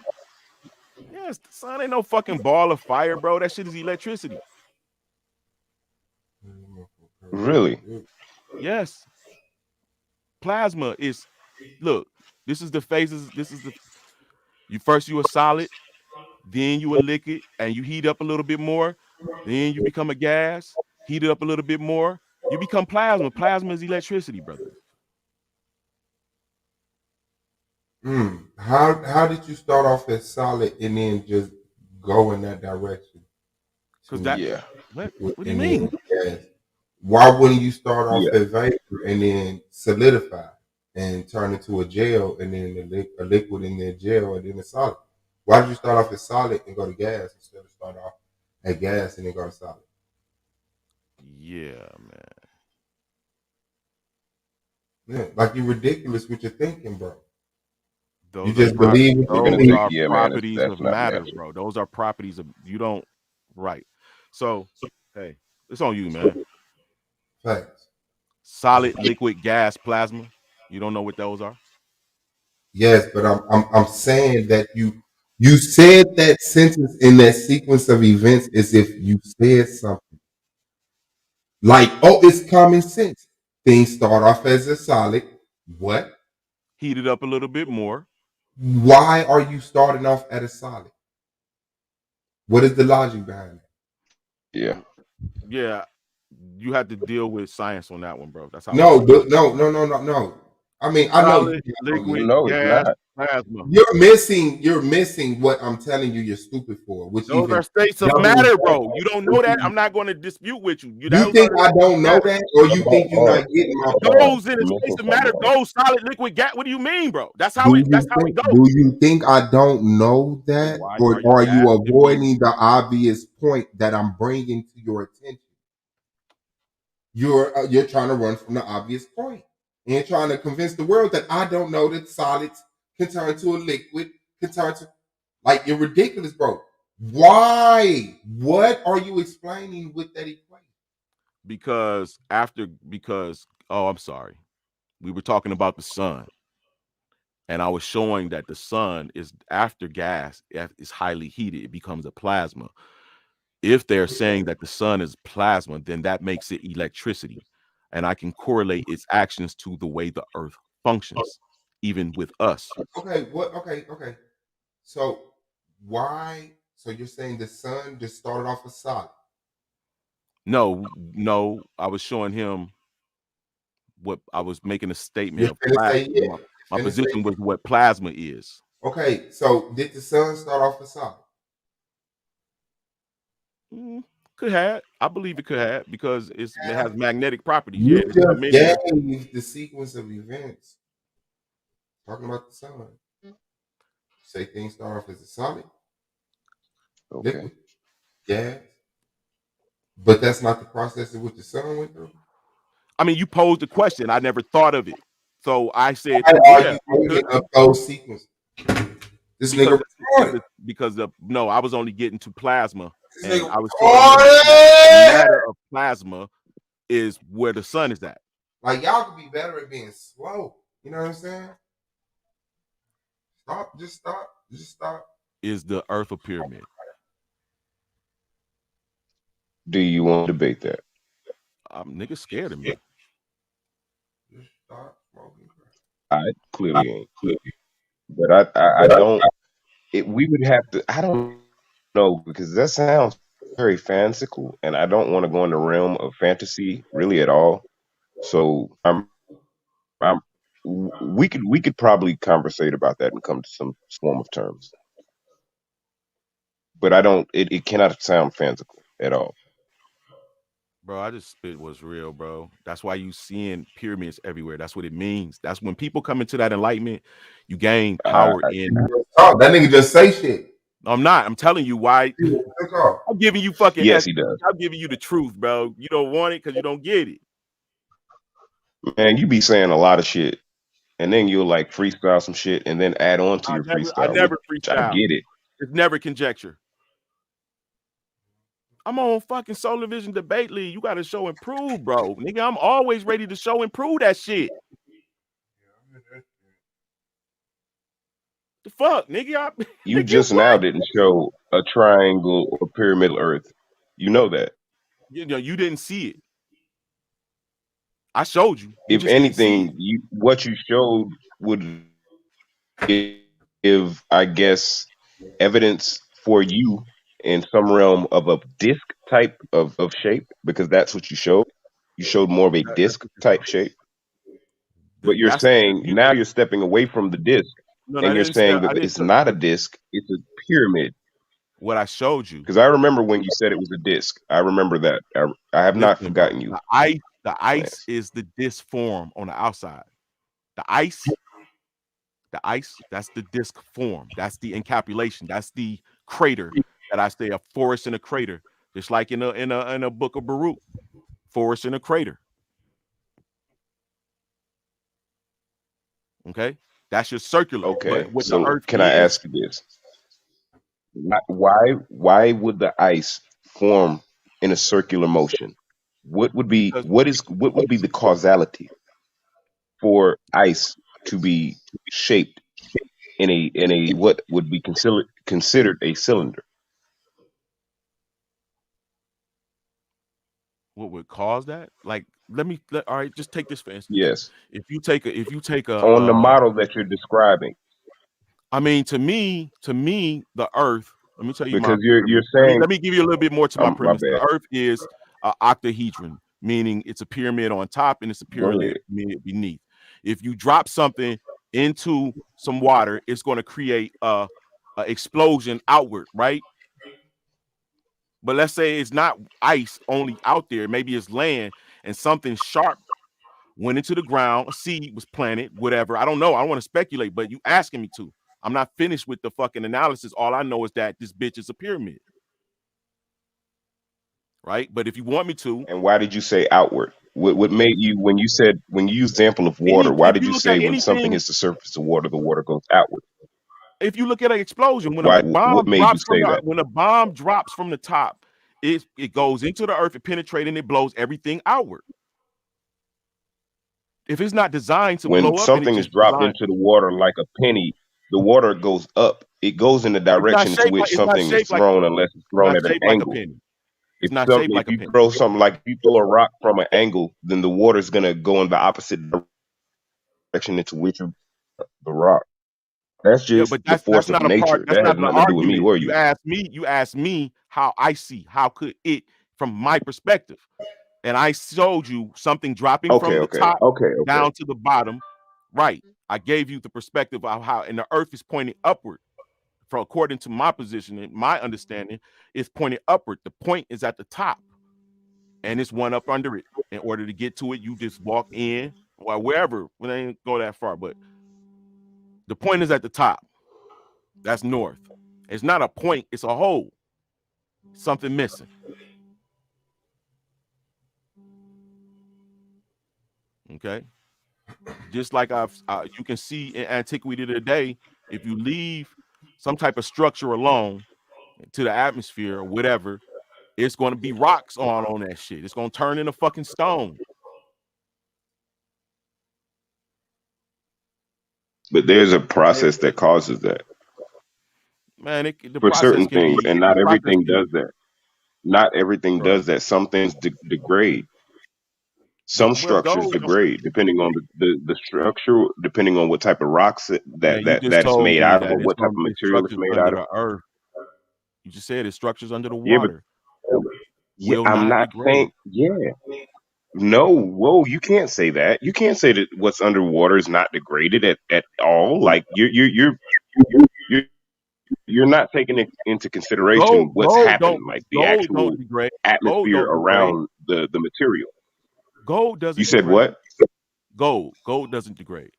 Yes, the sun ain't no fucking ball of fire, bro. That shit is electricity. Really? Yes. Plasma is, look, this is the phases. You a solid, then you a liquid, and you heat up a little bit more. Then you become a gas, heat it up a little bit more. You become plasma. Plasma is electricity, brother. How did you start off as solid and then just go in that direction? Because that, yeah. What do you mean? Why wouldn't you start off as vapor and then solidify and turn into a gel and then a liquid in the gel and then a solid? Why did you start off as solid and go to gas instead of start off at gas and then go to solid? Yeah, man. Yeah, like you're ridiculous with your thinking, bro. Those you just believe those are properties of matter, bro. Those are properties of you don't right. So hey, it's on you, man. Facts. Solid, liquid, gas, plasma. You don't know what those are? Yes, but I'm saying that you said that sentence in that sequence of events as if you said something. Like, oh, it's common sense. Things start off as a solid. What? Heat it up a little bit more. Why are you starting off at a solid? What is the logic behind it? Yeah. Yeah. You have to deal with science on that one, bro. That's how. No. I mean, I know liquid, gas, plasma. You're missing what I'm telling you. You're stupid for. Which those are states of matter, bro. You don't know that. I'm not going to dispute with you. You think I don't know that, or you think you're not getting my point? Those in the states of matter, those solid, liquid, gas. What do you mean, bro? That's how it goes. Do you think I don't know that, or are you avoiding the obvious point that I'm bringing to your attention? You're trying to run from the obvious point. And trying to convince the world that I don't know that solids can turn to a liquid, can turn to, like, you're ridiculous, bro. Why? What are you explaining with that equation? Because I'm sorry. We were talking about the sun. And I was showing that the sun is after gas is highly heated. It becomes a plasma. If they're saying that the sun is plasma, then that makes it electricity. And I can correlate its actions to the way the earth functions, even with us. Okay, what? Okay. So why? So you're saying the sun just started off a solid? No, I was showing him what I was making a statement You're of finna plasma. say yeah. My Finna position say- was what plasma is. Okay, so did the sun start off a solid? Could have. I believe it could have because it has magnetic properties. You Yeah, it's just dimensional. gave the sequence of events. Talking about the sun. Say things start off as a solid, liquid, gas. But that's not the process in which the sun went through. I mean, you posed the question. I never thought of it. So I said, Why yeah, are you bringing up those sequences? This nigga because no, I was only getting to plasma, This and nigga I was showing the matter of plasma is where the sun is at. Like y'all could be better at being slow. You know what I'm saying? Just stop. Is the Earth a pyramid? Do you want to debate that? Niggas scared of me. Just stop smoking. I clearly ain't. But I don't. We would have to. I don't know because that sounds very fanciful, and I don't want to go in the realm of fantasy really at all. So we could probably conversate about that and come to some form of terms. But I don't. It cannot sound fanciful at all. Bro, I just spit what's real, bro. That's why you seeing pyramids everywhere. That's what it means. That's when people come into that enlightenment, you gain power in. That nigga just say shit. I'm not. I'm telling you why. I'm giving you fucking. Yes, he does. I'm giving you the truth, bro. You don't want it because you don't get it. Man, you be saying a lot of shit, and then you'll like freestyle some shit, and then add on to your freestyle. I never which freestyle. I get it. It's never conjecture. I'm on fucking Solar Vision Debate League. You got to show and prove, bro. Nigga, I'm always ready to show and prove that shit. The fuck, nigga? You just now didn't show a triangle or pyramidal Earth. You know that. You know, you didn't see it. I showed you. If anything, what you showed would give, I guess, evidence for you in some realm of a disc type of shape, because that's what you showed. You showed more of a disc type shape. But you're saying now you're stepping away from the disc, and you're saying that it's not a disc, it's a pyramid. What I showed you. Because I remember when you said it was a disc. I remember that. I have not forgotten you. The ice is the disc form on the outside. The ice, that's the disc form. That's the encapsulation. That's the crater that I say, a forest in a crater. Just like in a book of Baruch, forest in a crater. Okay, that's your circular. Okay, what so the Earth can I ask you this? Why would the ice form in a circular motion? What would be the causality for ice to be shaped in a what would be considered a cylinder? What would cause that? Like, all right, just take this for instance. Yes. If you take a on the model that you're describing. I mean, to me, the Earth. Let me tell you, because you're saying. Let me give you a little bit more to my premise. My the Earth is an octahedron, meaning it's a pyramid on top and it's a pyramid beneath. If you drop something into some water, it's going to create a explosion outward, right? But let's say it's not ice only out there. Maybe it's land and something sharp went into the ground. A seed was planted, whatever. I don't know. I don't want to speculate, but you asking me to. I'm not finished with the fucking analysis. All I know is that this bitch is a pyramid. Right? But if you want me to. And why did you say outward? What made you, when you use example of water, why did you say when something hits the surface of water, the water goes outward? If you look at an explosion, when a bomb drops from the top, it goes into the earth, it penetrates, and it blows everything outward. If it's not designed to blow up, when something is dropped into the water like a penny, the water goes up. It goes in the direction to which something is thrown, unless it's thrown at an angle. If not shaped something, like if a you penny. throw something like if you throw a rock from an angle, then the water's gonna go in the opposite direction into which of the rock. That's Yeah, just but the that's force of not a part. nature. That's That has not an nothing to do with me argument. or You you. asked me. You asked me how I see. How could it, from my perspective, and I showed you something dropping from the top Okay. down to the bottom. Right. I gave you the perspective of how, and the Earth is pointing upward. For according to my position and my understanding, it's pointing upward. The point is at the top, and it's one up under it. In order to get to it, you just walk in, or wherever. We ain't go that far, but the point is at the top. That's north. It's not a point, it's a hole. Something missing. Okay. Just like you can see in antiquity today, if you leave some type of structure alone to the atmosphere or whatever, it's going to be rocks on that shit. It's going to turn into fucking stone. But there's a process that causes that Man, the for process certain can things, be and the not process everything can does that. Not everything right. does that. Some things degrade. Some Well, structures gold. degrade depending on the structure, depending on what type of rocks Man, you just that it's told made me out of, or that what type of it's material it's structures made under out of. the earth. You just said it's structures under the Yeah, but water. yeah, Will I'm not not degrade. saying no. Whoa, you can't say that. You can't say that what's underwater is not degraded at all. Like you're you're not taking into consideration what's happened, like the Gold don't actual degrade. Gold atmosphere don't degrade. around the material. Gold You doesn't said degrade. what? Gold doesn't degrade.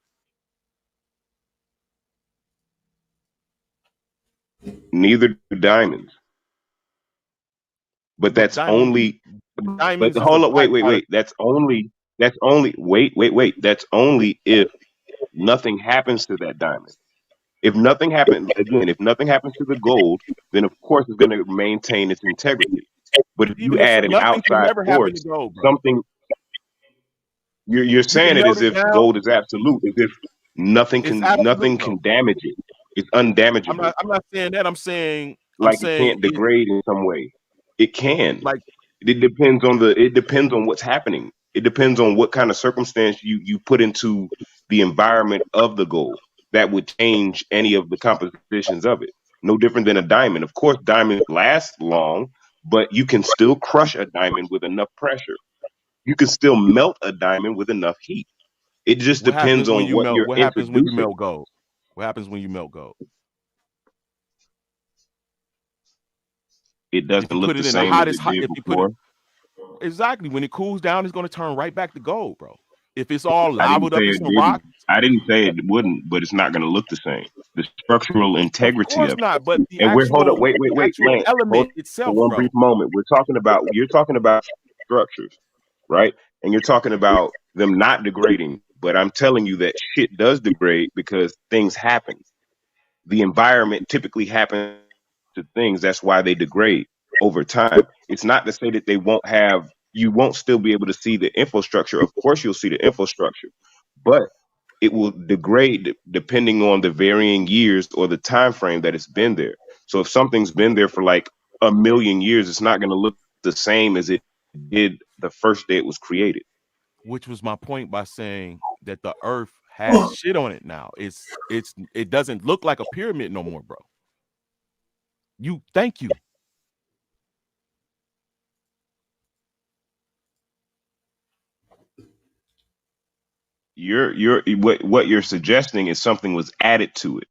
Neither do diamonds. But But that's only. But diamonds is a hold up, byproduct. wait. That's only. Wait. That's only if nothing happens to that diamond. If nothing happens, again, if nothing happens to the gold, then of course it's going to maintain its integrity. But if you Even if add an nothing can outside never happen to force, gold, bro. something you're You can saying it melt as it if down. gold is absolute, as if It's absolute, nothing bro. can damage it. It's I'm undamageable. not saying that. I'm saying Like it can't it degrade in some way. It can. like It depends on what's happening. It depends on what kind of circumstance you put into the environment of the gold that would change any of the compositions of it. No different than a diamond. Of course, diamonds last long, but you can still crush a diamond with enough pressure. You can still melt a diamond with enough heat. It just what depends happens when on you what melt? you're What happens when you introducing. melt gold? What happens when you melt gold? It If doesn't you put look the it in the same as hottest it hot, did if you put it before. exactly when it cools down, it's going to turn right back to gold, bro. If it's all I didn't lavaed say up in it some didn't. rock, I didn't say it wouldn't, but it's not going to look the same. The structural of integrity course of not. But it. And we're hold up, the wait, actual Lance, hold element for itself, one bro. brief moment. You're talking about structures, right? And you're talking about them not degrading. But I'm telling you that shit does degrade because things happen. The environment typically happens to things. That's why they degrade over time. It's not to say that you won't still be able to see the infrastructure. Of course, you'll see the infrastructure, but it will degrade depending on the varying years or the time frame that it's been there. So if something's been there for like a million years, it's not going to look the same as it did the first day it was created. Which was my point by saying that the earth has shit on it now. It doesn't look like a pyramid no more, bro. Thank you. What you're suggesting is something was added to it.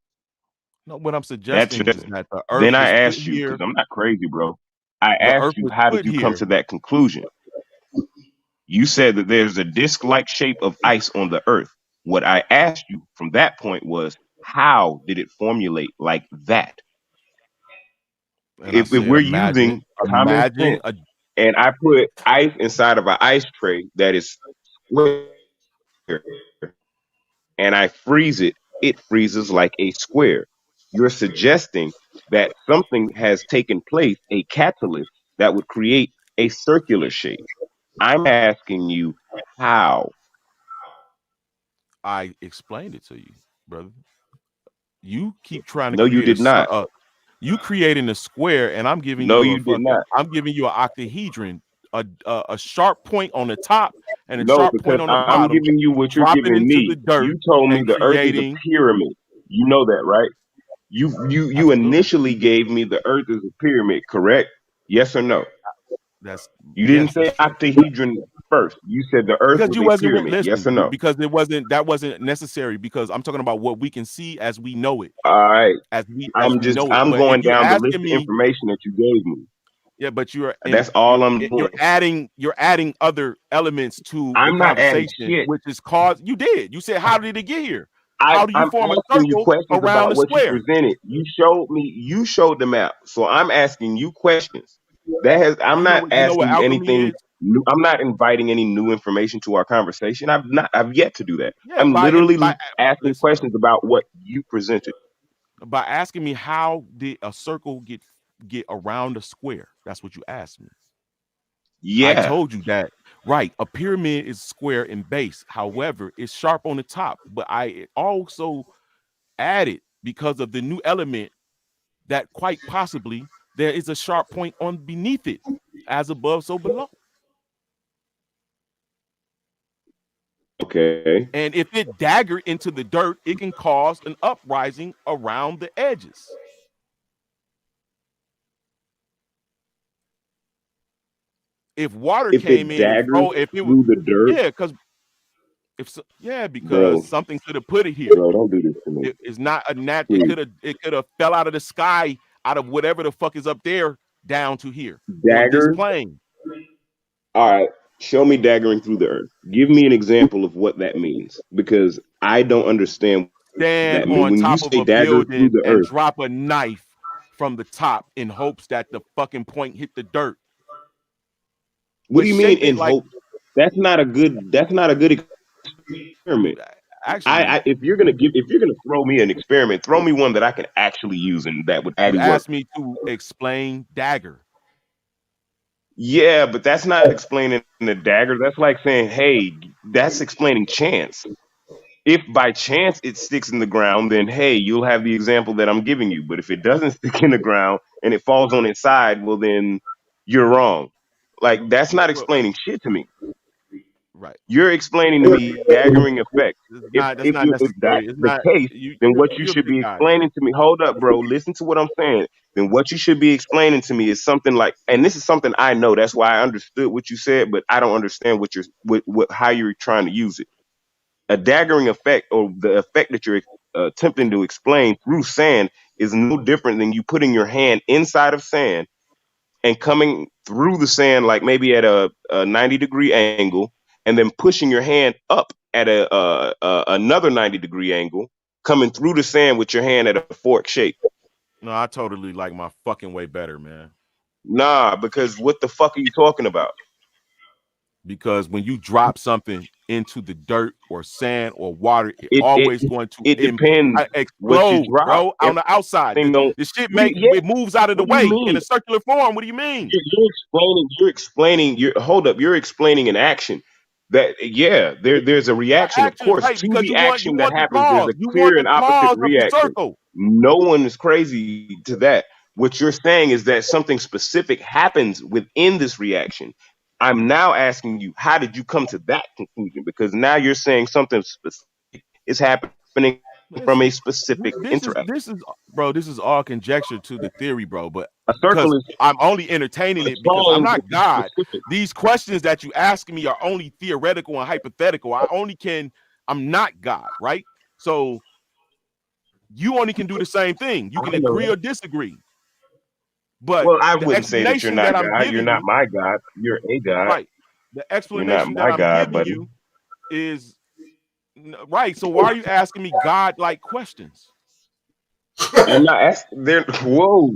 No, what I'm That's suggesting is that the then earth I was put asked you, here. because I'm not crazy, bro. I The asked earth you, was how did put you come here. to that conclusion? You said that there's a disc-like shape of ice on the earth. What I asked you from that point was, how did it formulate like that? And I If said, we're using common sense, and I put ice inside of an ice tray that is square, and I freeze it, it freezes like a square. You're suggesting that something has taken place, a catalyst that would create a circular shape. I'm asking you how. I explained it to you, brother. You keep trying to No, you create did not. You creating a square, and I'm giving No, you a you did fucking. not. I'm giving you an octahedron, a sharp point on the top and a No, sharp because point on the I'm bottom. giving you what you're Drop it giving into the me. dirt You told me and the Earth is a creating. pyramid. You know that, right? You Absolutely. initially gave me the Earth is a pyramid, correct? Yes or no? That's You didn't yes, say that's true. octahedron first. You said the Earth Because was you a wasn't pyramid. Yes or listening. no? Because that wasn't necessary. Because I'm talking about what we can see as we know it, All right. as we know it. I'm But if going you down the list asking of me, information that you gave me. yeah, but That's all I'm doing. you're adding other elements to the I'm not adding conversation, shit. which is cause you did. You said, how did it get here? I'm How do you form a asking you circle questions around about a what you square? presented. You showed the map. So I'm asking you questions. I'm You know not what asking you alchemy anything is? new. I'm not inviting any new information to our conversation. I've yet to do that. Yeah, I'm literally by asking listen, bro. questions about what you presented. By asking me how did a circle get around a square? That's what you asked me. I Yeah. told you that. Right. A pyramid is square in base. However, it's sharp on the top. But I also added, because of the new element, that quite possibly there is a sharp point on beneath it, as above, so below. Okay. And if it dagger into the dirt, it can cause an uprising around the edges. If water If came it in and daggers if it was, through the dirt, yeah, because bro, something could have put it here. don't do this to me. It's not a it Please. could have fell out of the sky, out of whatever the fuck is up there, down to here on this Daggers. plane. All right. Show me daggering through the earth. Give me an example of what that means, because I don't understand Stand that means. on When you top of say a dagger through building the and earth, drop a knife from the top in hopes that the fucking point hit the dirt. what But do you mean shape it in like, hope? That's not a good experiment. actually, If you're gonna throw me an experiment, throw me one that I can actually use and that would you actually work. asked me to explain dagger. Yeah, but that's not explaining the dagger. That's like saying, hey, that's explaining chance. If by chance it sticks in the ground, then hey, you'll have the example that I'm giving you. But if it doesn't stick in the ground and it falls on its side, well then you're wrong. Like that's not Well, explaining shit to me. right. You're explaining to me daggering effect. That's not If necessary. that's It's the not case, then what you you're a should big be guy, man. explaining to me. Hold up, bro. Listen to what I'm saying. Then what you should be explaining to me is something like, and this is something I know. That's why I understood what you said, but I don't understand how you're trying to use it. A daggering effect, or the effect that you're attempting to explain through sand, is no different than you putting your hand inside of sand and coming through the sand, like maybe at a 90-degree angle, and then pushing your hand up at another 90-degree angle, coming through the sand with your hand at a fork shape. No, I totally like my fucking way better, man. Nah, because what the fuck are you talking about? Because when you drop something into the dirt or sand or water, it It always going to it depends what you explode, drop. bro, on the outside. Everything don't. The shit Yeah. it moves out of the What do you way in mean? a circular form. What do you mean? You're explaining. Hold up. You're explaining an action. That there's a reaction, of Action, course, right? to Because the you action that want the happens. There's cause. a You want clear the and opposite cause of the reaction. circle. No one is crazy to that. What you're saying is that something specific happens within this reaction. I'm now asking you, how did you come to that conclusion? Because now you're saying something specific is happening from a Listen, specific this interaction. this is all conjecture to the theory, bro. But A circle because is I'm only entertaining it because I'm assigned not with the God. specific. These questions that you ask me are only theoretical and hypothetical. I'm not God, right? So you only can do the same thing. You I can know agree that. or disagree. But Well, I the wouldn't say that you're explanation not that I'm God. You're giving not you, my God. You're a God. right? The You're not explanation that my I'm God, giving buddy. you is right. So why are you asking me God-like questions? I'm not asking. Whoa.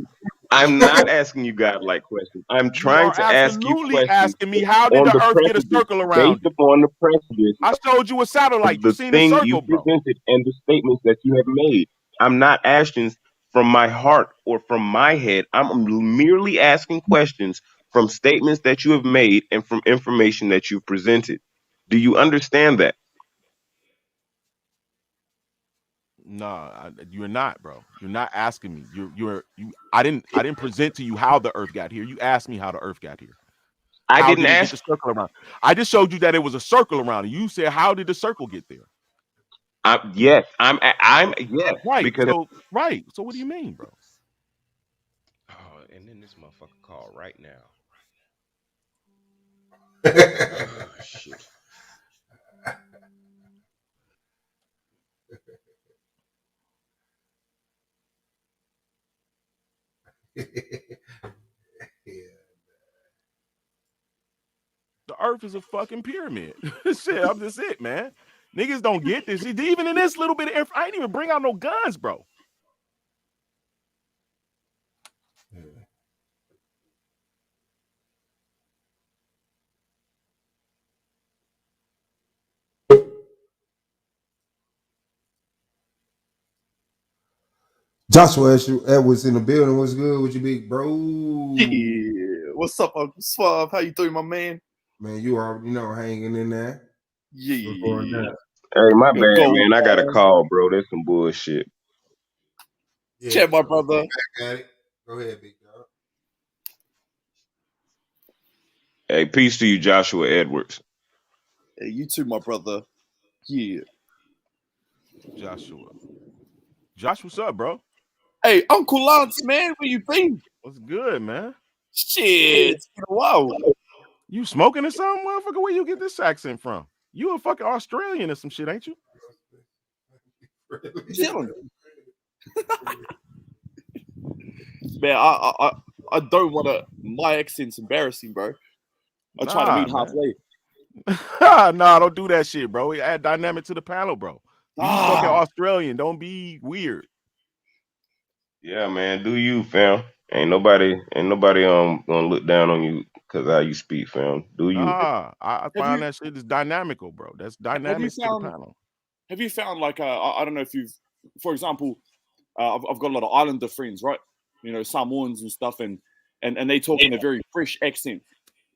I'm not asking you God-like questions. I'm You trying are to ask you absolutely questions asking me, how did on the the earth get a prejudice, circle around based it? upon the prejudice I showed you a satellite. of You the seen a thing you circle, bro. presented and the statements that you have made. I'm not asking from my heart or from my head. I'm merely asking questions from statements that you have made and from information that you've presented. Do you understand that? Nah, you're not, bro. You're not asking me. You. I didn't present to you how the Earth got here. You asked me how the Earth got here. I How didn't did it get ask. the circle around? I just showed you that it was a circle around. And you said, how did the circle get there? Yes, I'm yes. Right. Because So right. So what do you mean, bro? oh, and then this motherfucker call right now. Oh, shit. The Earth is a fucking pyramid. Shit, I'm just it, man. Niggas don't get this. Even in this little bit of I ain't even bring out no guns, bro. Joshua Edwards in the building. What's good with you, big bro? Yeah. What's up, Uncle Suave? How you doing, my man? Man, you already know, hanging in there. Yeah. Hey, my Yo, bad, go, man. I got a call, bro. That's some bullshit. Yeah, Check, my brother. Back at it. Go ahead, big dog. Hey, peace to you, Joshua Edwards. Hey, you too, my brother. Yeah. Joshua, what's up, bro? Hey, Uncle Lance, man, where you been? What's good, man? Shit, it's been a while. You smoking or something, motherfucker? Where you get this accent from? You a fucking Australian or some shit, ain't you? New Zealand. Man, I don't want to. My accent's embarrassing, bro. I'm trying to meet halfway. Nah, don't do that shit, bro. Add dynamic to the panel, bro. You fucking Australian. Don't be weird. Yeah, man. Do you, fam? Ain't nobody gonna look down on you because how you speak, fam. Do you? Nah, I find that shit is dynamical, bro. That's dynamic to the panel. Have you found like I don't know if you've, for example, I've got a lot of Islander friends, right? You know, Samoans and stuff, and they talk in a very fresh accent.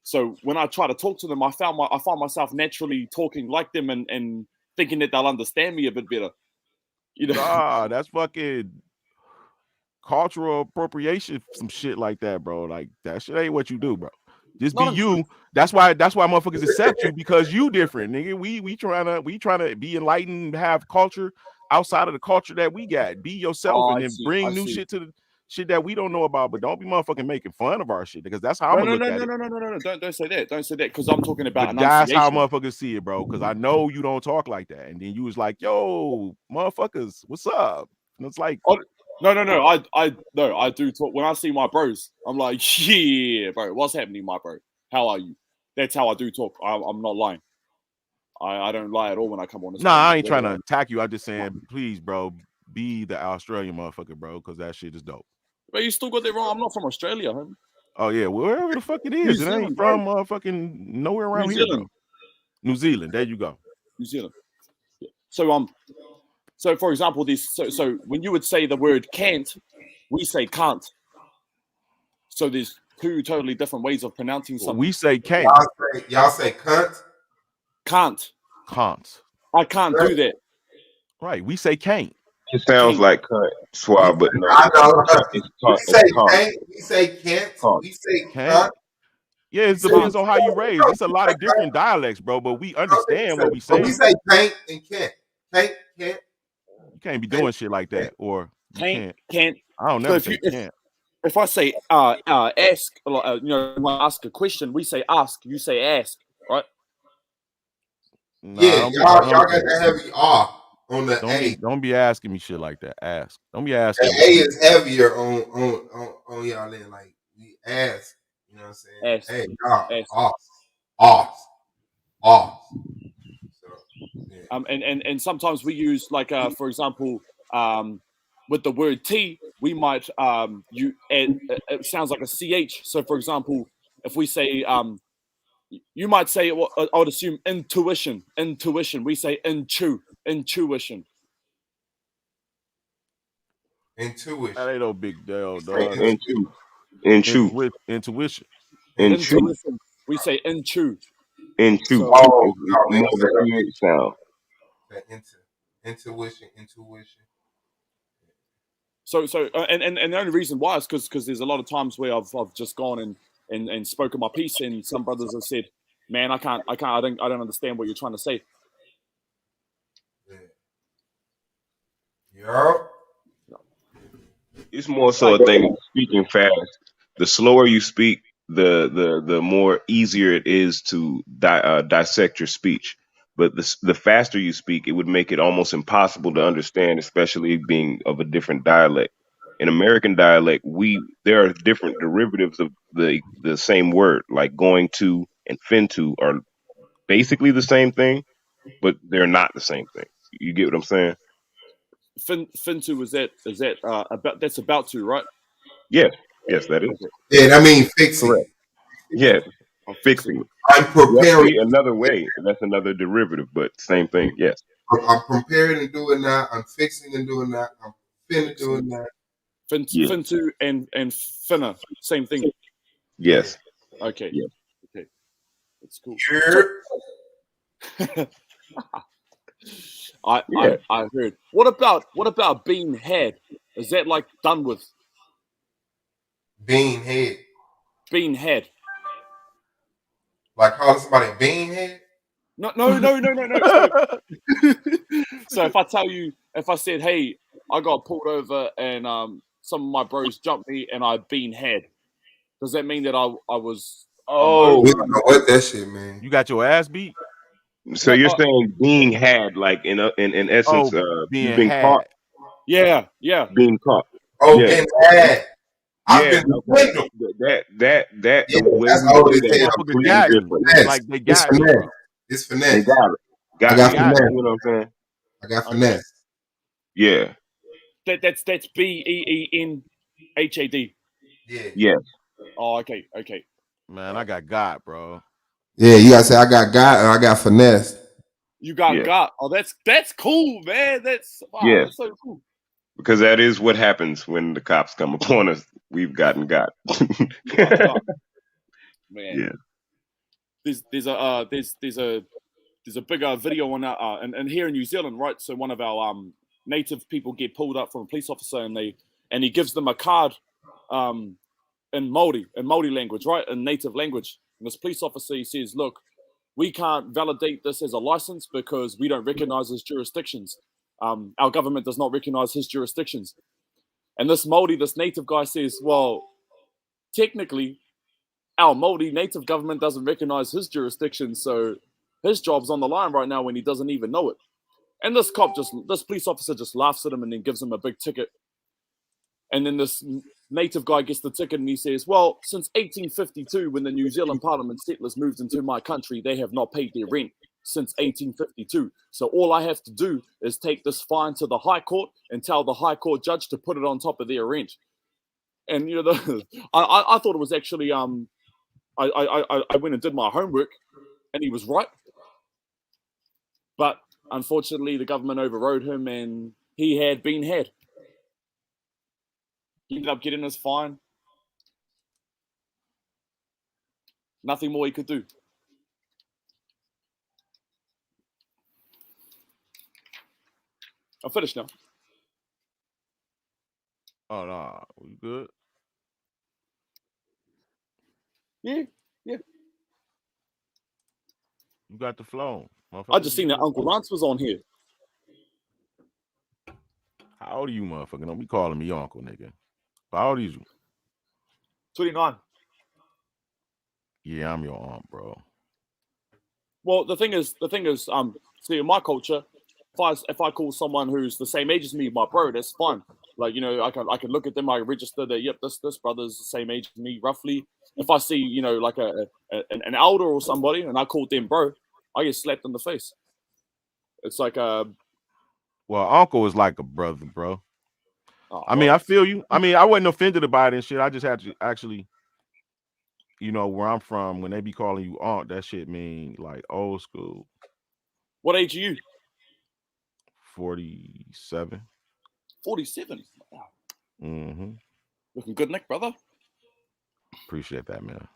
So when I try to talk to them, I find myself naturally talking like them and thinking that they'll understand me a bit better. You know, Nah, that's fucking cultural appropriation, some shit like that, bro. Like that shit ain't what you do, bro. Just be you. That's why motherfuckers accept you because you different, nigga. We trying to be enlightened, have culture outside of the culture that we got. Be yourself and then bring new shit to the shit that we don't know about. But don't be motherfucking making fun of our shit because that's how I'm gonna look at it. No. Don't say that. Don't say that because I'm talking about but that's how motherfuckers see it, bro. Because I know you don't talk like that. And then you was like, yo, motherfuckers, what's up? And it's like, No. I do talk when I see my bros. I'm like, yeah, bro. What's happening, my bro? How are you? That's how I do talk. I'm not lying. I don't lie at all when I come on this. Nah, I ain't trying to attack you. I'm just saying, please, bro, be the Australian motherfucker, bro, because that shit is dope. But you still got that wrong. I'm not from Australia, homie. Oh yeah, wherever the fuck it is, it ain't from motherfucking nowhere around here, bro. New Zealand. There you go. New Zealand. Yeah. So for example, so when you would say the word can't, we say can't. So there's two totally different ways of pronouncing something. We say can't. Y'all say cunt? Can't. I can't do that. Right. We say can't. It sounds like cunt, Suave, but no. I know. It's We say can't. We say can't. We say cunt. Yeah, it depends on how you raise. It's a lot of different dialects, bro, but we understand what we say. We say can't and can't. Can't. You can't be doing shit like that, or you can't. I don't never say can't. If I say ask, when I ask a question, we say ask. You say ask, right? Nah, yeah, y'all got that heavy R on the A. Don't be asking me shit like that. Ask. Don't be asking. The A is heavier on y'all than like we ask. You know what I'm saying? Ask. Hey, y'all, off. So, yeah. And sometimes we use like for example, with the word T, we might it sounds like a CH. So for example, if we say you might say, well, I would assume intuition. We say intuition. Intuition. That ain't no big deal, dog. Intuition. We say intu. Intu. Oh, sound. Intuition. And the only reason why is because there's a lot of times where I've just gone and spoken my piece, and some brothers have said, "Man, I don't understand what you're trying to say." Yeah. It's more so a thing of speaking fast. The slower you speak, the more easier it is to dissect your speech. But the faster you speak, it would make it almost impossible to understand, especially being of a different dialect. In American dialect, there are different derivatives of the same word, like going to and fin to are basically the same thing, but they're not the same thing. You get what I'm saying? Fintu is that about that's about to, right? Yes, that is. Yeah, I mean fixing. Correct. Yes, fixing. I'm preparing. Another way, and that's another derivative, but same thing. Yes. I'm preparing and doing that. I'm fixing and doing that. I'm finna doing that. Fintu and finna, same thing. Yes. Okay. Yeah. Okay. That's cool. I heard. What about being head? Is that like done with? Bean head. Being head. Like calling somebody a bean head? No. So if I said, hey, I got pulled over and some of my bros jumped me and I bean head, does that mean that I was? Oh, we don't know what that shit mean. You got your ass beat. So you're saying being had, like in essence, being being had. caught. Yeah. Being caught. Oh, yeah. being had. I've been okay. That yeah, the way that's we all do they that say. is completely different. Like they got it. It's finesse. They got it. I got finesse. You know what I'm saying? I got finesse. Yeah. That's BEENHAD. Yeah. Yes. Oh, okay. Man, I got God, bro. Yeah, you gotta say I got God and I got finesse. You got God. Oh, that's cool, man. That's that's so cool. Because that is what happens when the cops come upon us. We've gotten got. Man. Yeah. There's a bigger video on that and here in New Zealand, right? So one of our native people get pulled up from a police officer and he gives them a card in Māori language, right? In native language. And this police officer, he says, look, we can't validate this as a license because we don't recognize his jurisdictions. Our government does not recognize his jurisdictions. And this native guy says, well, technically, our Māori native government doesn't recognize his jurisdiction, so his job's on the line right now when he doesn't even know it. And this police officer just laughs at him and then gives him a big ticket. And then this native guy gets the ticket and he says, well, since 1852, when the New Zealand Parliament settlers moved into my country, they have not paid their rent since 1852. So all I have to do is take this fine to the High Court and tell the High Court judge to put it on top of their rent. And you know, I thought it was actually I went and did my homework, and he was right. But unfortunately, the government overrode him, and he had been had. He ended up getting his fine. Nothing more he could do. I'm finished now. Oh no, we good? Yeah. You got the flow. I just seen that Uncle Lance was on here. How old are you, motherfucker? Don't be calling me uncle, nigga. How old are you? 29. Yeah, I'm your aunt, bro. Well, the thing is, see, in my culture, if I call someone who's the same age as me my bro, that's fine. Like, you know, I can look at them, I register that, yep, this brother's the same age as me, roughly. If I see, you know, like an elder or somebody, and I call them bro, I get slapped in the face. It's like well, uncle is like a brother, bro. Oh, I mean, I feel you. I mean, I wasn't offended about it and shit. I just had to actually, you know, where I'm from, when they be calling you aunt, that shit mean like old school. What age are you? 47. 47. Wow. Mm-hmm. Looking good, Nick, brother. Appreciate that, man.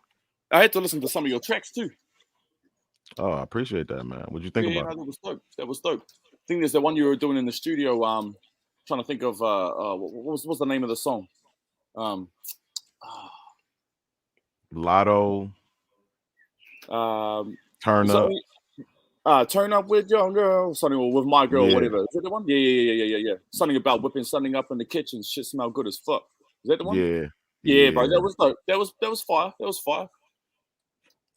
I had to listen to some of your tracks too. Oh, I appreciate that, man. What'd you think about it? That was dope. That was dope. I think there's the one you were doing in the studio. trying to think of what's the name of the song? Lotto. Turn so, up. Turn up with your girl, something, or with my girl, Yeah. whatever. Is that the one? Yeah. Something about whipping something up in the kitchen. Shit smell good as fuck. Is that the one? Yeah. Bro. That was dope. That was fire. That was fire.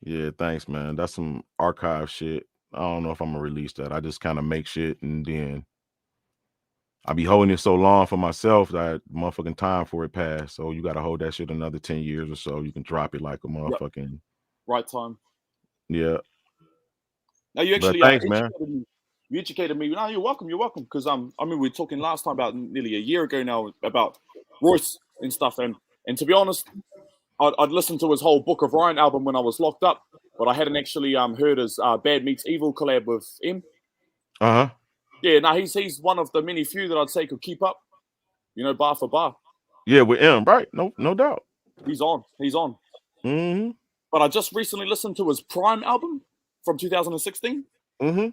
Yeah, thanks, man. That's some archive shit. I don't know if I'm gonna release that. I just kind of make shit and then I be holding it so long for myself that motherfucking time for it passed. So you gotta hold that shit another 10 years or so. You can drop it like a motherfucking Right time. yeah. Now you But actually thanks, man. You educated me. No, you're welcome. You're welcome. Because I mean, we were talking last time about nearly a year ago now about Royce and stuff. And to be honest, I'd listened to his whole Book of Ryan album when I was locked up, but I hadn't actually heard his Bad Meets Evil collab with him. Uh-huh. Yeah, no, he's one of the many few that I'd say could keep up, bar for bar. Yeah, with M, right? No doubt. He's on. Mm-hmm. But I just recently listened to his Prime album from 2016. Mm-hmm.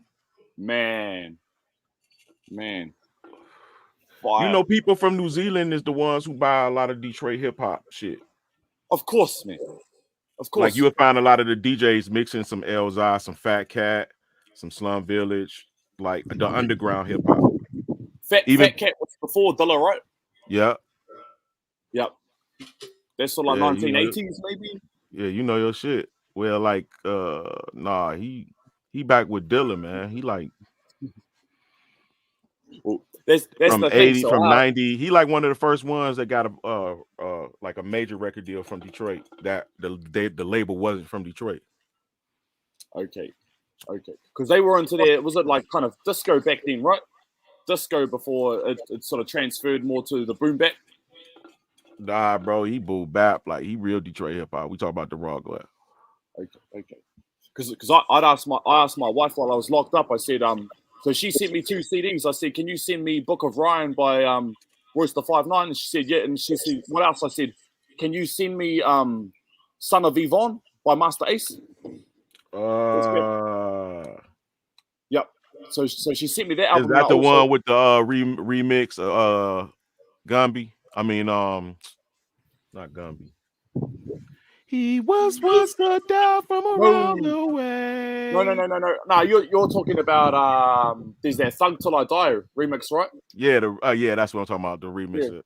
Man. Fire. You know, people from New Zealand is the ones who buy a lot of Detroit hip-hop shit. Of course, man. Of course. Like you would find a lot of the DJs mixing some Elzai, some Fat Cat, some Slum Village, like the underground hip hop. Fat Cat was before Dilla, right? Yeah. Yep. That's sort of like 1980s, maybe. Yeah, you know your shit. Well, like, nah, he back with Dilla, man. He like that's from the 80, thing, so from 90. He like one of the first ones that got like a major record deal from Detroit. That the label wasn't from Detroit. Okay. Because they were into their, was it like kind of disco back then, right? Disco before it sort of transferred more to the boom bap. Nah, bro, he boom bap, like he real Detroit hip hop. We talk about the raw glass. Okay. Because I asked my wife while I was locked up. I said, so she sent me 2 CDs. I said, can you send me Book of Ryan by Royce the 5'9"? And she said, yeah. And she said, what else? I said, can you send me Son of Yvonne by Master Ace? Yep. So she sent me that album. Is that the one with the remix Gumby? I mean, not Gumby. He was once the down from around the way. No. You're talking about there's that Thug Till I Die remix, right? Yeah, that's what I'm talking about. The remix.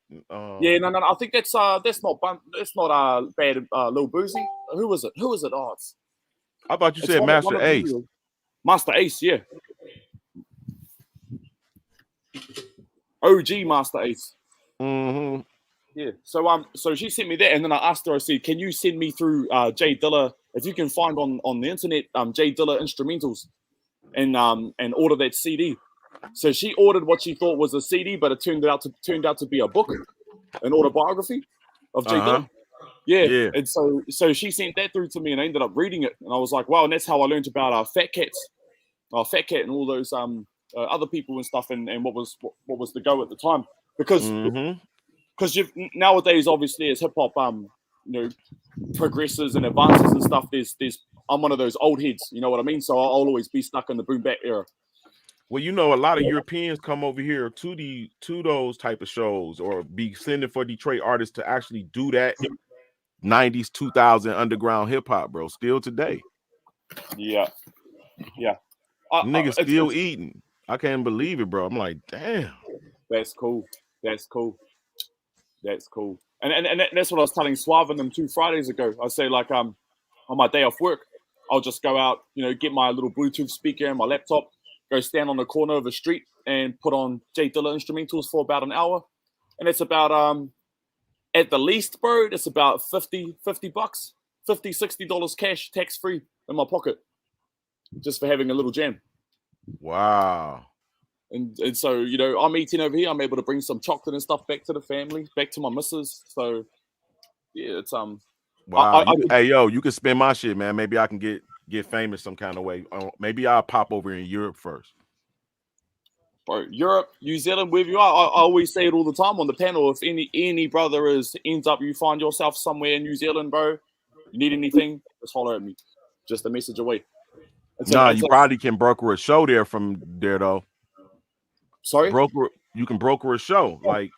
Yeah. No. I think that's not bad. Lil Boozy. Who was it? Oh, I thought you said Master Ace. Master Ace, yeah. OG Master Ace. Mm-hmm. Yeah. So she sent me that, and then I asked her. I said, "Can you send me through Jay Dilla if you can find on the internet Jay Dilla instrumentals, and order that CD?" So she ordered what she thought was a CD, but it turned out to be a book, an autobiography of Jay Dilla. Yeah. And so she sent that through to me, and I ended up reading it, and I was like, wow. And that's how I learned about Fat Cat and all those other people and stuff, and what was the go at the time, because nowadays, obviously, as hip hop progresses and advances and stuff, there's I'm one of those old heads, you know what I mean? So I'll always be stuck in the boom bap era. Well, you know, a lot of Europeans come over here to those type of shows, or be sending for Detroit artists to actually do that 90s 2000 underground hip hop, bro. Still today. Yeah. Niggas still eating. I can't believe it, bro. I'm like, damn. That's cool. And that's what I was telling Suave and them 2 Fridays ago. I say, like, on my day off work, I'll just go out, get my little Bluetooth speaker and my laptop, go stand on the corner of a street and put on Jay Dilla instrumentals for about an hour. And it's about, at the least, bro, it's about $50, $60 cash, tax-free in my pocket, just for having a little jam. Wow. And so, I'm eating over here. I'm able to bring some chocolate and stuff back to the family, back to my missus. So, yeah, it's wow. Hey, yo, you can spend my shit, man. Maybe I can get famous some kind of way. Maybe I'll pop over in Europe first. Bro, Europe, New Zealand, wherever you are. I always say it all the time on the panel. If any brother ends up, you find yourself somewhere in New Zealand, bro, you need anything, just holler at me. Just a message away. You probably can broker a show there from there, though. Sorry? you can broker a show. Like,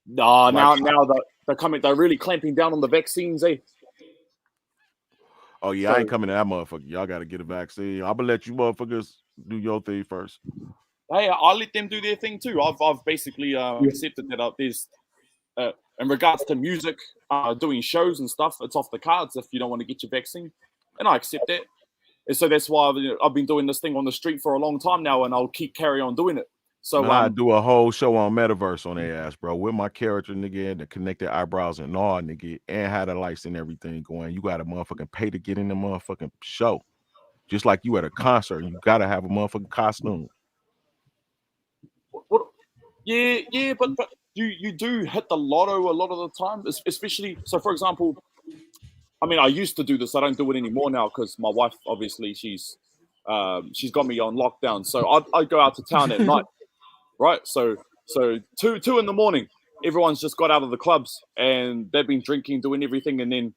now they're really clamping down on the vaccines, eh? oh yeah, I ain't coming to that motherfucker. Y'all got to get a vaccine. I'm gonna let you motherfuckers do your thing first. Hey, I'll let them do their thing too. I've basically accepted that there's in regards to music, doing shows and stuff, it's off the cards if you don't want to get your vaccine, and I accept that. And so that's why I've been doing this thing on the street for a long time now, and I'll carry on doing it. So Man, I do a whole show on Metaverse on their ass, bro, with my character, nigga, and the connected eyebrows and all, nigga, and how the lights and everything going. You got to motherfucking pay to get in the motherfucking show, just like you at a concert. You got to have a motherfucking costume. Yeah, but you do hit the lotto a lot of the time, especially. So, for example, I mean, I used to do this. I don't do it anymore now because my wife, obviously, she's got me on lockdown. So I'd go out to town at night, right? So 2 in the morning, everyone's just got out of the clubs and they've been drinking, doing everything, and then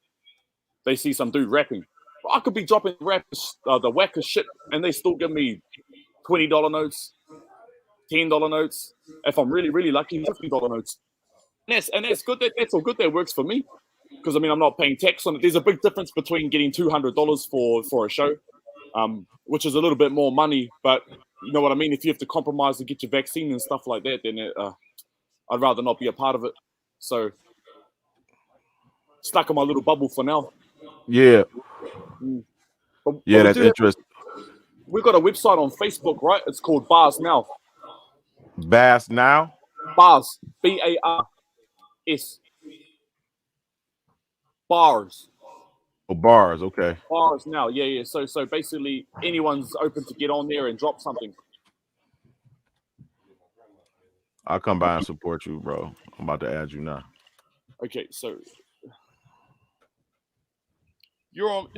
they see some dude rapping. I could be dropping the wackest shit, and they still give me $20 notes, $10 notes. If I'm really, really lucky, $50 notes. And that's good. That's all good. That works for me. Because, I mean, I'm not paying tax on it. There's a big difference between getting $200 for a show, which is a little bit more money. But you know what I mean? If you have to compromise to get your vaccine and stuff like that, then I'd rather not be a part of it. So, stuck in my little bubble for now. Yeah. Yeah, that's interesting. We've got a website on Facebook, right? It's called Bars Now. Bass Now? Bars. B-A-R-S. Bars. Oh, bars, okay. Bars Now, yeah. So basically, anyone's open to get on there and drop something. I'll come by and support you, bro. I'm about to add you now. Okay, so you're on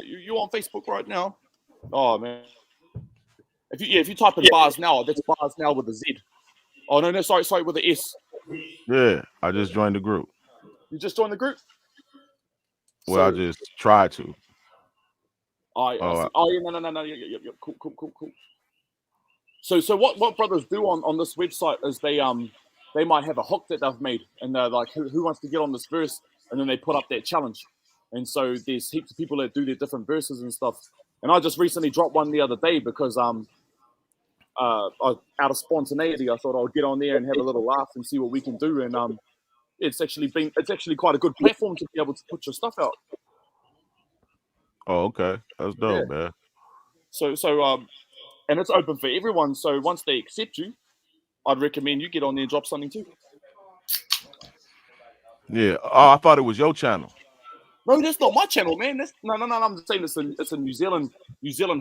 Facebook right now. Oh man, if you type in Bars Now, that's Bars Now with a Z. Oh no, sorry, with the S. Yeah, I just joined the group. You just joined the group? Well, I just tried to. Yeah, no. Yeah, cool. So what brothers do on this website is they might have a hook that they've made, and they're like, who wants to get on this verse, and then they put up that challenge, and so there's heaps of people that do their different verses and stuff. And I just recently dropped one the other day because out of spontaneity, I thought I'll get on there and have a little laugh and see what we can do, and it's actually quite a good platform to be able to put your stuff out. Oh, okay, that's dope, man. So and it's open for everyone. So once they accept you, I'd recommend you get on there and drop something too. Yeah. Oh, I thought it was your channel. No, that's not my channel, man. No. I'm just saying it's a New Zealand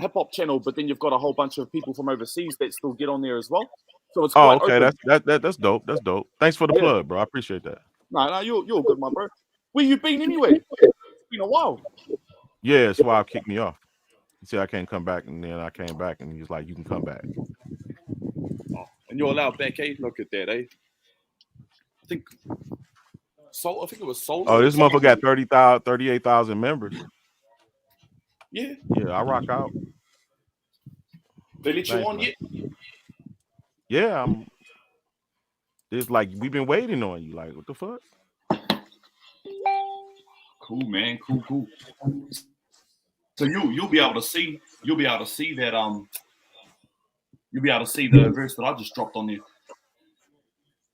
hip hop channel, but then you've got a whole bunch of people from overseas that still get on there as well. So it's quite okay. open. That's dope. That's dope. Thanks for the plug, bro. I appreciate that. No, you're good, my bro. Where you been anyway? It's been a while. Yeah, that's why kicked me off. He said I can't come back, and then I came back, and he's like, "You can come back." Oh, and you're allowed back, eh? Look at that, eh? I think it was Soul. Oh, this motherfucker got 38,000 members. Yeah. Yeah, I rock out. They let you on yet? Yeah, it's like we've been waiting on you. Like, what the fuck? Cool, man. Cool. So you'll be able to see that you'll be able to see the verse that I just dropped on there.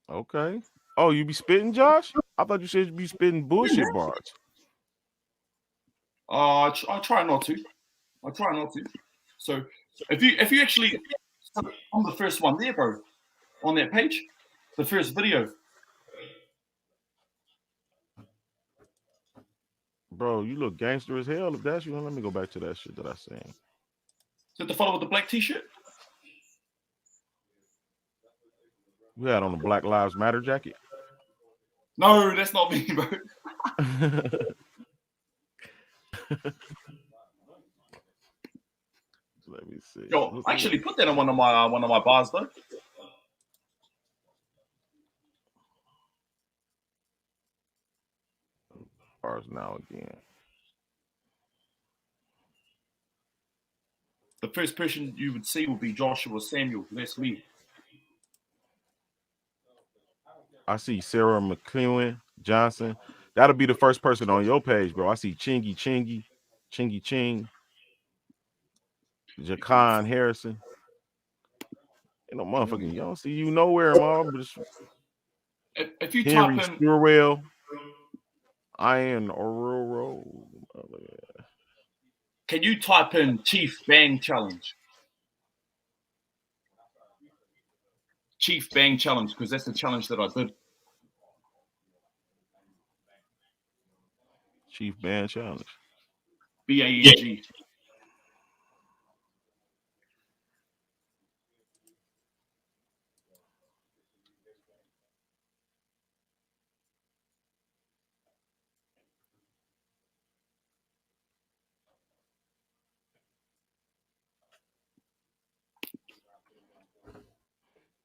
Okay. Oh, you be spitting, Josh? I thought you said you be spitting bullshit bars. I try not to. So if you actually, I'm the first one there, bro, on that page, the first video. Bro, you look gangster as hell. If that's you, let me go back to that shit that I seen. Is that the fellow with the black t-shirt? You had on the Black Lives Matter jacket? No, that's not me, bro. Let me see. Yo, I actually put that on one of my bars though. Bars now again. The first person you would see would be Joshua Samuel. That's me. I see Sarah McClellan Johnson. That'll be the first person on your page, bro. I see Chingy Ching, Jaquan Harrison. You know, motherfucking, you don't see you nowhere, mom. If you Henry type in, Sturwell, Iron Aurora. can you type in Chief Bang Challenge? Chief Bang Challenge, because that's the challenge that I did. Chief Band Challenge. BANG.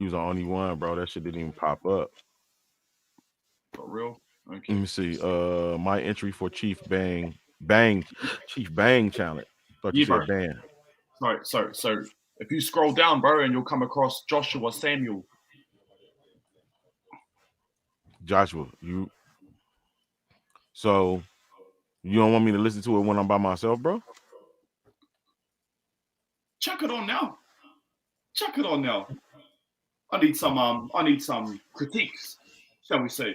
He was the only one, bro. That shit didn't even pop up. For real? Okay. Let me see. My entry for Chief Bang Challenge. Thought you said Bang. So if you scroll down, bro, and you'll come across Joshua Samuel. Joshua, so you don't want me to listen to it when I'm by myself, bro? Check it on now. I need some critiques, shall we say.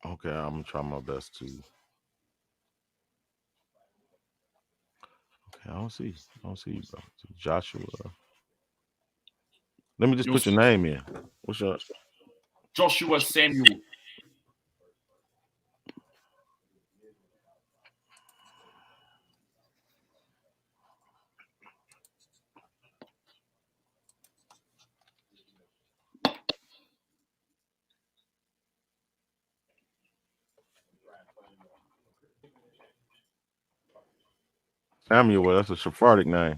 Okay, I'm gonna try my best to. Okay, I don't see you, bro. Joshua. Let me just put your name in. What's your Joshua Samuel. Samuel? Well, that's a Sephardic name.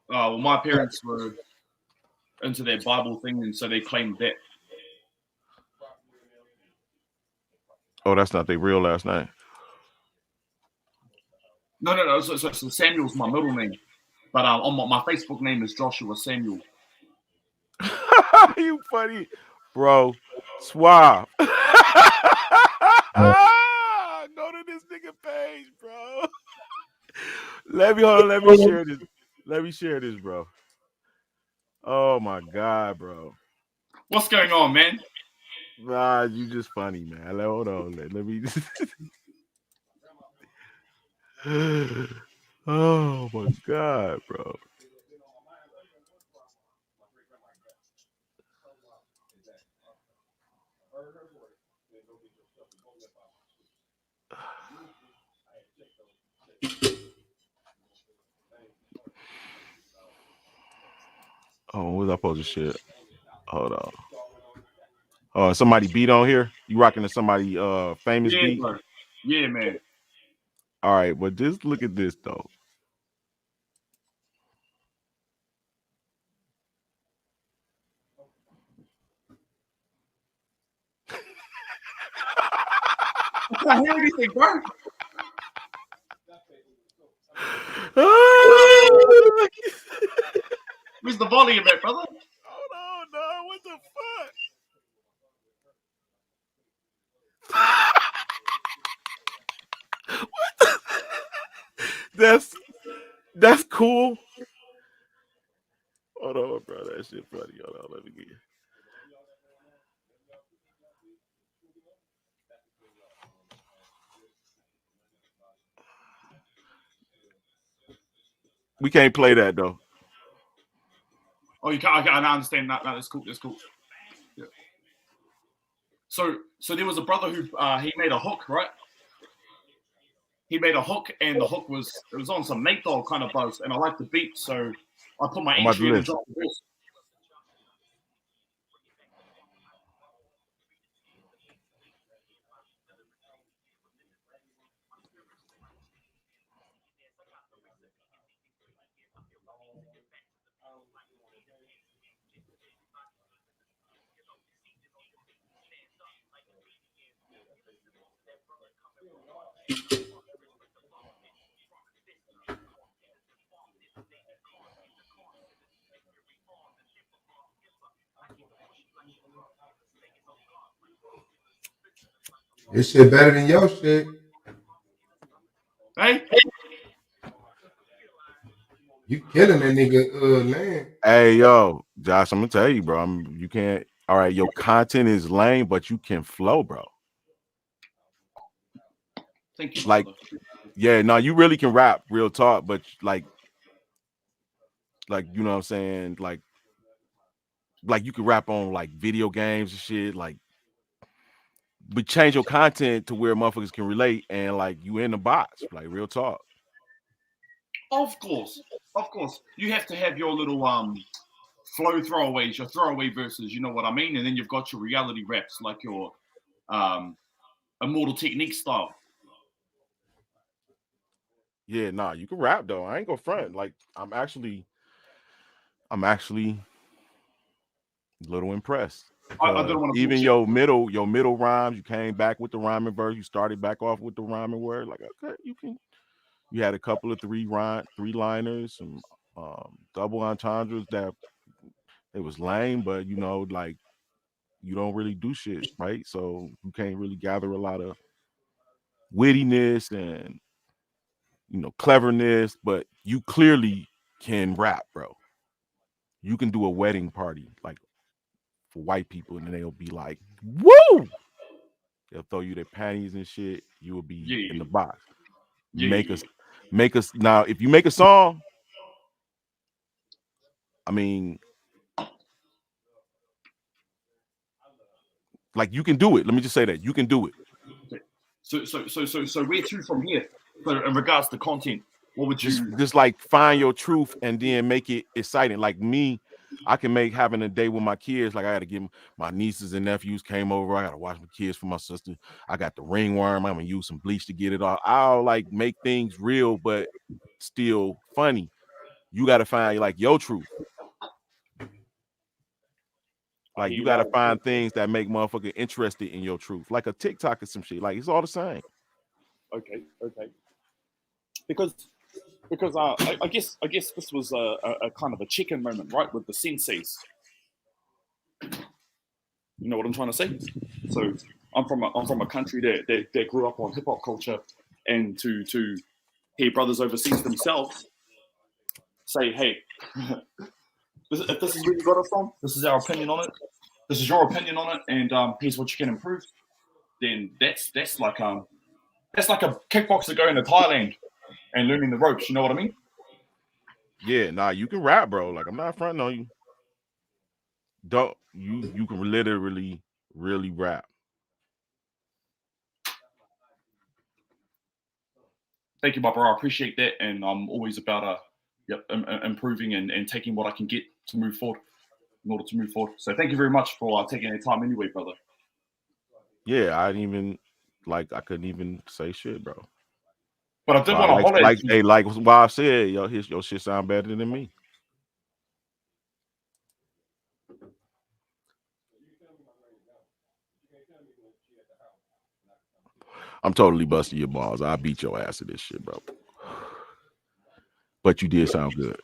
Well, my parents were into their Bible thing, and so they claimed that. Oh, that's not their real last name. No. So Samuel's my middle name, but on my Facebook name is Joshua Samuel. You funny, bro. Suave. Go to this nigga page, bro. Let me share this. Let me share this, bro. Oh my god, bro. What's going on, man? Nah, you just funny, man. Hold on. Let me just... Oh my god, bro. Oh, what was I supposed to share? Hold on. Oh, somebody beat on here? You rocking to somebody famous beat? Bro. Yeah, man. All right, but just look at this though. I can't hear anything, bro. Where's the volume at, brother? Hold on, no. What the fuck? What the... That's cool. Hold on, bro. That shit funny. Hold on, let me get you. We can't play that though. Oh, you can't. I understand that. No, that's cool. Yeah. So there was a brother who he made a hook, right? He made a hook, and the hook was on some Nate Dogg kind of buzz, and I like the beat, so I put my entry in and dropped the verse. This shit better than your shit. Hey, You killing that nigga land. Hey yo, Josh, I'm gonna tell you, bro. You can't. All right, your content is lame, but you can flow, bro. thank you, Like, brother. yeah, no, you really can rap, real talk. But like you know what I'm saying, like you can rap on like video games and shit, like. But change your content to where motherfuckers can relate and like you in the box, like real talk. Of course. You have to have your little flow throwaways, your throwaway verses, you know what I mean? And then you've got your reality raps like your Immortal Technique style. Yeah, nah, you can rap though. I ain't gonna front. Like I'm actually a little impressed. I don't want to Even your middle rhymes, you came back with the rhyming verse, you started back off with the rhyming word. Like, okay, you had a couple of three liners, some double entendres that it was lame, but you know, like you don't really do shit, right? So you can't really gather a lot of wittiness and you know cleverness, but you clearly can rap, bro. You can do a wedding party like for white people, and they'll be like, "Woo!" They'll throw you their panties and shit. You will be in the box. Make us now. If you make a song, I mean, like you can do it. Let me just say that you can do it. So where to from here? So in regards to content, what would you just like find your truth and then make it exciting? Like me, I can make having a day with my kids. Like I got to get my nieces and nephews came over. I got to watch my kids for my sister. I got the ringworm. I'm gonna use some bleach to get it off. I'll like make things real, but still funny. You got to find like your truth. Like you got to find things that make motherfucker interested in your truth, like a TikTok or some shit. Like it's all the same. Okay. Because I guess this was a kind of a chicken moment, right, with the senseis. You know what I'm trying to say? So I'm from a country that grew up on hip hop culture, and to hear brothers overseas themselves say, "Hey, if this is where you got it from, this is our opinion on it. This is your opinion on it, and here's what you can improve." Then that's like a kickboxer going to Thailand and learning the ropes. You know what I mean? Yeah, nah, you can rap, bro. Like I'm not fronting on you. Don't you can literally really rap. Thank you, my bro. I appreciate that, and I'm always about improving and taking what I can get to move forward in order to move forward. So thank you very much for taking the time anyway, brother. Yeah, I couldn't even say shit, bro. But I did want to holler at you. Like why I said, your shit sound better than me. I'm totally busting your balls. I'll beat your ass at this shit, bro. But you did sound good.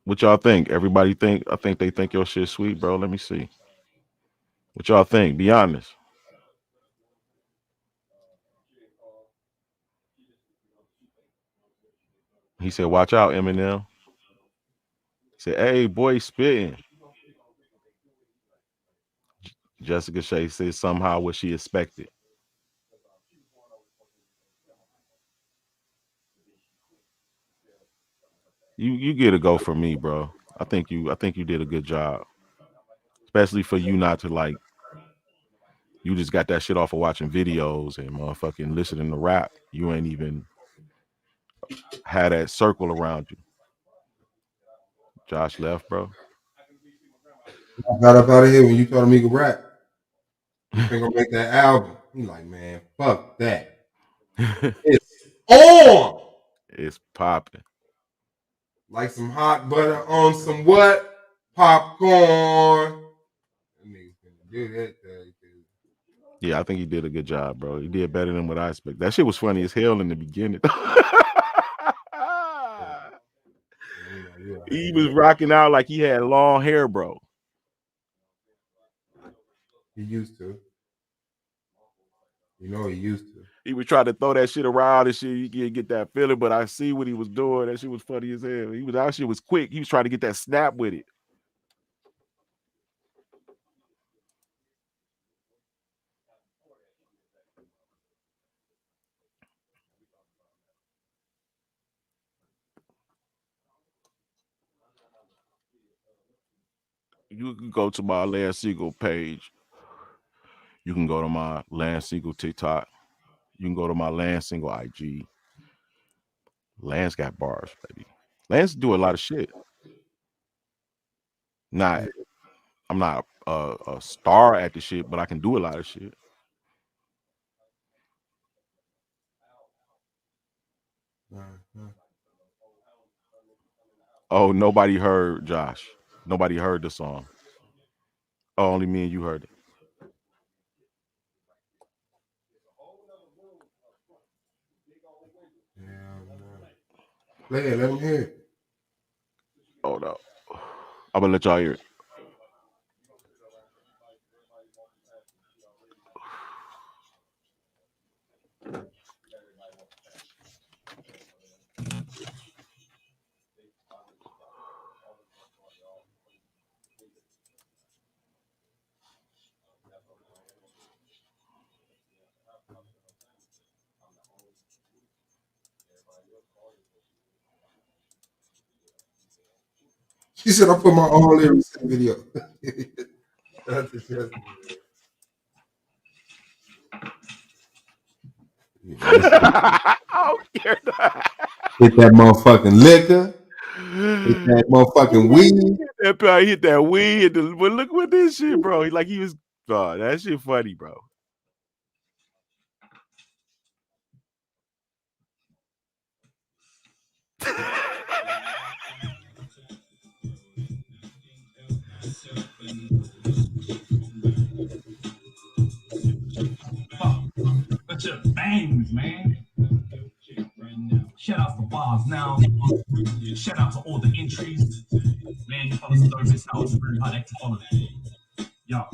What y'all think? Everybody think? I think they think your shit sweet, bro. Let me see. What y'all think? Be honest. He said, "Watch out, Eminem." He said, "Hey, boy, spitting." Jessica Shea said, "Somehow what she expected." You get a go for me, bro. I think you did a good job, especially for you not to like. You just got that shit off of watching videos and motherfucking listening to rap. You ain't even had that circle around you. Josh left, bro. I got up out of here when you told him he could rap. You think I'll make that album? He's like, man, fuck that. It's on. It's popping. Like some hot butter on some what? Popcorn. That nigga's gonna do that thing. Yeah, I think he did a good job, bro. He did better than what I expected. That shit was funny as hell in the beginning. He was rocking out like he had long hair, bro. He used to. You know he used to. He was trying to throw that shit around and shit. You can't get that feeling, but I see what he was doing. That shit was funny as hell. That shit was quick. He was trying to get that snap with it. You can go to my Lance Siegel page. You can go to my Lance Siegel TikTok. You can go to my Lance Siegel IG. Lance got bars, baby. Lance do a lot of shit. I'm not a star at the shit, but I can do a lot of shit. Oh, nobody heard Josh. Nobody heard the song. Oh, only me and you heard it. Play it, let him hear it. Oh no. I'm gonna let y'all hear it. She said, I put my own lyrics in the video. That's just I don't care. Hit that motherfucking liquor. Hit that motherfucking weed. Hit that weed. But look what this shit, bro. He was, that shit funny, bro. Bunch of bangs, man. Shout out for bars now. Shout out to all the entries. Man, you fellas deserve this house. Very hot act to follow. Yo.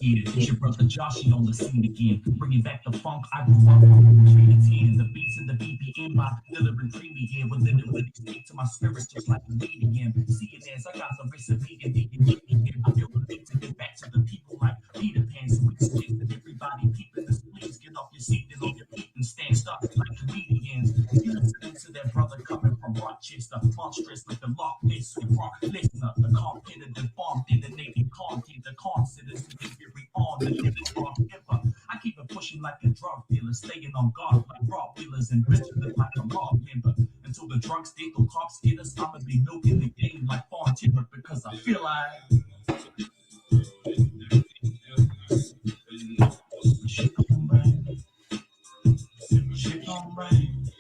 Yeah, it's your brother Joshy on the scene again. Bringing back the funk. I grew up on the 10. The beats and the BPM by delivering premium. With literally speak to my spirits just like a medium. Seeing as I got the recipe and digging. I feel the need to get back to the people like Peter Pan. So we suggest that everybody peeping this, please get off your seat and on your feet and stand up like comedians. You listening to that brother coming from Rochester, monstrous like the Loch Ness rock listener, the competitive bomb in the naked content, the concidence to be very on the limit of ever. I keep it pushing like a drug dealer, staying on guard like raw wheelers and bitching like a raw member. Until the drunks date or cops get us, I'ma be milking the game like Fawn Timber because I feel like shit gon' rain. Shit gon' rain.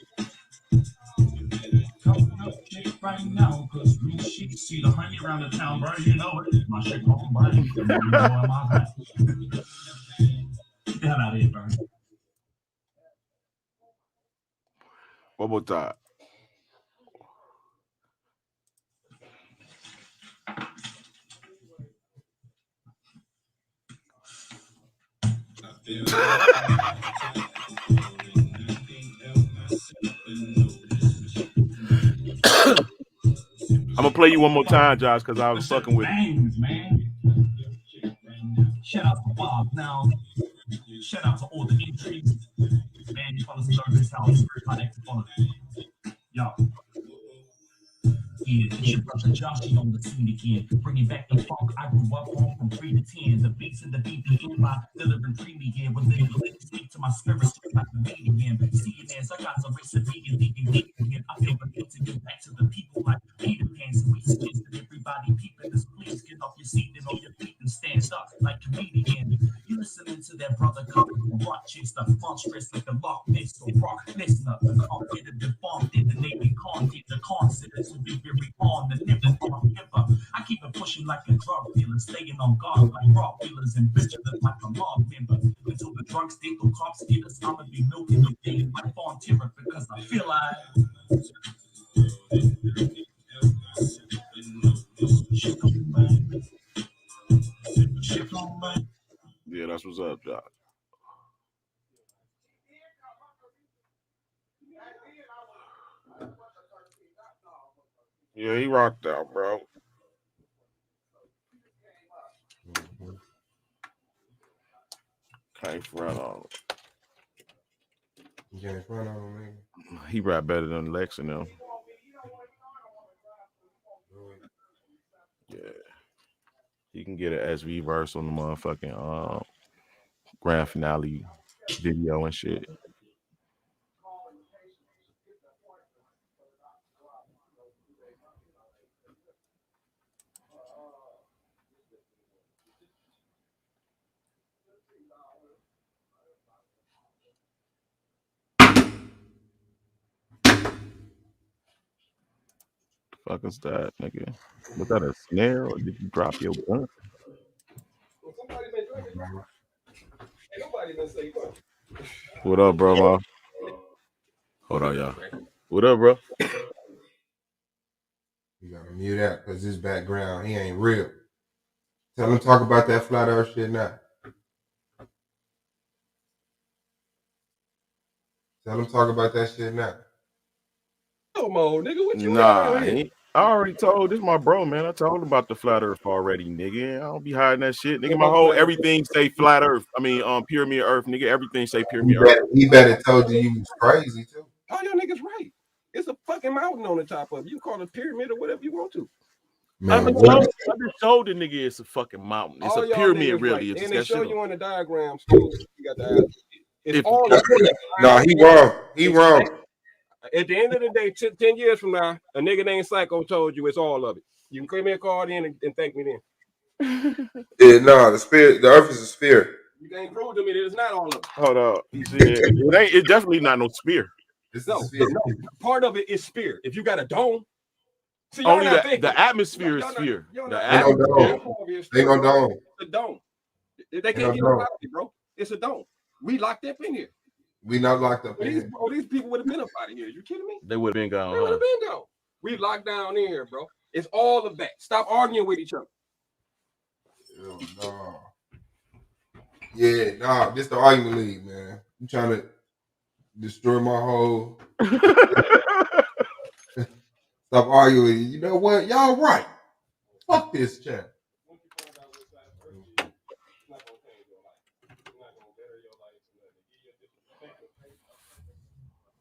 Coming up shit right now, cause we shit see the honey around the town, bro. You know it. My shit gon' rain. You know my back. Get the hell out of here, bro. One more time. I'm gonna play you one more time, Josh, because I was fucking with bangs, man. Shout out to Bob now. Shout out to all the entries. Man, you fellas deserve this house. Very hot act to follow. Yo. Yeah, it's your brother Joshy on the scene again. Bringing back the funk. I grew up on from 3 to 10. The beats and the BPM by delivering premium. With literally speak to my spirits just like a medium. Seeing as I got the recipe and thinking again. I feel the need to get back to the people like Peter Pan. So we suggest that everybody peeping this, please get off your seat and on your feet and stand up like comedian. You listening to that brother coming from Rochester, monstrous like the Loch Ness rock listener, the competitive bomb in the naked content, the concidence to be very on the nipple of a hipper. I keep it pushing like a drug dealer, staying on guard like rock killers and bitches like a mob member. Until the drunk state the cops get us, I'ma be milking the game like on terror because I feel like. Yeah, that's what's up, Doc. Yeah, he rocked out, bro. Can't front on You can't front on him, man. He rap better than Lex and them. Yeah. He can get an SV verse on the motherfucking grand finale video and shit. Fuck is that, nigga? Was that a snare or did you drop your gun? What up, bro, ma? Hold on, y'all. What up, bro? You gotta mute that because his background, he ain't real. Tell him talk about that flat earth shit now. Tell him talk about that shit now. Come on, nigga. What you Nah, doing? I already told this my bro, man. I told him about the flat earth already, nigga. I don't be hiding that shit, nigga. My whole everything say flat earth. I mean, pyramid earth, nigga. Everything say pyramid earth. He better told you was crazy too. All y'all niggas right. It's a fucking mountain on the top of it. You call it a pyramid or whatever you want to. I just told the nigga it's a fucking mountain. It's All a y'all pyramid, niggas really. right. It's And they show shit you on the diagrams too. You got the it's all No, he wrong. He wrong. At the end of the day, 10 years from now, a nigga named Psycho told you it's all of it. You can give me a card in and thank me then. Yeah, no, the earth is a sphere. You can't prove to me that it's not all of it. Hold up. It's definitely not no sphere. No, part of it is sphere. If you got a dome, see, only the atmosphere is sphere. The atmosphere. They gonna dome. It's a dome. They can't get up out of it, bro. It's a dome. We locked up in here. We not locked up in These, here. these people would have been up out of here. You kidding me? They would have been gone. They would have been gone. We locked down in here, bro. It's all of that. Stop arguing with each other. No. Yeah, nah, this the argument league, man. I'm trying to destroy my whole. Stop arguing. You know what? Y'all right. Fuck this chat.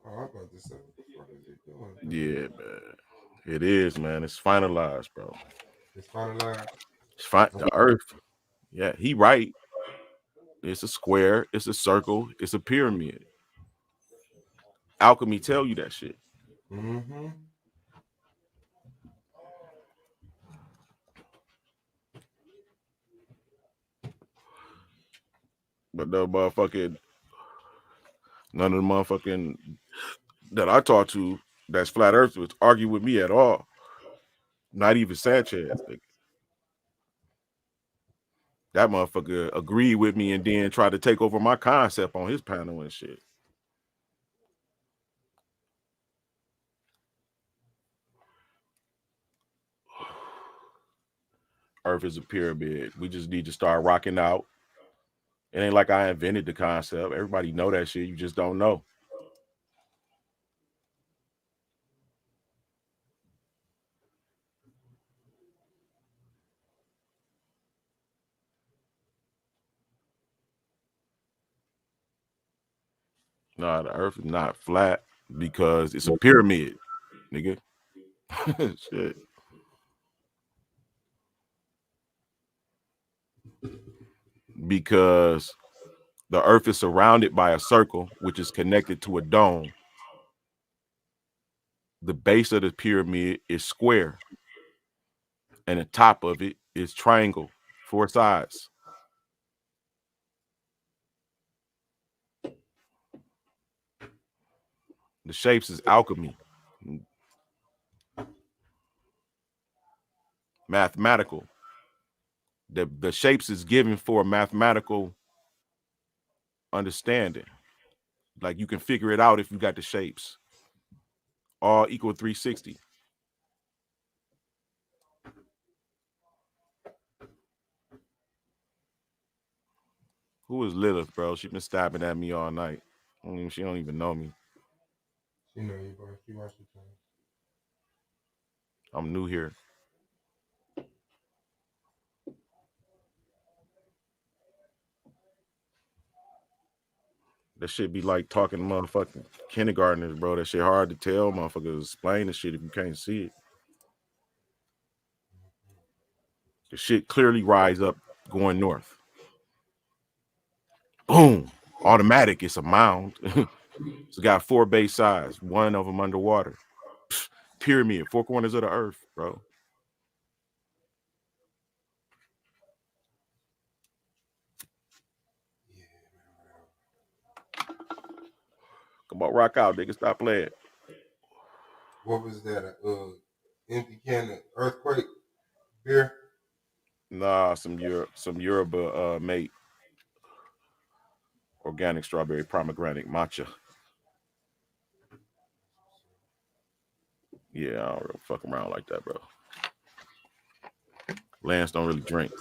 Oh, I'm about to say, what is it doing? Yeah, man. It is, man. It's finalized, bro. It's finalized. It's fine. The earth. Yeah, he right. It's a square. It's a circle. It's a pyramid. Alchemy tell you that shit. Mm-hmm. But the motherfucking none of the motherfucking that I talked to that's flat earthers argue with me at all. Not even Sanchez. That motherfucker agreed with me and then tried to take over my concept on his panel and shit. Earth is a pyramid. We just need to start rocking out. It ain't like I invented the concept. Everybody know that shit. You just don't know. Nah, the earth is not flat because it's a pyramid, nigga. Shit. Because the earth is surrounded by a circle, which is connected to a dome. The base of the pyramid is square. And the top of it is triangle, 4 sides. The shapes is alchemy. Mathematical. The shapes is given for a mathematical understanding. Like you can figure it out if you got the shapes. All equal 360. Who is Lilith, bro? She been stabbing at me all night. She don't even know me. She know you, bro. She watch your time. I'm new here. That shit be like talking to motherfucking kindergartners, bro. That shit hard to tell motherfuckers. Explain the shit if you can't see it. The shit clearly rise up going north. Boom. Automatic. It's a mound. It's got 4 base sides. One of them underwater. Pyramid. 4 corners of the earth, bro. Come on, rock out, nigga. Stop playing. What was that? Empty can of earthquake beer? Nah, some Yoruba mate. Organic strawberry pomegranate matcha. Yeah, I don't really fuck around like that, bro. Lance don't really drink.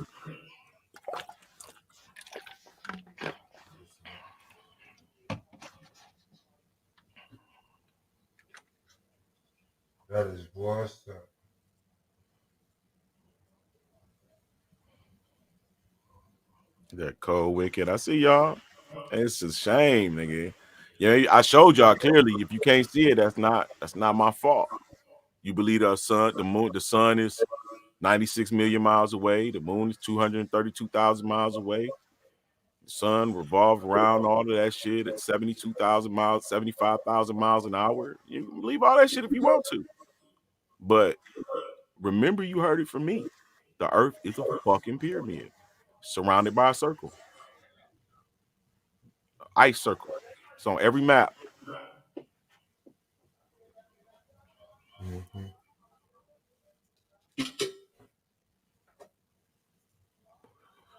That is what's up. That cold wicked. I see y'all. It's a shame, nigga. Yeah, I showed y'all clearly. If you can't see it, that's not my fault. You believe the sun is 96 million miles away. The moon is 232,000 miles away. The sun revolves around all of that shit at 72,000 miles, 75,000 miles an hour. You can believe all that shit if you want to. But remember, you heard it from me. The earth is a fucking pyramid surrounded by a circle. Ice circle. It's on every map. Mm-hmm.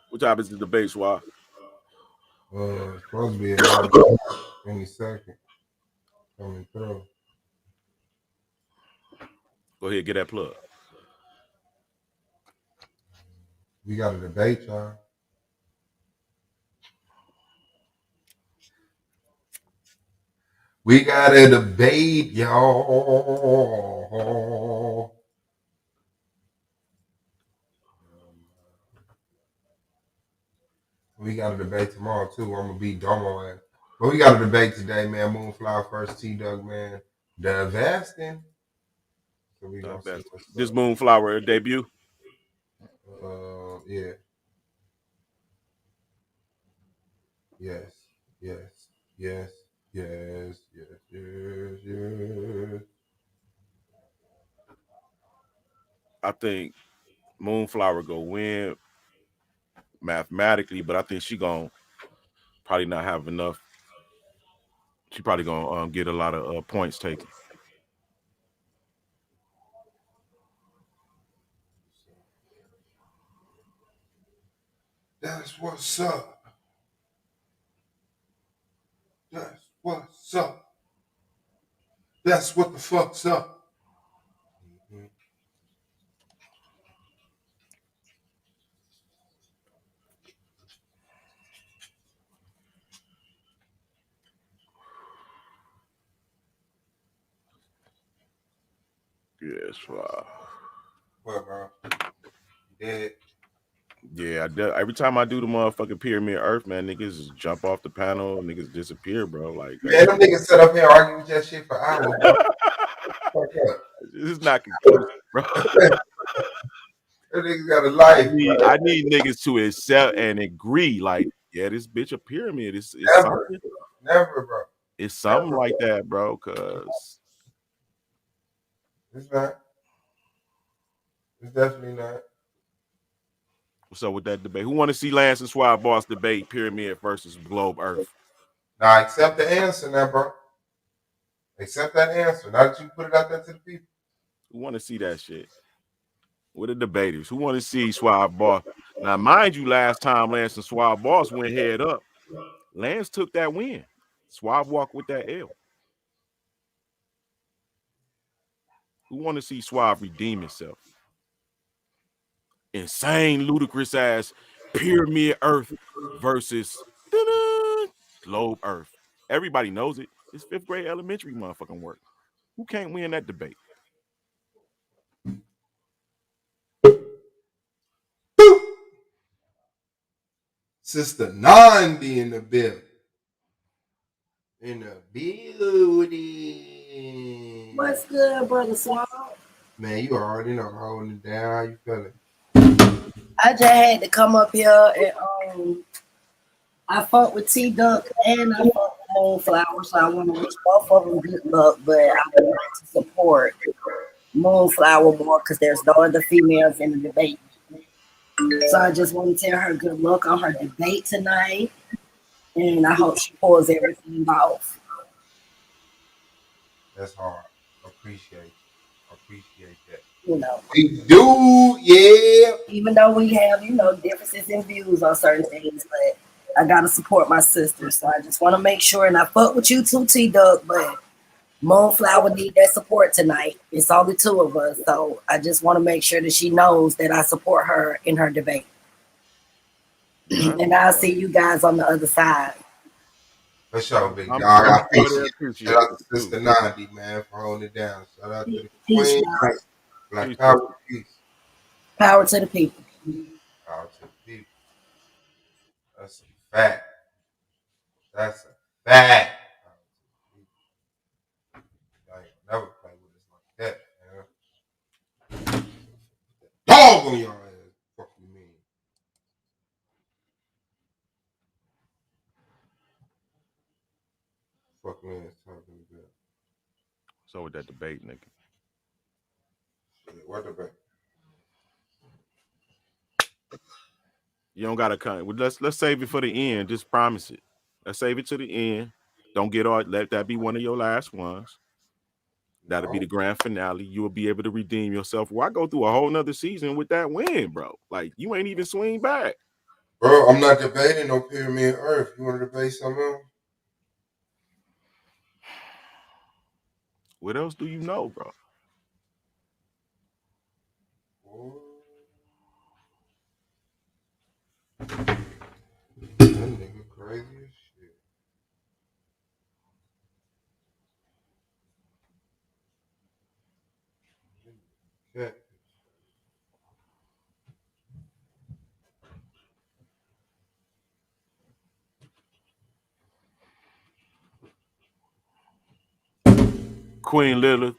What time is the debate, Swab? It's supposed to be any second coming through. Go ahead, get that plug. We got a debate, y'all. We got a debate, y'all. We got a debate tomorrow, too. I'm going to be Domo at. But we got a debate today, man. Moonflower first, T-Dug, man. Devastin. So we gonna see this Moonflower debut? Yeah. Yes. I think Moonflower go win mathematically, but I think she gonna probably not have enough. She probably gonna get a lot of points taken. That's what's up. That's what's up. That's what the fuck's up. Mm-hmm. Yes, wow. What, bro? Dead. Yeah, every time I do the motherfucking pyramid Earth, man, niggas just jump off the panel, niggas disappear, bro. Like, yeah, them niggas sit up here and argue with that shit for hours, bro. This is not conclusive, bro. That niggas got a life. I need niggas to accept and agree, like, yeah, this bitch a pyramid. It's something. Never, bro. It's something like that, bro, cause it's not. It's definitely not. What's up with that debate? Who want to see Lance and Swab Boss debate pyramid versus globe Earth? Now accept the answer now, bro. Accept that answer. Now that you put it out there to the people. Who want to see that shit? With the debaters. Who want to see Swab Boss Now, mind you, last time Lance and Suave Boss went head up, Lance took that win. Suave walked with that L. Who want to see Suave redeem himself? Insane, ludicrous ass Pyramid Earth versus Globe Earth. Everybody knows it. It's 5th grade elementary motherfucking work. Who can't win that debate? Sister Nandi in the building. In the building. What's good, brother Swamp? Man, you already know holding it down. How you feeling? I just had to come up here and I fought with T Duck and I fought with Moonflower, so I want to wish both of them good luck, but I would like to support Moonflower more because there's no other females in the debate. So I just want to tell her good luck on her debate tonight, and I hope she pulls everything off. That's hard. Appreciate that. You know, we do, yeah. Even though we have, differences in views on certain things, but I gotta support my sister. So I just want to make sure, and I fuck with you too, T Duck, but Moonflower need that support tonight. It's only two of us, so I just want to make sure that she knows that I support her in her debate. And I'll see you guys on the other side. For sure, big dog. I appreciate it. Shout out to Sister Nandi, man, for holding it down. Shout out to the Queen. Black power, peace. Power to the people. Power to the people. That's a fact. That's a fact. I ain't never play with us like that, man. Dog on your ass. Fuck you mean? Fuck man is talking about. So with that debate, nigga. Shit, what debate? You don't gotta come. Let's save it for the end. Just promise it. Let's save it to the end. Don't get all. Let that be one of your last ones. That'll be the grand finale. You will be able to redeem yourself. Why go through a whole nother season with that win, bro? Like you ain't even swing back. Bro, I'm not debating no Pyramid Earth. You want to debate something else? What else do you know, bro? That nigga crazy as shit. Yeah. Queen Lilith,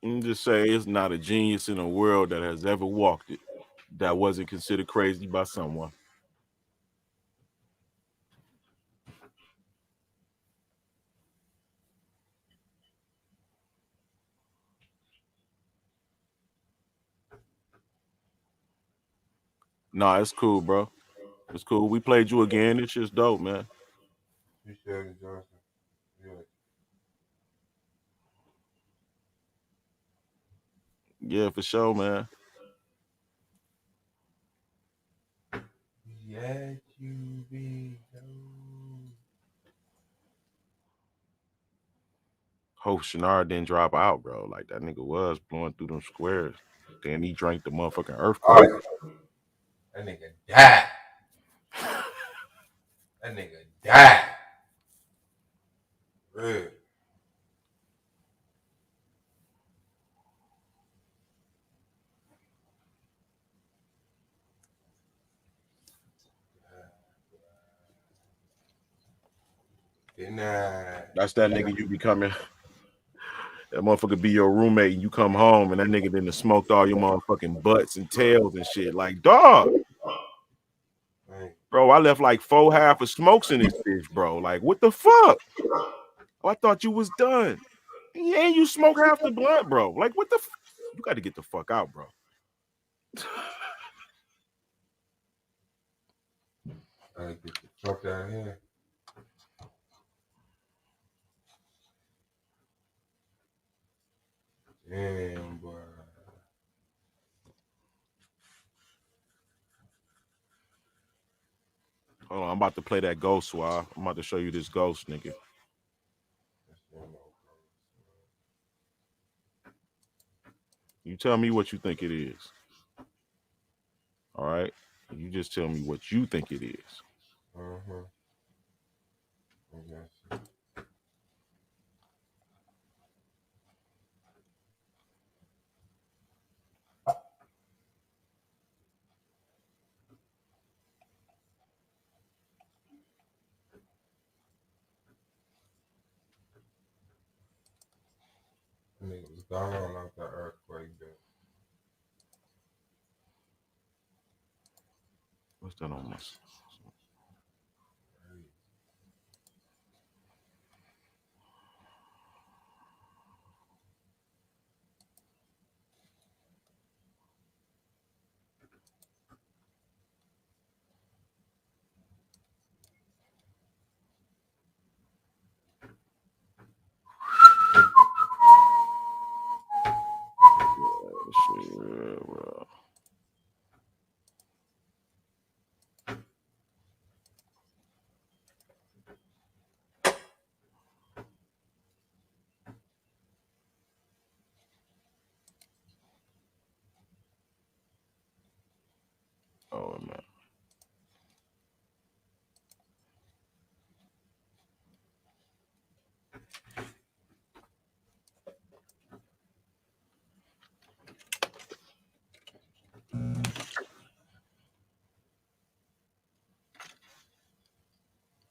let me just say it's not a genius in the world that has ever walked it that wasn't considered crazy by someone. Nah, it's cool, bro. It's cool. We played you again. It's just dope, man. Appreciate it, Johnson. Yeah. Yeah, for sure, man. Yeah, you be. Hope Shannara didn't drop out, bro. Like that nigga was blowing through them squares. Then he drank the motherfucking earthquake. Oh, that nigga died. That nigga died. Real. That's that nigga you becoming. That motherfucker be your roommate and you come home and that nigga done smoked all your motherfucking butts and tails and shit. Like, dog. Bro, I left like 4 half of smokes in this bitch, bro. Like, what the fuck? Oh, I thought you was done. Yeah, you smoke half the blunt, bro. Like, what the you got to get the fuck out, bro. Gotta get the fuck out of here. Damn, boy. Hold on, I'm about to play that ghost swab. I'm about to show you this ghost, nigga. You tell me what you think it is. All right? You just tell me what you think it is. Uh-huh. Okay. Nigga was gone off the earthquake, though. What's that on this? Oh man.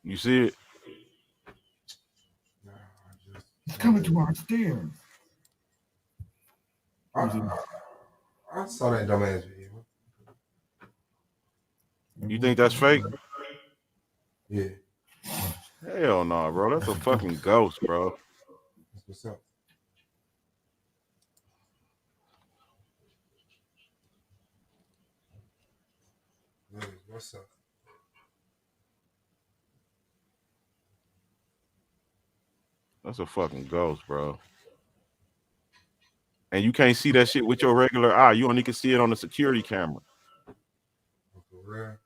You see it? He's coming to our stairs. I saw that dumbass video. You think that's fake? Yeah. Hell no, bro. That's a fucking ghost, bro. That's what's up. What's up? That's a fucking ghost, bro. And you can't see that shit with your regular eye. You only can see it on the security camera. For real?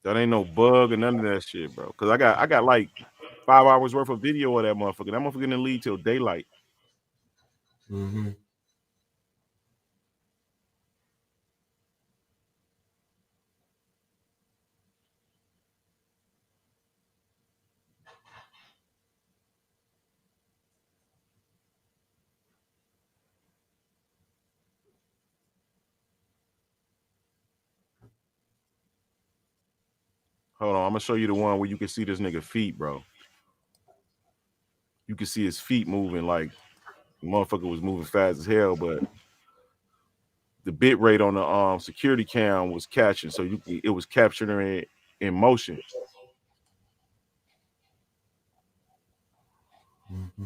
That ain't no bug or none of that shit, bro. Cause I got like 5 hours worth of video of that motherfucker. That motherfucker didn't leave till daylight. Mm-hmm. Hold on, I'm gonna show you the one where you can see this nigga feet, bro. You can see his feet moving like the motherfucker was moving fast as hell, but the bit rate on the security cam was catching, so it was capturing it in motion. Mm-hmm.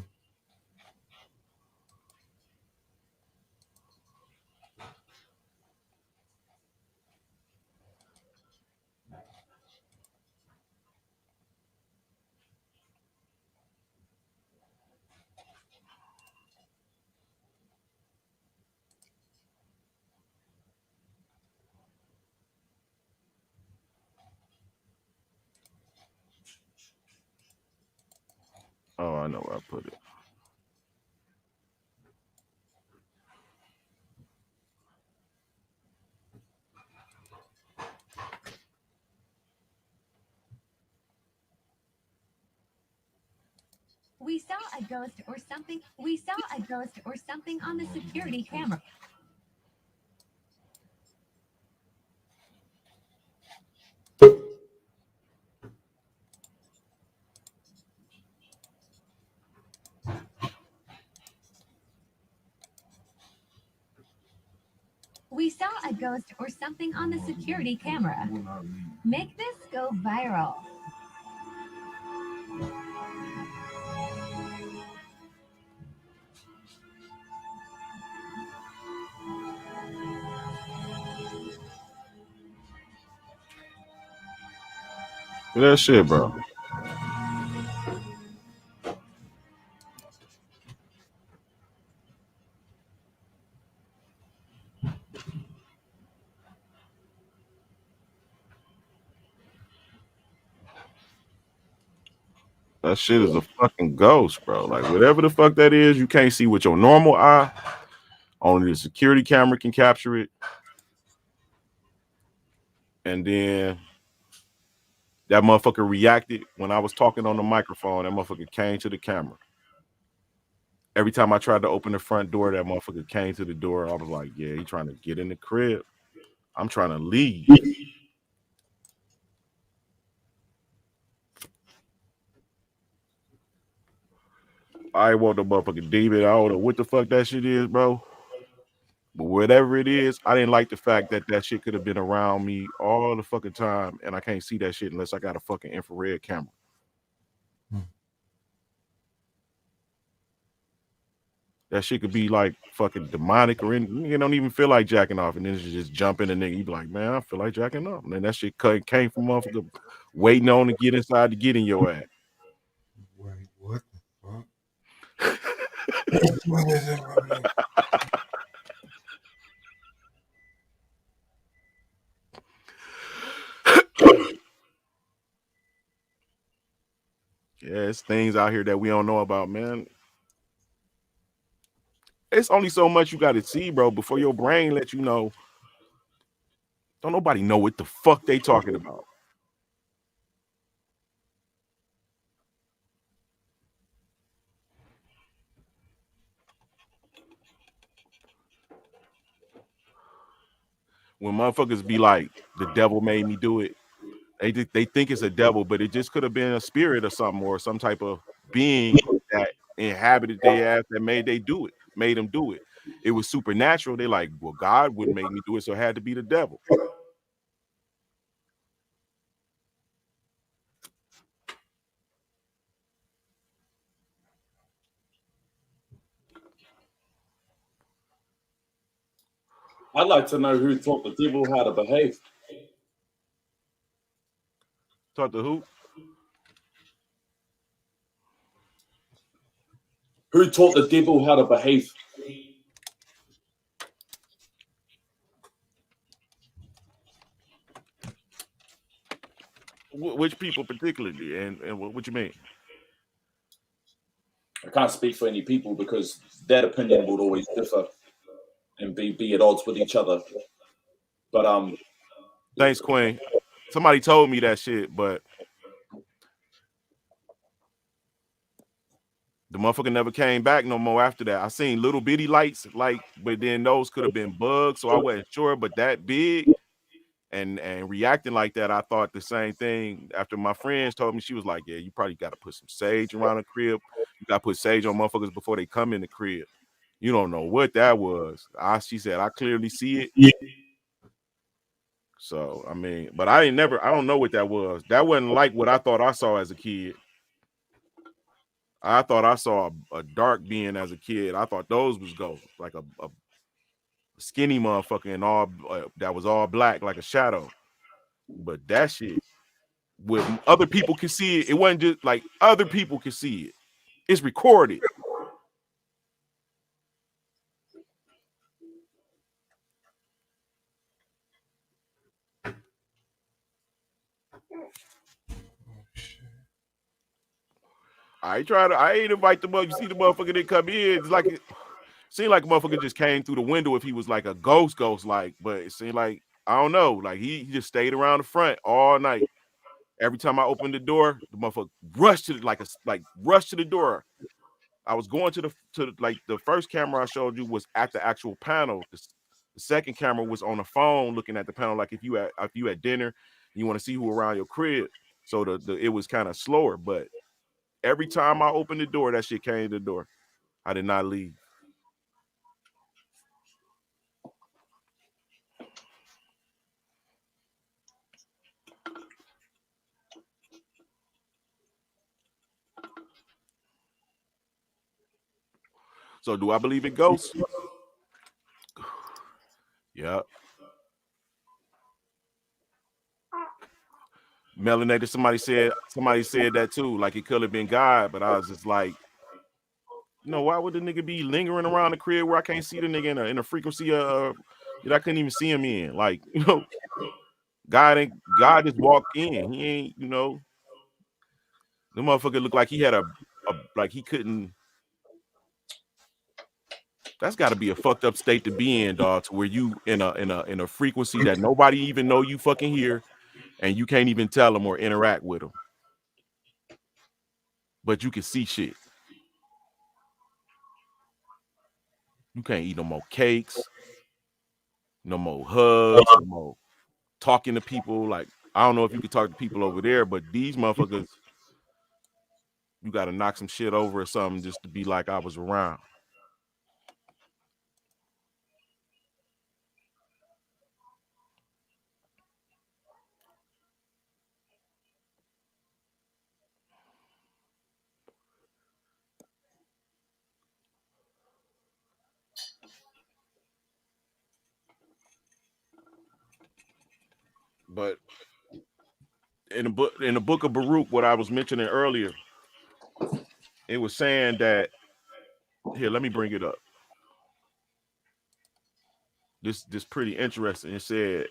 Oh, I know where I put it. We saw a ghost or something. We saw a ghost or something on the security camera. We saw a ghost or something on the security camera. Make this go viral. Look at that shit, bro. That shit is a fucking ghost, bro. Like whatever the fuck that is, you can't see with your normal eye. Only the security camera can capture it. And then that motherfucker reacted when I was talking on the microphone. That motherfucker came to the camera. Every time I tried to open the front door, that motherfucker came to the door. I was like, yeah, he trying to get in the crib. I'm trying to leave. I want the motherfucking demon. I don't know what the fuck that shit is, bro. But whatever it is, I didn't like the fact that that shit could have been around me all the fucking time, and I can't see that shit unless I got a fucking infrared camera. That shit could be like fucking demonic or anything. You don't even feel like jacking off, and then you just jump in and nigga, you be like, man, I feel like jacking off. And then that shit came from motherfucker waiting on to get inside to get in your ass. Wait, what the fuck? Yeah, it's things out here that we don't know about, man. It's only so much you got to see, bro, before your brain let you know. Don't nobody know what the fuck they talking about. When motherfuckers be like, the devil made me do it, they think it's a devil, but it just could have been a spirit or something, or some type of being that inhabited their ass that made them do it. It was supernatural. They like, well, God wouldn't make me do it, so it had to be the devil. I'd like to know who taught the devil how to behave. Taught the who? Who taught the devil how to behave? Which people particularly, and what you mean? I can't speak for any people because that opinion would always differ and be at odds with each other. But thanks, Queen. Somebody told me that shit, but the motherfucker never came back no more after that. I seen little bitty lights, like, but then those could have been bugs, so I wasn't sure. But that big and reacting like that, I thought the same thing. After my friends told me, she was like, yeah, you probably got to put some sage around the crib. You got to put sage on motherfuckers before they come in the crib. You don't know what that was. She said, I clearly see it. Yeah. So, I mean, but I don't know what that was. That wasn't like what I thought I saw as a kid. I thought I saw a dark being as a kid. I thought those was ghosts, like a skinny motherfucker and all that was all black, like a shadow. But that shit, with other people can see it, it wasn't just like other people can see it. It's recorded. I ain't invite the motherfucker. You see the motherfucker that come in. It's like it seemed like a motherfucker just came through the window if he was like a ghost like, but it seemed like I don't know, like he just stayed around the front all night. Every time I opened the door, the motherfucker rushed to rushed to the door. I was going to the first camera I showed you was at the actual panel. The second camera was on the phone looking at the panel, like if you at dinner and you want to see who around your crib. So it was kind of slower, but every time I opened the door, that shit came to the door. I did not leave. So do I believe in ghosts? Yeah. Melanated, somebody said that too, like it could have been God, but I was just like, why would the nigga be lingering around the crib where I can't see the nigga in a frequency that I couldn't even see him in? Like, God just walked in. He ain't, The motherfucker looked like he had a like he couldn't. That's got to be a fucked up state to be in, dog. To where you in a frequency that nobody even know you fucking hear, and you can't even tell them or interact with them, but you can see shit. You can't eat no more cakes, no more hugs, no more talking to people. Like, I don't know if you could talk to people over there, but these motherfuckers, you got to knock some shit over or something just to be like I was around. But in the book of Baruch, what I was mentioning earlier, it was saying that, here, let me bring it up. This pretty interesting. It said,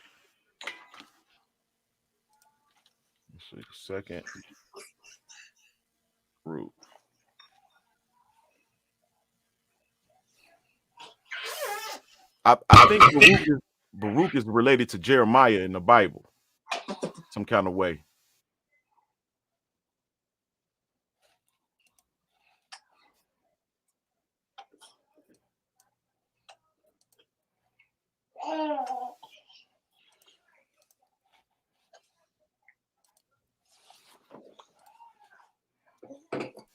let's see, second Baruch. I think Baruch is related to Jeremiah in the Bible, some kind of way.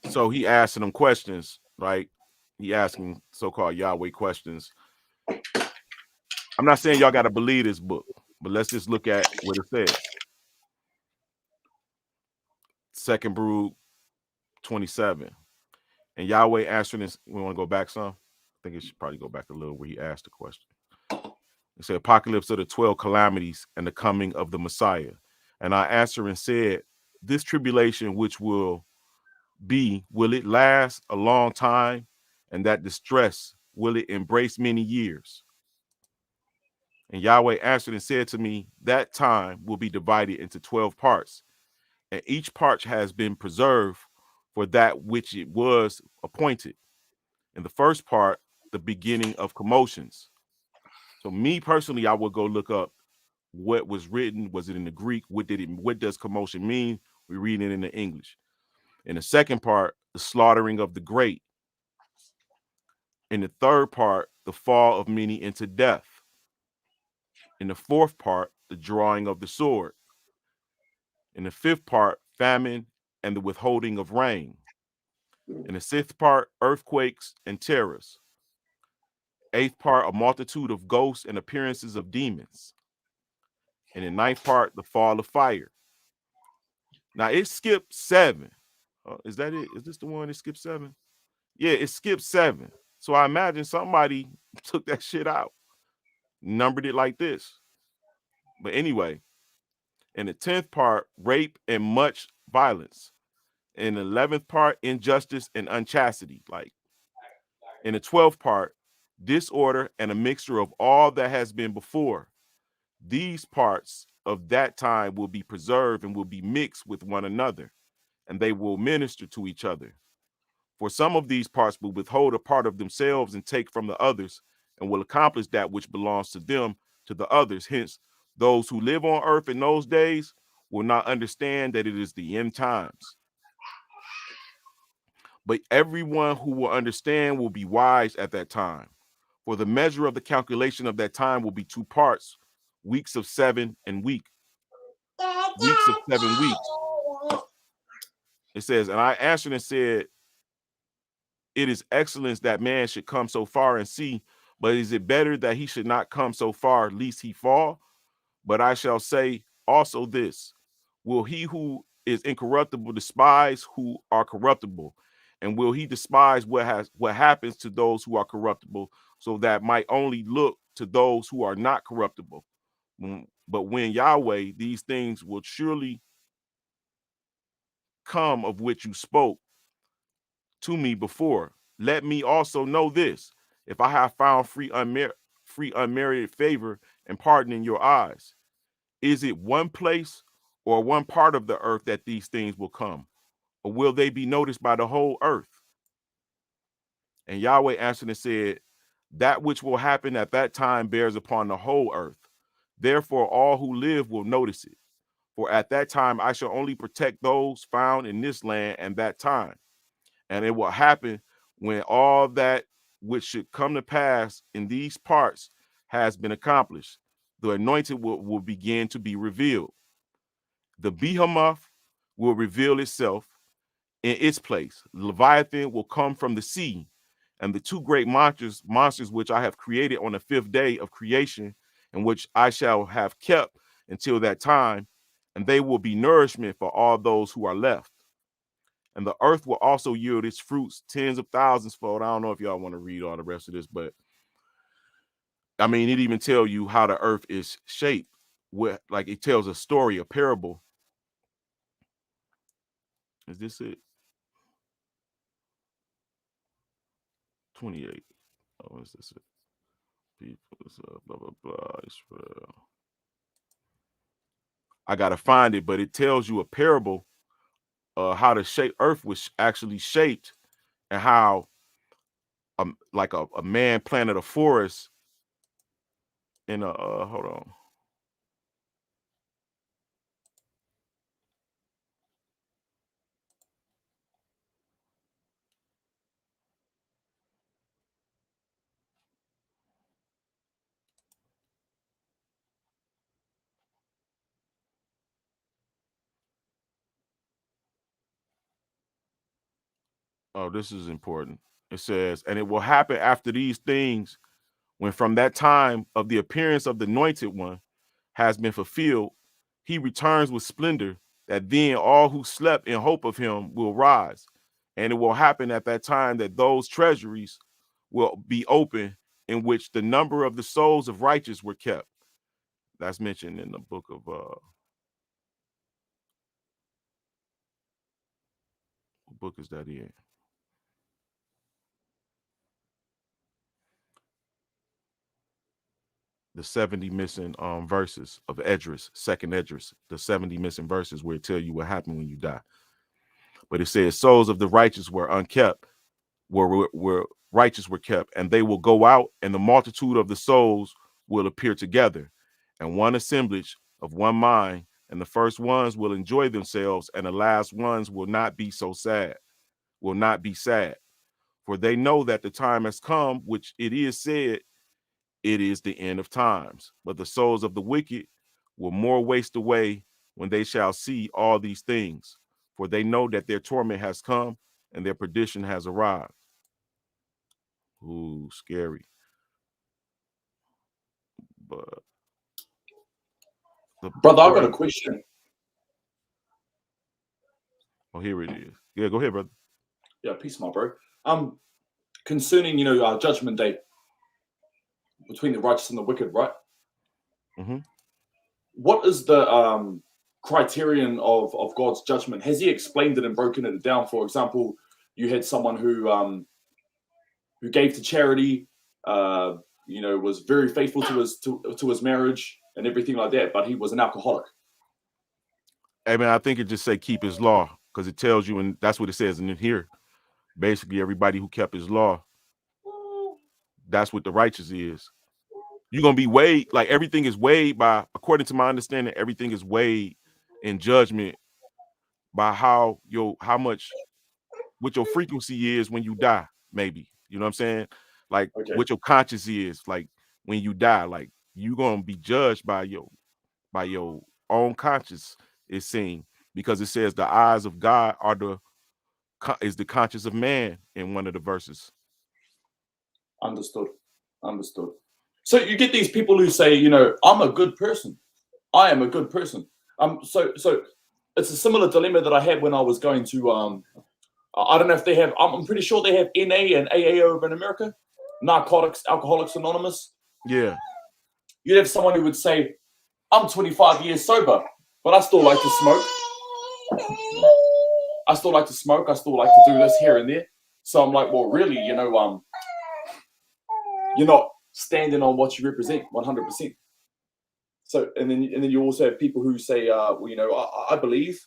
So he asking them questions, right? He asking so-called Yahweh questions. I'm not saying y'all got to believe this book, but let's just look at what it says. Second Baruch 27. And Yahweh answering this. We want to go back some? I think it should probably go back a little where he asked the question. It said, Apocalypse of the 12 calamities and the coming of the Messiah. And I answered and said, this tribulation which will be, will it last a long time? And that distress, will it embrace many years? And Yahweh answered and said to me, that time will be divided into 12 parts, and each part has been preserved for that which it was appointed. In the first part, the beginning of commotions. So me personally, I would go look up what was written. Was it in the Greek? What does commotion mean? We read it in the English. In the second part, the slaughtering of the great. In the third part, the fall of many into death. In the fourth part, the drawing of the sword. In the fifth part, famine and the withholding of rain. In the sixth part, earthquakes and terrors. Eighth part, a multitude of ghosts and appearances of demons. And in ninth part, the fall of fire. Now it skipped 7. Is that it? Is this the one that skipped 7? Yeah, it skipped 7. So I imagine somebody took that shit out, numbered it like this. But anyway, in the 10th part, rape and much violence. In the 11th part, injustice and unchastity. Like in the 12th part, disorder and a mixture of all that has been before. These parts of that time will be preserved and will be mixed with one another, and they will minister to each other. For some of these parts will withhold a part of themselves and take from the others, and will accomplish that which belongs to them to the others. Hence, those who live on earth in those days will not understand that it is the end times. But everyone who will understand will be wise at that time. For the measure of the calculation of that time will be 2 parts, weeks of 7 and weeks of 7 weeks. It says, and I answered and said, it is excellence that man should come so far and see, but is it better that he should not come so far, lest he fall? But I shall say also this, will he who is incorruptible despise who are corruptible? And will he despise what happens to those who are corruptible, so that might only look to those who are not corruptible? But when Yahweh, these things will surely come of which you spoke to me before. Let me also know this, if I have found free unmerited favor and pardon in your eyes. Is it one place or one part of the earth that these things will come? or will they be noticed by the whole earth? And Yahweh answered and said, that which will happen at that time bears upon the whole earth. Therefore, all who live will notice it. For at that time I shall only protect those found in this land and that time. And it will happen when all that which should come to pass in these parts has been accomplished. The anointed will begin to be revealed. The behemoth will reveal itself in its place. Leviathan will come from the sea, and the two great monsters which I have created on the 5th day of creation, and which I shall have kept until that time, and they will be nourishment for all those who are left. And the earth will also yield its fruits, tens of thousands fold. I don't know if y'all want to read all the rest of this, but I mean, it even tell you how the earth is shaped. Like it tells a story, a parable. Is this it? 28. Oh, is this it? People, blah, blah, blah. Israel. I got to find it, but it tells you a parable how the earth was actually shaped, and how like a man planted a forest in a hold on. Oh, this is important. It says, and it will happen after these things, when from that time of the appearance of the anointed one has been fulfilled, he returns with splendor, that then all who slept in hope of him will rise. And it will happen at that time that those treasuries will be open, in which the number of the souls of righteous were kept. That's mentioned in the book of what book is that in? The 70 missing verses of Esdras, second Esdras, the 70 missing verses where it tell you what happened when you die. But it says souls of the righteous were unkept, were righteous were kept, and they will go out, and the multitude of the souls will appear together, and one assemblage of one mind, and the first ones will enjoy themselves, and the last ones will not be so sad, will not be sad. For they know that the time has come, which it is said, it is the end of times. But the souls of the wicked will more waste away when they shall see all these things. For they know that their torment has come and their perdition has arrived. Ooh, scary. But brother, I've got a question. Oh, here it is. Yeah, go ahead, brother. Yeah, peace, my bro. Concerning, Judgment Day, between the righteous and the wicked, right? Mm-hmm. What is the criterion of God's judgment? Has he explained it and broken it down? For example, you had someone who gave to charity, was very faithful to his marriage and everything like that, but he was an alcoholic. Hey man, I think it just say keep his law, because it tells you, and that's what it says in here. Basically, everybody who kept his law, that's what the righteous is. You're gonna be weighed, like everything is weighed by, according to my understanding, everything is weighed in judgment by what your frequency is when you die, maybe. You know what I'm saying? Like what your conscience is, like when you die, like you're gonna be judged by your own conscience, is seen, because it says the eyes of God is the conscience of man in one of the verses. Understood. So you get these people who say, I'm a good person. I am a good person. So it's a similar dilemma that I had when I was going to I don't know if they have, I'm pretty sure they have NA and AA over in America, Narcotics, Alcoholics Anonymous. Yeah. You'd have someone who would say, I'm 25 years sober, but I still like to smoke. I still like to do this here and there. So I'm like, well, really, you're not standing on what you represent 100%. So, and then you also have people who say, I believe,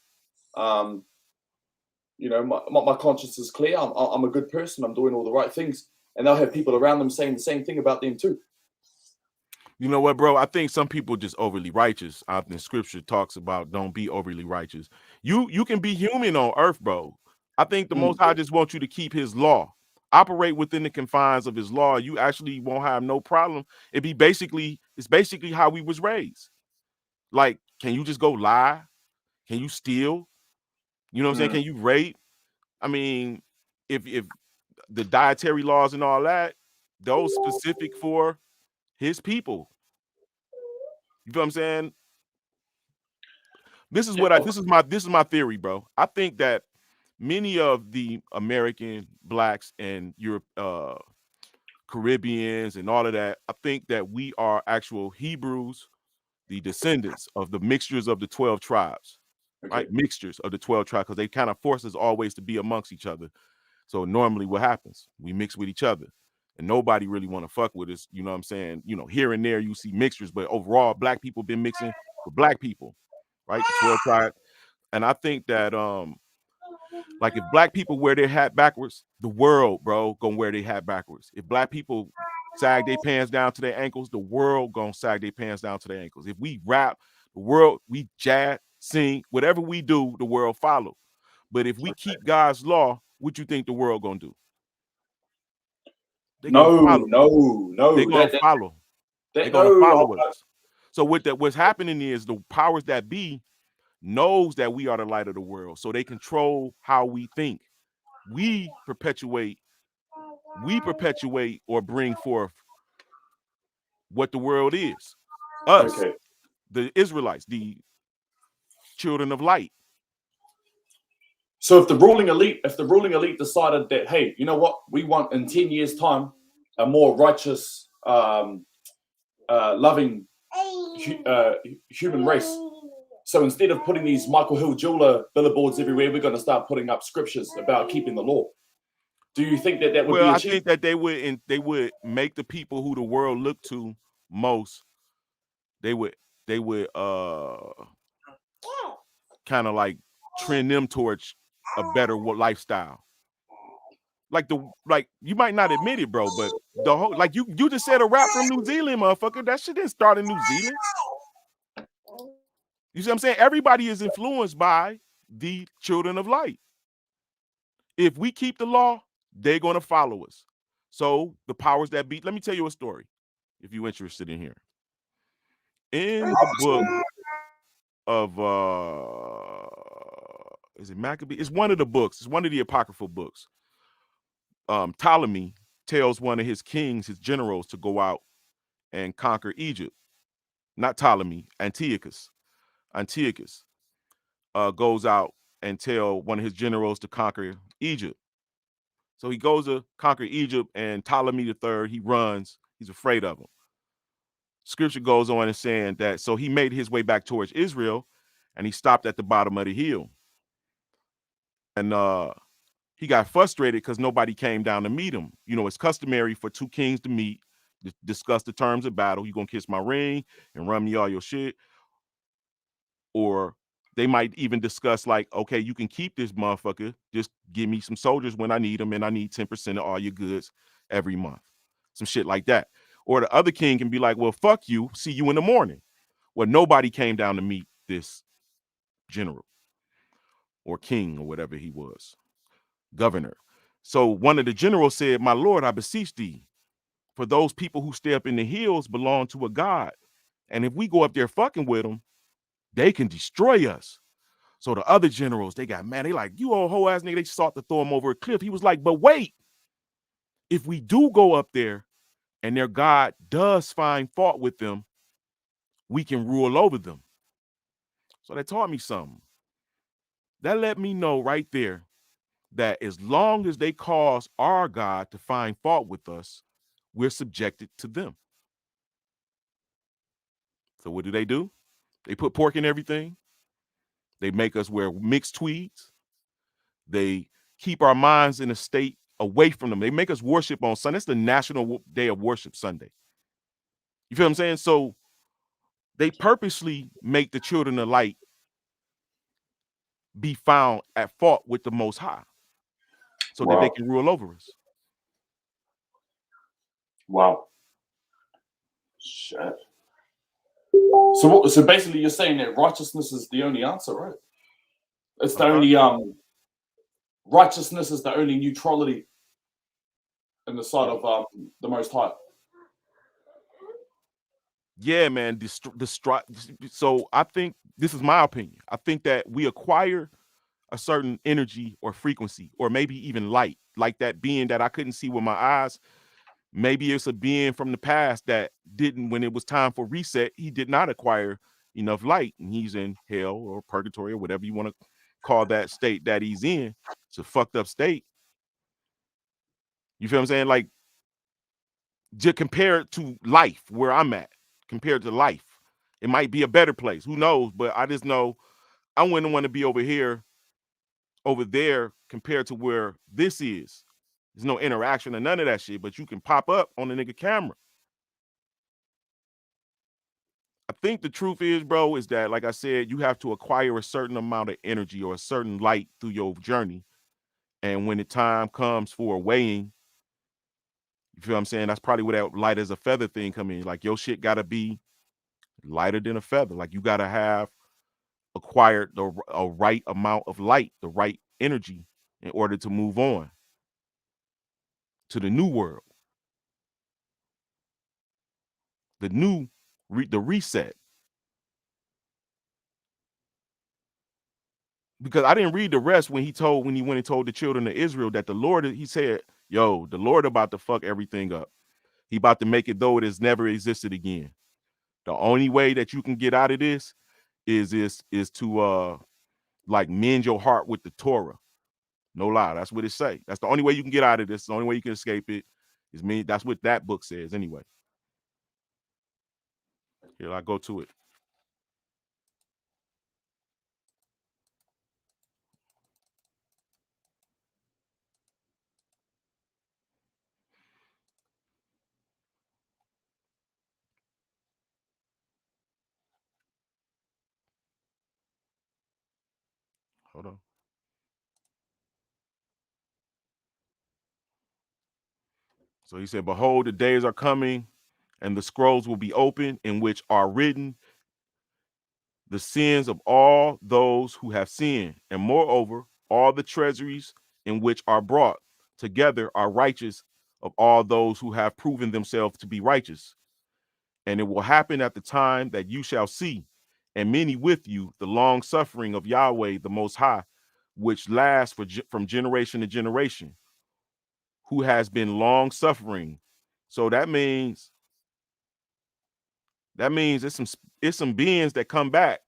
You know, my conscience is clear. I'm a good person. I'm doing all the right things, and they'll have people around them saying the same thing about them too. You know what, bro? I think some people just overly righteous. Often Scripture talks about don't be overly righteous. You can be human on earth, bro. I think the Most High just wants you to keep His law, operate within the confines of His law. You actually won't have no problem. It's basically how we was raised. Like, can you just go lie? Can you steal? You know what I'm saying? Can you rape? I mean, if the dietary laws and all that, those specific for His people. You feel what I'm saying? This is my theory, bro. I think that many of the American blacks and Europe, Caribbeans and all of that, I think that we are actual Hebrews, the descendants of the mixtures of the 12 tribes, right? Mixtures of the 12 tribes, because they kind of force us always to be amongst each other. So normally what happens? We mix with each other. And nobody really want to fuck with us. You know what I'm saying? You know, here and there you see mixtures, but overall, black people been mixing with black people, right? The 12 tribe. And I think that like if black people wear their hat backwards, the world, bro, gonna wear their hat backwards. If black people sag their pants down to their ankles, the world gonna sag their pants down to their ankles. If we rap, the world, we jazz, sing, whatever we do, the world follow. But if we keep God's law, what you think the world gonna do? They're gonna follow. They're gonna follow. They're gonna follow us. So what's happening is the powers that be knows that we are the light of the world, so they control how we think. We perpetuate or bring forth what the world is. Us, the Israelites, the children of light. So if the ruling elite decided that, hey, you know what, we want in 10 years' time a more righteous, loving human race. So instead of putting these Michael Hill jeweler billboards everywhere, we're going to start putting up scriptures about keeping the law. Do you think that would be achieved? I think that they would make the people who the world look to most. They would kind of like trend them towards a better lifestyle. Like you might not admit it, bro, but the whole you just said a rap from New Zealand, motherfucker. That shit didn't start in New Zealand. You see what I'm saying? Everybody is influenced by the children of light. If we keep the law, they're going to follow us. So the powers that be, let me tell you a story, if you're interested in here. In the book of, is it Maccabee? It's one of the books. It's one of the apocryphal books. Ptolemy tells one of his kings, his generals, to go out and conquer Egypt. Not Ptolemy, Antiochus. Antiochus goes out and tell one of his generals to conquer Egypt. So he goes to conquer Egypt, and Ptolemy III, he runs. He's afraid of him. Scripture goes on and saying that, so he made his way back towards Israel, and he stopped at the bottom of the hill. And he got frustrated because nobody came down to meet him. You know, it's customary for two kings to meet, discuss the terms of battle. You gonna kiss my ring and run me all your shit? Or they might even discuss like, okay, you can keep this motherfucker. Just give me some soldiers when I need them, and I need 10% of all your goods every month. Some shit like that. Or the other king can be like, well, fuck you. See you in the morning. Well, nobody came down to meet this general or king or whatever he was, governor. So one of the generals said, my lord, I beseech thee, for those people who stay up in the hills belong to a god. And if we go up there fucking with them, they can destroy us. So the other generals, they got mad. They like, you old hoe ass nigga. They sought to throw him over a cliff. He was like, but wait, if we do go up there and their God does find fault with them, we can rule over them. So they taught me something. That let me know right there that as long as they cause our God to find fault with us, we're subjected to them. So what do? They put pork in everything. They make us wear mixed tweeds. They keep our minds in a state away from them. They make us worship on Sunday. It's the national day of worship, Sunday. You feel what I'm saying? So they purposely make the children of light be found at fault with the Most High so that they can rule over us. Wow. Shit. So basically you're saying that righteousness is the only answer, right? It's the only righteousness is the only neutrality in the side of the Most High. Yeah, man. So I think this is my opinion. I think that we acquire a certain energy or frequency, or maybe even light, like that being that I couldn't see with my eyes. Maybe it's a being from the past that didn't, when it was time for reset, he did not acquire enough light, and he's in hell or purgatory or whatever you want to call that state that he's in. It's a fucked up state. You feel what I'm saying? Like, just compare it to life where I'm at, compared to life. It might be a better place. Who knows? But I just know I wouldn't want to be over here, over there, compared to where this is. There's no interaction or none of that shit, but you can pop up on the nigga camera. I think the truth is, bro, is that, like I said, you have to acquire a certain amount of energy or a certain light through your journey. And when the time comes for weighing, you feel what I'm saying? That's probably where that light as a feather thing come in. Like, your shit got to be lighter than a feather. Like, you got to have acquired a right amount of light, the right energy, in order to move on to the new world, the reset. Because I didn't read the rest when he went and told the children of Israel that the Lord, he said, yo, the Lord about to fuck everything up. He about to make it though it has never existed again. The only way that you can get out of this is to like mend your heart with the Torah. No lie, that's what it say. That's the only way you can get out of this. The only way you can escape it is me. That's what that book says anyway. Here, I go to it. Hold on. So he said, behold, the days are coming, and the scrolls will be opened, in which are written the sins of all those who have sinned. And moreover, all the treasuries in which are brought together are righteous of all those who have proven themselves to be righteous. And it will happen at the time that you shall see, and many with you, the long suffering of Yahweh, the Most High, which lasts from generation to generation, who has been long suffering. So that means it's some beings that come back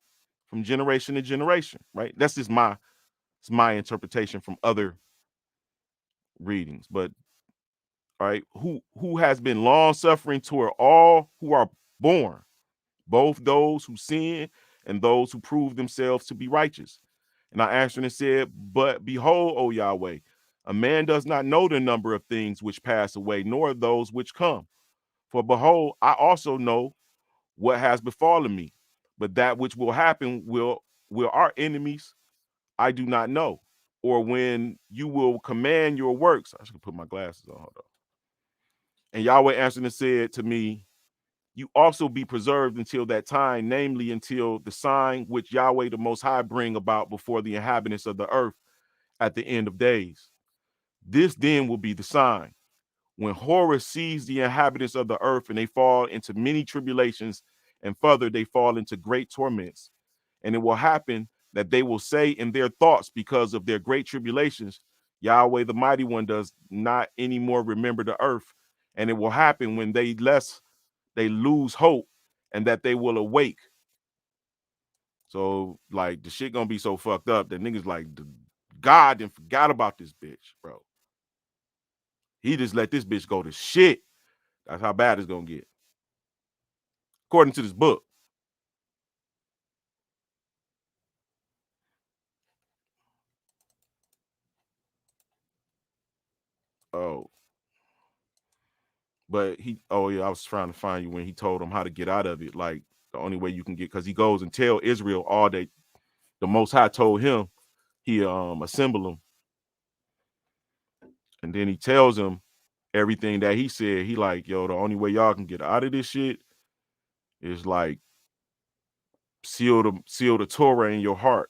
from generation to generation, right? That's just my interpretation from other readings. But all right, who has been long suffering toward all who are born, both those who sin and those who prove themselves to be righteous. And I answered and said, but behold, O Yahweh, a man does not know the number of things which pass away, nor those which come. For behold, I also know what has befallen me, but that which will happen will our enemies I do not know, or when you will command your works. I should put my glasses on. Hold on. And Yahweh answered and said to me, you also be preserved until that time, namely until the sign which Yahweh the Most High bring about before the inhabitants of the earth at the end of days. This then will be the sign. When horror sees the inhabitants of the earth, and they fall into many tribulations, and further they fall into great torments. And it will happen that they will say in their thoughts, because of their great tribulations, Yahweh the Mighty One does not anymore remember the earth. And it will happen when they lose hope, and that they will awake. So like the shit gonna be so fucked up that niggas like God then forgot about this bitch, bro. He just let this bitch go to shit. That's how bad it's gonna get, according to this book. Oh, but I was trying to find you when he told him how to get out of it. Like the only way you can get, because he goes and tell Israel all day. The Most High told him he assemble them, and then he tells them everything that he said. He like, yo, the only way y'all can get out of this shit is like seal the Torah in your heart.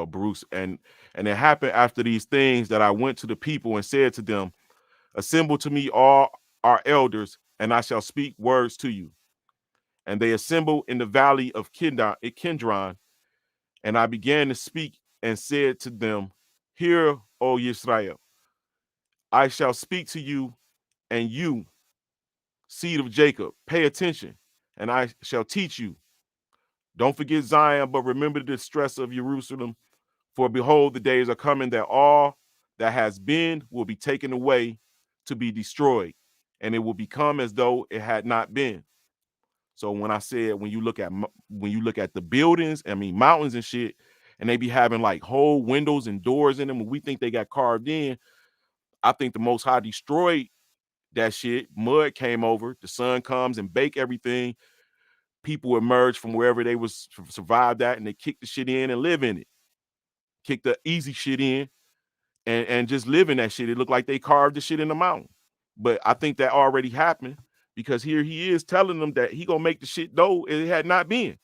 Bruce, and it happened after these things that I went to the people and said to them, assemble to me all our elders, and I shall speak words to you. And they assembled in the valley of Kindron, and I began to speak and said to them, hear, O Israel, I shall speak to you, and you, seed of Jacob, pay attention, and I shall teach you. Don't forget Zion, but remember the distress of Jerusalem. For behold, the days are coming that all that has been will be taken away to be destroyed, and it will become as though it had not been. So when I said when you look at the buildings, I mean mountains and shit, and they be having like whole windows and doors in them, and we think they got carved in. I think the Most High destroyed that shit. Mud came over, the sun comes and bake everything. People emerge from wherever they was survived that, and they kick the shit in and live in it. Kick the easy shit in and just live in that shit. It looked like they carved the shit in the mountain. But I think that already happened, because here he is telling them that he gonna make the shit though it had not been.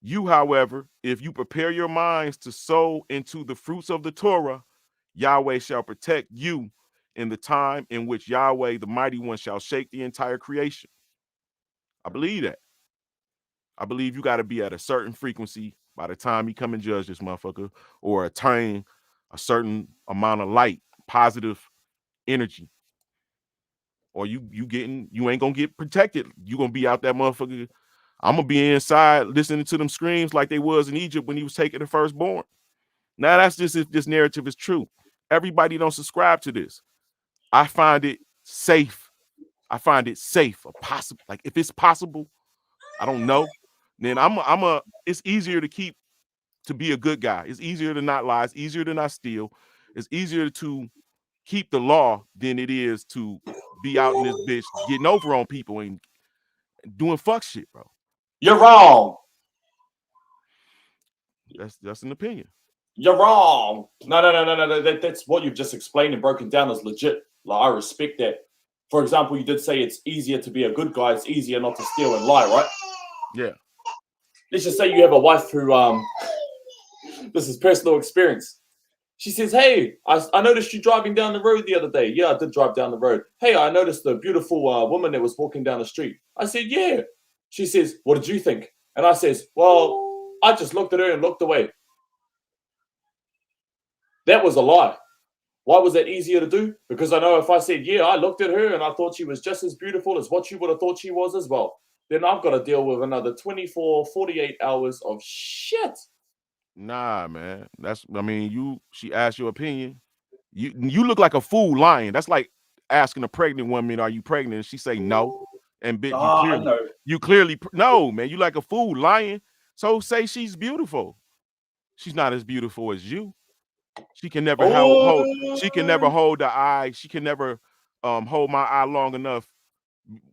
You, however, if you prepare your minds to sow into the fruits of the Torah, Yahweh shall protect you in the time in which Yahweh, the mighty one, shall shake the entire creation. I believe that. I believe you got to be at a certain frequency by the time he come and judge this motherfucker, or attain a certain amount of light, positive energy, or you ain't gonna get protected. You gonna be out that motherfucker. I'm gonna be inside listening to them screams like they was in Egypt when he was taking the firstborn. Now that's just if this narrative is true. Everybody don't subscribe to this. I find it safe. I find it safe, possible. Like if it's possible, I don't know. Then it's easier to be a good guy. It's easier to not lie. It's easier to not steal. It's easier to keep the law than it is to be out in this bitch getting over on people and doing fuck shit, bro. You're wrong. That's an opinion. You're wrong. No. That's what you've just explained and broken down as legit. Like, I respect that. For example, you did say it's easier to be a good guy. It's easier not to steal and lie, right? Yeah. Let's just say you have a wife who, this is personal experience. She says, hey, I noticed you driving down the road the other day. Yeah, I did drive down the road. Hey, I noticed a beautiful woman that was walking down the street. I said, yeah. She says, what did you think? And I says, well, I just looked at her and looked away. That was a lie. Why was that easier to do? Because I know if I said, yeah, I looked at her and I thought she was just as beautiful as what you would have thought she was as well, then I've got to deal with another 24, 48 hours of shit. Nah, man. She asked your opinion. You look like a fool lying. That's like asking a pregnant woman, are you pregnant? And she say no. And bitch, you clearly no, man. You like a fool lying. So say she's beautiful. She's not as beautiful as you. She can never she can never hold the eye. She can never hold my eye long enough.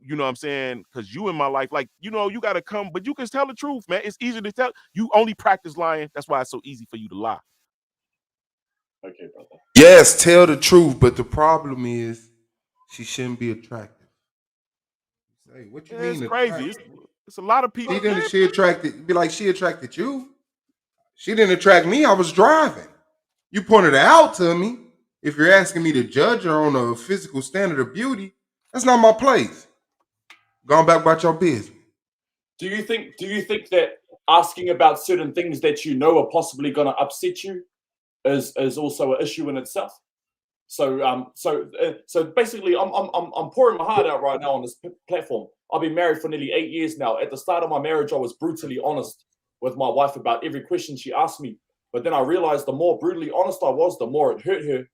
You know what I'm saying? Because you in my life, like, you got to come, but you can tell the truth, man. It's easy to tell. You only practice lying. That's why it's so easy for you to lie. Okay, brother. Yes, tell the truth, but the problem is she shouldn't be attractive. Hey, what you mean? It's crazy. It's a lot of people. She attracted. Be like, she attracted you. She didn't attract me. I was driving. You pointed her out to me. If you're asking me to judge her on a physical standard of beauty, that's not my place. Going back about your business. Do you think that asking about certain things that you know are possibly going to upset you is also an issue in itself? So basically, I'm pouring my heart out right now on this platform. I've been married for nearly 8 years now. At the start of my marriage, I was brutally honest with my wife about every question she asked me. But then I realized the more brutally honest I was, the more it hurt her.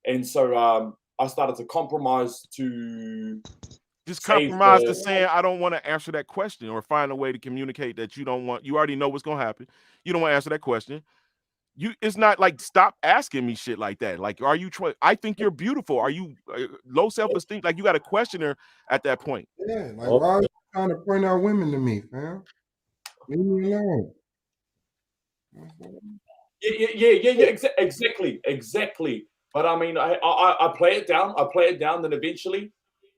And so I started to compromise to just compromise to saying, I don't want to answer that question, or find a way to communicate that you already know what's going to happen. You don't want to answer that question. it's not like stop asking me shit like that. Like, are you I think you're beautiful. Are you low self-esteem? Like, you got to question her at that point. Yeah, like why are you trying to point out women to me, fam? Leave me alone. Yeah. Exactly. But I mean, I play it down. Then eventually,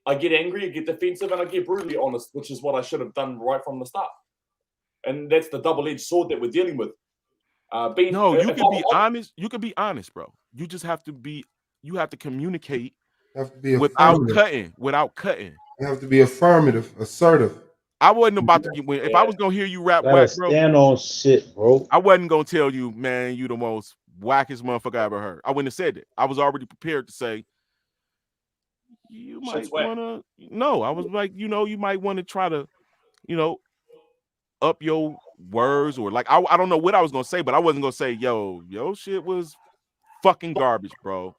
I get angry, I get defensive, and I get brutally honest, which is what I should have done right from the start. And that's the double-edged sword that we're dealing with. You can be honest. You can be honest, bro. You just have to be. You have to communicate. Have to be without cutting. You have to be affirmative, assertive. I wasn't about to get if I was gonna hear you rap whack, bro. Stand on shit, bro. I wasn't gonna tell you, man, you the most wackest motherfucker I ever heard. I wouldn't have said it. I was already prepared to say you might wanna. No, I was like, you might want to try to, up your words, or like I don't know what I was gonna say, but I wasn't gonna say, yo, shit was fucking garbage, bro.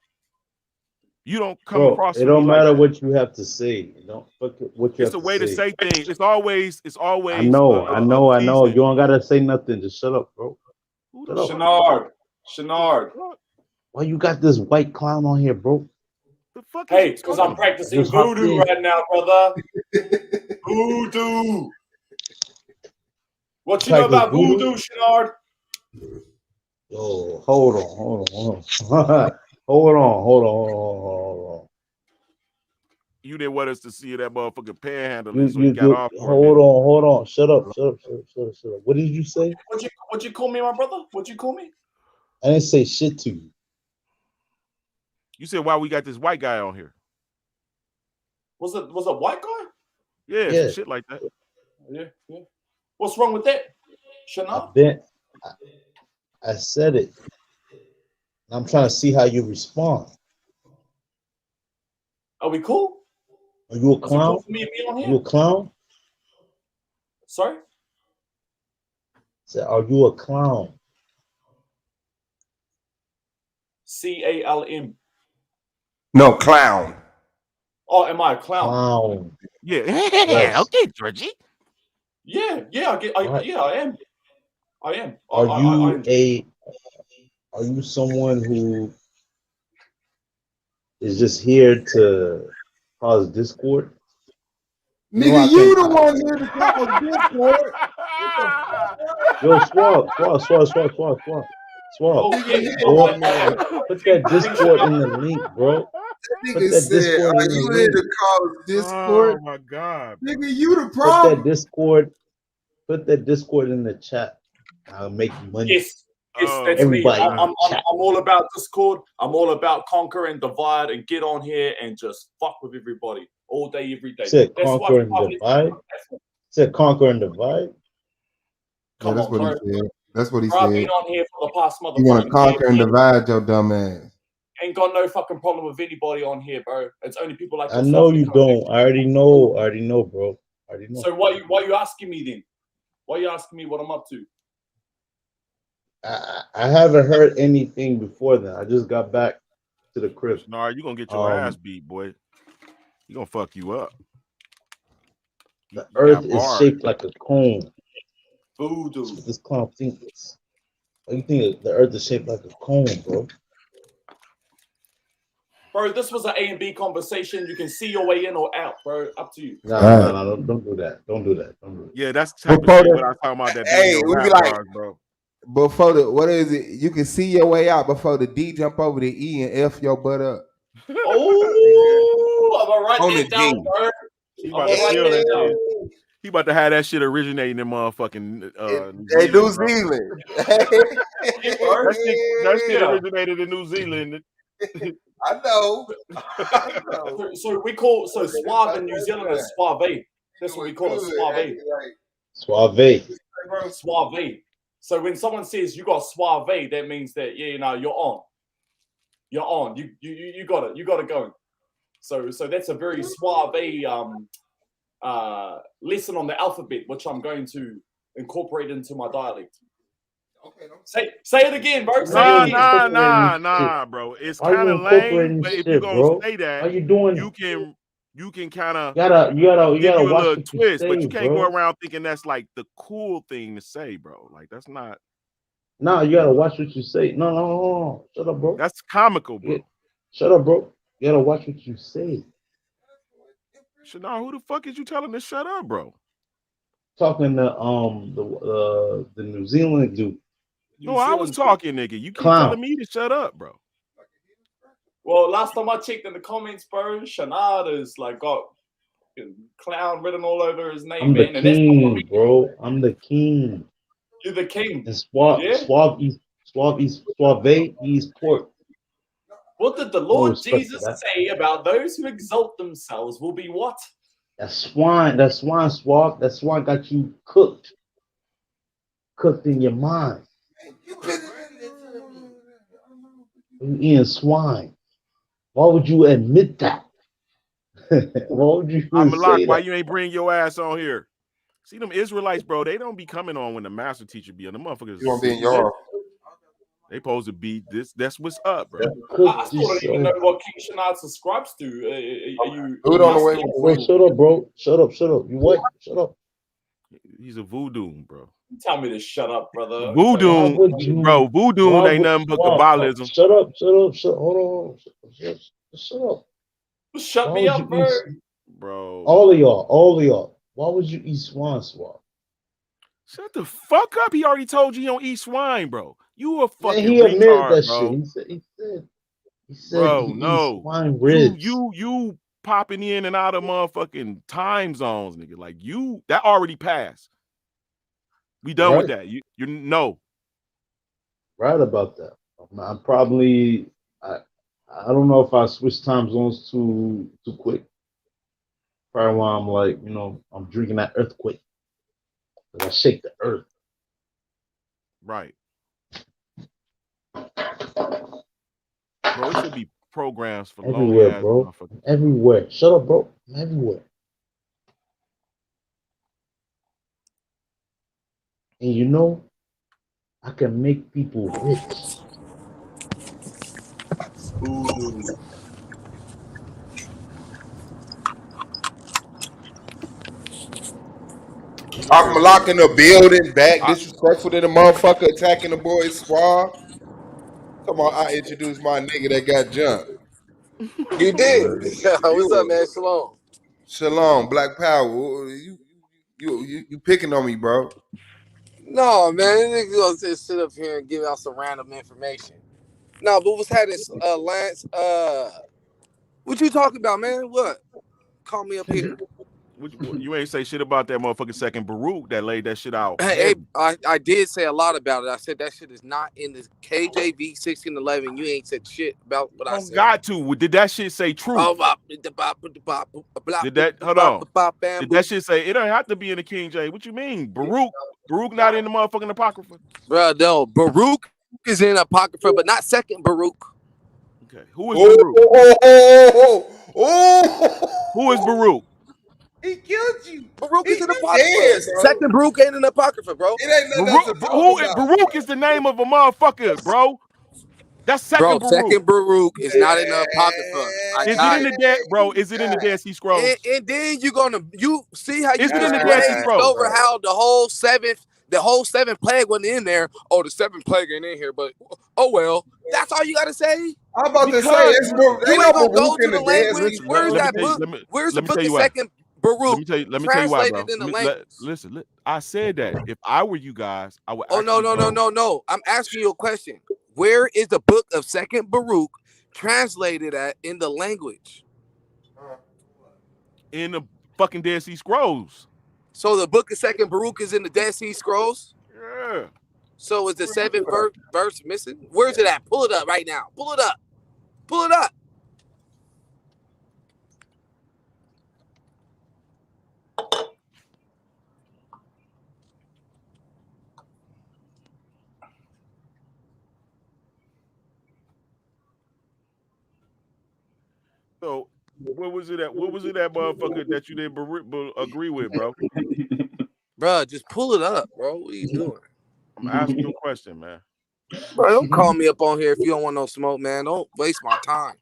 You don't come across. It don't matter what you have to say. Don't fuck what you have to say. It's a way to say things. It's always. I know. You don't gotta say nothing. Just shut up, bro. Shut up. Shenard. Why you got this white clown on here, bro? Hey, because I'm practicing voodoo right now, brother. Voodoo. What you know about voodoo, Shenard? Yo, hold on. Hold on. You didn't want us to see that motherfucking panhandling, so you got off. Hold on. Shut up. What did you say? What'd you call me, my brother? What'd you call me? I didn't say shit to you. You said why we got this white guy on here? Was it white guy? Yeah. Some shit like that. Yeah. What's wrong with that? I said it. I'm trying to see how you respond. Are we cool? Are you a clown? Are you a clown? Sorry? Are you a clown? CALM. No, clown. Oh, am I a clown? Clown. Yeah. Yes. Okay, Georgie. Yeah. I am. Are you someone who is just here to cause discord? Nigga, you the one here to cause discord. Yo, Swab. Put that Discord in the link, bro. Put that Discord in the link. To cause discord? Oh my god, nigga, you the problem. Put that Discord in the chat. I'll make you money. Yes, that's everybody. Me. I'm all about Discord. I'm all about conquer and divide and get on here and just fuck with everybody all day, every day. Said conquer and divide. Said conquer and divide. Yeah, that's what he said. That's what he I've said. been on here for the past motherfucking You want to conquer and year. divide your dumb ass. Ain't got no fucking problem with anybody on here, bro. It's only people like I yourself know that you come don't. I already know, bro. I already know. So why you asking me then? Why you asking me what I'm up to? I haven't heard anything before then. I just got back to the crib. Nah, you gonna get your ass beat, boy. You gonna fuck you up. The earth is shaped like a cone. Voodoo. That's what this clown thinks. Why you think the earth is shaped like a cone, bro? Bro, this was an A and B conversation. You can see your way in or out, bro. Up to you. No, don't do that. Don't do that. Yeah, that's the type of shit what I was talking about. That hey, we be like, bars, bro. Before the what is it? You can see your way out before the D jump over the E and F your butt up. Oh, I'm gonna write On that the down, D. bro. He about to steal that shit. He about to have that shit originating in motherfucking New Zealand. That shit originated in New Zealand. I know. So we call suave in New Zealand is suave. That's what we call it, suave. Suave. So when someone says you got suave, that means that you're on. You're on. You got it. You got it going. So that's a very suave lesson on the alphabet, which I'm going to incorporate into my dialect. Okay. Say it again, bro. Nah, bro. It's kind of lame, but if you're gonna say that, how you doing? You can kind of you gotta give you a watch little what you twist, say, but you can't bro. go around thinking that's like the cool thing to say, bro. Like that's not. Nah, you gotta watch what you say. No. Shut up, bro. That's comical, bro. Shut up, bro. You gotta watch what you say. Shana, who the fuck is you telling to shut up, bro? Talking to the New Zealand dude. No, I was talking, nigga. You keep Clown. telling me to shut up, bro. Well, last time I checked in the comments, bro, Shanada's like got clown written all over his name, I'm the man. king, bro. I'm the king. You're the king. And Suave East Port. What did the Lord Jesus say about those who exalt themselves will be what? That swine, Suave. That swine got you cooked in your mind. You eating swine. Why would you admit that? Why would you I'm say locked. Why that? you ain't bring your ass on here? See them Israelites, bro. They don't be coming on when the master teacher be on. The motherfuckers. You want to be in your? They supposed to be this. That's what's up, bro. I still don't even know what King Shanad subscribes to. Are you? Who on the way? Wait, shut up, bro. Shut up. You what? Shut up. He's a voodoo, bro. Tell me to shut up, brother. Voodoo, bro. Voodoo ain't nothing but Kabbalism. Shut up. Hold on. Shut up. Shut me up, bro. Bro. All of y'all. Why would you eat swine, Suave? Shut the fuck up. He already told you don't eat swine, bro. You a fucking he admitted retard, that bro. shit. He said Bro, he no. eats swine ribs. You popping in and out of motherfucking time zones, nigga. Like that already passed. We done with that. You're no. Right about that. I probably I don't know if I switch time zones too quick. Probably why I'm like, I'm drinking that earthquake. I shake the earth. Right. Bro, it should be programs for everywhere, long ass bro. motherfuckers. Everywhere. Shut up, bro. I'm everywhere. And I can make people rich. I'm locking the building back. Disrespectful to the motherfucker attacking the boy Suave. Come on, I introduced my nigga that got jumped. You did. What's up, man? Shalom. Shalom, Black Power. You picking on me, bro? No, man, nigga gonna just sit up here and give out some random information. No, but what's happening, Lance? What you talking about, man? What? Call me up here. You ain't say shit about that motherfucking second Baruch that laid that shit out. Hey, I did say a lot about it. I said that shit is not in the KJV 1611. You ain't said shit about what I said. Got to. Did that shit say truth? Did that? Hold on. Did that shit say it don't have to be in the King James? What you mean, Baruch? Baruch not in the motherfucking Apocrypha? Bro, no. Baruch is in Apocrypha, but not second Baruch. Okay. Who is Baruch? Who is Baruch? He killed you. Baruch is in the Apocrypha. Second Baruch ain't in the Apocrypha, bro. It ain't nothing to talk about. Baruch is the name of a motherfucker, bro. That's second Baruch. Second Baruch is not in the Apocrypha. Is it in the dead, bro? Is it in the Dead Sea Scrolls? And then you see how you Is it in the Dead Sea Scrolls over how the whole seventh plague wasn't in there. Oh, the seventh plague ain't in here, but oh well. That's all you gotta say. I'm about to say it's more. You ain't gonna go to the language. Where's that book? Where's the book of second Baruch? Let me tell you why, bro. In the language. Listen, I said that if I were you guys, I would. Oh no. I'm asking you a question. Where is the book of second Baruch translated at in the language? In the fucking Dead Sea Scrolls. So the book of second Baruch is in the Dead Sea Scrolls? Yeah. So is the seventh verse missing? Where's it at? Pull it up right now. Pull it up. So what was it at motherfucker that you didn't agree with, bro? Bro, just pull it up, bro. What are you doing? I'm asking you a question, man. Bro, don't call me up on here if you don't want no smoke, man. Don't waste my time.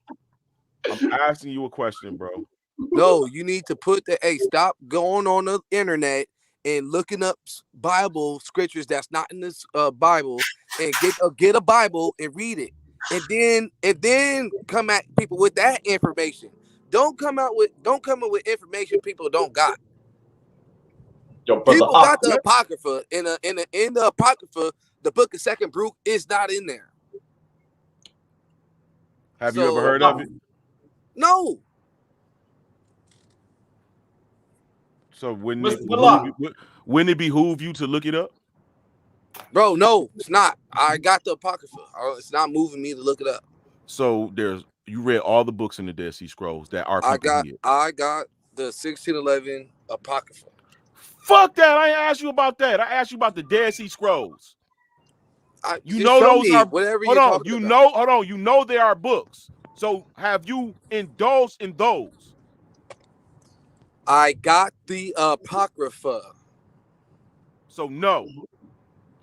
I'm asking you a question, bro. No, you need to put stop going on the internet and looking up Bible scriptures that's not in this Bible, and get a Bible and read it, and then come at people with that information. Don't come up with information people don't got. Yo, brother, People got the Apocrypha in the Apocrypha. The book of Second Baruch is not in there. Have you ever heard of it? No. So wouldn't it behoove you to look it up? Bro, no, it's not. I got the Apocrypha. It's not moving me to look it up. So you read all the books in the Dead Sea Scrolls that are I got the 1611 Apocrypha. Fuck that! I ain't asked you about that. I asked you about the Dead Sea Scrolls. You know those are whatever. Hold on, you know they are books. So have you indulged in those? I got the Apocrypha. So no.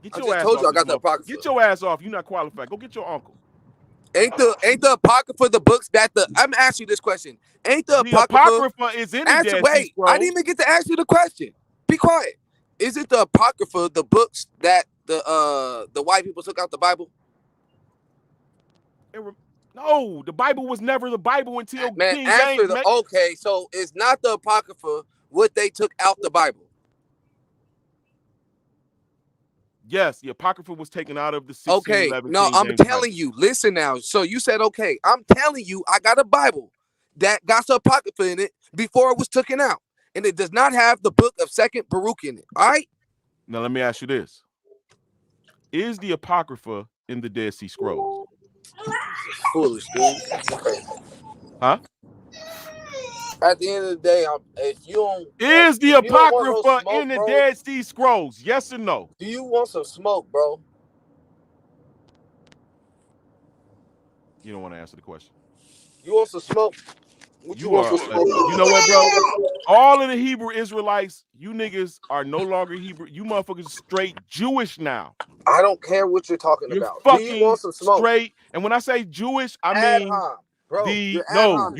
Get your I just ass told off you I this got the Apocrypha. Get your ass off. You're not qualified. Go get your uncle. Ain't the Apocrypha the books that I'm asking you this question? Ain't the Apocrypha is in the Dead Sea Wait, Scrolls. I didn't even get to ask you the question. Be quiet. Is it the Apocrypha the books that the white people took out the Bible? No, the Bible was never the Bible until King James. Okay, so it's not the Apocrypha what they took out the Bible. Yes, the Apocrypha was taken out of the 1611 Okay, no, King I'm James telling Bible. you. Listen now. So you said okay. I'm telling you, I got a Bible that got the Apocrypha in it before it was taken out, and it does not have the book of Second Baruch in it. All right. Now let me ask you this: is the Apocrypha in the Dead Sea Scrolls? Foolish, dude. Okay. Huh? At the end of the day, if you don't, Is the if you don't want no Apocrypha smoke, in the bro, Dead Sea Scrolls? Yes or no? Do you want some smoke, bro? You don't want to answer the question. You want some smoke? You know what, bro? All of the Hebrew Israelites, you niggas are no longer Hebrew. You motherfuckers straight Jewish now. I don't care what you're talking You're about. fucking Do you want some smoke? straight. And when I say Jewish, I mean bro, you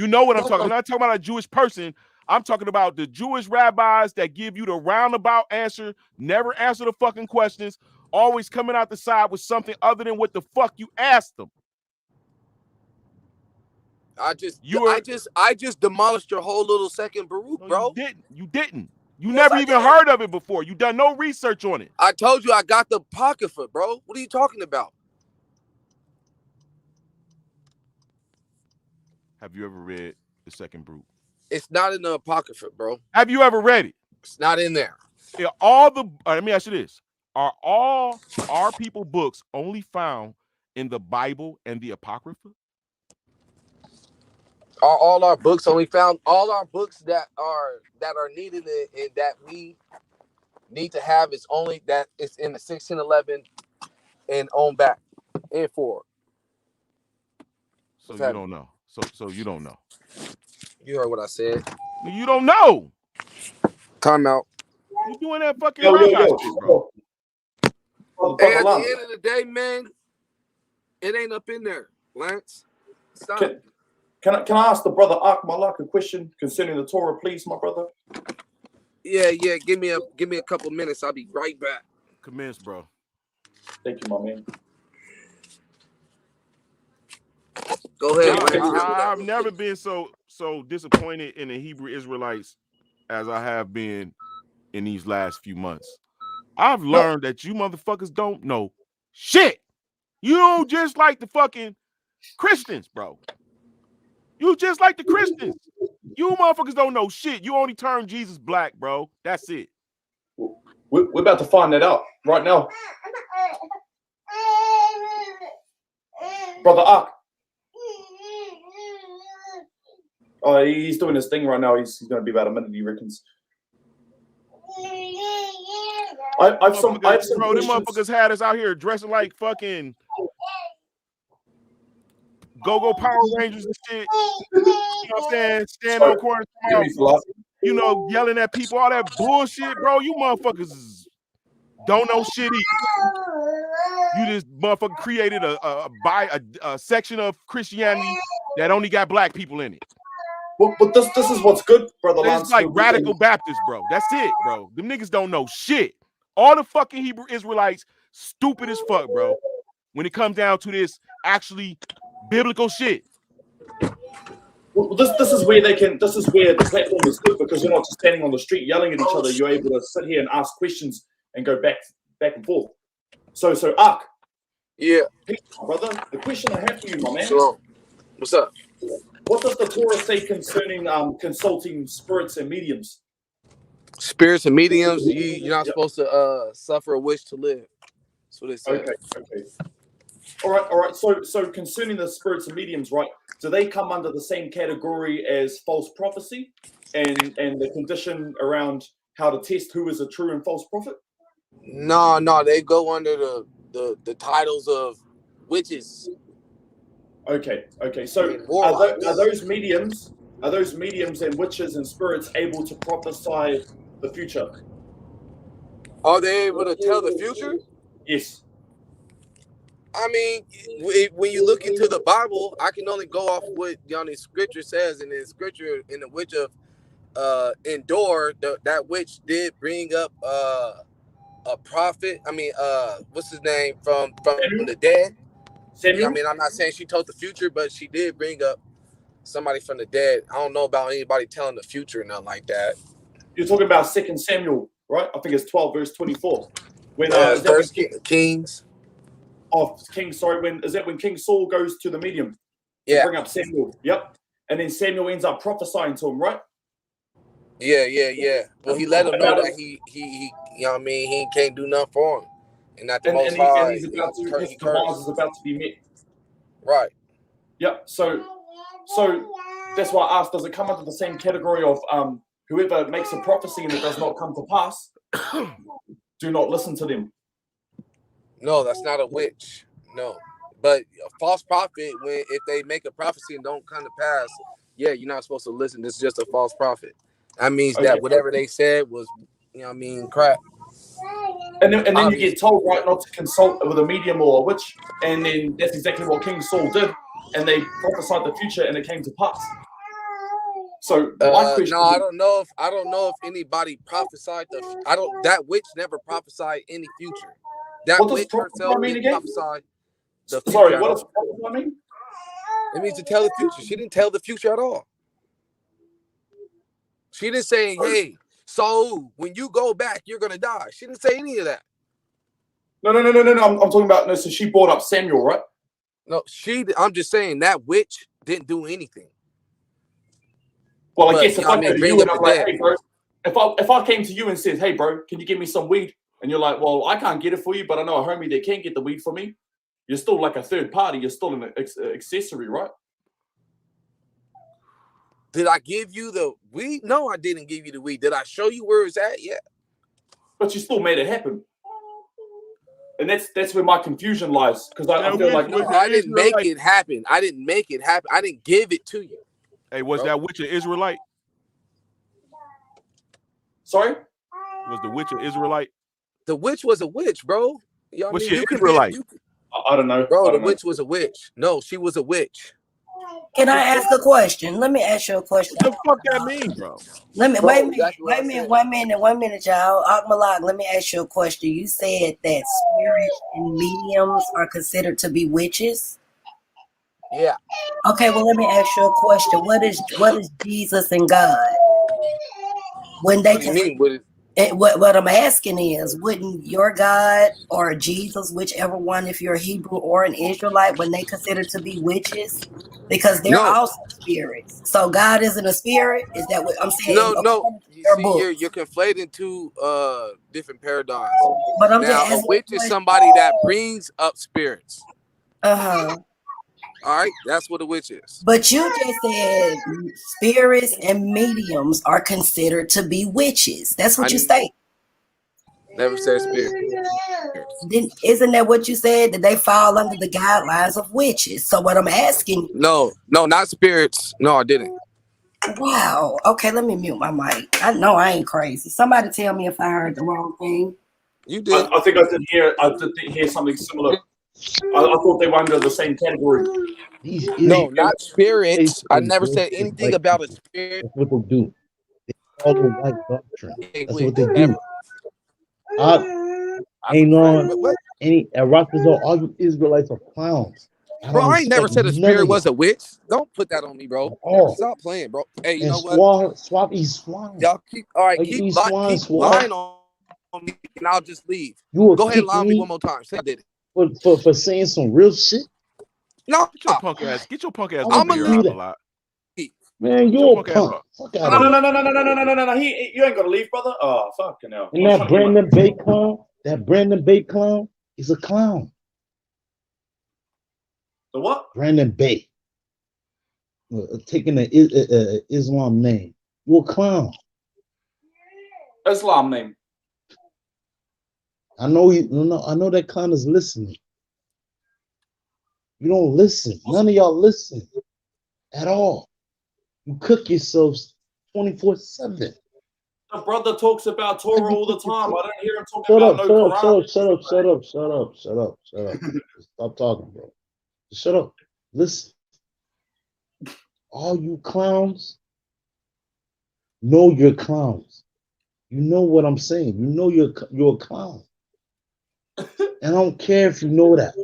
know what I'm talking. I'm not talking about a Jewish person. I'm talking about the Jewish rabbis that give you the roundabout answer, never answer the fucking questions, always coming out the side with something other than what the fuck you asked them. I just demolished your whole little Second Baruch, bro. You didn't. You never even heard of it before. You done no research on it. I told you I got the Apocrypha, bro. What are you talking about? Have you ever read the Second Baruch? It's not in the Apocrypha, bro. Have you ever read it? It's not in there. Yeah, let me ask you this. Are all our people books only found in the Bible and the Apocrypha? Are all our books only found? All our books that are needed and that we need to have is only that it's in the 1611 and on back and forward. So you don't know. So you don't know. You heard what I said. You don't know. Time out. You doing that fucking rabbi shit, bro. Hey, at the end of the day, man, it ain't up in there, Lance. Stop. Can I ask the brother Malak a question concerning the Torah, please, my brother? Yeah. Give me a couple minutes. I'll be right back. Commence, bro. Thank you, my man. Go ahead. I've never been so disappointed in the Hebrew Israelites as I have been in these last few months. I've learned that you motherfuckers don't know shit. You don't just like the fucking Christians, bro. You just like the Christians. You motherfuckers don't know shit. You only turn Jesus black, bro. That's it. We're about to find that out right now. Brother Ak. Oh, he's doing his thing right now. He's going to be about a minute, he reckons. I've some bro, them motherfuckers had us out here dressing like fucking Go-Go Power Rangers and shit. You know what I'm saying? Stand on corners, you know, yelling at people, all that bullshit, bro. You motherfuckers don't know shit either. You just motherfucker created a section of Christianity that only got black people in it. But this is what's good, brother Lance. It's like radical Baptists, bro. That's it, bro. Them niggas don't know shit. All the fucking Hebrew Israelites, stupid as fuck, bro. When it comes down to this actually biblical shit. Well, this is where this is where the platform is good, because you're not just standing on the street yelling at each other. You're able to sit here and ask questions and go back and forth. So Ark. Yeah. Brother, the question I have for you, my man. Shalom. What's up? What does the Torah say concerning consulting spirits and mediums? Spirits and mediums, you're not supposed to suffer a wish to live. That's what it says. Okay. All right. So concerning the spirits and mediums, right? Do they come under the same category as false prophecy and the condition around how to test who is a true and false prophet? No, they go under the titles of witches. Okay. So are those mediums and witches and spirits able to prophesy the future? Are they able to tell the future? Yes. I mean, when you look into the Bible, I can only go off what the scripture says, and the scripture in the witch of Endor, that witch did bring up a prophet. I mean, what's his name from the dead? Samuel? I mean, I'm not saying she told the future, but she did bring up somebody from the dead. I don't know about anybody telling the future or nothing like that. You're talking about 2 Samuel, right? I think it's 12 verse 24. When First Kings. Oh, King. Sorry. When King Saul goes to the medium? Yeah. To bring up Samuel. Yep. And then Samuel ends up prophesying to him, right? Yeah. Well, he let him know that he you know what I mean, he can't do nothing for him. And that the Most High, his demands is about to be met. Right. Yep. So that's why I asked, does it come under the same category of whoever makes a prophecy and it does not come to pass, do not listen to them? No, that's not a witch. No. But a false prophet, if they make a prophecy and don't come to pass, yeah, you're not supposed to listen. This is just a false prophet. That means that whatever they said was, you know what I mean, crap. And then you get told, right, not to consult with a medium or a witch, and then that's exactly what King Saul did, and they prophesied the future, and it came to pass. So my question, no, I don't know if anybody prophesied that witch never prophesied any future. That witch herself didn't prophesy the future. Sorry, what does prophecy mean? It means to tell the future. She didn't tell the future at all. She didn't say, hey, so when you go back, you're gonna die. She didn't say any of that. No. I'm talking about so she brought up Samuel, right? No, I'm just saying that witch didn't do anything. Well, I guess if I came to you and I'm like, hey, bro, if I came to you and said, hey, bro, can you give me some weed? And you're like, well, I can't get it for you, but I know a homie that can get the weed for me. You're still like a third party. You're still an accessory, right? Did I give you the weed? No, I didn't give you the weed. Did I show you where it's at? Yeah. But you still made it happen. And that's where my confusion lies. Because I feel like I didn't make it happen. I didn't give it to you. Hey, was that witch an Israelite? Sorry? Was the witch an Israelite? The witch was a witch, bro. You know what I mean? Was she an Israelite? I don't know. Bro, the witch was a witch. No, she was a witch. Can I ask a question? Let me ask you a question. What the fuck that mean, bro? Wait a minute, y'all. Malak, let me ask you a question. You said that spirits and mediums are considered to be witches? Yeah. Okay, well, let me ask you a question. What is Jesus and God? When they what I'm asking is, wouldn't your God or Jesus, whichever one, if you're a Hebrew or an Israelite, when they considered to be witches? Because they're also spirits. So God isn't a spirit? Is that what I'm saying? No. You're conflating two different paradigms. But I'm now, just a witch is somebody that brings up spirits. Uh-huh. All right, that's what a witch is. But you just said spirits and mediums are considered to be witches. That's what you say. Never said spirit. Then isn't that what you said? That they fall under the guidelines of witches? So what I'm asking? No, not spirits. No, I didn't. Wow. Okay, let me mute my mic. I know I ain't crazy. Somebody tell me if I heard the wrong thing. You did. I think I did hear something similar. I thought they were under the same category. No, not spirits. I never said anything about a spirit. That's what they do. They follow white doctrine. That's what they Ever. do. Ain't no any Rockefeller, all you Israelites are clowns. Bro, I ain't never said a spirit was a a witch. Don't put that on me, bro. Oh. Stop playing, bro. Hey, you and know what? Swab eat swine. Y'all keep Eat keep swine, keep lying on me, and I'll just leave. You will Go ahead and kick lie on me me one more time. Say I did it. for saying some real shit. No, Get your punk ass I'm over here out a lot. Man, you're a punk. Fuck out of here. No. You ain't gonna leave, brother. Oh, fucking hell. And that Brandon Bay clown, is a clown. The what? Brandon Bay. Taking the Islam name. You're a clown. Islam name. I know you. No, I know that clown is listening. You don't listen. None of y'all listen at all. You cook yourselves 24/7. The brother talks about Torah all the time. I don't hear him talking about no Quran. Shut up. Stop talking, bro. Shut up. Listen. All you clowns know you're clowns. You know what I'm saying. You know you're a clown. And I don't care if you know that.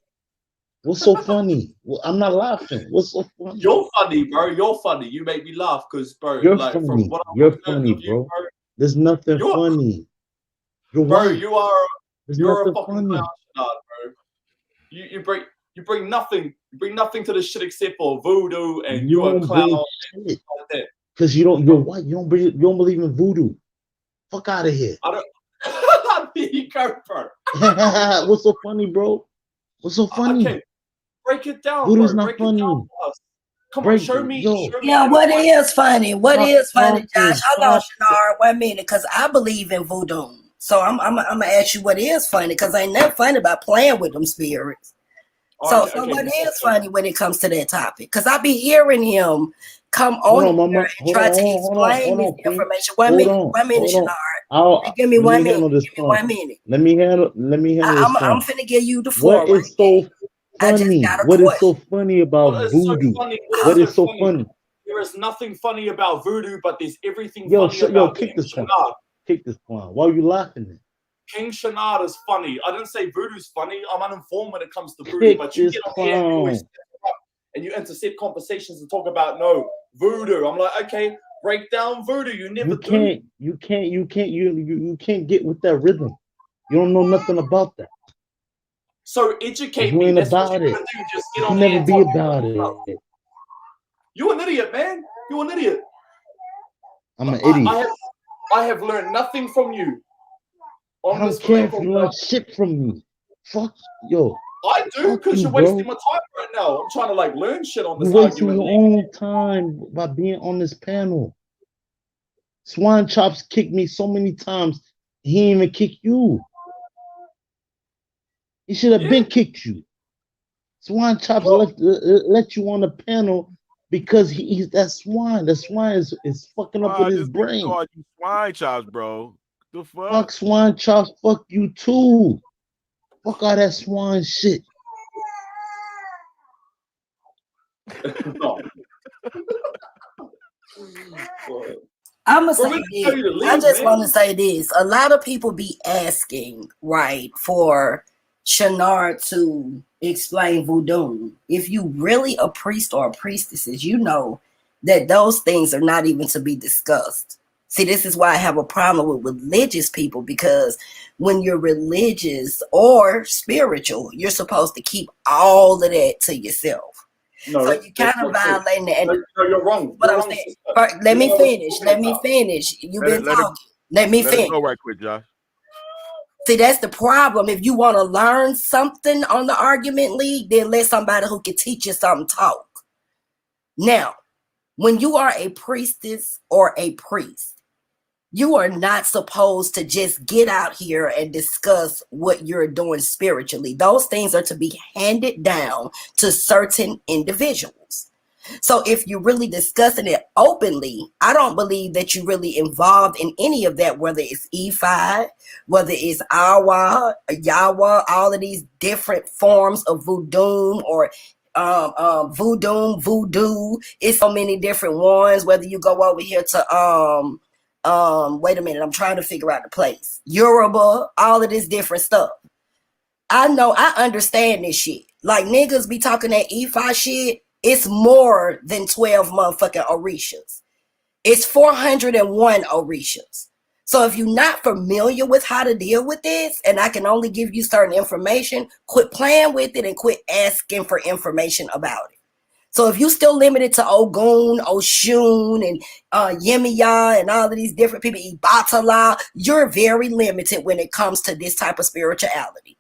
What's so funny? Well, I'm not laughing. What's so funny? You're funny, bro. You're funny. You make me laugh because, bro, You're like funny. from what You're funny, bro. There's nothing funny. You're bro, white. you're a fucking funny. clown, bro. You bring nothing. You bring nothing to this shit except for voodoo, and you're a clown. Because you're white. You don't believe in voodoo. Fuck out of here. I don't. There you go, bro. What's so funny, bro? What's so funny? Okay, break it down, Voodoo's bro. not Break funny. it down for us. Come on, show me. Yeah, what is funny? What is funny, Josh? Hold on, Stop. Shinar. 1 minute, because I believe in voodoo. So I'm gonna ask you what is funny, because ain't nothing funny about playing with them spirits. So what is funny when it comes to that topic? Because I be hearing him come on here and try to explain this information. 1 minute, Shinar. Give me 1 minute. Give me 1 minute. Let me handle this. I'm finna give you the floor. What is so funny? What is so funny about voodoo? What is so funny? There is nothing funny about voodoo, but there's everything funny Kick about this King one. Shanad. Kick this one. Why are you laughing then? King Shanad is funny. I didn't say voodoo's funny. I'm uninformed when it comes to voodoo, but you get on here and you always step up and you intercept conversations and talk about voodoo. I'm like, okay, break down voodoo. You never do. You can't get with that rhythm. You don't know nothing about that. So educate You me. ain't That's about what you're it. gonna do. Just get You on never here and be talk about about it. You're an idiot, man. You're an idiot. I'm an idiot. I have learned nothing from you. I don't care if you learn shit from me. Fuck yo. I do, because you're bro. wasting my time right now. I'm trying to learn shit on this You're wasting argument. your own time by being on this panel. Swine Chops kicked me so many times. He didn't even kick you. He should have been kicked you. Swine Chops let you on the panel because he's that swine. The swine is fucking up with his brain. Call you Swine Chops, bro. The fuck? Fuck Swine Chops. Fuck you too. Fuck all that swine shit. I'm gonna say this. I just want to say this. A lot of people be asking, right, for Shanard to explain voodoo. If you really a priest or a priestess, you know that those things are not even to be discussed. See, this is why I have a problem with religious people, because when you're religious or spiritual, you're supposed to keep all of that to yourself. No, so you kind of violating it. No, you're wrong. But I'm saying, let me finish. You've been talking. Let me finish. Go right quick, Josh. See, that's the problem. If you want to learn something on the argument league, then let somebody who can teach you something talk. Now, when you are a priestess or a priest, you are not supposed to just get out here and discuss what you're doing spiritually. Those things are to be handed down to certain individuals. So if you're really discussing it openly, I don't believe that you're really involved in any of that, whether it's E5, whether it's Awa, Yawa, all of these different forms of voodoo or voodoo. It's so many different ones, whether you go over here to wait a minute, I'm trying to figure out the place. Yoruba, all of this different stuff. I know, I understand this shit. Like niggas be talking that E5 shit. It's more than 12 motherfucking Orishas. It's 401 Orishas. So if you're not familiar with how to deal with this, and I can only give you certain information, quit playing with it and quit asking for information about it. So if you still limited to Ogun, Oshun, and Yemiya, and all of these different people, Ibatala, you're very limited when it comes to this type of spirituality.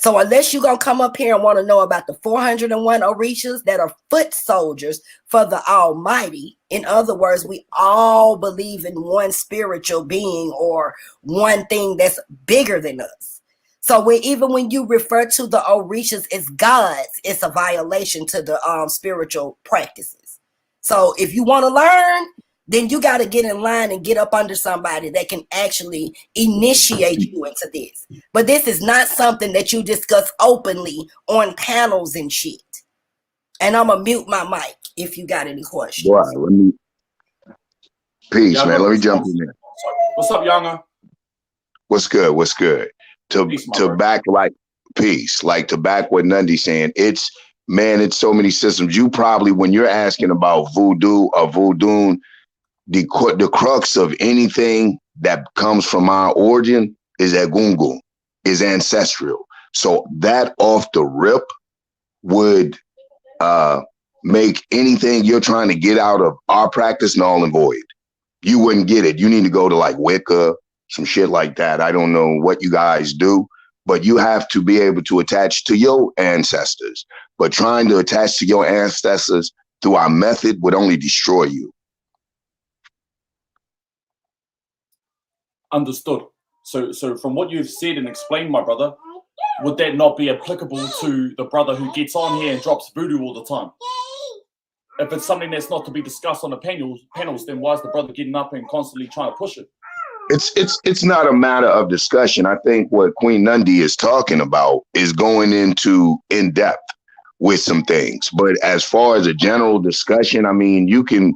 So unless you're going to come up here and want to know about the 401 Orishas that are foot soldiers for the Almighty, in other words, we all believe in one spiritual being or one thing that's bigger than us. So even when you refer to the Orishas as gods, it's a violation to the spiritual practices. So if you want to learn, then you got to get in line and get up under somebody that can actually initiate you into this. But this is not something that you discuss openly on panels and shit. And I'm going to mute my mic if you got any questions. Right, let me. Peace, man. Let me jump in there. What's up, Younger? What's good? What's good? To back like peace, like to back what Nundi's saying. It's so many systems. You probably, when you're asking about voodoo or voodoo, the crux of anything that comes from our origin is egungun, is ancestral. So that off the rip would make anything you're trying to get out of our practice null and void. You wouldn't get it. You need to go to like Wicca, some shit like that. I don't know what you guys do, but you have to be able to attach to your ancestors. But trying to attach to your ancestors through our method would only destroy you. Understood. So from what you've said and explained, my brother, would that not be applicable to the brother who gets on here and drops voodoo all the time? If it's something that's not to be discussed on the panels, then why is the brother getting up and constantly trying to push it? It's not a matter of discussion. I think what Queen Nundi is talking about is going into in depth with some things. But as far as a general discussion, I mean, you can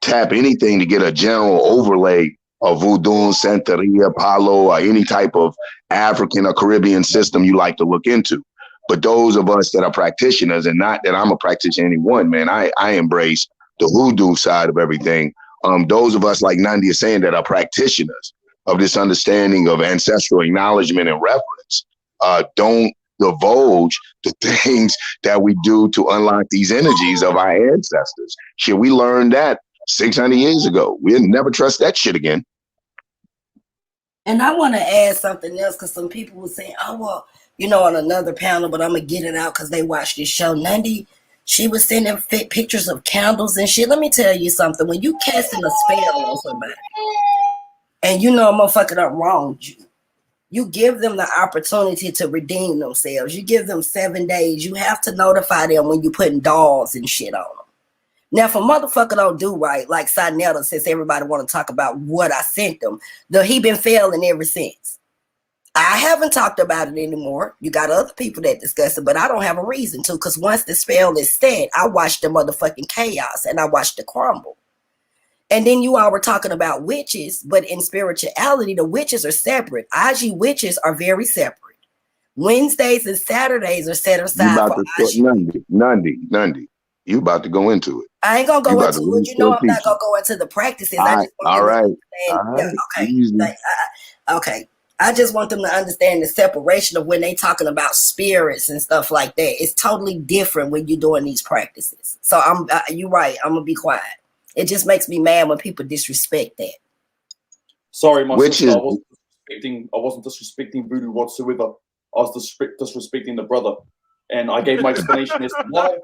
tap anything to get a general overlay of voodoo, Santeria, Palo, or any type of African or Caribbean system you like to look into. But those of us that are practitioners, and not that I'm a practitioner anyone, man, I embrace the hoodoo side of everything. Those of us, like Nandi is saying, that are practitioners of this understanding of ancestral acknowledgement and reverence, don't divulge the things that we do to unlock these energies of our ancestors. Shit, we learned that 600 years ago. We'll never trust that shit again. And I want to add something else, because some people were saying, oh, well, on another panel, but I'm going to get it out because they watched this show. Nandi, she was sending pictures of candles and shit. Let me tell you something. When you casting a spell on somebody, and a motherfucker done wronged you, you give them the opportunity to redeem themselves. You give them 7 days. You have to notify them when you're putting dolls and shit on them. Now, if a motherfucker don't do right, like Sinetta, since everybody want to talk about what I sent them, he been failing ever since. I haven't talked about it anymore. You got other people that discuss it, but I don't have a reason to, because once the spell is set, I watch the motherfucking chaos and I watch the crumble. And then you all were talking about witches, but in spirituality, the witches are separate. IG witches are very separate. Wednesdays and Saturdays are set aside for IG. Nandi. You about to go into it. I ain't gonna go into it. I'm not gonna go into the practices. All right. Okay. I just want them to understand the separation of when they talking about spirits and stuff like that. It's totally different when you're doing these practices. So you're right. I'm gonna be quiet. It just makes me mad when people disrespect that. Sorry, my sister, I wasn't disrespecting voodoo whatsoever. I was disrespecting the brother, and I gave my explanation as to why.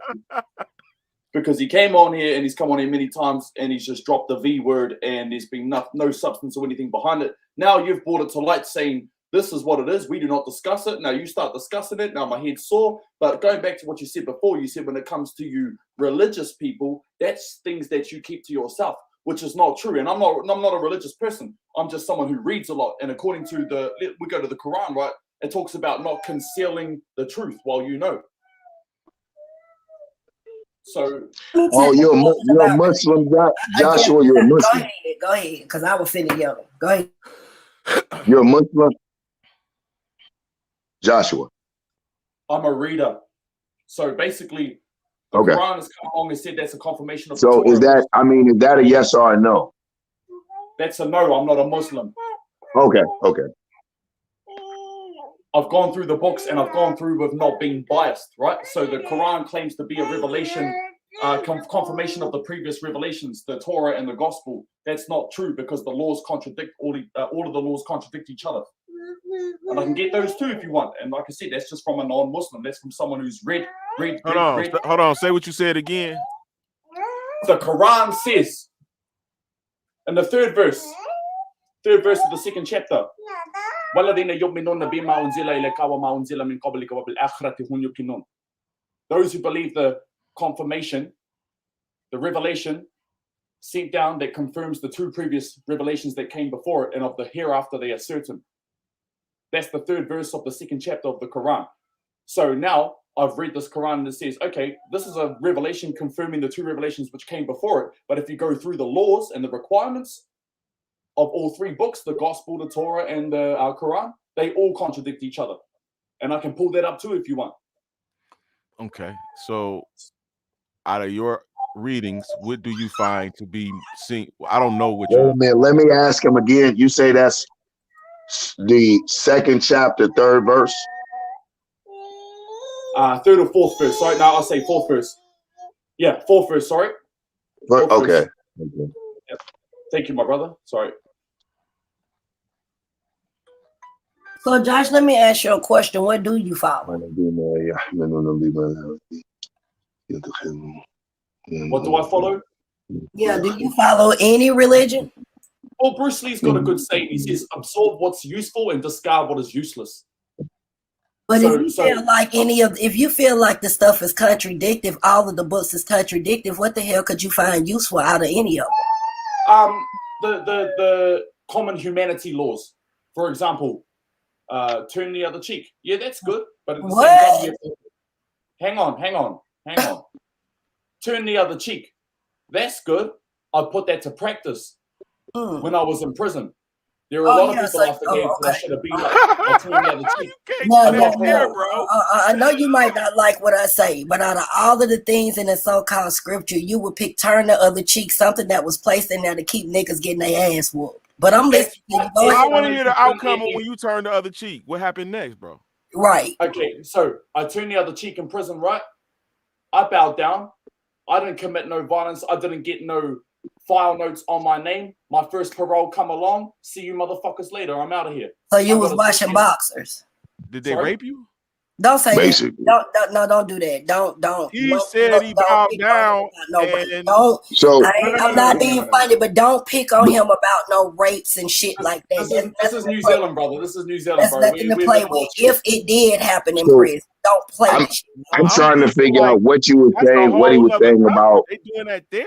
Because he came on here and he's come on here many times and he's just dropped the V word and there's been no substance or anything behind it. Now you've brought it to light saying This is what it is. We do not discuss it. Now you start discussing it. Now my head's sore. But going back to what you said before, you said when it comes to you religious people, that's things that you keep to yourself, which is not true. And I'm not a religious person. I'm just someone who reads a lot. And according to we go to the Quran, right? It talks about not concealing the truth while you know. So, you're a Muslim, Joshua. You're a Muslim. Go ahead, because I was finna yell. Go ahead. You're a Muslim, Joshua. I'm a reader. So basically, the Okay. Quran has come along and said that's a confirmation of. So the is Torah. that a yes or a no? That's a no. I'm not a Muslim. Okay. I've gone through the books and I've gone through with not being biased, right? So the Quran claims to be a revelation, confirmation of the previous revelations, the Torah and the Gospel. That's not true because the laws contradict all of the laws contradict each other. And I can get those too if you want. And like I said, that's just from a non-Muslim. That's from someone who's read. Hold on. Say what you said again. The Quran says in the third verse of the second chapter. Those who believe the confirmation, the revelation sent down that confirms the two previous revelations that came before it, and of the hereafter they are certain. That's the third verse of the second chapter of the Quran. So now I've read this Quran and it says, okay, this is a revelation confirming the two revelations which came before it. But if you go through the laws and the requirements of all three books, the Gospel, the Torah, and the Quran, they all contradict each other. And I can pull that up too if you want. Okay. So out of your readings, what do you find to be seen? I don't know what you're. Man, let me ask him again. You say that's the second chapter, third verse? Third or fourth verse. Sorry, now I'll say fourth verse. Yeah, fourth verse, sorry. Fourth okay. Verse. Yep. Thank you, my brother. Sorry. So, Josh, let me ask you a question. What do you follow? What do I follow? Yeah, do you follow any religion? Well, Bruce Lee's got a good saying. He says, absorb what's useful and discard what is useless. But if you feel like the stuff is contradictive, all of the books is contradictive, what the hell could you find useful out of any of them? The common humanity laws. For example, turn the other cheek. Yeah, that's good. But at the same time, you have to, hang on. Turn the other cheek. That's good. I put that to practice when I was in prison. There were a lot of people I forgave that I should have been like, I turned the other cheek. I know you might not like what I say, but out of all of the things in the so-called scripture, you would pick turn the other cheek, something that was placed in there to keep niggas getting their ass whooped. But I'm listening. I want to hear the outcome of when you turn the other cheek. What happened next, bro? Right. Okay, so I turned the other cheek in prison, right? I bowed down. I didn't commit no violence. I didn't get no file notes on my name. My first parole come along. See you motherfuckers later. I'm out of here. So you was washing boxers. Did they rape you? Don't say that. Don't do that. Don't. He said he bowed down. I'm not being funny, but don't pick on him about no rapes and shit like that. This is New Zealand, brother. This is New Zealand, That's bro. nothing to play with. If it did happen in prison, don't play with shit. I'm trying to figure out what you were saying, what he was saying about They doing that there?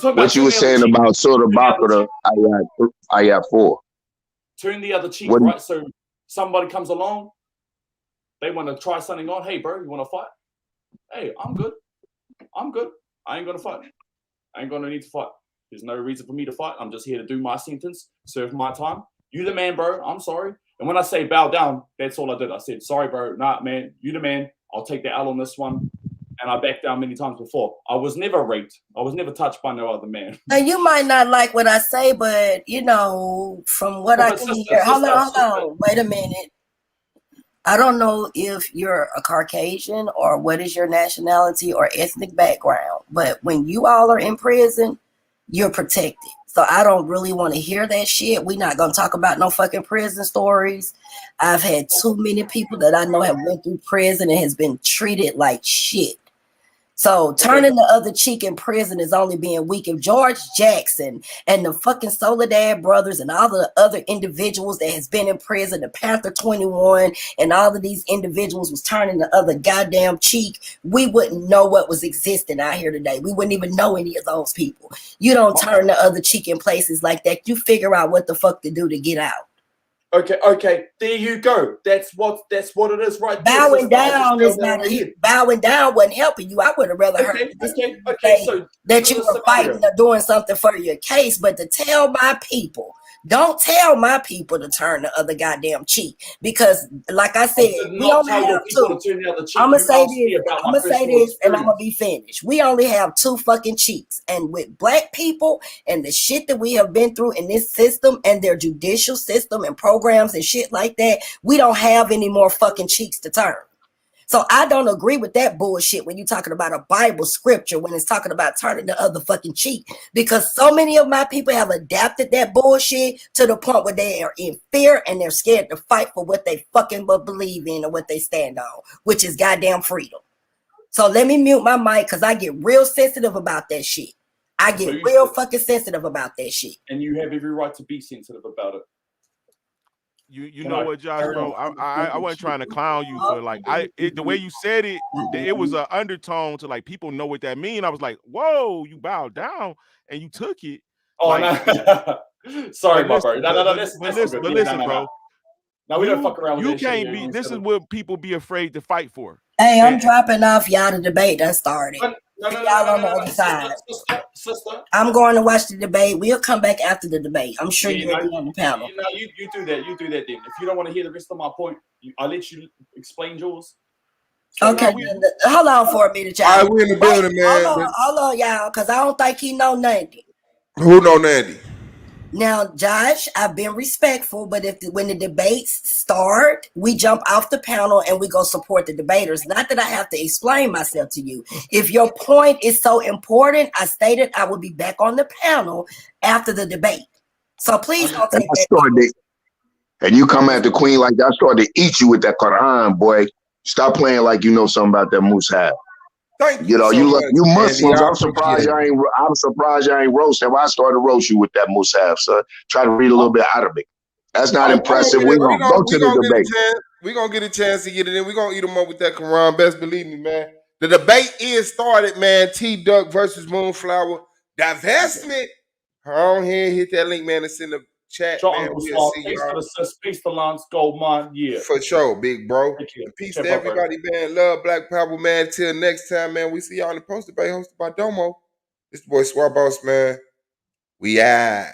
what you were saying about Surah Baqarah, ayat 4. Turn the other cheek, right? So somebody comes along, they want to try something on. Hey, bro, you want to fight? Hey, I'm good. I ain't gonna fight. I ain't gonna need to fight. There's no reason for me to fight. I'm just here to do my sentence, serve my time. You the man, bro. I'm sorry. And when I say bow down, that's all I did. I said, sorry, bro. Nah, man, you the man. I'll take the L on this one. And I backed down many times before. I was never raped. I was never touched by no other man. Now, you might not like what I say, but, from what I can hear. Hold on. Wait a minute. I don't know if you're a Caucasian or what is your nationality or ethnic background, but when you all are in prison, you're protected. So I don't really want to hear that shit. We're not going to talk about no fucking prison stories. I've had too many people that I know have went through prison and has been treated like shit. So turning the other cheek in prison is only being weak. If George Jackson and the fucking Soledad brothers and all the other individuals that has been in prison, the Panther 21 and all of these individuals was turning the other goddamn cheek, we wouldn't know what was existing out here today. We wouldn't even know any of those people. You don't turn the other cheek in places like that. You figure out what the fuck to do to get out. Okay, there you go. That's what it is, right? Bowing down is not bowing down wasn't helping you. I would have rather heard so that you were fighting or doing something for your case, but to tell my people, don't tell my people to turn the other goddamn cheek, because, like I said, we only have two. I'm gonna say this, and I'm gonna be finished. We only have two fucking cheeks, and with black people and the shit that we have been through in this system and their judicial system and programs and shit like that, we don't have any more fucking cheeks to turn. So I don't agree with that bullshit when you're talking about a Bible scripture, when it's talking about turning the other fucking cheek, because so many of my people have adapted that bullshit to the point where they are in fear and they're scared to fight for what they fucking believe in or what they stand on, which is goddamn freedom. So let me mute my mic, because I get real sensitive about that shit. I get real fucking sensitive about that shit. And you have every right to be sensitive about it. You know what, Josh, bro? I wasn't trying to clown you for like the way you said it. It was an undertone to like people know what that means. I was like, whoa, you bowed down and you took it. Oh, like, no. Sorry, my bro. No. But listen, bro. No, we don't fuck around with you that can't shit. be. This is what people be afraid to fight for. Hey, I'm dropping off. Y'all, the debate done started. No, y'all on the other side. Sister. I'm going to watch the debate. We'll come back after the debate. I'm sure you'll be on the panel. You do that. You do that then. If you don't want to hear the rest of my point, I'll let you explain yours. So okay, hold on for a minute, y'all. All right, we in the building, man. Hold on, y'all, because I don't think he know Nandy. Who know Nandy? Now, Josh, I've been respectful, but when the debates start, we jump off the panel and we go support the debaters. Not that I have to explain myself to you. If your point is so important, I stated I will be back on the panel after the debate. So please don't take that. And you come at the queen like that, I started to eat you with that Quran, boy. Stop playing like you know something about that Mus'haf. You know, you Muslims. I'm surprised I ain't roast him. I started to roast you with that Mus'haf, so try to read a little bit out of it. That's not impressive. We're gonna go to the debate. We're gonna get a chance to get it in. We're gonna eat them up with that Quran. Best believe me, man. The debate is started, man. T-Duck versus Moonflower. Divestment. Go ahead, hit that link, man. It's in the chat, man. We'll see y'all. Peace to Lance Goldmine, yeah. For sure, big bro. Peace to everybody, man. Love Black Power, man. Till next time, man. We see y'all in the post debate hosted by Domo. This boy Swar Boss, man. We out.